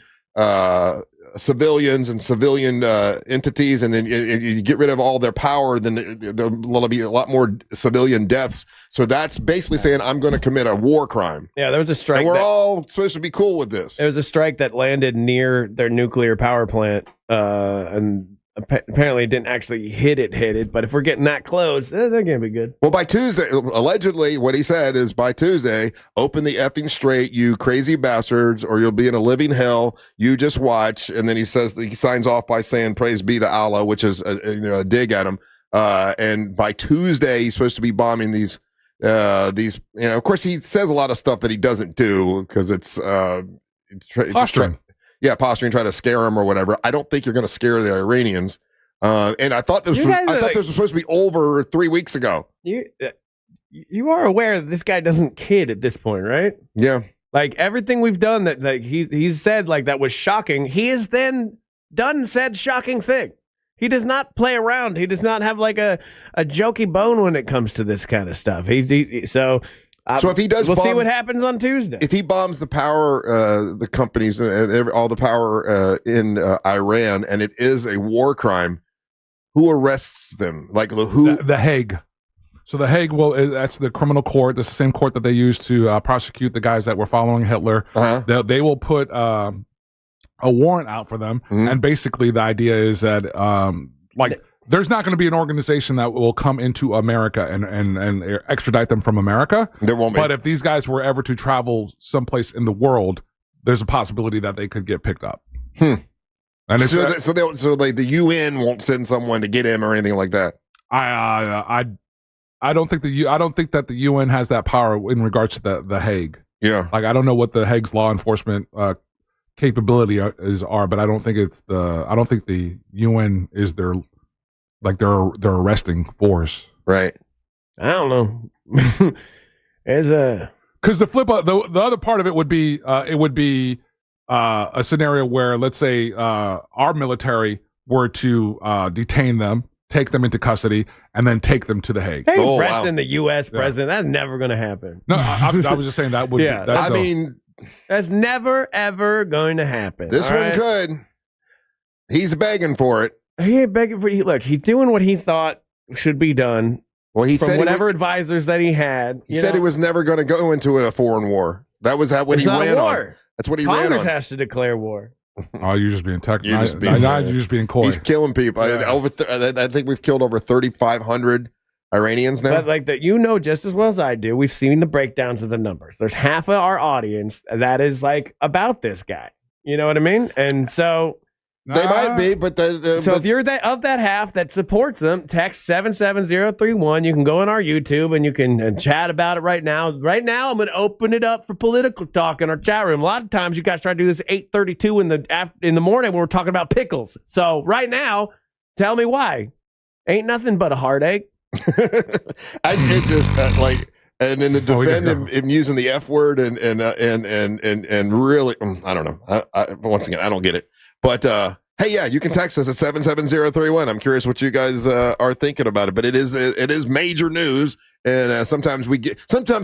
civilians and civilian entities, and then you get rid of all their power, then there'll be a lot more civilian deaths. So that's basically saying I'm going to commit a war crime. Yeah, there was a strike. And we're all supposed to be cool with this. There was a strike that landed near their nuclear power plant, and apparently it didn't actually hit it, but if we're getting that close, that can't be good. Well, by Tuesday, allegedly, what he said is by Tuesday, open the effing straight, you crazy bastards, or you'll be in a living hell. You just watch. And then he signs off by saying, praise be to Allah, which is a dig at him. And by Tuesday, he's supposed to be bombing these, of course, he says a lot of stuff that he doesn't do because it's posturing. Posturing, try to scare them or whatever. I don't think you're going to scare the Iranians. And I thought this was supposed to be over 3 weeks ago. You are aware that this guy doesn't kid at this point, right? Yeah. Like everything we've done that he's said like that was shocking. He has then done said shocking thing. He does not play around. He does not have like a jokey bone when it comes to this kind of stuff. So if he does, we'll see what happens on Tuesday. If he bombs the power, the companies, all the power in Iran, and it is a war crime, who arrests them? Like who? The Hague. So the Hague that's the criminal court. That's the same court that they used to prosecute the guys that were following Hitler. They will put a warrant out for them, and basically the idea is that there's not going to be an organization that will come into America and extradite them from America. There won't be. But if these guys were ever to travel someplace in the world, there's a possibility that they could get picked up. And the UN won't send someone to get him or anything like that. I don't think that the UN has that power in regards to the Hague. Yeah. Like I don't know what the Hague's law enforcement capability are, but I don't think the UN is their arresting force. Right. I don't know. Because the other part of it would be a scenario where, let's say, our military were to detain them take them into custody, and then take them to The Hague. Hey, arresting the U.S. president, that's never going to happen. No, I was just saying that would be. That's never, ever going to happen. This one could. He's begging for it. He ain't begging for it. Look, he's doing what he thought should be done. Well, he from said whatever advisors that he had. He said he was never going to go into a foreign war. That was what he ran on. That's what he ran on. Congress has to declare war. Oh, you're just being technical. You're just being coy. He's killing people. I think we've killed over 3,500 Iranians now. But like that, you know just as well as I do. We've seen the breakdowns of the numbers. There's half of our audience that is like about this guy. You know what I mean? And so they might be, but if you're of that half that supports them, text 77031. You can go on our YouTube and you can chat about it right now. Right now, I'm going to open it up for political talk in our chat room. A lot of times, you guys try to do this at 8:32 in the morning when we're talking about pickles. So right now, tell me why. Ain't nothing but a heartache. It just and then to defend him using the F word and really, I don't know. Once again, I don't get it. But hey, yeah, you can text us at 77031. I'm curious what you guys are thinking about it. But it is major news, and sometimes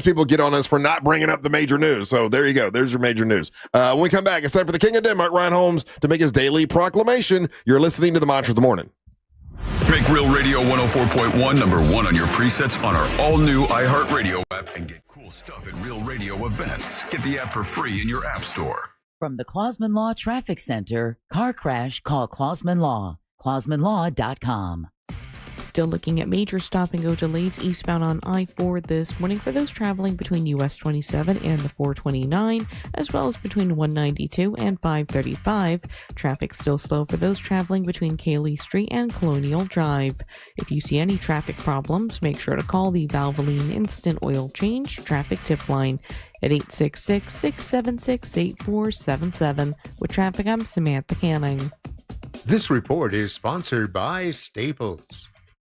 people get on us for not bringing up the major news. So there you go. There's your major news. When we come back, it's time for the King of Denmark, Ryan Holmes, to make his daily proclamation. You're listening to the Monsters of the Morning. Make Real Radio 104.1 #1 on your presets on our all-new iHeartRadio app and get cool stuff at Real Radio events. Get the app for free in your app store. From the Clausman Law Traffic Center, car crash, call Clausman Law. ClausmanLaw.com. Still looking at major stop-and-go delays eastbound on I-4 this morning for those traveling between US 27 and the 429, as well as between 192 and 535. Traffic still slow for those traveling between Cayley Street and Colonial Drive. If you see any traffic problems, make sure to call the Valvoline Instant Oil Change Traffic Tip Line at 866-676-8477. With traffic, I'm Samantha Canning. This report is sponsored by Staples.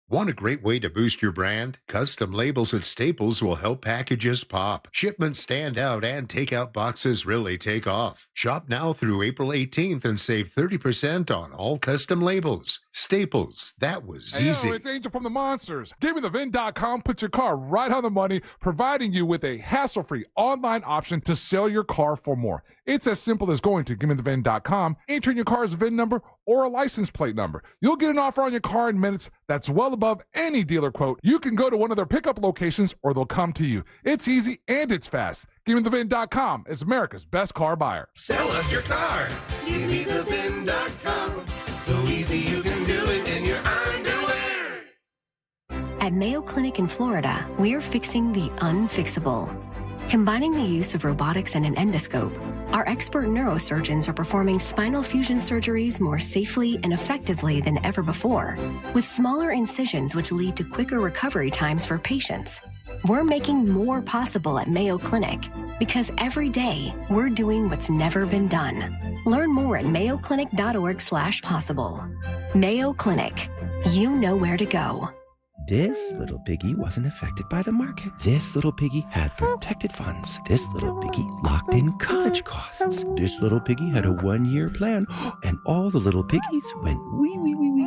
Want a great way to boost your brand? Custom labels at Staples will help packages pop, shipments stand out, and takeout boxes really take off. Shop now through April 18th and save 30% on all custom labels. Staples, that was easy. It's Angel from the Monsters. GiveMeTheVin.com puts your car right on the money, providing you with a hassle-free online option to sell your car for more. It's as simple as going to GiveMeTheVin.com, entering your car's VIN number or a license plate number. You'll get an offer on your car in minutes that's well above any dealer quote. You can go to one of their pickup locations or they'll come to you. It's easy and it's fast. GiveMeTheVin.com is America's best car buyer. Sell us your car. GiveMeTheVin.com. So easy you can do it in your underwear. At Mayo Clinic in Florida, we're fixing the unfixable. Combining the use of robotics and an endoscope, our expert neurosurgeons are performing spinal fusion surgeries more safely and effectively than ever before, with smaller incisions which lead to quicker recovery times for patients. We're making more possible at Mayo Clinic because every day we're doing what's never been done. Learn more at mayoclinic.org/possible. Mayo Clinic. You know where to go. This little piggy wasn't affected by the market. This little piggy had protected funds. This little piggy locked in college costs. This little piggy had a 1-year plan. And all the little piggies went wee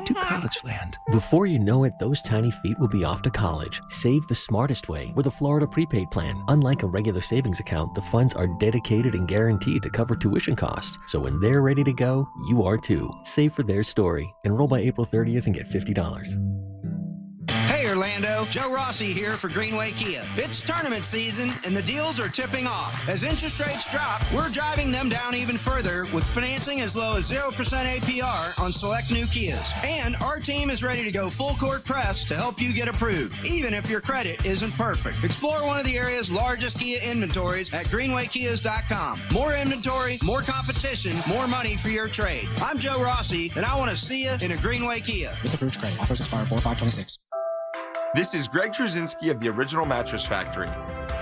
to college land. Before you know it, those tiny feet will be off to college. Save the smartest way with a Florida prepaid plan. Unlike a regular savings account, the funds are dedicated and guaranteed to cover tuition costs. So when they're ready to go, you are too. Save for their story. Enroll by April 30th and get $50. Hey Orlando, Joe Rossi here for Greenway Kia. It's tournament season and the deals are tipping off. As interest rates drop, we're driving them down even further with financing as low as 0% APR on select new Kias. And our team is ready to go full court press to help you get approved, even if your credit isn't perfect. Explore one of the area's largest Kia inventories at greenwaykias.com. More inventory, more competition, more money for your trade. I'm Joe Rossi and I want to see you in a Greenway Kia. With approved credit. Offers expire 4/5/26. This is Greg Trzynski of the Original Mattress Factory.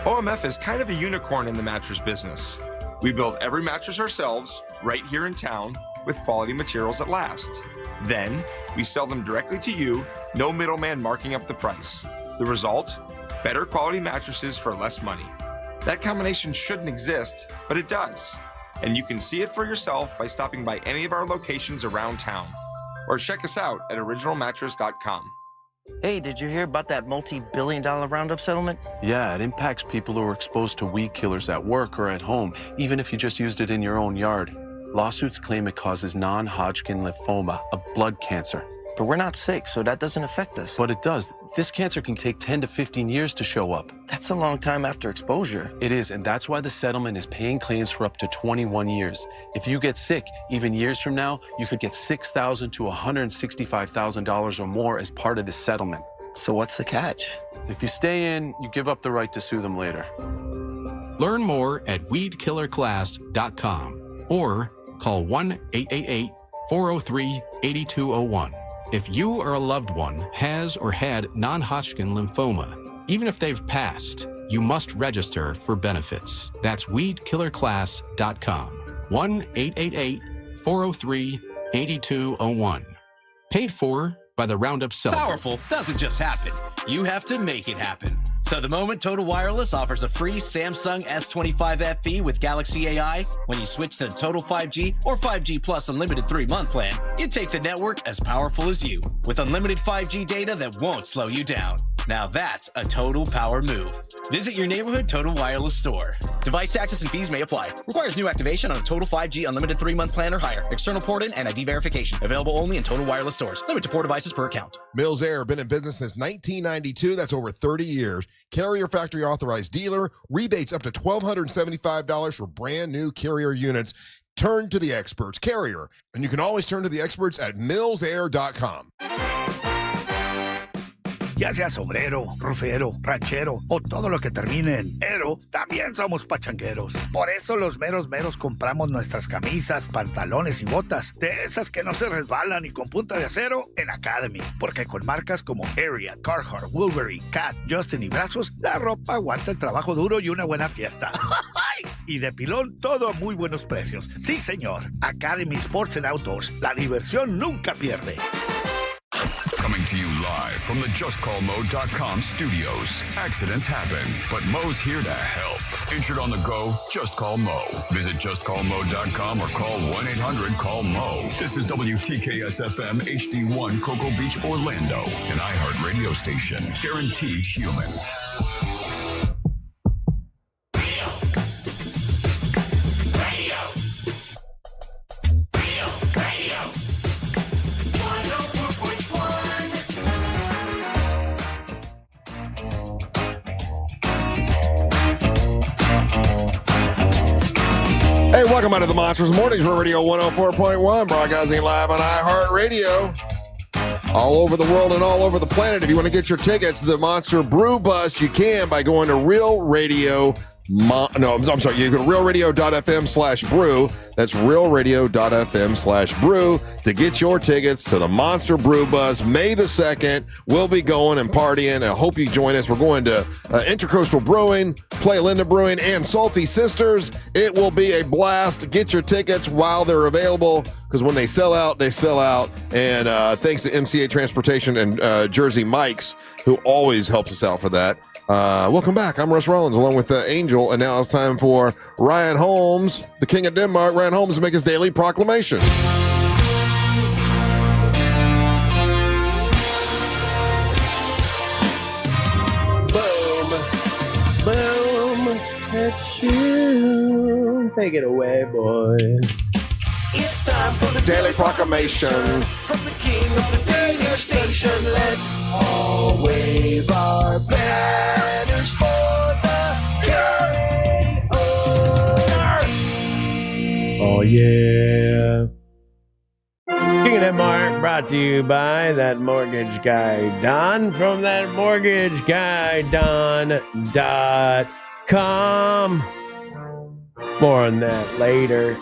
OMF is kind of a unicorn in the mattress business. We build every mattress ourselves, right here in town, with quality materials that last. Then, we sell them directly to you, no middleman marking up the price. The result? Better quality mattresses for less money. That combination shouldn't exist, but it does. And you can see it for yourself by stopping by any of our locations around town. Or check us out at originalmattress.com. Hey, did you hear about that multi-billion-dollar Roundup settlement? Yeah, it impacts people who are exposed to weed killers at work or at home, even if you just used it in your own yard. Lawsuits claim it causes non-Hodgkin lymphoma, a blood cancer. But we're not sick, so that doesn't affect us. But it does. This cancer can take 10 to 15 years to show up. That's a long time after exposure. It is, and that's why the settlement is paying claims for up to 21 years. If you get sick, even years from now, you could get $6,000 to $165,000 or more as part of the settlement. So what's the catch? If you stay in, you give up the right to sue them later. Learn more at weedkillerclass.com or call 1-888-403-8201. If you or a loved one has or had non-Hodgkin lymphoma, even if they've passed, you must register for benefits. That's weedkillerclass.com. 1-888-403-8201. Paid for by the Roundup Settlement. Powerful doesn't just happen. You have to make it happen. So the moment Total Wireless offers a free Samsung S25 FE with Galaxy AI, when you switch to the Total 5G or 5G Plus Unlimited 3-month plan, you take the network as powerful as you, with unlimited 5G data that won't slow you down. Now that's a total power move. Visit your neighborhood Total Wireless store. Device taxes and fees may apply. Requires new activation on a Total 5G Unlimited 3-month plan or higher. External port in and ID verification. Available only in Total Wireless stores. Limit to 4 devices per account. Mills Air, been in business since 1992. That's over 30 years. Carrier factory authorized dealer. Rebates up to $1,275 for brand new Carrier units. Turn to the experts. Carrier. And you can always turn to the experts at millsair.com. Ya seas obrero, rufero, ranchero o todo lo que termine en ero, también somos pachangueros. Por eso los meros compramos nuestras camisas, pantalones y botas, de esas que no se resbalan y con punta de acero en Academy. Porque con marcas como Ariat, Carhartt, Wolverine, Cat, Justin y Brazos, la ropa aguanta el trabajo duro y una buena fiesta. Y de pilón, todo a muy buenos precios. Sí, señor. Academy Sports and Outdoors. La diversión nunca pierde. Coming to you live from the JustCallMo.com studios. Accidents happen, but Mo's here to help. Injured on the go? Just call Mo. Visit JustCallMo.com or call 1-800-CALL-MO. This is WTKS-FM HD1 Cocoa Beach, Orlando, an iHeart radio station. Guaranteed human. Hey, welcome out to the Monsters Mornings Real Radio 104.1, broadcasting live on iHeartRadio. All over the world and all over the planet. If you want to get your tickets to the Monster Brew Bus, you can by going to Real Radio. You go to realradio.fm/brew. That's realradio.fm/brew to get your tickets to the Monster Brew Bus. May the 2nd, we'll be going and partying. I hope you join us. We're going to Intercoastal Brewing, Play Linda Brewing, and Salty Sisters. It will be a blast. Get your tickets while they're available, because when they sell out, they sell out. And thanks to MCA Transportation and Jersey Mike's, who always helps us out for that. Welcome back. I'm Russ Rollins along with Angel, and now it's time for Ryan Holmes, the King of Denmark. Ryan Holmes, to make his daily proclamation. Boom. Boom. It's you. Take it away, boys. It's time for the Daily proclamation from the king of the radio station. Let's all wave our banners for the KOD. Oh, yeah. King of Denmark, brought to you by that mortgage guy, Don, from thatmortgageguyDon.com. More on that later.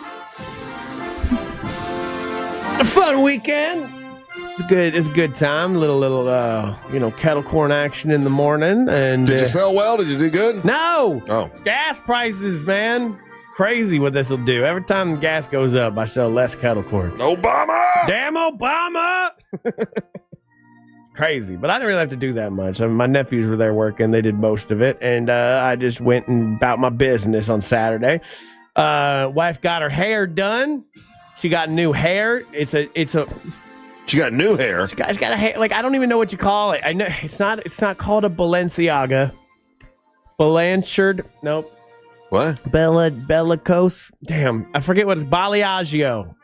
A fun weekend. It's a good time. Little kettle corn action in the morning. And did you sell well? Did you do good? No. Oh, gas prices, man. Crazy what this will do. Every time the gas goes up, I sell less kettle corn. Obama! Damn Obama! Crazy, but I didn't really have to do that much. I mean, my nephews were there working; they did most of it, and I just went and about my business on Saturday. Wife got her hair done. She got new hair. It's a She got new hair. She's got a hair. Like, I don't even know what you call it. I know it's not called a Balenciaga. Blanchard. Nope. What? Bellicose. Damn. I forget what it's. Baleaggio.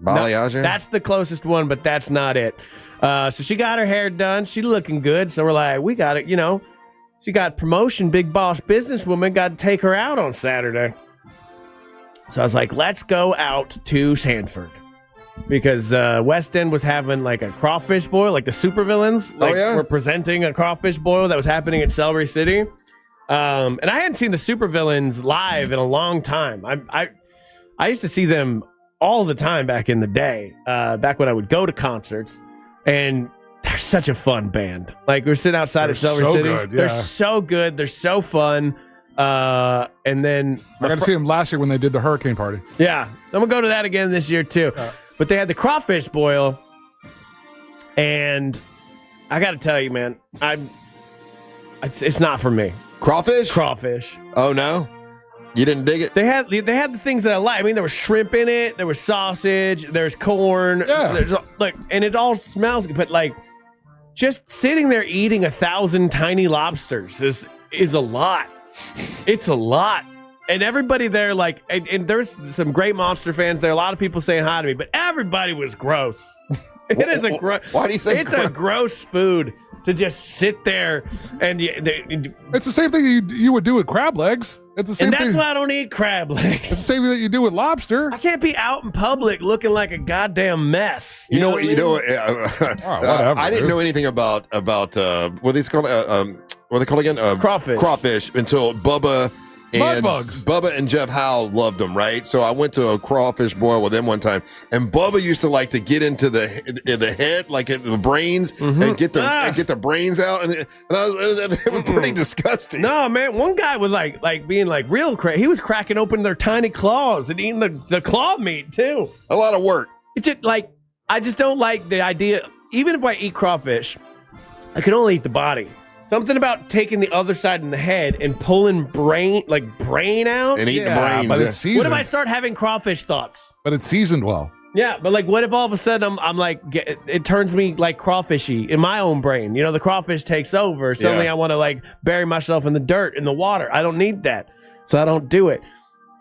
Baleaggio? No, that's the closest one, but that's not it. So she got her hair done. She's looking good. So we're like, we got it. She got promotion. Big boss businesswoman. Got to take her out on Saturday. So I was like, let's go out to Sanford. Because West End was having like a crawfish boil, like the supervillains. Like, were presenting a crawfish boil that was happening at Celery City. And I hadn't seen the supervillains live in a long time. I used to see them all the time back in the day, back when I would go to concerts. And they're such a fun band. Like, we're sitting outside of Celery City. Good, yeah. They're so good. They're so fun. And then I got to see them last year when they did the hurricane party. Yeah. I'm going to go to that again this year, too. But they had the crawfish boil. And I got to tell you, man, it's not for me. Crawfish? Crawfish. Oh, no? You didn't dig it? They had the things that I like. I mean, there was shrimp in it. There was sausage. There's corn. Yeah. And it all smells good. But, like, just sitting there eating 1,000 tiny lobsters is a lot. It's a lot. And everybody there, like, and there's some great Monster fans there. A lot of people saying hi to me. But everybody was gross. It is a gross. Why do you say it's a gross food to just sit there and it's the same thing you would do with crab legs. It's the same and thing. that's why I don't eat crab legs. It's the same thing that you do with lobster. I can't be out in public looking like a goddamn mess. I didn't know anything about what they call what they call again? Crawfish until Bubba and Jeff Howell loved them, right? So I went to a crawfish boil with them one time, and Bubba used to like to get into the head, like in the brains, and get the brains out, and it was pretty disgusting. No, man, one guy was like being like real crazy. He was cracking open their tiny claws and eating the claw meat too. A lot of work. It's just like I just don't like the idea. Even if I eat crawfish, I can only eat the body. Something about taking the other side in the head and pulling brain out. And eating the brains. But it's seasoned. What if I start having crawfish thoughts? But it's seasoned well. Yeah, but like what if all of a sudden I'm like, it turns me like crawfishy in my own brain. The crawfish takes over. Suddenly I want to like bury myself in the dirt, in the water. I don't need that. So I don't do it.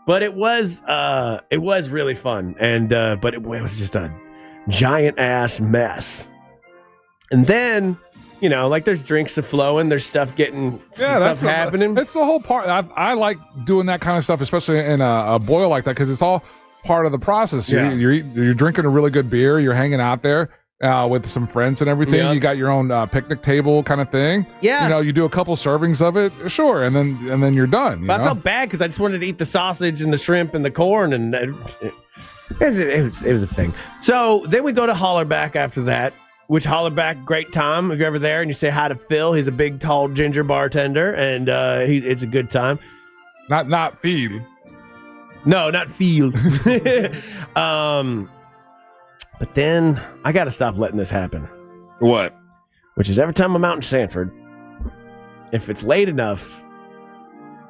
But it was really fun. And but it was just a giant ass mess. And then... like there's drinks flowing, there's stuff stuff happening. It's the whole part. I like doing that kind of stuff, especially in a boil like that, because it's all part of the process. Yeah. You're drinking a really good beer. You're hanging out there with some friends and everything. Yep. You got your own picnic table kind of thing. Yeah. You do a couple servings of it, sure, and then you're done. But I felt bad because I just wanted to eat the sausage and the shrimp and the corn, and it was a thing. So then we go to Hollerback after that. Which Hollerback, great time if you're ever there and you say hi to Phil. He's a big, tall, ginger bartender, and it's a good time. Not Phil. No, not Phil. But then I got to stop letting this happen. What? Which is every time I'm out in Sanford, if it's late enough,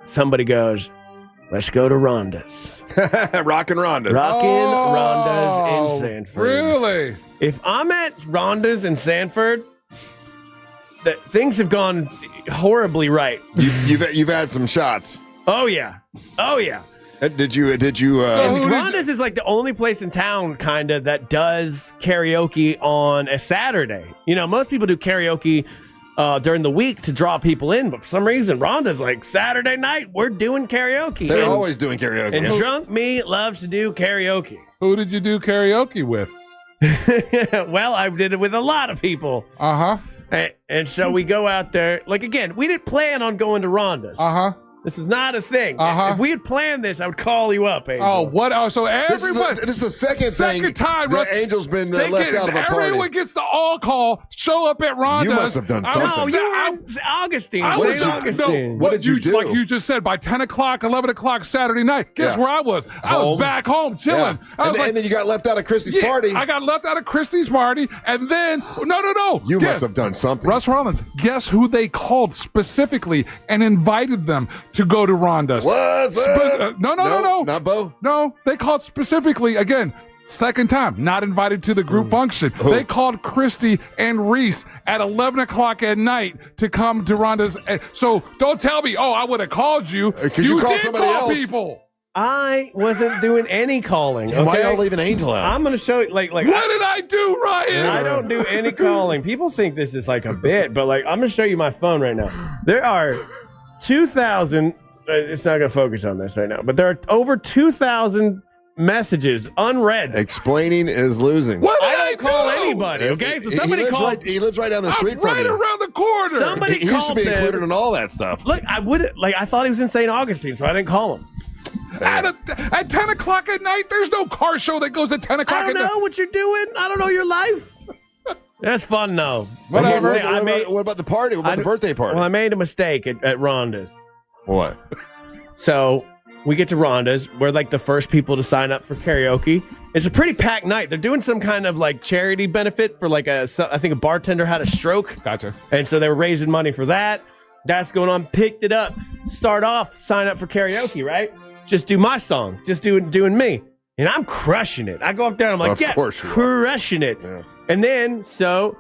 somebody goes, let's go to Rhonda's. Rockin' Rhonda's. Rhonda's in Sanford. Really? If I'm at Rhonda's in Sanford, things have gone horribly right. You've had some shots. Oh yeah. Did you? Rhonda's is like the only place in town, kind of, that does karaoke on a Saturday. Most people do karaoke during the week to draw people in, but for some reason, Rhonda's like, Saturday night, we're doing karaoke. They're always doing karaoke. And drunk me loves to do karaoke. Who did you do karaoke with? Well, I did it with a lot of people. And so we go out there. Like, again, we didn't plan on going to Rhonda's. This is not a thing. If we had planned this, I would call you up, Angel. Oh, what? Oh, so everybody. This is the second time that Angel's been left out of a party. Everyone gets the all call. Show up at Rhonda's. You must have done something. No, you were in Augustine. Augustine. What did you do? Like you just said, by 10 o'clock, 11 o'clock Saturday night, guess where I was? I was back home chilling. And then you got left out of Christy's party. I got left out of Christy's party, and then, no. You must have done something. Russ Rollins, guess who they called specifically and invited them to go to Rhonda's? What's up? No. Not Bo? No, they called specifically, again, Second time, not invited to the group function. They called Christy and Reese at 11 o'clock at night to come to Rhonda's. So don't tell me, I would have called you. You call did somebody call else. people. I wasn't doing any calling. And why y'all leaving Angel out? I'm going to show you. Like, what did I do, Ryan? I don't do any calling. People think this is like a bit, but like I'm going to show you my phone right now. There are 2,000. It's not going to focus on this right now, but there are over 2,000 messages unread. Explaining is losing. What did I don't call anybody. Okay, so somebody called. He lives right down the street from right you. around the corner. Somebody He used to be called included them. in all that stuff. Look, I thought he was in St. Augustine, so I didn't call him. At 10 o'clock at night, there's no car show that goes at 10 o'clock I don't know what you're doing. I don't know your life. That's fun, though. Whatever. What about the party? What about the birthday party? Well, I made a mistake at Rhonda's. What? So we get to Rhonda's. We're like the first people to sign up for karaoke. It's a pretty packed night. They're doing some kind of like charity benefit for like I think a bartender had a stroke. Gotcha. And so they were raising money for that. That's going on. Picked it up. Start off, sign up for karaoke, right? Just do my song. Just doing me. And I'm crushing it. I go up there and I'm like, Of course you are. crushing it. Yeah. And then, so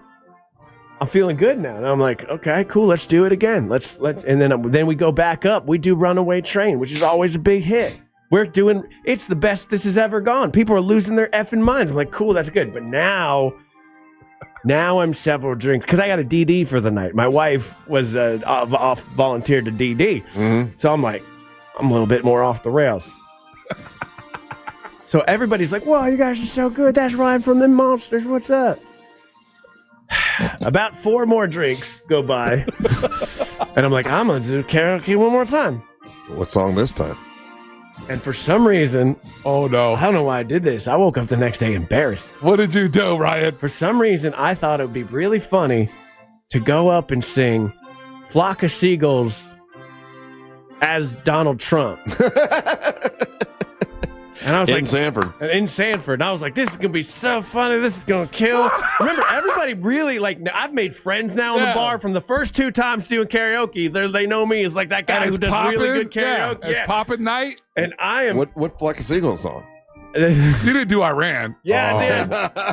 I'm feeling good now. And I'm like, okay, cool. Let's do it again. Let's and then we go back up. We do Runaway Train, which is always a big hit. It's the best this has ever gone. People are losing their effing minds. I'm like, cool, that's good. But now I'm several drinks because I got a DD for the night. My wife was off volunteered to DD. Mm-hmm. So I'm like, I'm a little bit more off the rails. So everybody's like, whoa, you guys are so good. That's Ryan from them Monsters. What's up? About 4 more drinks go by. And I'm like, I'm going to do karaoke one more time. What song this time? And for some reason, oh no, I don't know why I did this. I woke up the next day embarrassed. What did you do, Ryan? For some reason, I thought it would be really funny to go up and sing Flock of Seagulls as Donald Trump. And I was in Sanford. In Sanford. And I was like, this is going to be so funny. This is going to kill. Remember, everybody really, like, I've made friends now in the bar from the first 2 times doing karaoke. They know me as, like, that guy who does really good karaoke. It's poppin' night. And I am. What Flock of Seagulls song? You didn't do Iran. Yeah,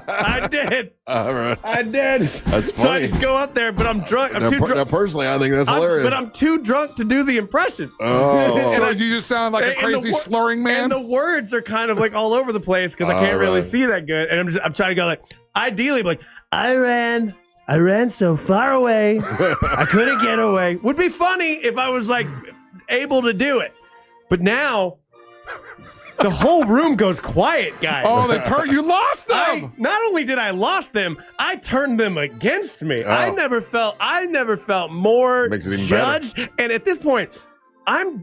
I did. All right. I did. That's funny. So I just go up there, but I'm drunk. I'm too drunk. Now, personally, I think that's hilarious. But I'm too drunk to do the impression. Oh. So you just sound like a crazy slurring man? And the words are kind of like all over the place because I can't really see that good. And I'm trying to go like, ideally, like, I ran so far away, I couldn't get away. Would be funny if I was like able to do it. But now... the whole room goes quiet, guys. Oh, you lost them. Not only did I lost them, I turned them against me. Oh. I never felt more Makes it even judged. better. And at this point, I'm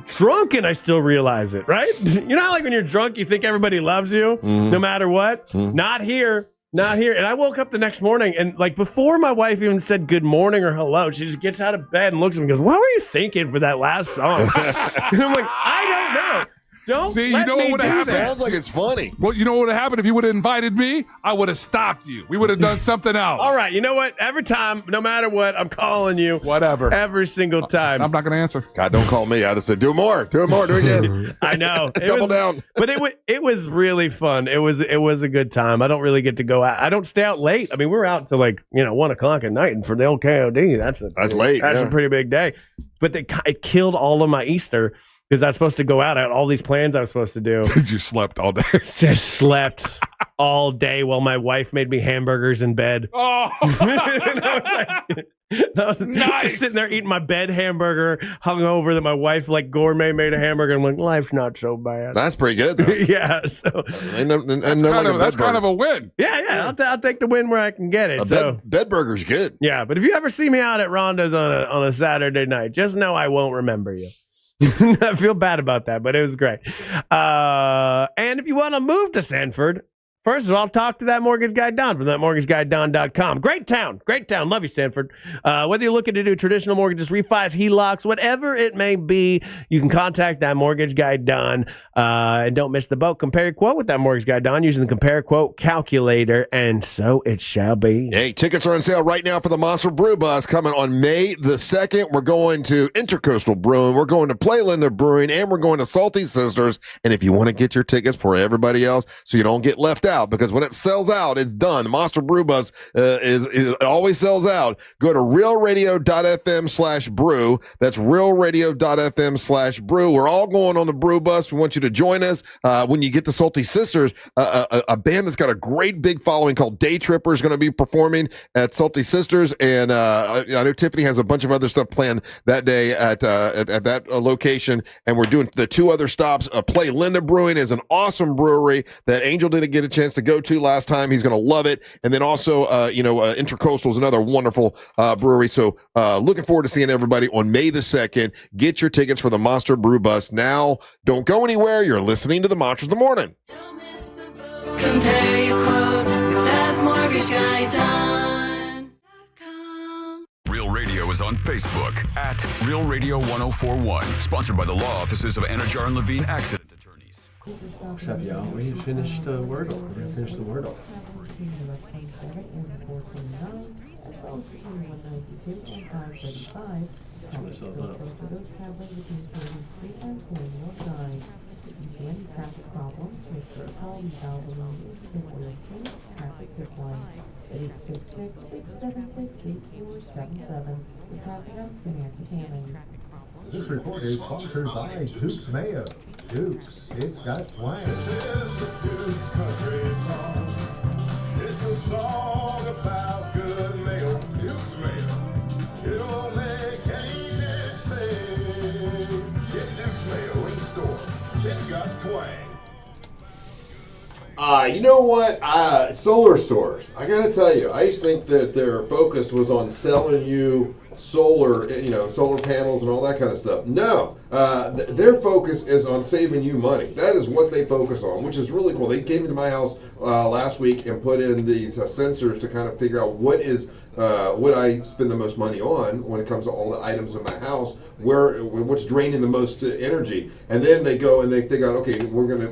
drunk and I still realize it, right? You know how like when you're drunk, you think everybody loves you no matter what? Not here. Not here. And I woke up the next morning and like before my wife even said good morning or hello, she just gets out of bed and looks at me and goes, what were you thinking for that last song? And I'm like, I don't know. Don't See, let you know me what would do have that. happened? Sounds like it's funny. Well, you know what would have happened if you would have invited me? I would have stopped you. We would have done something else. All right, you know what? Every time, no matter what, I'm calling you. Whatever. Every single time. I'm not going to answer. God, don't call me. I just said, do more, do it again. I know. Double down. But it was really fun. It was a good time. I don't really get to go out. I don't stay out late. I mean, we're out till like 1 o'clock at night, and for the old KOD, that's late. That's a pretty big day. But it killed all of my Easter. Because I was supposed to go out. I had all these plans I was supposed to do. You slept all day. Just slept all day while my wife made me hamburgers in bed. Oh, and I was nice. Just sitting there eating my bed hamburger, hungover that my wife like gourmet made a hamburger. I'm like, life's not so bad. That's pretty good, though. Yeah. So that's kind of a win. Yeah. I'll take the win where I can get it. Bed burger's good. Yeah, but if you ever see me out at Rhonda's on a Saturday night, just know I won't remember you. I feel bad about that, but it was great. And if you want to move to Sanford, First of all, talk to that mortgage guy, Don, from thatmortgageguydon.com. Great town. Love you, Sanford. Whether you're looking to do traditional mortgages, refis, HELOCs, whatever it may be, you can contact that mortgage guy, Don. And don't miss the boat. Compare your quote with that mortgage guy, Don, using the compare quote calculator, and so it shall be. Hey, tickets are on sale right now for the Monster Brew Bus coming on May the 2nd. We're going to Intercoastal Brewing, we're going to Play Linda Brewing, and we're going to Salty Sisters. And if you want to get your tickets for everybody else so you don't get left out, because when it sells out, it's done. Monster Brew Bus it always sells out. Go to realradio.fm/brew. That's realradio.fm/brew. We're all going on the Brew Bus. We want you to join us. When you get to Salty Sisters, a band that's got a great big following called Day Tripper is going to be performing at Salty Sisters, and I know Tiffany has a bunch of other stuff planned that day at that location, and we're doing the 2 other stops. Play Linda Brewing is an awesome brewery that Angel didn't get a chance to go to last time. He's going to love it. And then also, Intercoastal is another wonderful brewery. So looking forward to seeing everybody on May the 2nd. Get your tickets for the Monster Brew Bus now. Don't go anywhere. You're listening to the Monsters of the Morning. Compare your quote with that mortgage guy, Don. Real Radio is on Facebook at Real Radio 1041. Sponsored by the law offices of Anajar and Levine Accident Attorneys. What's up, y'all? We finished the Wordle. We're going to finish the Wordle. Any traffic problems, make sure to call the Valvoline Instant Oil Change Traffic Tip Line at 866-676-8477. The traffic on Samantha Cannon. This report is sponsored by Duke's Mayo. Duke's, it's got twang. This is the Duke's Country Song. It's a song about good mayo. Duke's Mayo. It'll make any dish sing. Get Duke's Mayo in store. It's got twang. You know what? Solar Source. I got to tell you, I used to think that their focus was on selling you solar panels and all that kind of stuff. No, their focus is on saving you money. That is what they focus on, which is really cool. They came into my house last week and put in these sensors to kind of figure out what I spend the most money on when it comes to all the items in my house, what's draining the most energy, and then they go and they figure out, okay, we're gonna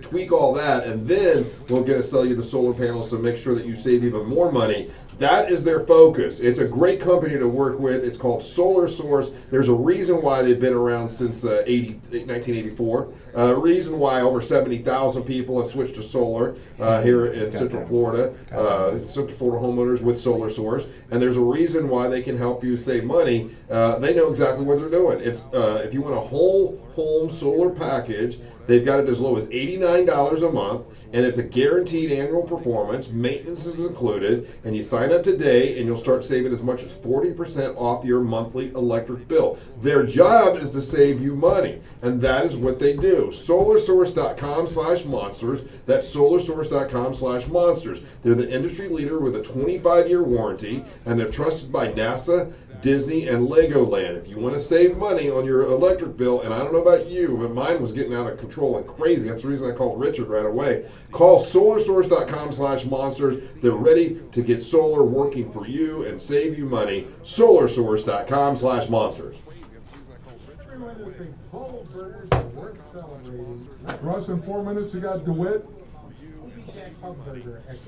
tweak all that, and then we're gonna sell you the solar panels to make sure that you save even more money. That is their focus. It's a great company to work with. It's called Solar Source. There's a reason why they've been around since 1984. A reason why over 70,000 people have switched to solar here in Central Florida. Central Florida homeowners with Solar Source. And there's a reason why they can help you save money. They know exactly what they're doing. It's if you want a whole home solar package, they've got it as low as $89 a month, and it's a guaranteed annual performance. Maintenance is included, and you sign up today, and you'll start saving as much as 40% off your monthly electric bill. Their job is to save you money, and that is what they do. SolarSource.com/monsters. That's SolarSource.com/monsters. They're the industry leader with a 25-year warranty, and they're trusted by NASA, Disney, and Legoland. If you want to save money on your electric bill, and I don't know about you, but mine was getting out of control and crazy. That's the reason I called Richard right away. Call SolarSource.com/monsters. They're ready to get solar working for you and save you money. SolarSource.com/monsters. Russ, in 4 minutes, you got DeWitt. This hot burger is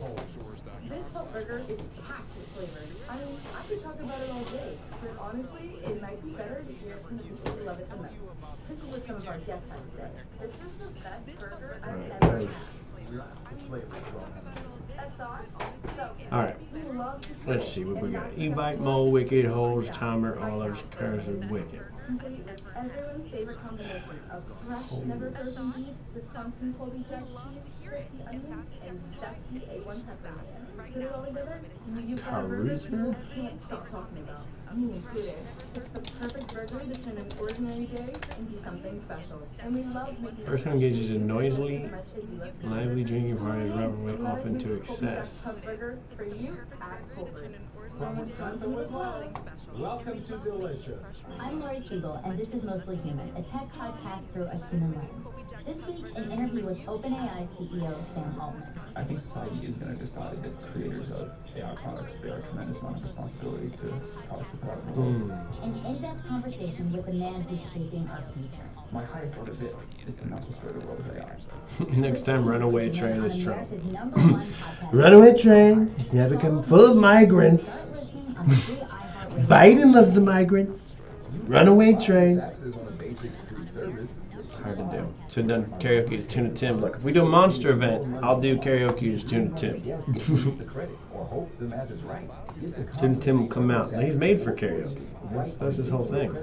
packed with flavor. I mean, I could talk about it all day, but honestly, it might be better to hear from the people who love it the most. This is what some of our guests have to say. This is the best burger I've ever had. All right. Let's see what we got. E-bike, mole, wicked, holes, timer, all those cars are wicked. Everyone's favorite combination of fresh, never frozen beef, Wisconsin Colby Jack cheese, crispy onions, and zesty A1 pepper. Put it all together, and you've got a burger you can't stop talking about. It's the perfect burger to turn an ordinary day into something special. And we love making Person engages in noisily, lively drinking parties, rubber often to excess. Burger for you at Culver's. From Wisconsin with love. Welcome to Delicious. I'm Lori Siegel, and this is Mostly Human, a tech podcast through a human lens. This week, an interview with OpenAI CEO Sam Altman. I think society is going to decide that creators of AI products bear a tremendous amount of responsibility to products we put out in the world. An in-depth conversation with the man who's shaping our future. My highest order bit is to not destroy the world of AI. Next time, Runaway Train is Trump. Runaway Train has now become full of migrants. Biden loves the migrants. Runaway Train. Hard to do. So done karaoke as Tuna Tim. Look, if we do a monster event, I'll do karaoke as Tuna Tim. Tuna Tim will come out. He's made for karaoke. That's his whole thing.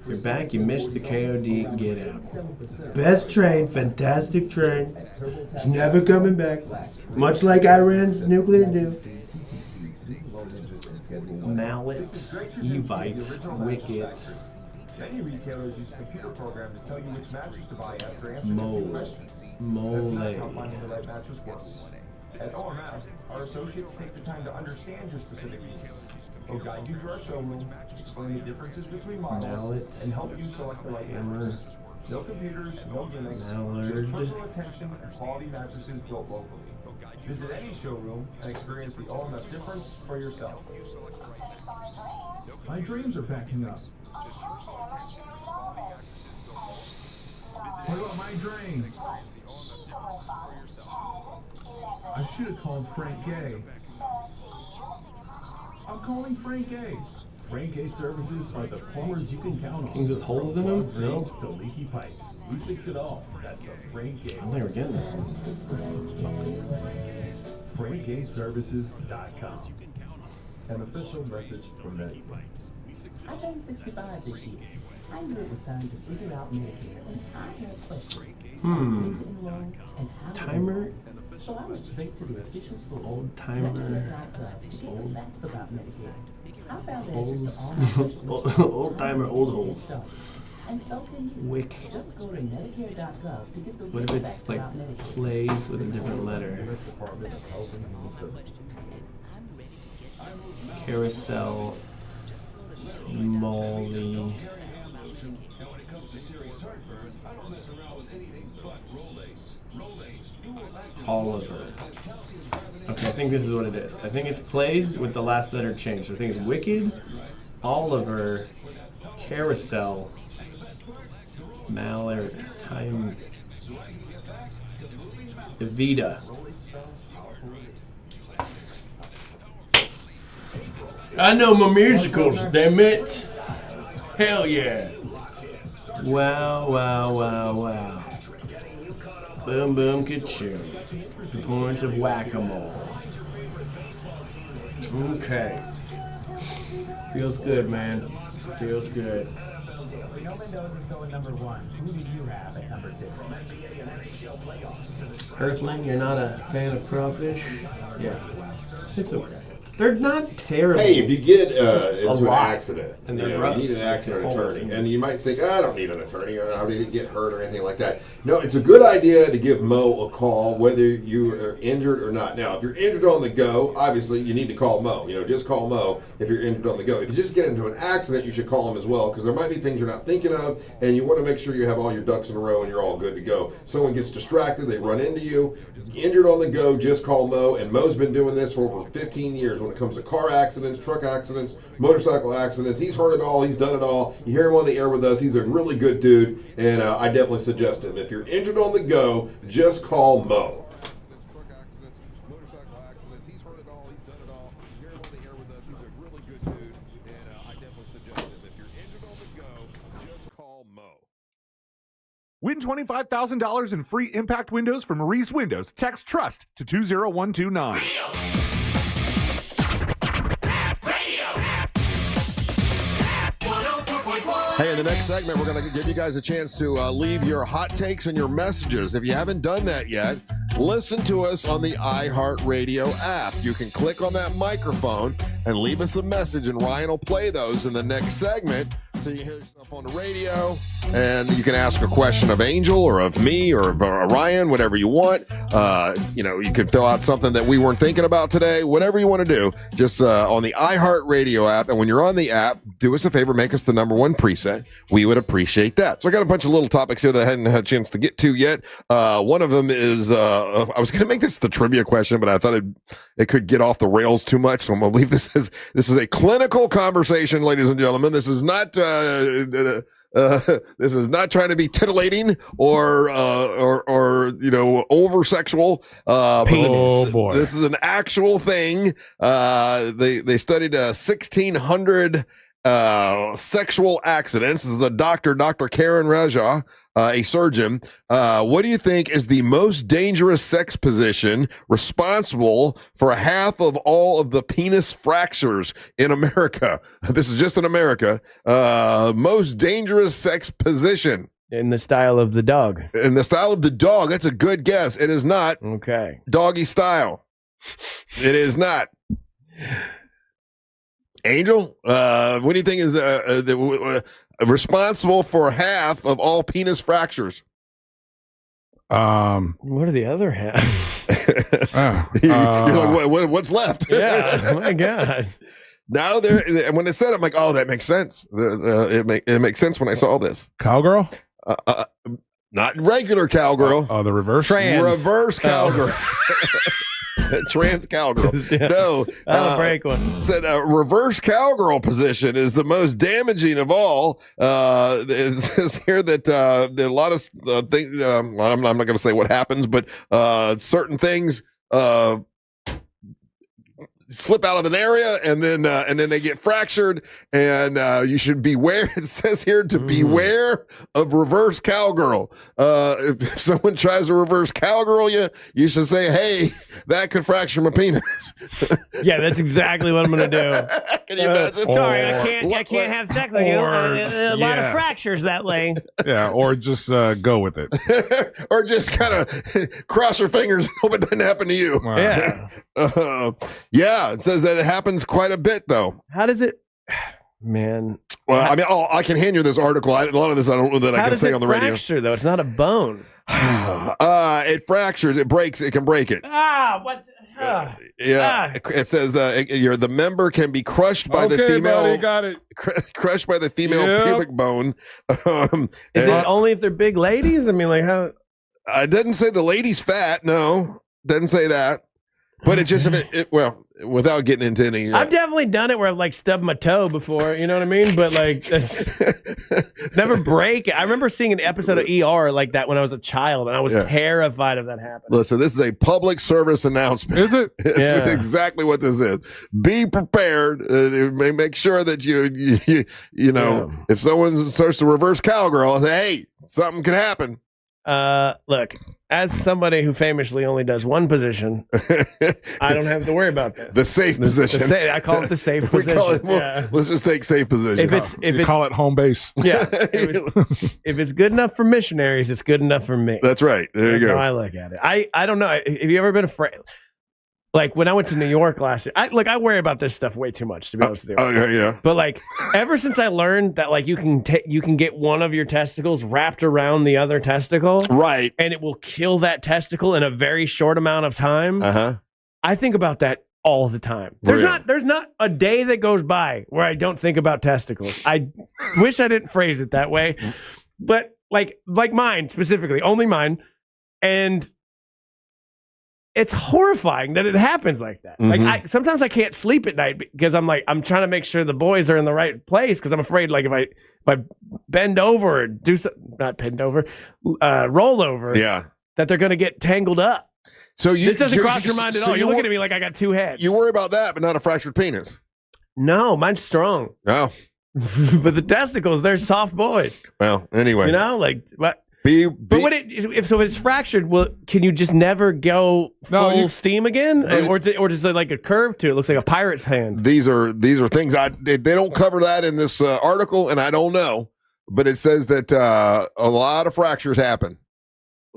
You're back. You missed the KOD Get Out. Best train, fantastic train. It's never coming back. Much like Iran's nuclear deal. Mallet, Evite, Wicked. Many retailers use computer programs to tell you which mattress to buy after answering a Mole. few questions. Mole. That's how finding the right mattress works. At OMF, our associates take the time to understand your specific needs. They'll guide you through our showroom, explain the differences between models, Mallet. and help you select the right mattress. No computers, no gimmicks, Mallard. just personal attention and quality mattresses built locally. Visit any showroom and experience the OMF difference for yourself. My dreams are backing up. What about my drain? I should have called Frank Gay. I'm calling Frank Gay. Frank Gay services are the plumbers you can count on. Things with holes in them? No. To leaky pipes. We fix it all. That's the Frank Gay. I'm never getting this one. FrankGayServices.com. An official message from Medicare. I turned 65 this year. I knew it was time to figure out Medicare, and I had questions. Timer. So I went straight to the official source. Old timer. To get the facts about Medicare. I found answers to all my questions. Old timer, old holes. And so can you. Wick. Just go to Medicare.gov to get the What if real it's facts like about Medicare. plays with a different letter? Carousel. Molly. Oliver. Okay, I think this is what it is. I think it's plays with the last letter changed. So I think it's Wicked, Oliver, Carousel, Mallard, Time, Evita. I know my musicals, damn it. Hell yeah. Wow, wow, wow, wow. Boom, boom, ka-choo. The points of whack-a-mole. Okay. Feels good, man. Feels good. No Mendoza is going number 1. Who do you have at number 2? Earthling, you're not a fan of Crawfish? Yeah. It's okay. They're not terrible. Hey, if you get into an lot. accident, And you they're know, rough. you need an accident They're attorney, old. and you might think, I don't need an attorney, or I didn't get hurt or anything like that. No, it's a good idea to give Mo a call, whether you are injured or not. Now, if you're injured on the go, obviously you need to call Mo. You know, just call Mo if you're injured on the go. If you just get into an accident, you should call him as well, because there might be things you're not thinking of, and you want to make sure you have all your ducks in a row and you're all good to go. Someone gets distracted, they run into you, injured on the go, just call Mo, and Mo's been doing this for over 15 years when it comes to car accidents, truck accidents, motorcycle accidents. He's heard it all, he's done it all. You hear him on the air with us, he's a really good dude, and I definitely suggest him. If you're injured on the go, just call Mo. Win $25,000 in free impact windows from Maurice Windows. Text TRUST to 20129. Hey, in the next segment, we're going to give you guys a chance to leave your hot takes and your messages. If you haven't done that yet, listen to us on the iHeartRadio app. You can click on that microphone and leave us a message, and Ryan will play those in the next segment. So you hear yourself on the radio, and you can ask a question of Angel or of me or of Ryan, whatever you want. You can fill out something that we weren't thinking about today, whatever you want to do, just on the iHeartRadio app. And when you're on the app, do us a favor, make us the #1 preset. We would appreciate that. So I got a bunch of little topics here that I hadn't had a chance to get to yet. One of them is, I was going to make this the trivia question, but I thought it could get off the rails too much. So I'm going to leave this as, this is a clinical conversation, ladies and gentlemen. This is not, this is not trying to be titillating or over sexual. Oh boy, this is an actual thing. They studied 1,600 sexual accidents. This is a doctor, Dr. Karen Raja, a surgeon. What do you think is the most dangerous sex position responsible for half of all of the penis fractures in America? This is just in America. Most dangerous sex position. In the style of the dog. In the style of the dog. That's a good guess. It is not. Okay. Doggy style. It is not. Angel, what do you think is responsible for half of all penis fractures? What are the other half? You're like, what's left? Yeah, my God. Now when it said it, I'm like, oh, that makes sense. It makes sense when I saw this. Cowgirl? Not regular cowgirl. The reverse? Reverse cowgirl. Trans cowgirl. No. I'll break one. Said reverse cowgirl position is the most damaging of all. It says here that there are a lot of things. I'm not going to say what happens, but certain things slip out of an area and then they get fractured, and you should beware. It says here to beware of reverse cowgirl. If someone tries to reverse cowgirl you should say, hey, that could fracture my penis. Yeah, that's exactly what I'm gonna do. Can you imagine? Sorry, I can't have sex with you. A lot of fractures that way. Yeah, or just go with it. Or just kind of cross your fingers and hope it doesn't happen to you. Wow. Yeah. Yeah, it says that it happens quite a bit, though. How does it, man? Well, I mean, I can hand you this article. A lot of this I don't know that I can say on the radio. How does it fracture, though? It's not a bone. It fractures. It breaks. It can break it. What? Yeah. It says the member can be crushed by the female. Buddy, got it. Crushed by the female pubic bone. Is it only if they're big ladies? I mean, like how? It doesn't say the lady's fat. No, doesn't say that. But it's just without getting into any. I've definitely done it where I've like stubbed my toe before. You know what I mean? But like, never break it. I remember seeing an episode of ER like that when I was a child, and I was terrified of that happening. Listen, this is a public service announcement. Is it? It's exactly what this is. Be prepared. Make sure that you know if someone starts to reverse cowgirl, say, hey, something could happen. Look, as somebody who famously only does one position, I don't have to worry about that. The safe position. I call it the safe position. Let's just take safe position. If call it home base. Yeah. If it's good enough for missionaries, it's good enough for me. That's right. There you go. That's how I look at it. I don't know. Have you ever been afraid? Like when I went to New York last year, I worry about this stuff way too much, to be honest with you. Yeah. But like, ever since I learned that like you can get one of your testicles wrapped around the other testicle, right, and it will kill that testicle in a very short amount of time. I think about that all the time. There's not a day that goes by where I don't think about testicles. I wish I didn't phrase it that way, but like mine specifically, only mine, and. It's horrifying that it happends like that. Like sometimes I can't sleep at night because I'm trying to make sure the boys are in the right place because I'm afraid like if I bend over or do not bend over, roll over, that they're gonna get tangled up. So this doesn't cross your mind at all. You're looking at me like I got two heads. You worry about that, but not a fractured penis. No, mine's strong. No, but the testicles, they're soft boys. Well, anyway, you know, like what. But when if it's fractured, can you just never go full steam again, or is it like a curve to it? It looks like a pirate's hand. These are things they don't cover that in this article, and I don't know, but it says that a lot of fractures happen.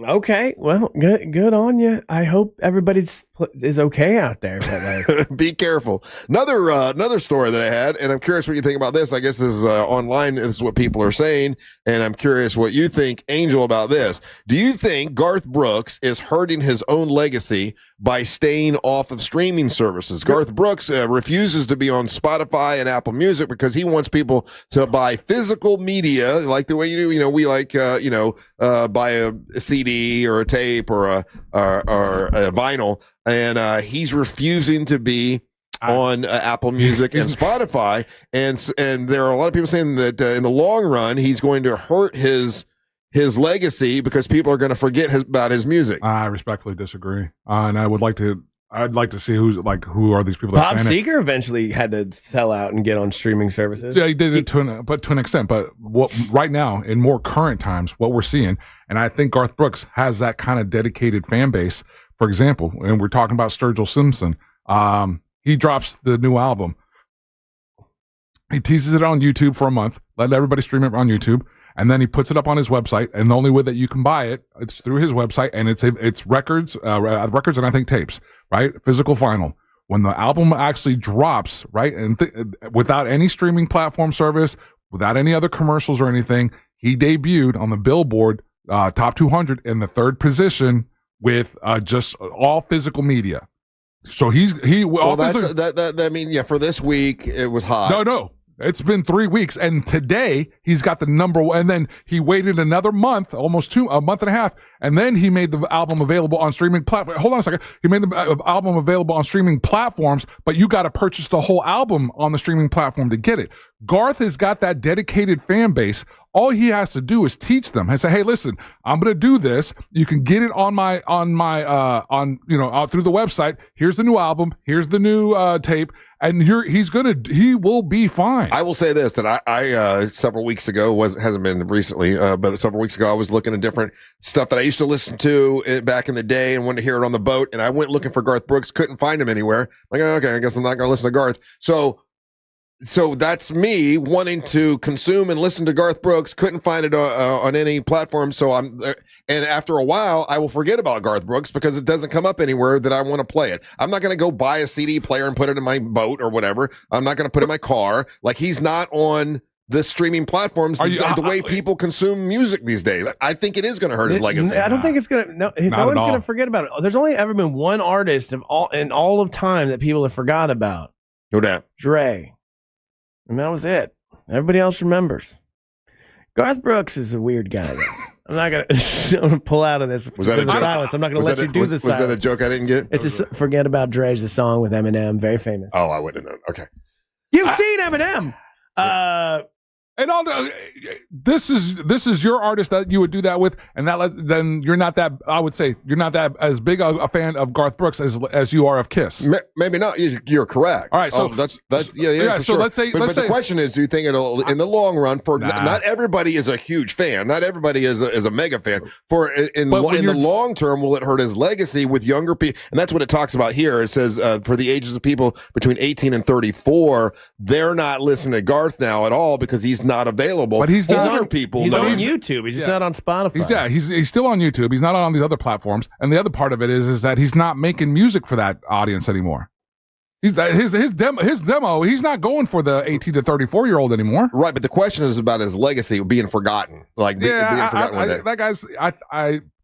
Okay, well, good on you. I hope everybody's is okay out there. But like, be careful. Another story that I had, and I'm curious what you think about this. I guess this is online. This is what people are saying, and I'm curious what you think, Angel, about this. Do you think Garth Brooks is hurting his own legacy by staying off of streaming services? Garth Brooks refuses to be on Spotify and Apple Music because he wants people to buy physical media, like the way you do. You know, we like buy a CD or a tape or a vinyl, and he's refusing to be on Apple Music and Spotify, and there are a lot of people saying that in the long run he's going to hurt his legacy because people are going to forget about his music. I respectfully disagree, and I'd like to see who are these people. Bob Seger eventually had to sell out and get on streaming services. Yeah, he did it to an extent. But right now, in more current times, what we're seeing, and I think Garth Brooks has that kind of dedicated fan base. For example, and we're talking about Sturgill Simpson. He drops the new album. He teases it on YouTube for a month, let everybody stream it on YouTube. And then he puts it up on his website, and the only way that you can buy it, it's through his website, and it's records and I think tapes, right? Physical vinyl. When the album actually drops, right, and without any streaming platform service, without any other commercials or anything, he debuted on the Billboard Top 200 in the 3rd position with just all physical media. So for this week it was hot. No. It's been 3 weeks, and today he's got the number one. And then he waited another month, a month and a half, and then he made the album available on streaming platforms. Hold on a second. He made the album available on streaming platforms, but you got to purchase the whole album on the streaming platform to get it. Garth has got that dedicated fan base. All he has to do is teach them and say, "Hey, listen, I'm going to do this. You can get it on my through the website. Here's the new album. Here's the new tape." And he will be fine. I will say this, that I several weeks ago, hasn't been recently, but several weeks ago, I was looking at different stuff that I used to listen to back in the day and wanted to hear it on the boat. And I went looking for Garth Brooks, couldn't find him anywhere. Like, okay, I guess I'm not going to listen to Garth. So that's me wanting to consume and listen to Garth Brooks. Couldn't find it on any platform. So and after a while, I will forget about Garth Brooks because it doesn't come up anywhere that I want to play it. I'm not going to go buy a CD player and put it in my boat or whatever. I'm not going to put it in my car. Like, he's not on the streaming platforms the way people consume music these days. I think it is going to hurt his legacy. I don't think it's going to. No one's going to forget about it. There's only ever been one artist in all of time that people have forgot about. No doubt. Dre. And that was it. Everybody else remembers. Garth Brooks is a weird guy, though. I'm not gonna pull out of this. Was that a joke? Silence. I'm not gonna let you do this. Was that a joke I didn't get? It's Forget About Dre's, a song with Eminem, very famous. Oh, I wouldn't have known. Okay. You've seen Eminem. And all this is your artist that you would do that with, and then you're not that. I would say you're not that as big a fan of Garth Brooks as you are of Kiss. Maybe not. You're correct. All right, so that's yeah. So sure. let's say the question is, do you think it'll in the long run? Not everybody is a huge fan. Not everybody is a mega fan. In the long term, will it hurt his legacy with younger people? And that's what it talks about here. It says for the ages of people between 18 and 34, they're not listening to Garth now at all because he's not available. But he's not on people. He's on YouTube. He's just not on Spotify. He's still on YouTube. He's not on these other platforms. And the other part of it is that he's not making music for that audience anymore. His demo. He's not going for the 18 to 34-year-old anymore. Right, but the question is about his legacy being forgotten. Being forgotten one day. That guy's.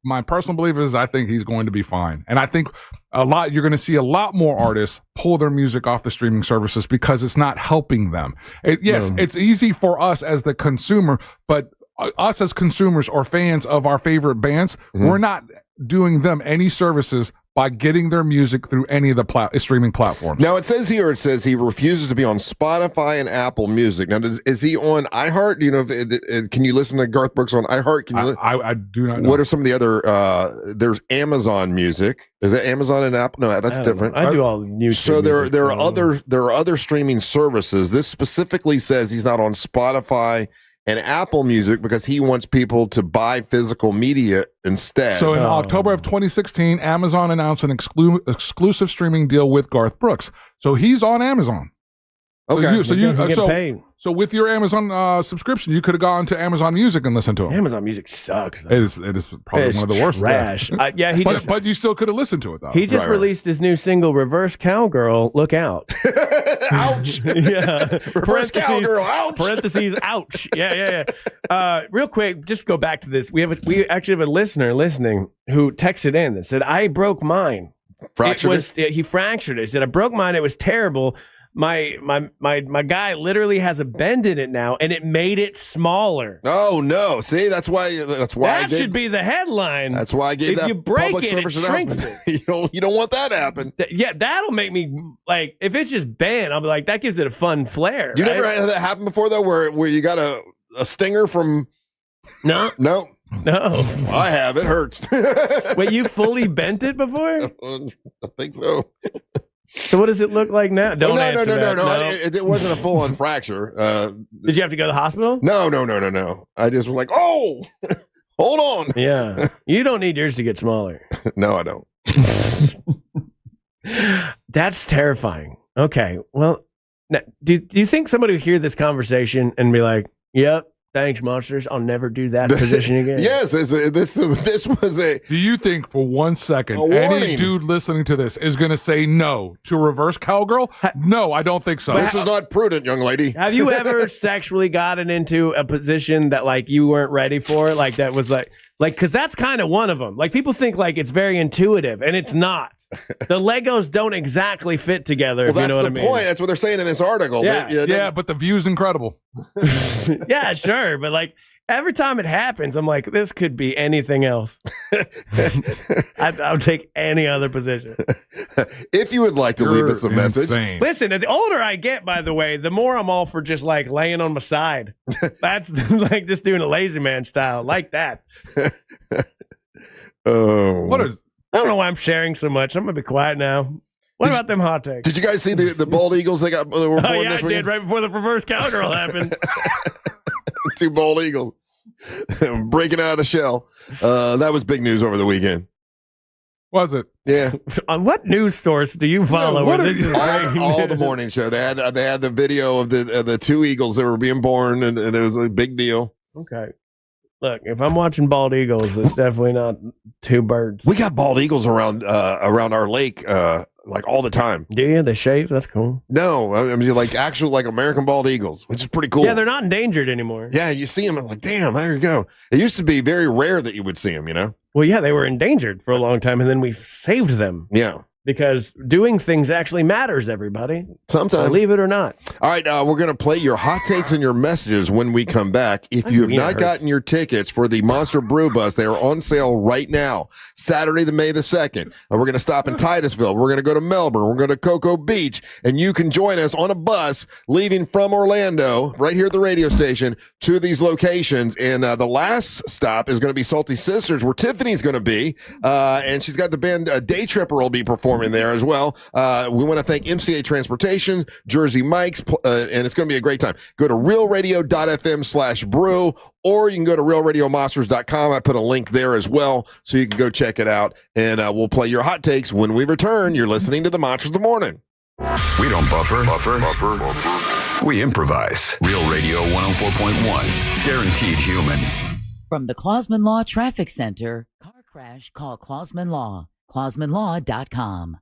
My personal belief is I think he's going to be fine, and I think you're going to see a lot more artists pull their music off the streaming services because it's not helping them. It's easy for us as the consumer, but us as consumers or fans of our favorite bands, we're not doing them any services by getting their music through any of the streaming platforms. Now, it says he refuses to be on Spotify and Apple Music. Now, is he on iHeart? Do you know can you listen to Garth Brooks on iHeart? I do not know. What are some of the other, there's Amazon Music. Is that Amazon and Apple? No, that's different. I do all YouTube. So there are other streaming services. This specifically says he's not on Spotify and Apple Music because he wants people to buy physical media instead. So in October of 2016, Amazon announced an exclusive streaming deal with Garth Brooks. So he's on Amazon. Okay. So you get paid. So with your Amazon subscription, you could have gone to Amazon Music and listened to them. Amazon Music sucks. It is probably one of the worst. Trash. Yeah, but you still could have listened to it though. He just released his new single, "Reverse Cowgirl." Look out! Ouch! Yeah. Reverse cowgirl. Ouch! Parentheses. Ouch! Yeah. Real quick, just go back to this. We actually have a listener listening who texted in and said, "I broke mine. He fractured it. He said, I broke mine. It was terrible. My guy literally has a bend in it now, and it made it smaller." Oh no! See, that's why that should be the headline. That's why I gave if that you break public it, service it shrinks announcement. You don't want that to happen. Yeah, that'll make me like if it's just bent. I'll be like, that gives it a fun flair. You right? never had that happen before though, where you got a stinger from? No. I have. It hurts. Wait, you fully bent it before? I think so. So what does it look like now? Don't answer that. No. It wasn't a full-on fracture. Did you have to go to the hospital? No. I just was like, oh, hold on. Yeah. You don't need yours to get smaller. No, I don't. That's terrifying. Okay. Well, now, do you think somebody would hear this conversation and be like, yep, thanks, monsters. I'll never do that position again. Yes, this was a. Do you think for 1 second any dude listening to this is going to say no to reverse cowgirl? No, I don't think so. This is not prudent, young lady. Have you ever sexually gotten into a position that like you weren't ready for? Like that was like because that's kind of one of them. Like people think like it's very intuitive, and it's not. The Legos don't exactly fit together. Well, if you know what I that's mean. the point. That's what they're saying in this article. Yeah, but the view's incredible. Yeah, sure, but like every time it happens, I'm like, this could be anything else. I'll take any other position. If you would like to leave us a message. Listen, the older I get, by the way, the more I'm all for just like laying on my side. That's like just doing a lazy man style, like that. What is? I don't know why I'm sharing so much. I'm gonna be quiet now. What about them hot takes? Did you guys see the bald eagles they were born Oh yeah, this I week? did right before the reverse cowgirl happened. 2 bald eagles breaking out of the shell. That was big news over the weekend. Was it? Yeah. On what news source do you follow? Yeah, where this is breaking all news? the morning show. They had the video of the 2 eagles that were being born, and it was a big deal. Okay. Look, if I'm watching bald eagles, it's definitely not 2 birds. We got bald eagles around our lake like all the time. Do you? They shave? That's cool. No, I mean like actual like American bald eagles, which is pretty cool. Yeah, they're not endangered anymore. Yeah, you see them and like, damn, there you go. It used to be very rare that you would see them, you know? Well, yeah, they were endangered for a long time, and then we saved them. Yeah. Because doing things actually matters, everybody. Sometimes. Believe it or not. All right, we're going to play your hot takes and your messages when we come back. If you have not gotten your tickets for the Monster Brew Bus, they are on sale right now, Saturday, May 2nd. We're going to stop in Titusville. We're going to go to Melbourne. We're going to Cocoa Beach, and you can join us on a bus leaving from Orlando, right here at the radio station, to these locations. And the last stop is going to be Salty Sisters, where Tiffany's going to be, and she's got the band Day Tripper will be performing there as well. We want to thank MCA Transportation, Jersey Mike's, and it's going to be a great time. Go to realradio.fm/brew, or you can go to realradiomonsters.com. I put a link there as well, so you can go check it out, and we'll play your hot takes when we return. You're listening to the Monsters of the Morning. We don't buffer. We improvise. Real Radio 104.1. Guaranteed human. From the Clausman Law Traffic Center, car crash, call Clausman Law. ClausmanLaw.com.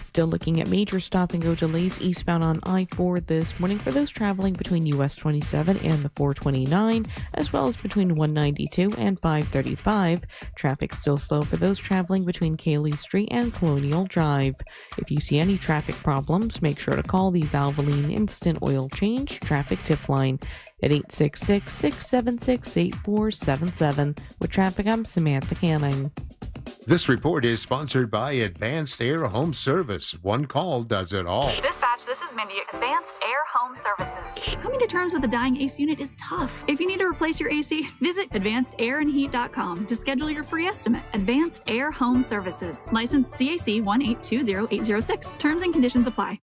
Still looking at major stop-and-go delays eastbound on I-4 this morning for those traveling between US 27 and the 429, as well as between 192 and 535. Traffic still slow for those traveling between Cayley Street and Colonial Drive. If you see any traffic problems, make sure to call the Valvoline Instant Oil Change Traffic Tip Line at 866-676-8477. With traffic, I'm Samantha Canning. This report is sponsored by Advanced Air Home Service. One call does it all. Dispatch, this is Mindy at Advanced Air Home Services. Coming to terms with a dying AC unit is tough. If you need to replace your AC, visit advancedairandheat.com to schedule your free estimate. Advanced Air Home Services. License CAC 1820806. Terms and conditions apply.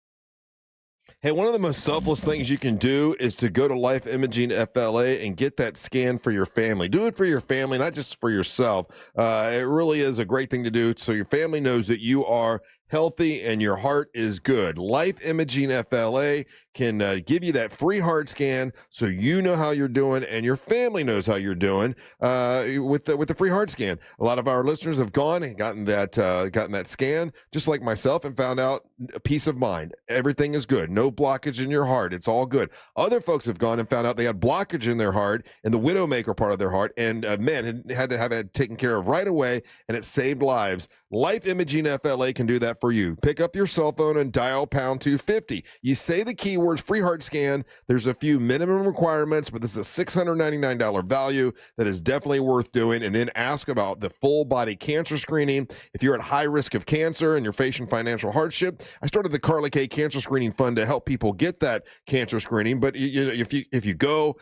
Hey, one of the most selfless things you can do is to go to Life Imaging FLA and get that scan for your family. Do it for your family, not just for yourself. It really is a great thing to do so your family knows that you are healthy, and your heart is good. Life Imaging FLA can give you that free heart scan so you know how you're doing and your family knows how you're doing with the free heart scan. A lot of our listeners have gone and gotten that scan, just like myself, and found out peace of mind. Everything is good. No blockage in your heart. It's all good. Other folks have gone and found out they had blockage in their heart and the widowmaker part of their heart, and men had to have it taken care of right away, and it saved lives. Life Imaging FLA can do that for you. Pick up your cell phone and dial pound 250. You say the keywords free heart scan. There's a few minimum requirements, but this is a $699 value that is definitely worth doing. And then ask about the full body cancer screening. If you're at high risk of cancer and you're facing financial hardship, I started the Carla K Cancer Screening Fund to help people get that cancer screening. But if you go,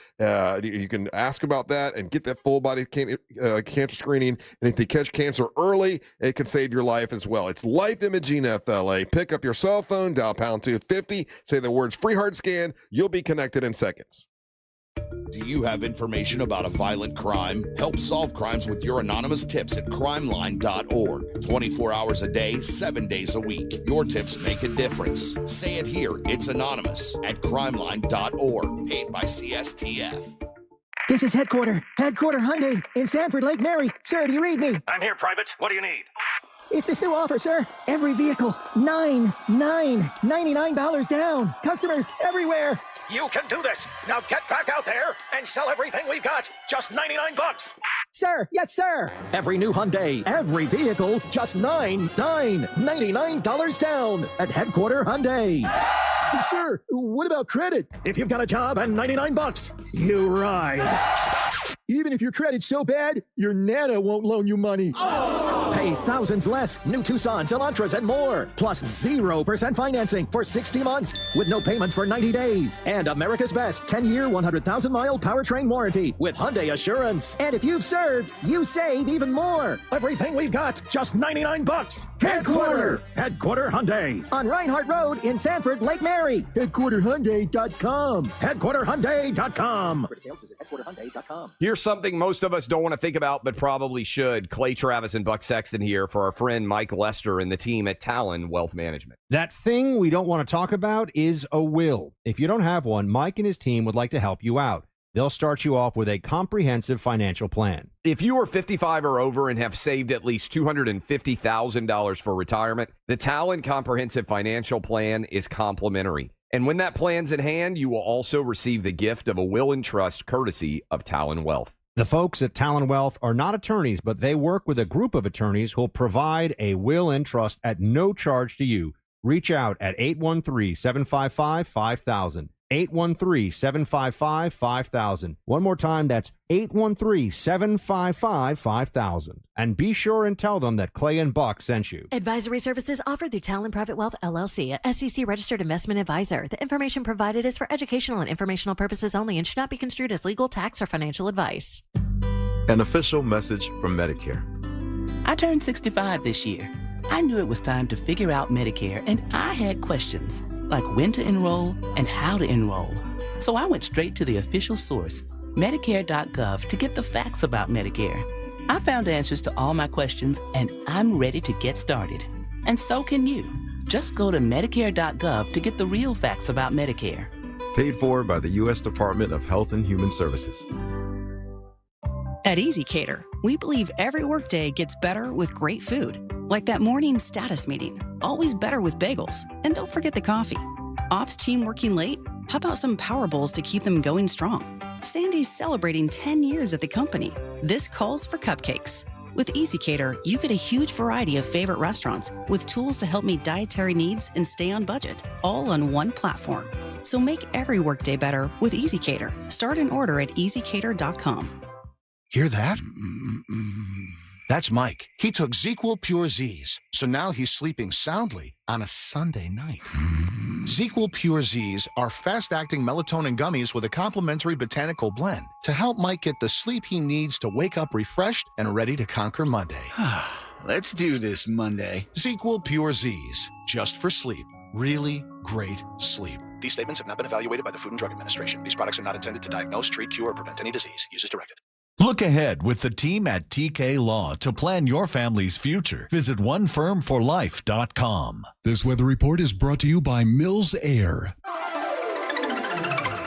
you can ask about that and get that full body cancer screening. And if they catch cancer early, it can save your life as well. It's Life Imaging FLA. Pick up your cell phone, dial pound 250, say the words free heart scan. You'll be connected in seconds. Do you have information about a violent crime? Help solve crimes with your anonymous tips at crimeline.org. 24 hours a day, 7 days a week. Your tips make a difference. Say it here. It's anonymous at crimeline.org. Paid by CSTF. This is Headquarter Hyundai in Sanford, Lake Mary. Sir, do you read me? I'm here, Private. What do you need? It's this new offer, sir. Every vehicle, $99 down. Customers everywhere. You can do this. Now get back out there and sell everything we've got. Just $99. Sir, yes, sir. Every new Hyundai, every vehicle, just $99 down at Headquarter Hyundai. Sir, what about credit? If you've got a job and $99, you ride. Even if your credit's so bad, your Nana won't loan you money. Oh. Pay thousands less. New Tucsons, Elantras, and more. Plus 0% financing for 60 months with no payments for 90 days. And America's best 10-year, 100,000-mile powertrain warranty with Hyundai Assurance. And if you've served, you save even more. Everything we've got, just $99. Headquarter Hyundai. On Reinhardt Road in Sanford, Lake Mary. HeadquarterHyundai.com. HeadquarterHyundai.com. For details, visit HeadquarterHyundai.com. Here's something most of us don't want to think about, but probably should. Clay Travis and Buck Sexton here for our friend Mike Lester and the team at Talon Wealth Management. That thing we don't want to talk about is a will. If you don't have one, Mike and his team would like to help you out. They'll start you off with a comprehensive financial plan. If you are 55 or over and have saved at least $250,000 for retirement, the Talon Comprehensive Financial Plan is complimentary. And when that plan's in hand, you will also receive the gift of a will and trust courtesy of Talon Wealth. The folks at Talon Wealth are not attorneys, but they work with a group of attorneys who'll provide a will and trust at no charge to you. Reach out at 813-755-5000. 813-755-5000. One more time, that's 813-755-5000. And be sure and tell them that Clay and Buck sent you. Advisory services offered through Talon Private Wealth, LLC, a SEC registered investment advisor. The information provided is for educational and informational purposes only and should not be construed as legal, tax, or financial advice. An official message from Medicare. I turned 65 this year. I knew it was time to figure out Medicare, and I had questions like when to enroll and how to enroll. So I went straight to the official source, Medicare.gov, to get the facts about Medicare. I found answers to all my questions, and I'm ready to get started. And so can you. Just go to Medicare.gov to get the real facts about Medicare. Paid for by the U.S. Department of Health and Human Services. At EasyCater, we believe every workday gets better with great food. Like that morning status meeting, always better with bagels. And don't forget the coffee. Ops team working late? How about some Power Bowls to keep them going strong? Sandy's celebrating 10 years at the company. This calls for cupcakes. With EasyCater, you get a huge variety of favorite restaurants with tools to help meet dietary needs and stay on budget, all on one platform. So make every workday better with EasyCater. Start an order at easycater.com. Hear that? That's Mike. He took ZQL Pure Z's, so now he's sleeping soundly on a Sunday night. ZQL Pure Z's are fast-acting melatonin gummies with a complementary botanical blend to help Mike get the sleep he needs to wake up refreshed and ready to conquer Monday. Let's do this Monday. ZQL Pure Z's, just for sleep. Really great sleep. These statements have not been evaluated by the Food and Drug Administration. These products are not intended to diagnose, treat, cure, or prevent any disease. Use as directed. Look ahead with the team at TK Law to plan your family's future. Visit onefirmforlife.com. This weather report is brought to you by Mills Air.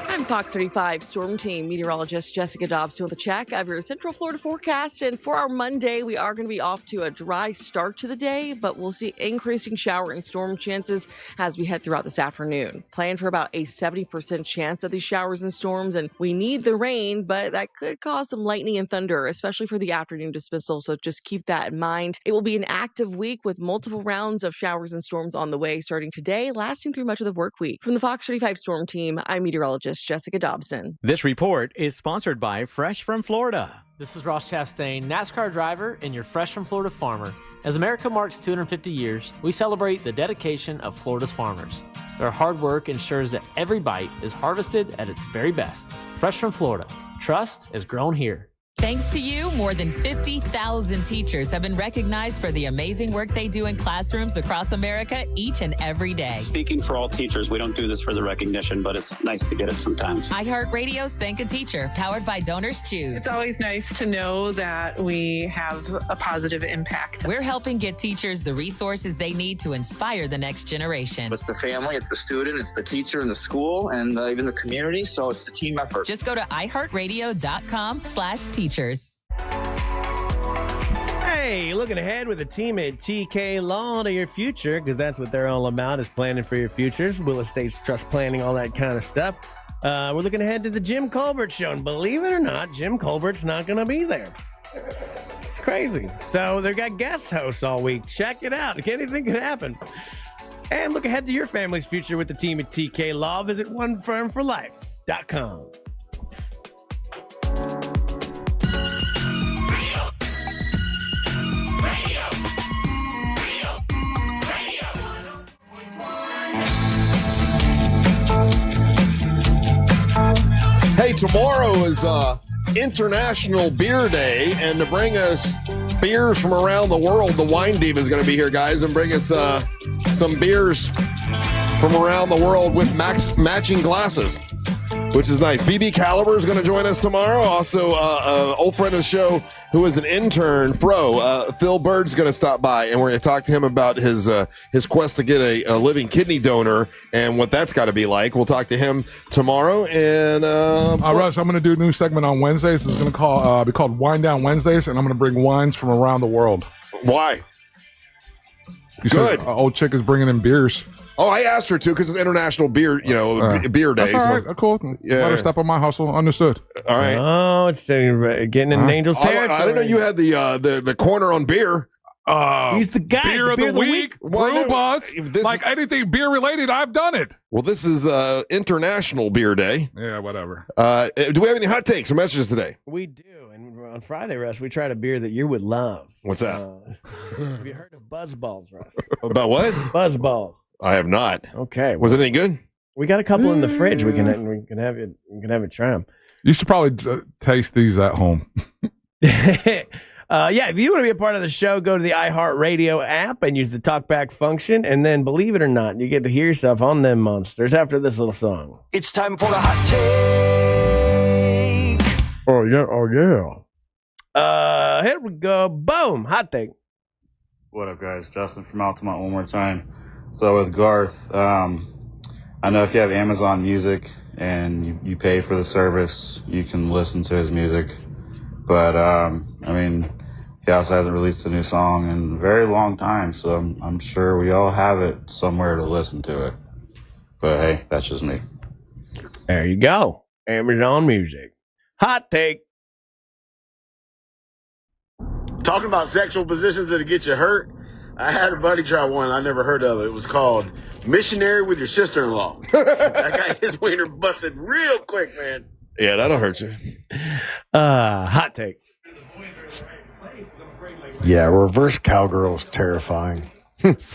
I'm Fox 35 Storm Team meteorologist Jessica Dobson with a check of your Central Florida forecast. And for our Monday, we are going to be off to a dry start to the day, but we'll see increasing shower and storm chances as we head throughout this afternoon. Plan for about a 70% chance of these showers and storms, and we need the rain, but that could cause some lightning and thunder, especially for the afternoon dismissal. So just keep that in mind. It will be an active week with multiple rounds of showers and storms on the way starting today, lasting through much of the work week. From the Fox 35 Storm Team, I'm meteorologist Jessica Dobson. This report is sponsored by Fresh from Florida. This is Ross Chastain, NASCAR driver and your Fresh from Florida farmer. As America marks 250 years, we celebrate the dedication of Florida's farmers. Their hard work ensures that every bite is harvested at its very best. Fresh from Florida. Trust is grown here. Thanks to you, more than 50,000 teachers have been recognized for the amazing work they do in classrooms across America each and every day. Speaking for all teachers, we don't do this for the recognition, but it's nice to get it sometimes. iHeartRadio's Thank a Teacher, powered by Donors Choose. It's always nice to know that we have a positive impact. We're helping get teachers the resources they need to inspire the next generation. It's the family, it's the student, it's the teacher and the school, and even the community, so it's a team effort. Just go to iHeartRadio.com/teachers. Hey, looking ahead with the team at TK Law to your future, because that's what they're all about, is planning for your futures, real estate, trust planning, all that kind of stuff. We're looking ahead to the Jim Colbert show, and believe it or not, Jim Colbert's not going to be there. It's crazy. So they've got guest hosts all week. Check it out. Anything could happen. And look ahead to your family's future with the team at TK Law. Visit onefirmforlife.com. Hey, tomorrow is International Beer Day, and to bring us beers from around the world, the Wine Diva is going to be here, guys, and bring us some beers from around the world with matching glasses, which is nice. BB Caliber is going to join us tomorrow. Also, old friend of the show who is an intern, Phil Bird's going to stop by, and we're going to talk to him about his quest to get a living kidney donor and what that's got to be like. We'll talk to him tomorrow. And Russ, I'm going to do a new segment on Wednesdays. It's going to be called Wine Down Wednesdays, and I'm going to bring wines from around the world. Why? You Good. Said, old chick is bringing in beers. Oh, I asked her to because it's International Beer, Beer Day. That's all right. Cool. Yeah. Let her step on my hustle. Understood. All right. Oh, it's getting in Angel's territory. I didn't know you had the corner on beer. He's the guy. Beer of the week. Brew Bus. Like anything beer related, I've done it. Well, this is International Beer Day. Yeah, whatever. Do we have any hot takes or messages today? We do. And on Friday, Russ, we tried a beer that you would love. What's that? Have you heard of Buzzballs, Russ? About what? Buzzballs. I have not. Okay. Was it any good? We got a couple in the fridge. We can have it. We can have it try them. You should probably taste these at home. If you want to be a part of the show, go to the iHeartRadio app and use the talkback function. And then, believe it or not, you get to hear yourself on them monsters after this little song. It's time for the hot take. Oh yeah. Here we go. Boom. Hot take. What up, guys? Justin from Altamont one more time. So with Garth, I know if you have Amazon Music and you pay for the service, you can listen to his music. But, he also hasn't released a new song in a very long time, so I'm sure we all have it somewhere to listen to it. But, hey, that's just me. There you go. Amazon Music. Hot take. Talking about sexual positions that'll get you hurt, I had a buddy try one. I never heard of it. It was called Missionary with Your Sister-in-Law. That guy, his wiener busted real quick, man. Yeah, that'll hurt you. Hot take. Yeah, reverse cowgirl is terrifying.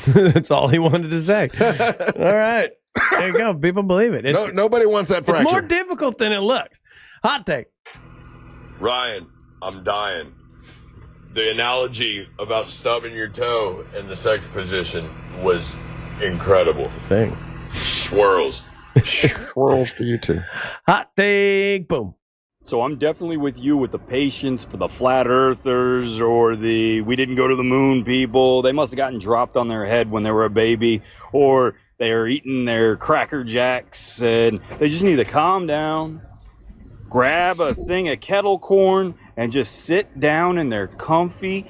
That's all he wanted to say. All right. There you go. People believe it. Nobody wants that fracture. It's more difficult than it looks. Hot take. Ryan, I'm dying. The analogy about stubbing your toe in the sex position was incredible. It's a thing. Swirls. Swirls to you too. Hot take. Boom. So I'm definitely with you with the patience for the flat earthers or the we didn't go to the moon people. They must have gotten dropped on their head when they were a baby, or they're eating their Cracker Jacks and they just need to calm down, grab a thing of kettle corn, and just sit down in their comfy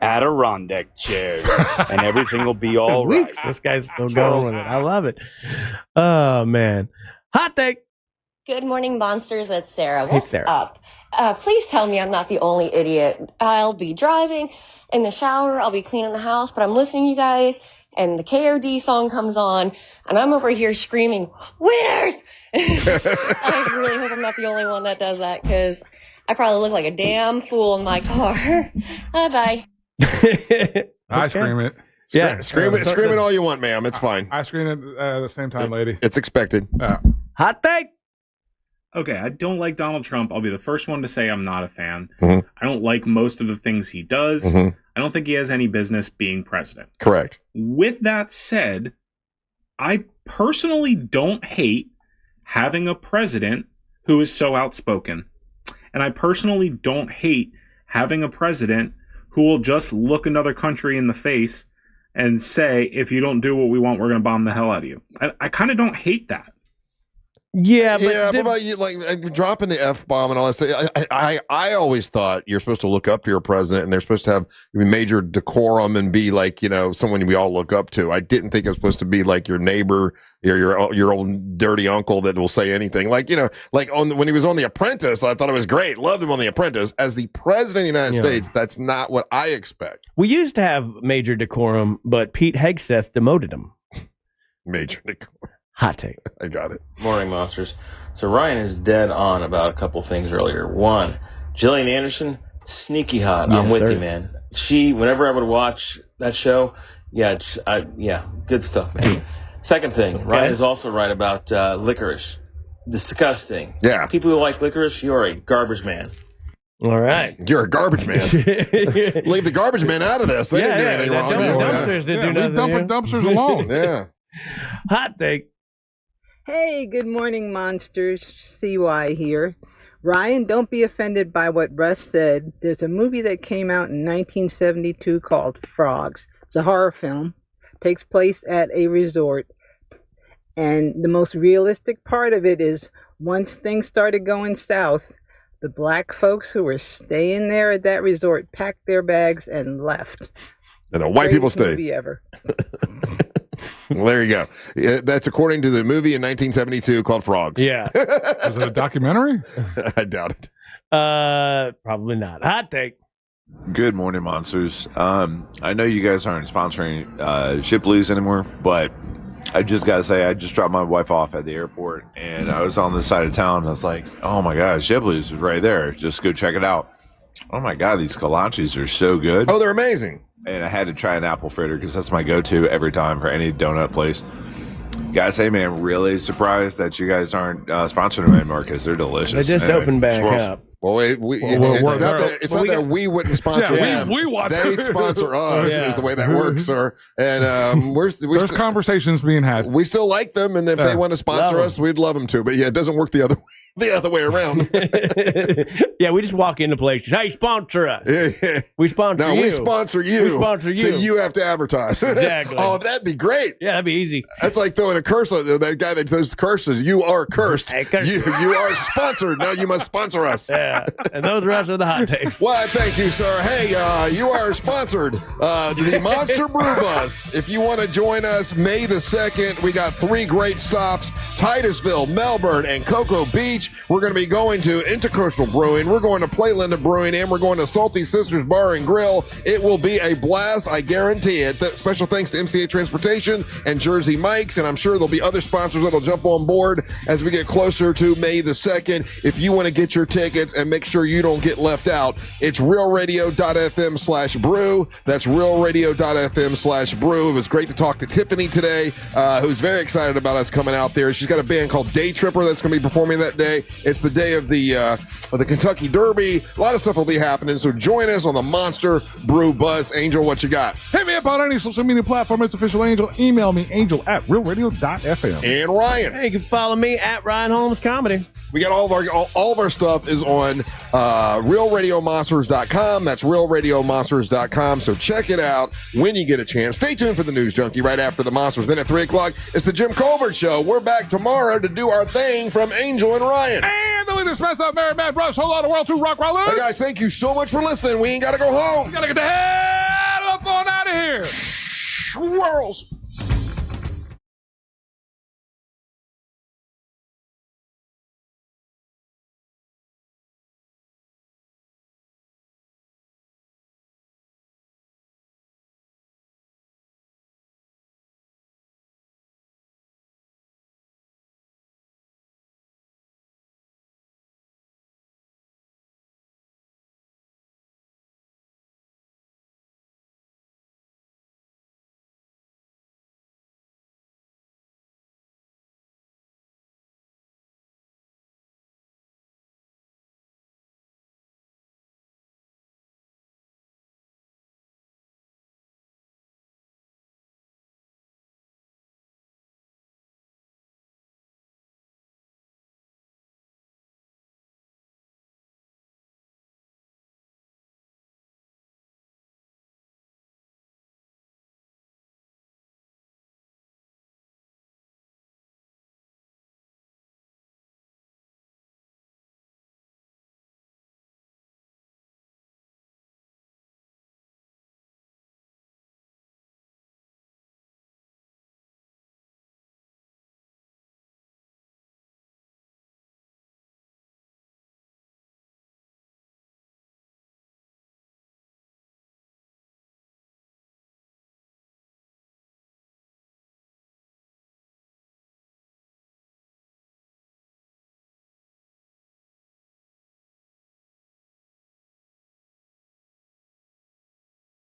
Adirondack chairs, and everything will be all right. Weeks. This guy's still going with it. I love it. Oh, man. Hot take. Good morning, monsters. It's Sarah. Hey, What's Sarah. up? Please tell me I'm not the only idiot. I'll be driving in the shower. I'll be cleaning the house, but I'm listening to you guys, and the KOD song comes on, and I'm over here screaming, winners! I really hope I'm not the only one that does that, because I probably look like a damn fool in my car. Bye-bye. I scream it. Scream it all you want, ma'am. It's fine. I scream it at the same time, lady. It's expected. Hot take. Okay, I don't like Donald Trump. I'll be the first one to say I'm not a fan. Mhm. I don't like most of the things he does. Mhm. I don't think he has any business being president. Correct. With that said, I personally don't hate having a president who is so outspoken. And I personally don't hate having a president who will just look another country in the face and say, if you don't do what we want, we're going to bomb the hell out of you. I kind of don't hate that. Yeah, but what about you, like dropping the F-bomb and all that stuff? I always thought you're supposed to look up to your president and they're supposed to have major decorum and be like, someone we all look up to. I didn't think it was supposed to be like your neighbor, your old dirty uncle that will say anything. When he was on The Apprentice, I thought it was great. Loved him on The Apprentice. As the president of the United States, that's not what I expect. We used to have major decorum, but Pete Hegseth demoted him. Major decorum. Hot take. I got it. Morning, monsters. So Ryan is dead on about a couple things earlier. One, Gillian Anderson, sneaky hot. I'm Yes, with sir. you, man. Whenever I would watch that show, good stuff, man. Second thing, Ryan is also right about licorice. Disgusting. Yeah. People who like licorice, you're a garbage man. All right. You're a garbage man. Leave the garbage man out of this. They didn't do anything wrong. Dumpsters did do nothing. Dumping dumpsters alone. Yeah. Hot take. Hey, good morning, monsters. CY here. Ryan, don't be offended by what Russ said. There's a movie that came out in 1972 called Frogs. It's a horror film. Takes place at a resort. And the most realistic part of it is once things started going south, the black folks who were staying there at that resort packed their bags and left. And the white people Greatest stayed. movie ever. Well, there you go. That's according to the movie in 1972 called Frogs. Yeah. Was it a documentary? I doubt it. Probably not. Hot take. Good morning, monsters. I know you guys aren't sponsoring Shipley's anymore, but I just gotta say, I just dropped my wife off at the airport, and I was on the side of town, and I was like, oh my God, Shipley's is right there. Just go check it out. Oh my God, these kolaches are so good. Oh, they're amazing. And I had to try an apple fritter because that's my go-to every time for any donut place. Gotta say, man, really surprised that you guys aren't sponsoring them anymore because they're delicious. They just opened back swirls. up. Well, it's not that we wouldn't sponsor them. They sponsor us, is the way that works, sir. And there's conversations being had. We still like them, and if they want to sponsor us, we'd love them to. But yeah, it doesn't work the other way around. Yeah, we just walk into places. Hey, sponsor us. Yeah. We sponsor you. No, we sponsor you. We sponsor you. So you have to advertise. Exactly. Oh, that'd be great. Yeah, that'd be easy. That's like throwing a curse on that guy that throws curses. You are cursed. Hey, curse. You are sponsored. Now you must sponsor us. Yeah, and those rest are the hot takes. Well, thank you, sir. Hey, you are sponsored. The Monster Brew Bus. If you want to join us May the 2nd, we got 3 great stops: Titusville, Melbourne, and Cocoa Beach. We're going to be going to Intercoastal Brewing. We're going to Playlinda Brewing, and we're going to Salty Sisters Bar and Grill. It will be a blast. I guarantee it. Special thanks to MCA Transportation and Jersey Mike's, and I'm sure there'll be other sponsors that'll jump on board as we get closer to May the 2nd. If you want to get your tickets and make sure you don't get left out, it's realradio.fm/brew. That's realradio.fm/brew. It was great to talk to Tiffany today, who's very excited about us coming out there. She's got a band called Day Tripper that's going to be performing that day. It's the day of the Kentucky Derby. A lot of stuff will be happening, so join us on the Monster Brew Bus. Angel, what you got? Hit me up on any social media platform. It's Official Angel. Email me, angel@realradio.fm. And Ryan. Hey, you can follow me at Ryan Holmes Comedy. We got all of our stuff is on realradiomonsters.com. That's realradiomonsters.com. So check it out when you get a chance. Stay tuned for the News Junkie right after the Monsters. Then at 3 o'clock, it's the Jim Colbert Show. We're back tomorrow to do our thing from Angel and Ryan. And the latest mess up, Mary Mad Russ, whole lot of world to rock rollers. Hey guys, thank you so much for listening. We ain't got to go home. We got to get the hell up on out of here. Swirls.